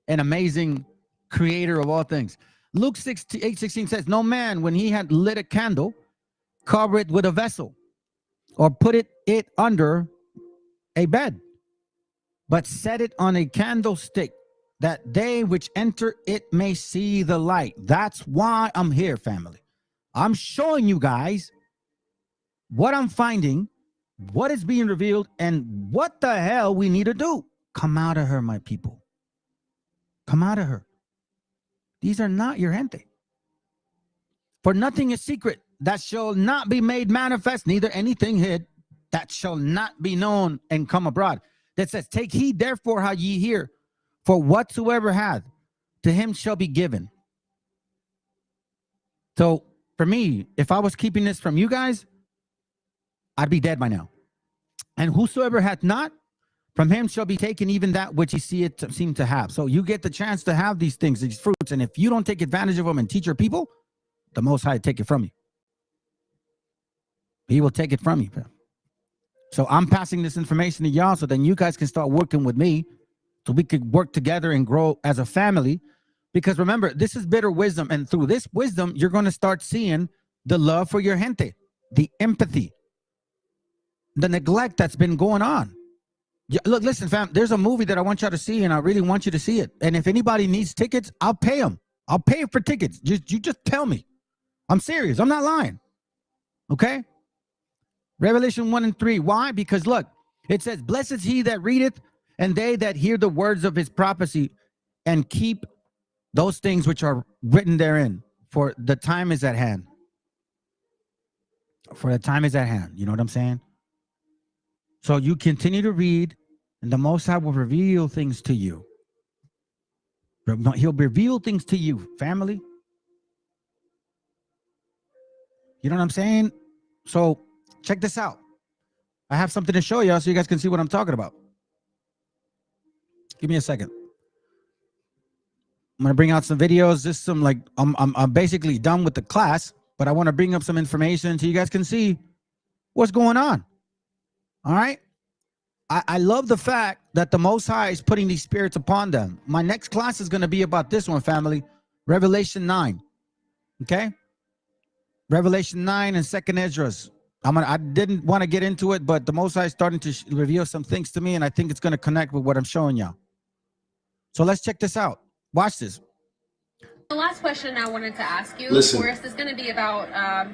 an amazing creator of all things. Luke 8:16 says, no man, when he had lit a candle, cover it with a vessel, or put it under a bed, but set it on a candlestick, that they which enter it may see the light. That's why I'm here, family. I'm showing you guys what I'm finding, what is being revealed, and what the hell we need to do. Come out of her, my people. Come out of her. These are not your gente. For nothing is secret that shall not be made manifest, neither anything hid that shall not be known and come abroad. That says, take heed therefore how ye hear, for whatsoever hath, to him shall be given. So for me, if I was keeping this from you guys, I'd be dead by now. And whosoever hath not, from him shall be taken even that which he seem to have. So you get the chance to have these things, these fruits, and if you don't take advantage of them and teach your people, the Most High take it from you. He will take it from you. So I'm passing this information to y'all so then you guys can start working with me so we could work together and grow as a family. Because remember, this is bitter wisdom. And through this wisdom, you're going to start seeing the love for your gente, the empathy, the neglect that's been going on. Look, listen, fam, there's a movie that I want y'all to see, and I really want you to see it. And if anybody needs tickets, I'll pay them. I'll pay for tickets. You just tell me. I'm serious. I'm not lying. Okay? Revelation 1 and 3. Why? Because look, it says, blessed is he that readeth, and they that hear the words of his prophecy, and keep those things which are written therein, for the time is at hand. For the time is at hand. You know what I'm saying? So you continue to read, and the Most High will reveal things to you. He'll reveal things to you, family. You know what I'm saying? So check this out. I have something to show you so you guys can see what I'm talking about. Give me a second. I'm gonna bring out some videos. This some like I'm basically done with the class, but I want to bring up some information so you guys can see what's going on. All right. I love the fact that the Most High is putting these spirits upon them. My next class is going to be about this one, family. Revelation 9. Okay. Revelation 9 and 2nd Esdras. I didn't want to get into it, but the Most High is starting to reveal some things to me, and I think it's going to connect with what I'm showing y'all. So let's check this out. Watch this. The last question I wanted to ask you, Listen. Forrest, is going to be about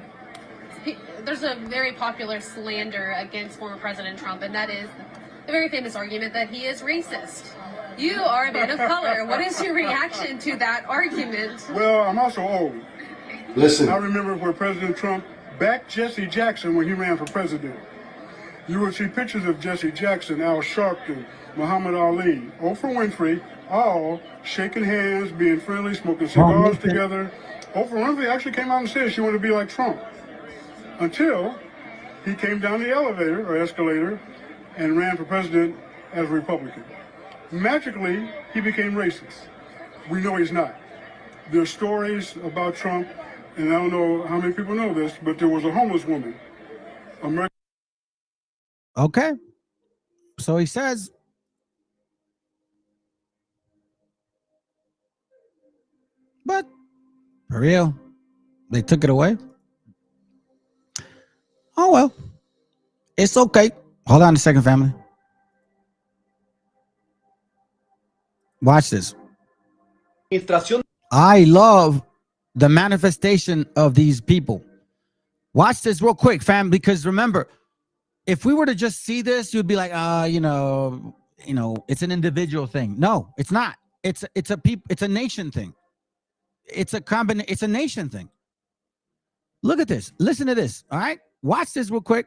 there's a very popular slander against former President Trump, and that is the very famous argument that he is racist. You are a man of color. What is your reaction to that argument? Well, I'm also old. Listen. I remember where President Trump backed Jesse Jackson when he ran for president. You will see pictures of Jesse Jackson, Al Sharpton, Muhammad Ali, Oprah Winfrey, all shaking hands, being friendly, smoking cigars together. Oprah Winfrey actually came out and said she wanted to be like Trump. Until he came down the elevator or escalator and ran for president as a Republican. Magically, he became racist. We know he's not. There's stories about Trump, and I don't know how many people know this, but there was a homeless woman. Okay. So he says, but for real, they took it away. Oh, well, it's okay. Hold on a second, family. Watch this. I love the manifestation of these people. Watch this real quick, fam, because remember, if we were to just see this, you'd be like, you know, it's an individual thing. No, it's not. It's a nation thing. It's a nation thing. Look at this. Listen to this. All right. Watch this real quick.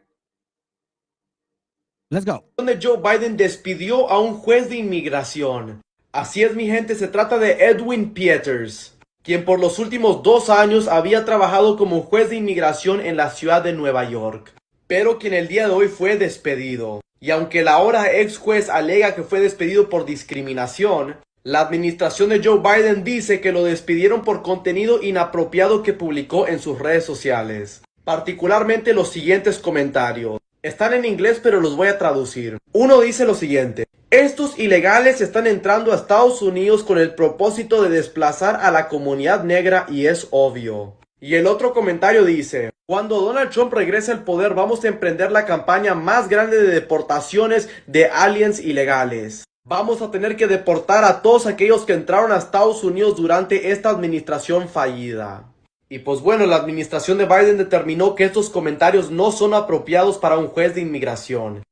Let's go. Donde Joe Biden despidió a un juez de inmigración. Así es, mi gente, se trata de Edwin Pieters, quien por los últimos 2 años había trabajado como juez de inmigración en la ciudad de Nueva York, pero quien el día de hoy fue despedido. Y aunque el ahora ex juez alega que fue despedido por discriminación, la administración de Joe Biden dice que lo despidieron por contenido inapropiado que publicó en sus redes sociales. Particularmente los siguientes comentarios. Están en inglés, pero los voy a traducir. Uno dice lo siguiente: estos ilegales están entrando a Estados Unidos con el propósito de desplazar a la comunidad negra y es obvio. Y el otro comentario dice: cuando Donald Trump regrese al poder vamos a emprender la campaña más grande de deportaciones de aliens ilegales. Vamos a tener que deportar a todos aquellos que entraron a Estados Unidos durante esta administración fallida. Y pues bueno, la administración de Biden determinó que estos comentarios no son apropiados para un juez de inmigración.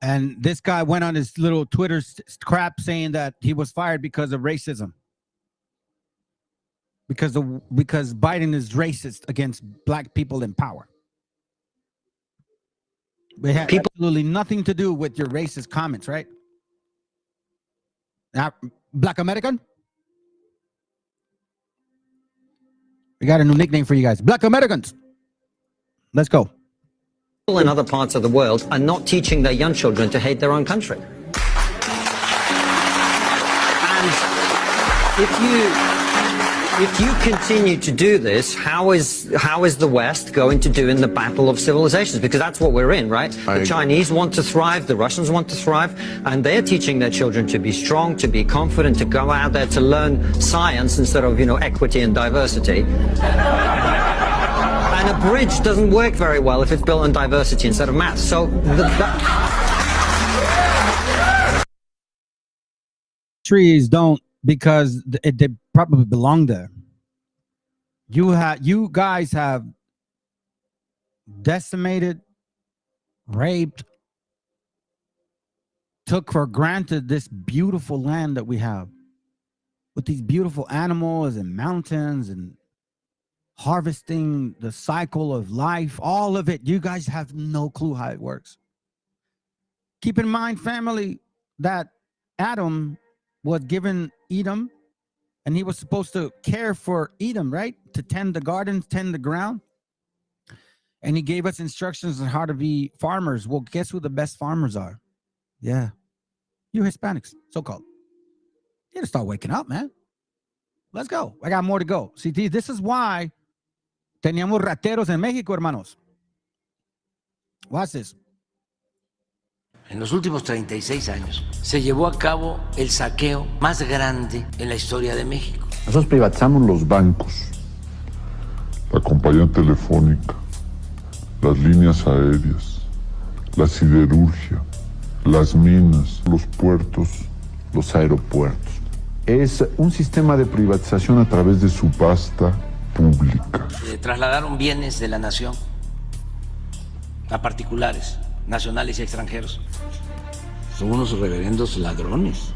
And this guy went on his little Twitter crap saying that he was fired because of racism. Because Biden is racist against black people in power. It had absolutely nothing to do with your racist comments, right? Now, Black American? We got a new nickname for you guys. Black Americans. Let's go. People in other parts of the world are not teaching their young children to hate their own country. And if you continue to do this, how is the West going to do in the battle of civilizations? Because that's what we're in, right? The Chinese want to thrive, the Russians want to thrive, and they're teaching their children to be strong, to be confident, to go out there to learn science instead of, equity and diversity. And a bridge doesn't work very well if it's built on diversity instead of math. So trees don't, because they probably belong there. You guys have decimated, raped, took for granted this beautiful land that we have with these beautiful animals and mountains and harvesting the cycle of life, all of it. You guys have no clue how it works. Keep in mind, family, that Adam was given Edom, and he was supposed to care for Edom, right? To tend the gardens, tend the ground. And he gave us instructions on how to be farmers. Well, guess who the best farmers are? Yeah. You Hispanics, so-called. You gotta start waking up, man. Let's go. I got more to go. See, this is why teníamos rateros en México, hermanos. Watch this. En los últimos 36 años se llevó a cabo el saqueo más grande en la historia de México. Nosotros privatizamos los bancos, la compañía telefónica, las líneas aéreas, la siderurgia, las minas, los puertos, los aeropuertos. Es un sistema de privatización a través de subasta pública. Trasladaron bienes de la nación a particulares, nacionales y extranjeros. Son unos reverendos ladrones.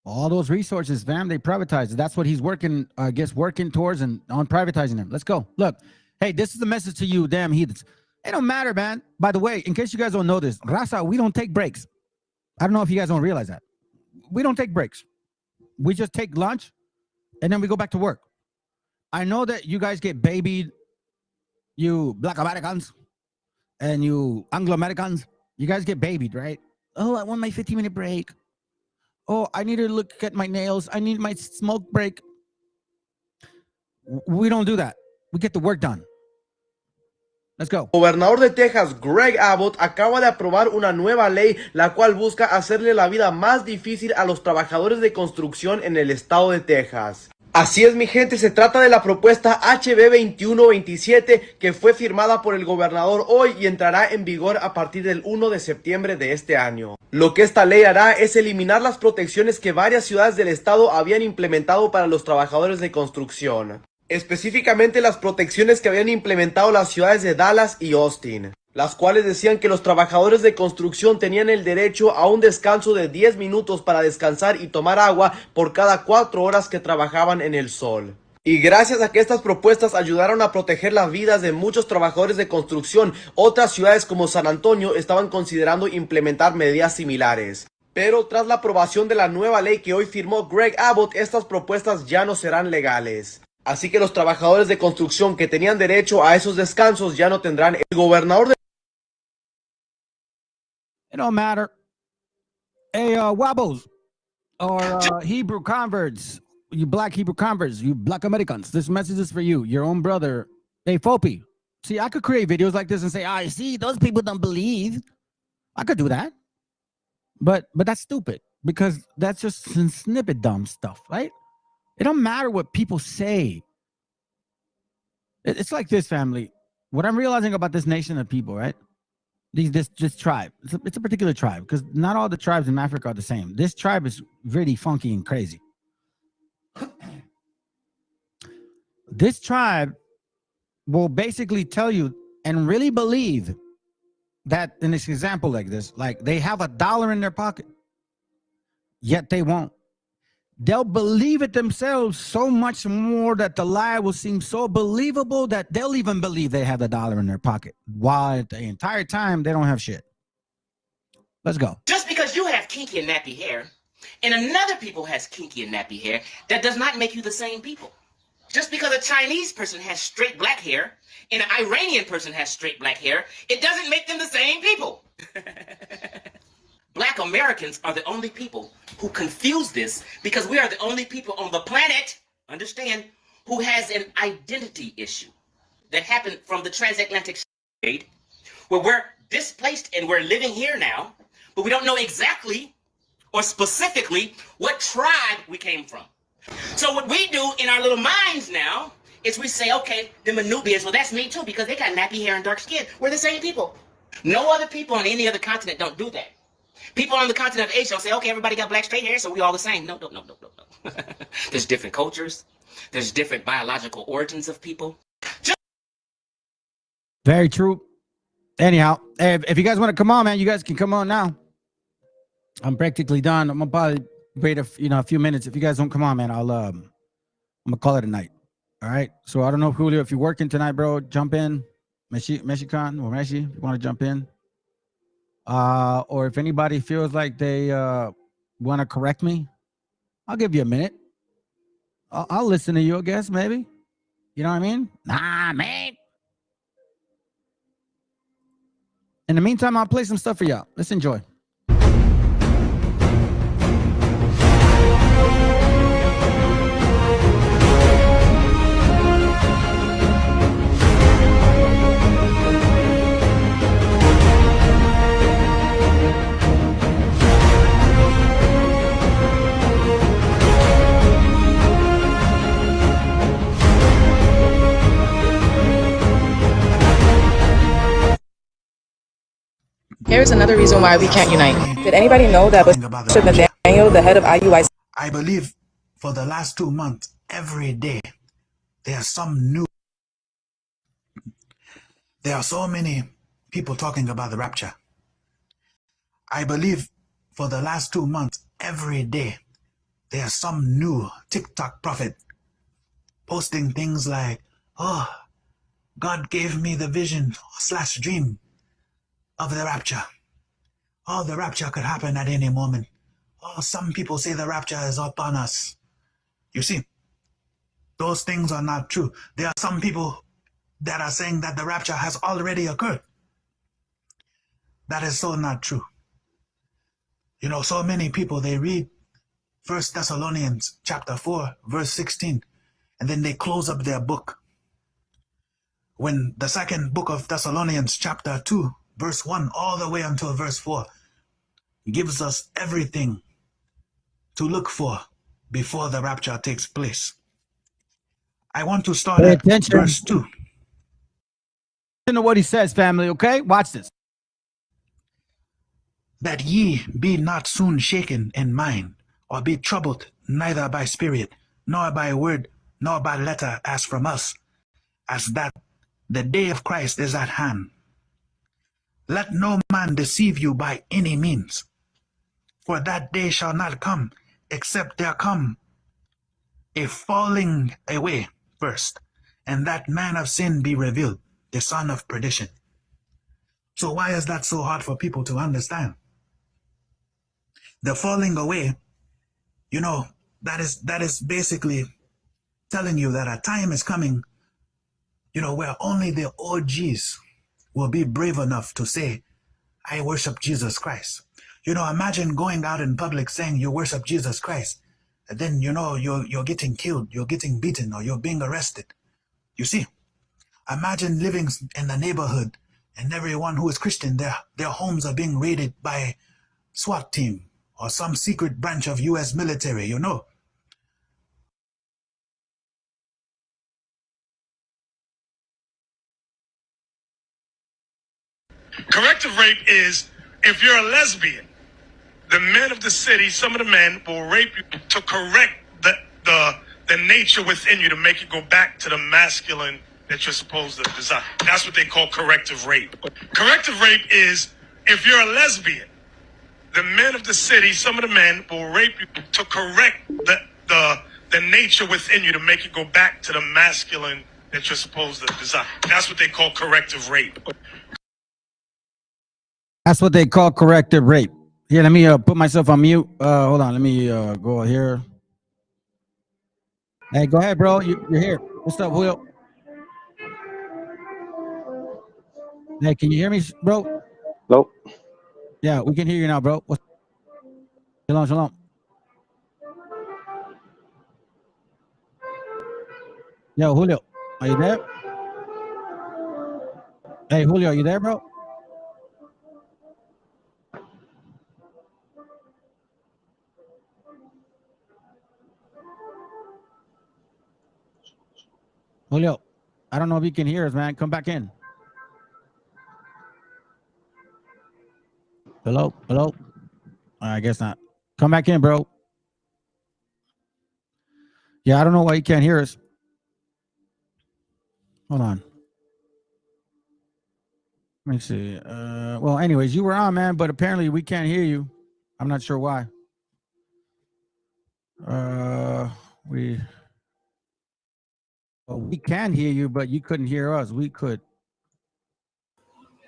All those resources, fam, they privatized. That's what he's working, I guess, working towards and on privatizing them. Let's go. Look, hey, this is the message to you, damn heathens. It don't matter, man. By the way, in case you guys don't know this, Raza, we don't take breaks. I don't know if you guys don't realize that. We don't take breaks. We just take lunch, and then we go back to work. I know that you guys get babied, you Black Americans, and you Anglo-Americans, you guys get babied, right? Oh, I want my 15-minute break. Oh, I need to look at my nails. I need my smoke break. We don't do that. We get the work done. Let's go. El gobernador de Texas, Greg Abbott, acaba de aprobar una nueva ley la cual busca hacerle la vida más difícil a los trabajadores de construcción en el estado de Texas. Así es, mi gente, se trata de la propuesta HB 2127 que fue firmada por el gobernador hoy y entrará en vigor a partir del 1 de septiembre de este año. Lo que esta ley hará es eliminar las protecciones que varias ciudades del estado habían implementado para los trabajadores de construcción. Específicamente las protecciones que habían implementado las ciudades de Dallas y Austin, las cuales decían que los trabajadores de construcción tenían el derecho a un descanso de 10 minutos para descansar y tomar agua por cada 4 horas que trabajaban en el sol. Y gracias a que estas propuestas ayudaron a proteger las vidas de muchos trabajadores de construcción, otras ciudades como San Antonio estaban considerando implementar medidas similares. Pero tras la aprobación de la nueva ley que hoy firmó Greg Abbott, estas propuestas ya no serán legales. Así que los trabajadores de construcción que tenían derecho a esos descansos ya no tendrán. El gobernador de... It don't matter. Hey, Wabbles, or Hebrew converts, you black Hebrew converts, you black Americans, this message is for you, your own brother. Hey, Fopi, see, I could create videos like this and say, I see, those people don't believe. I could do that. But that's stupid, because that's just some snippet dumb stuff, right? It don't matter what people say. It's like this, family. What I'm realizing about this nation of people, right? This tribe. It's a particular tribe, because not all the tribes in Africa are the same. This tribe is really funky and crazy. This tribe will basically tell you and really believe that, in this example like this, like they have $1 in their pocket, yet they won't. They'll believe it themselves so much more that the lie will seem so believable that they'll even believe they have $1 in their pocket, while the entire time they don't have shit. Let's go. Just because you have kinky and nappy hair and another people has kinky and nappy hair, that does not make you the same people. Just because a Chinese person has straight black hair and an Iranian person has straight black hair, it doesn't make them the same people. Black Americans are the only people who confuse this, because we are the only people on the planet, understand, who has an identity issue that happened from the transatlantic trade, where we're displaced and we're living here now, but we don't know exactly or specifically what tribe we came from. So what we do in our little minds now is we say, okay, the Nubians, well, that's me too, because they got nappy hair and dark skin. We're the same people. No other people on any other continent don't do that. People on the continent of Asia will say, okay, everybody got black straight hair, so we all the same. No. There's different cultures. There's different biological origins of people. Very true. Anyhow, if you guys want to come on, man, you guys can come on now. I'm practically done. I'm gonna probably wait a few minutes. If you guys don't come on, man, I'm gonna call it a night. All right. So I don't know, Julio, if you're working tonight, bro, jump in. Mexican or Meshi, if you want to jump in. Or if anybody feels like they want to correct me, I'll give you a minute. I'll listen to you, I guess, maybe. You know what I mean? Nah, man. In the meantime, I'll play some stuff for y'all. Let's enjoy. Here's another reason why we can't unite. Did anybody know that Bishop Nathaniel, the head of IUIC, I believe for the last 2 months, every day, there's some new. There are so many people talking about the rapture. I believe for the last 2 months, every day, there's some new TikTok prophet posting things like, oh, God gave me the vision / dream of the rapture. Oh, the rapture could happen at any moment. Oh, some people say the rapture is upon us. You see, those things are not true. There are some people that are saying that the rapture has already occurred. That is so not true. You know, so many people, they read 1 Thessalonians chapter 4, verse 16, and then they close up their book. When the second book of Thessalonians chapter 2, verse 1, all the way until verse 4, gives us everything to look for before the rapture takes place. I want to start Pay at attention. verse 2. Listen to what he says, family, okay? Watch this. That ye be not soon shaken in mind, or be troubled neither by spirit, nor by word, nor by letter as from us, as that the day of Christ is at hand. Let no man deceive you by any means, for that day shall not come, except there come a falling away first, and that man of sin be revealed, the son of perdition. So why is that so hard for people to understand? The falling away, you know, that is basically telling you that a time is coming, you know, where only the OGs will be brave enough to say, I worship Jesus Christ. You know, imagine going out in public saying you worship Jesus Christ, and then, you know, you're getting killed, you're getting beaten, or you're being arrested. You see, imagine living in a neighborhood and everyone who is Christian, their homes are being raided by SWAT team or some secret branch of U.S. military, you know. Corrective rape is if you're a lesbian, the men of the city, some of the men will rape you to correct the nature within you to make it go back to the masculine that you're supposed to desire. That's what they call corrective rape. Corrective rape is if you're a lesbian, the men of the city, some of the men will rape you to correct the nature within you to make it go back to the masculine that you're supposed to desire. That's what they call corrective rape. That's what they call corrective rape. Here, let me put myself on mute. Hold on, let me go here. Hey, go ahead, bro. You're here. What's up, Will? Hey, can you hear me, bro? Nope. Yeah, we can hear you now, bro. Shalom, shalom. Yo, Julio, are you there? Hey, Julio, are you there, bro? Julio, I don't know if you can hear us, man. Come back in. Hello, hello. I guess not. Come back in, bro. Yeah, I don't know why you can't hear us. Hold on. Let me see. Well, anyways, you were on, man, but apparently we can't hear you. I'm not sure why. We can hear you, but you couldn't hear us. We could.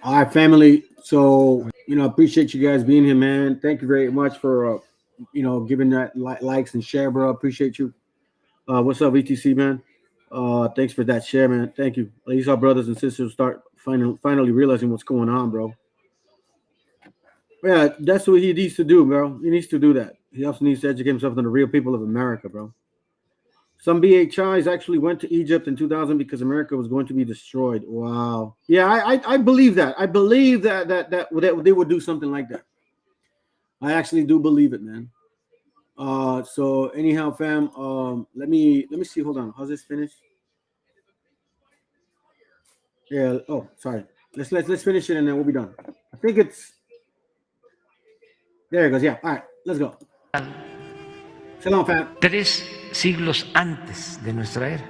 All right, family. So, you know, appreciate you guys being here, man. Thank you very much for, you know, giving that likes and share, bro. Appreciate you. What's up, ETC, man? Thanks for that share, man. Thank you. At least our brothers and sisters start finally realizing what's going on, bro. Yeah, that's what he needs to do, bro. He needs to do that. He also needs to educate himself on the real people of America, bro. Some BHIs actually went to Egypt in 2000 because America was going to be destroyed. Wow. Yeah, I believe that. I believe that they would do something like that. I actually do believe it, man. So anyhow, fam, let me see. Hold on. How's this finished? Yeah. Oh, sorry. Let's finish it and then we'll be done. I think it's there. It goes. Yeah. All right. Let's go. Shalom, fam. 3 siglos antes de nuestra era.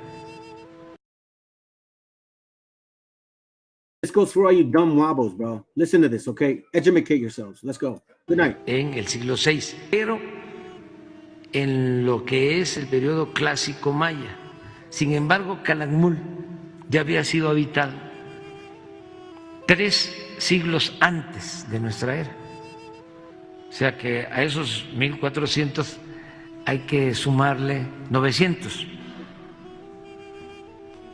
This goes for all you dumb wobbles, bro. Listen to this, okay? Educate yourselves. Let's go. Good night. En el siglo VI, pero en lo que es el periodo clásico maya. Sin embargo, Calakmul ya había sido habitado 3 siglos antes de nuestra era. O sea que a esos 1400 hay que sumarle 900.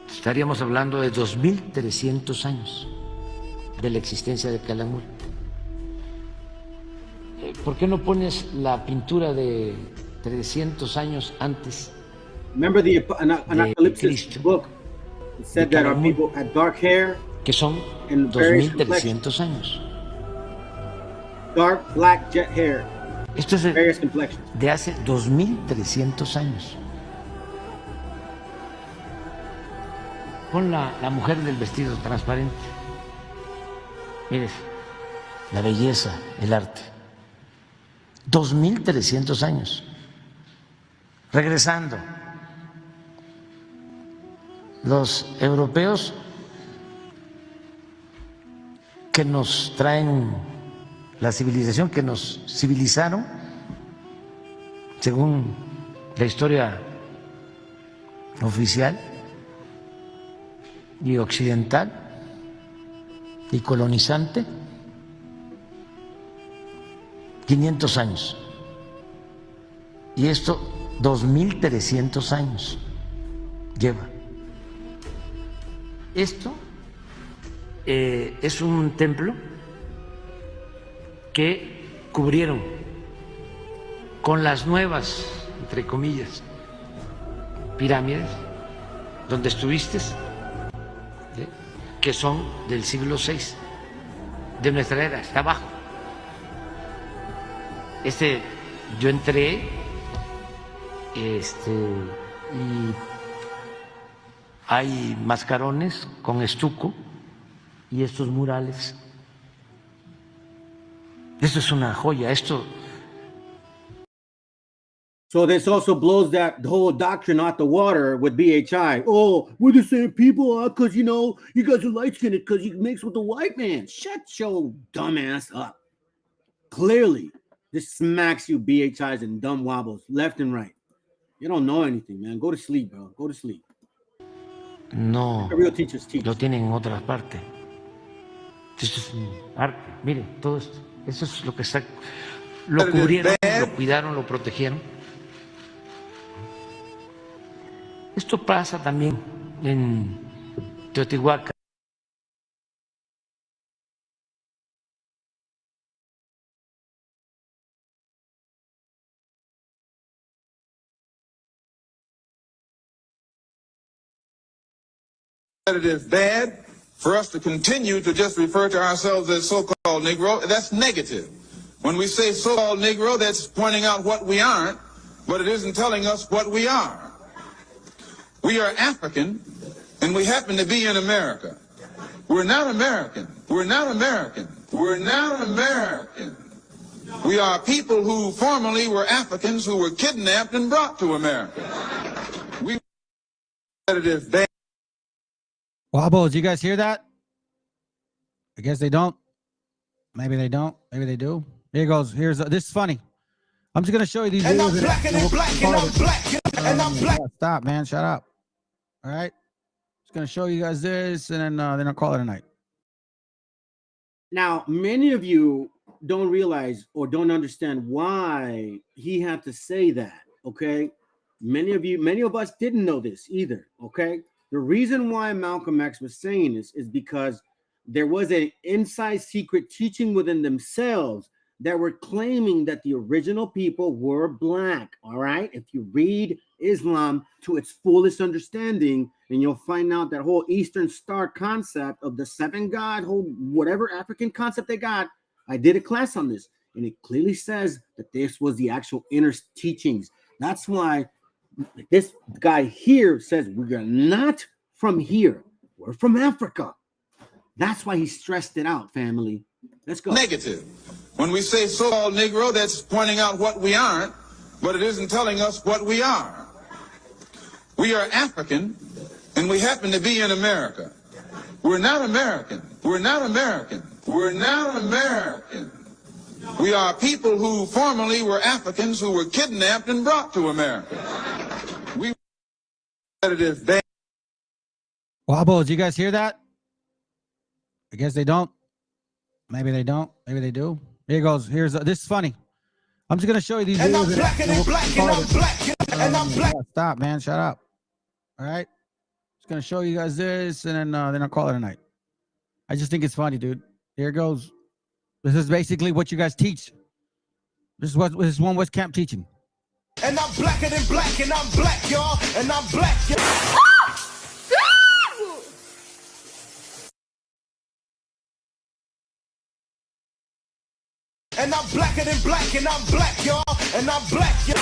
Estaríamos hablando de 2300 años de la existencia de Calakmul. ¿Por qué no pones la pintura de 300 años antes? Remember the Apocalypse book? It said that our people had dark hair, que son and 2300 años. Dark black jet hair. Esto es de hace 2300 años. Pon la mujer del vestido transparente. Mires, la belleza, el arte. 2300 años. Regresando. Los europeos que nos traen la civilización, que nos civilizaron, según la historia oficial y occidental y colonizante, 500 años. Y esto 2300 años lleva. Esto es un templo que cubrieron con las nuevas, entre comillas, pirámides donde estuviste, que son del siglo VI de nuestra era, está abajo. Yo entré y hay mascarones con estuco y estos murales. Esto es una joya. So this also blows the whole doctrine out the water with BHI. Oh, we're the same people, because you guys are light skinned because you mix with the white man. Shut your dumb ass up. Clearly, this smacks you BHIs and dumb wobbles left and right. You don't know anything, man. Go to sleep, bro. Go to sleep. No, real teachers teach. Lo tienen en otras partes. Esto es un arte. Miren, todo esto. Eso es lo que está. Lo cubrieron, lo cuidaron, lo protegieron. Esto pasa también en Teotihuacán. It is bad for us to continue to just refer to ourselves as so-called Negro. That's negative. When we say so-called Negro, that's pointing out what we aren't, but it isn't telling us what we are. We are African, and we happen to be in America. We're not American. We're not American. We're not American. We are people who formerly were Africans who were kidnapped and brought to America. It is bad. Wobbles, you guys hear that? I guess they don't. Maybe they don't. Maybe they do. Here goes. This is funny. I'm just gonna show you these. And I'm black and I'm black and I'm black and I'm black. Stop, man. Shut up. All right. Just gonna show you guys this, and then I'll call it a night. Now, many of you don't realize or don't understand why he had to say that. Okay. Many of us didn't know this either. Okay. The reason why Malcolm X was saying this is because there was an inside secret teaching within themselves that were claiming that the original people were black. All right. If you read Islam to its fullest understanding, and you'll find out that whole Eastern Star concept of the seven God, whole whatever African concept they got. I did a class on this, and it clearly says that this was the actual inner teachings. That's why this guy here says we are not from here. We're from Africa. That's why he stressed it out, family. Let's go. Negative. When we say so-called Negro, that's pointing out what we aren't, but it isn't telling us what we are. We are African, and we happen to be in America. We're not American. We're not American. We're not American. We are people who formerly were Africans who were kidnapped and brought to America. It is bad. Wobbles, you guys hear that? I guess they don't. Maybe they don't. Maybe they do. Here goes. This is funny. I'm just gonna show you these. And I'm black and I'm black and I'm black and I'm black. Stop, man. Shut up. All right. Just gonna show you guys this, and then I'll call it a night. I just think it's funny, dude. Here goes. This is basically what you guys teach. This is one West Camp teaching. And I'm blacker than black, and I'm black, y'all. And I'm black, y'all. And I'm blacker than black, and I'm black, y'all. And I'm black, y'all.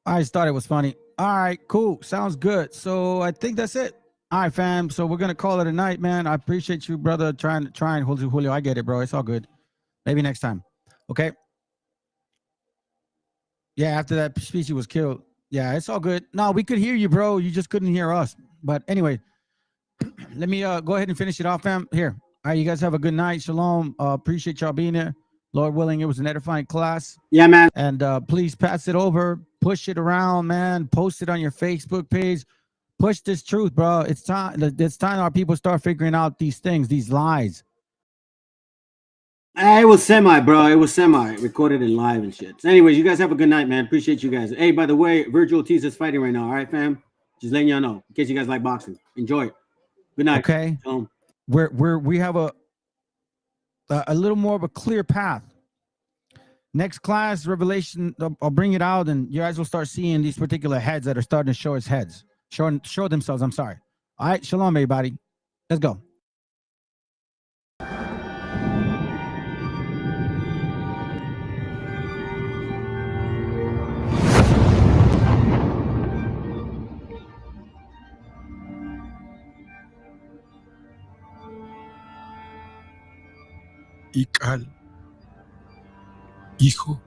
I just thought it was funny. All right, cool. Sounds good. So I think that's it. All right, fam. So we're gonna call it a night, man. I appreciate you, brother. Trying, Julio. I get it, bro. It's all good. Maybe next time. Okay. Yeah, after that species was killed. Yeah, it's all good. No, we could hear you, bro. You just couldn't hear us. But anyway, let me go ahead and finish it off, fam. Here. All right, you guys have a good night. Shalom. Appreciate y'all being here. Lord willing, it was an edifying class. Yeah, man. And please pass it over. Push it around, man. Post it on your Facebook page. Push this truth, bro. It's time. It's time our people start figuring out these things, these lies. It was semi, bro. It was semi recorded and live and shit. So anyways, you guys have a good night, man. Appreciate you guys. Hey, by the way, Virgil Ortiz is fighting right now. All right, fam. Just letting y'all know in case you guys like boxing. Enjoy it. Good night. Okay. We have a little more of a clear path. Next class, Revelation, I'll bring it out, and you guys will start seeing these particular heads that are starting to show its heads. Show themselves. I'm sorry. All right, shalom, everybody. Let's go. Ical, hijo,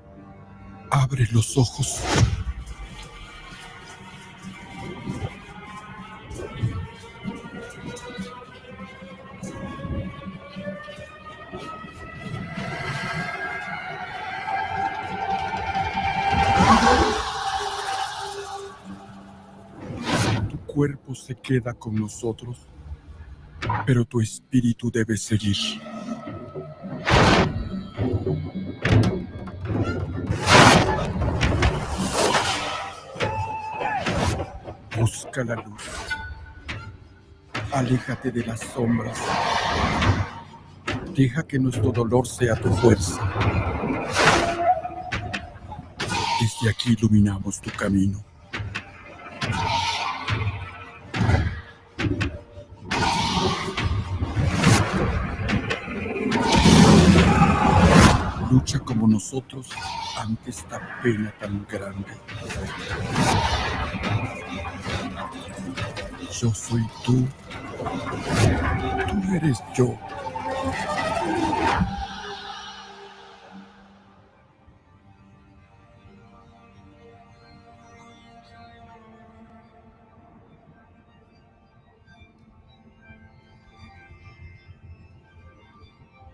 abre los ojos. Tu cuerpo se queda con nosotros, pero tu espíritu debe seguir. Busca la luz. Aléjate de las sombras. Deja que nuestro dolor sea tu fuerza. Desde aquí iluminamos tu camino. Lucha como nosotros ante esta pena tan grande. Yo soy tú. Tú eres yo.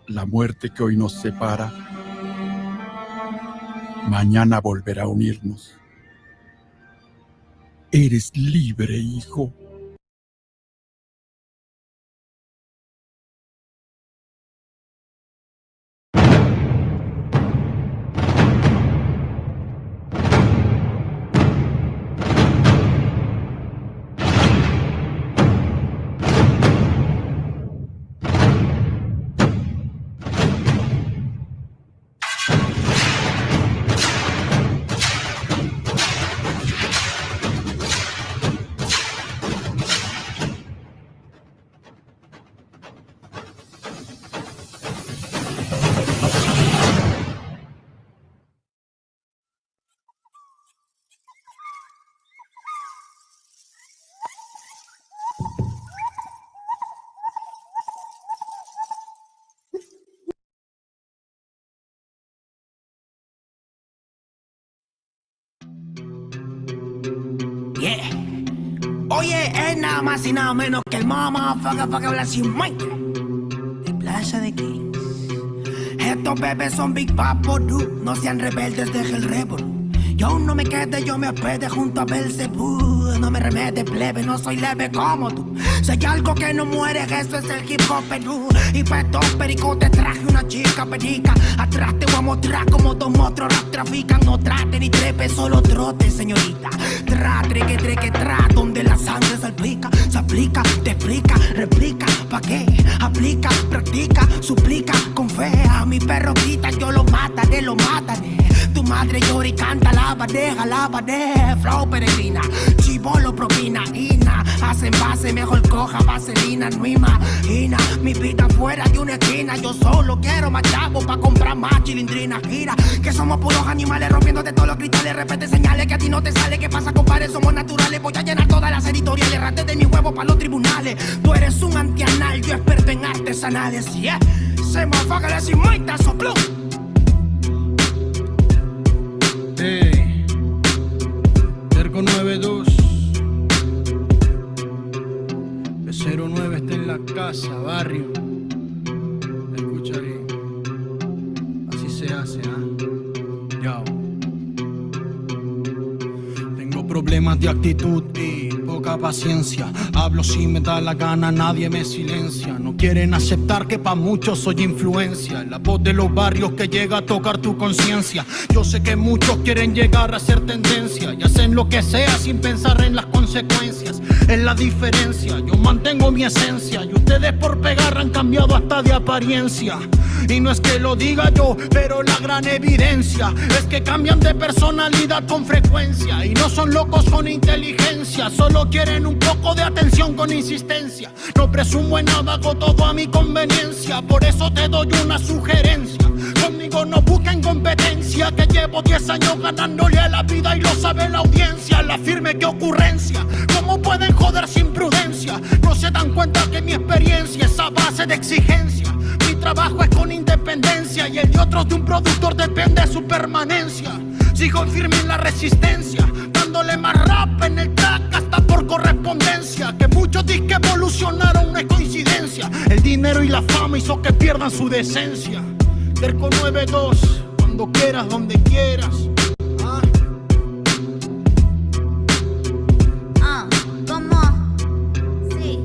La muerte que hoy nos separa, mañana volverá a unirnos. Eres libre, hijo. Yeah. Oye, es nada más y nada menos que el motherfucker Blasio Mike de Plaza de Kings. Estos bebés son Big Papo, dude. No sean rebeldes, deja el rebel. yo no me quede, yo me hospede junto a Belzebú. No me remete, plebe, no soy leve como tú. Si hay algo que no muere, eso es el hip hop Perú. Y peto, perico, te traje una chica perica. Atrás te voy a mostrar como dos monstruos rap trafican. No trate ni trepe, solo trote, señorita. Que tra, donde la sangre salpica. Se aplica, te explica, replica. ¿Pa' qué? Aplica, practica, suplica. Con fe a mi perro grita, yo lo mataré, lo mataré. Tu madre llora y canta la bandeja, flow peregrina, chivolo propina, ina, hacen base, mejor coja vaselina, no imagina, mi vida fuera de una esquina, yo solo quiero más chavo pa' comprar más chilindrina, gira, que somos puros animales rompiendo de todos los cristales, repete señales que a ti no te sale, ¿qué pasa compadre? Somos naturales, voy a llenar todas las editoriales, rate de mi huevo pa' los tribunales, tú eres un antianal, yo experto en artesanales, yeah, se me afaga la cimuita, sopló. Hey, Terco 92 B09 está en la casa, barrio. Escucha bien, así se hace, Yo. Tengo problemas de actitud y poca paciencia. Hablo si me da la gana, nadie me silencia. No quieren aceptar que pa' muchos soy influencia. La voz de los barrios que llega a tocar tu conciencia. Yo sé que muchos quieren llegar a ser tendencia y hacen lo que sea sin pensar en las consecuencias. Es la diferencia, yo mantengo mi esencia y ustedes por pegar han cambiado hasta de apariencia. Y no es que lo diga yo, pero la gran evidencia es que cambian de personalidad con frecuencia. Y no son locos con inteligencia, solo quieren un poco de atención con insistencia. No presumo en nada, hago todo a mi conveniencia. Por eso te doy una sugerencia: conmigo no busquen competencia, que llevo 10 años ganándole a la vida y lo sabe la audiencia. La firme, qué ocurrencia, ¿cómo pueden joder sin prudencia? No se dan cuenta que mi experiencia es a base de exigencia. Mi trabajo es con independencia y el de otros de un productor depende de su permanencia. Sigo firme en la resistencia, dándole más rap en el track hasta por correspondencia. Que muchos disques evolucionaron, no es coincidencia. El dinero y la fama hizo que pierdan su decencia. Terco 92, cuando quieras, donde quieras. ¿Cómo? Sí.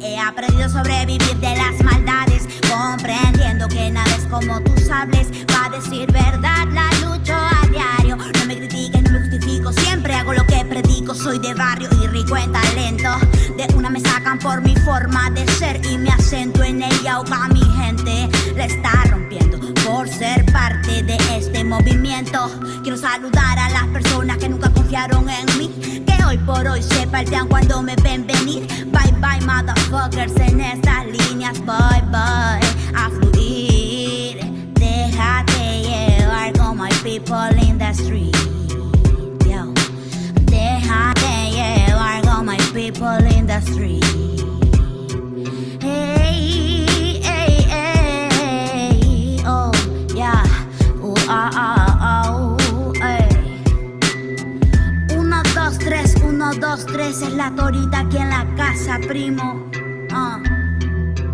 He aprendido a sobrevivir de las maldades, comprendiendo que nada es como tú sabes. Va a decir verdad, la lucho a diario. No me critiques, no me justifico, siempre hago lo que predico. Soy de barrio y rico en talento. De una me sacan por mi forma de ser y me acento en ella. Ahoga mi gente, la está rompiendo por ser parte de este movimiento. Quiero saludar a las personas que nunca confiaron en mí, que hoy por hoy se paltean cuando me ven venir. Bye bye motherfuckers, en estas líneas bye bye a fluir. Déjate llevar con my people in the street, yo. Déjate llevar con my people in the street. Hey, hey, hey, oh, yeah, hey. 1, 2, 3, 1, 2, 3 es la torita aquí en la casa, primo.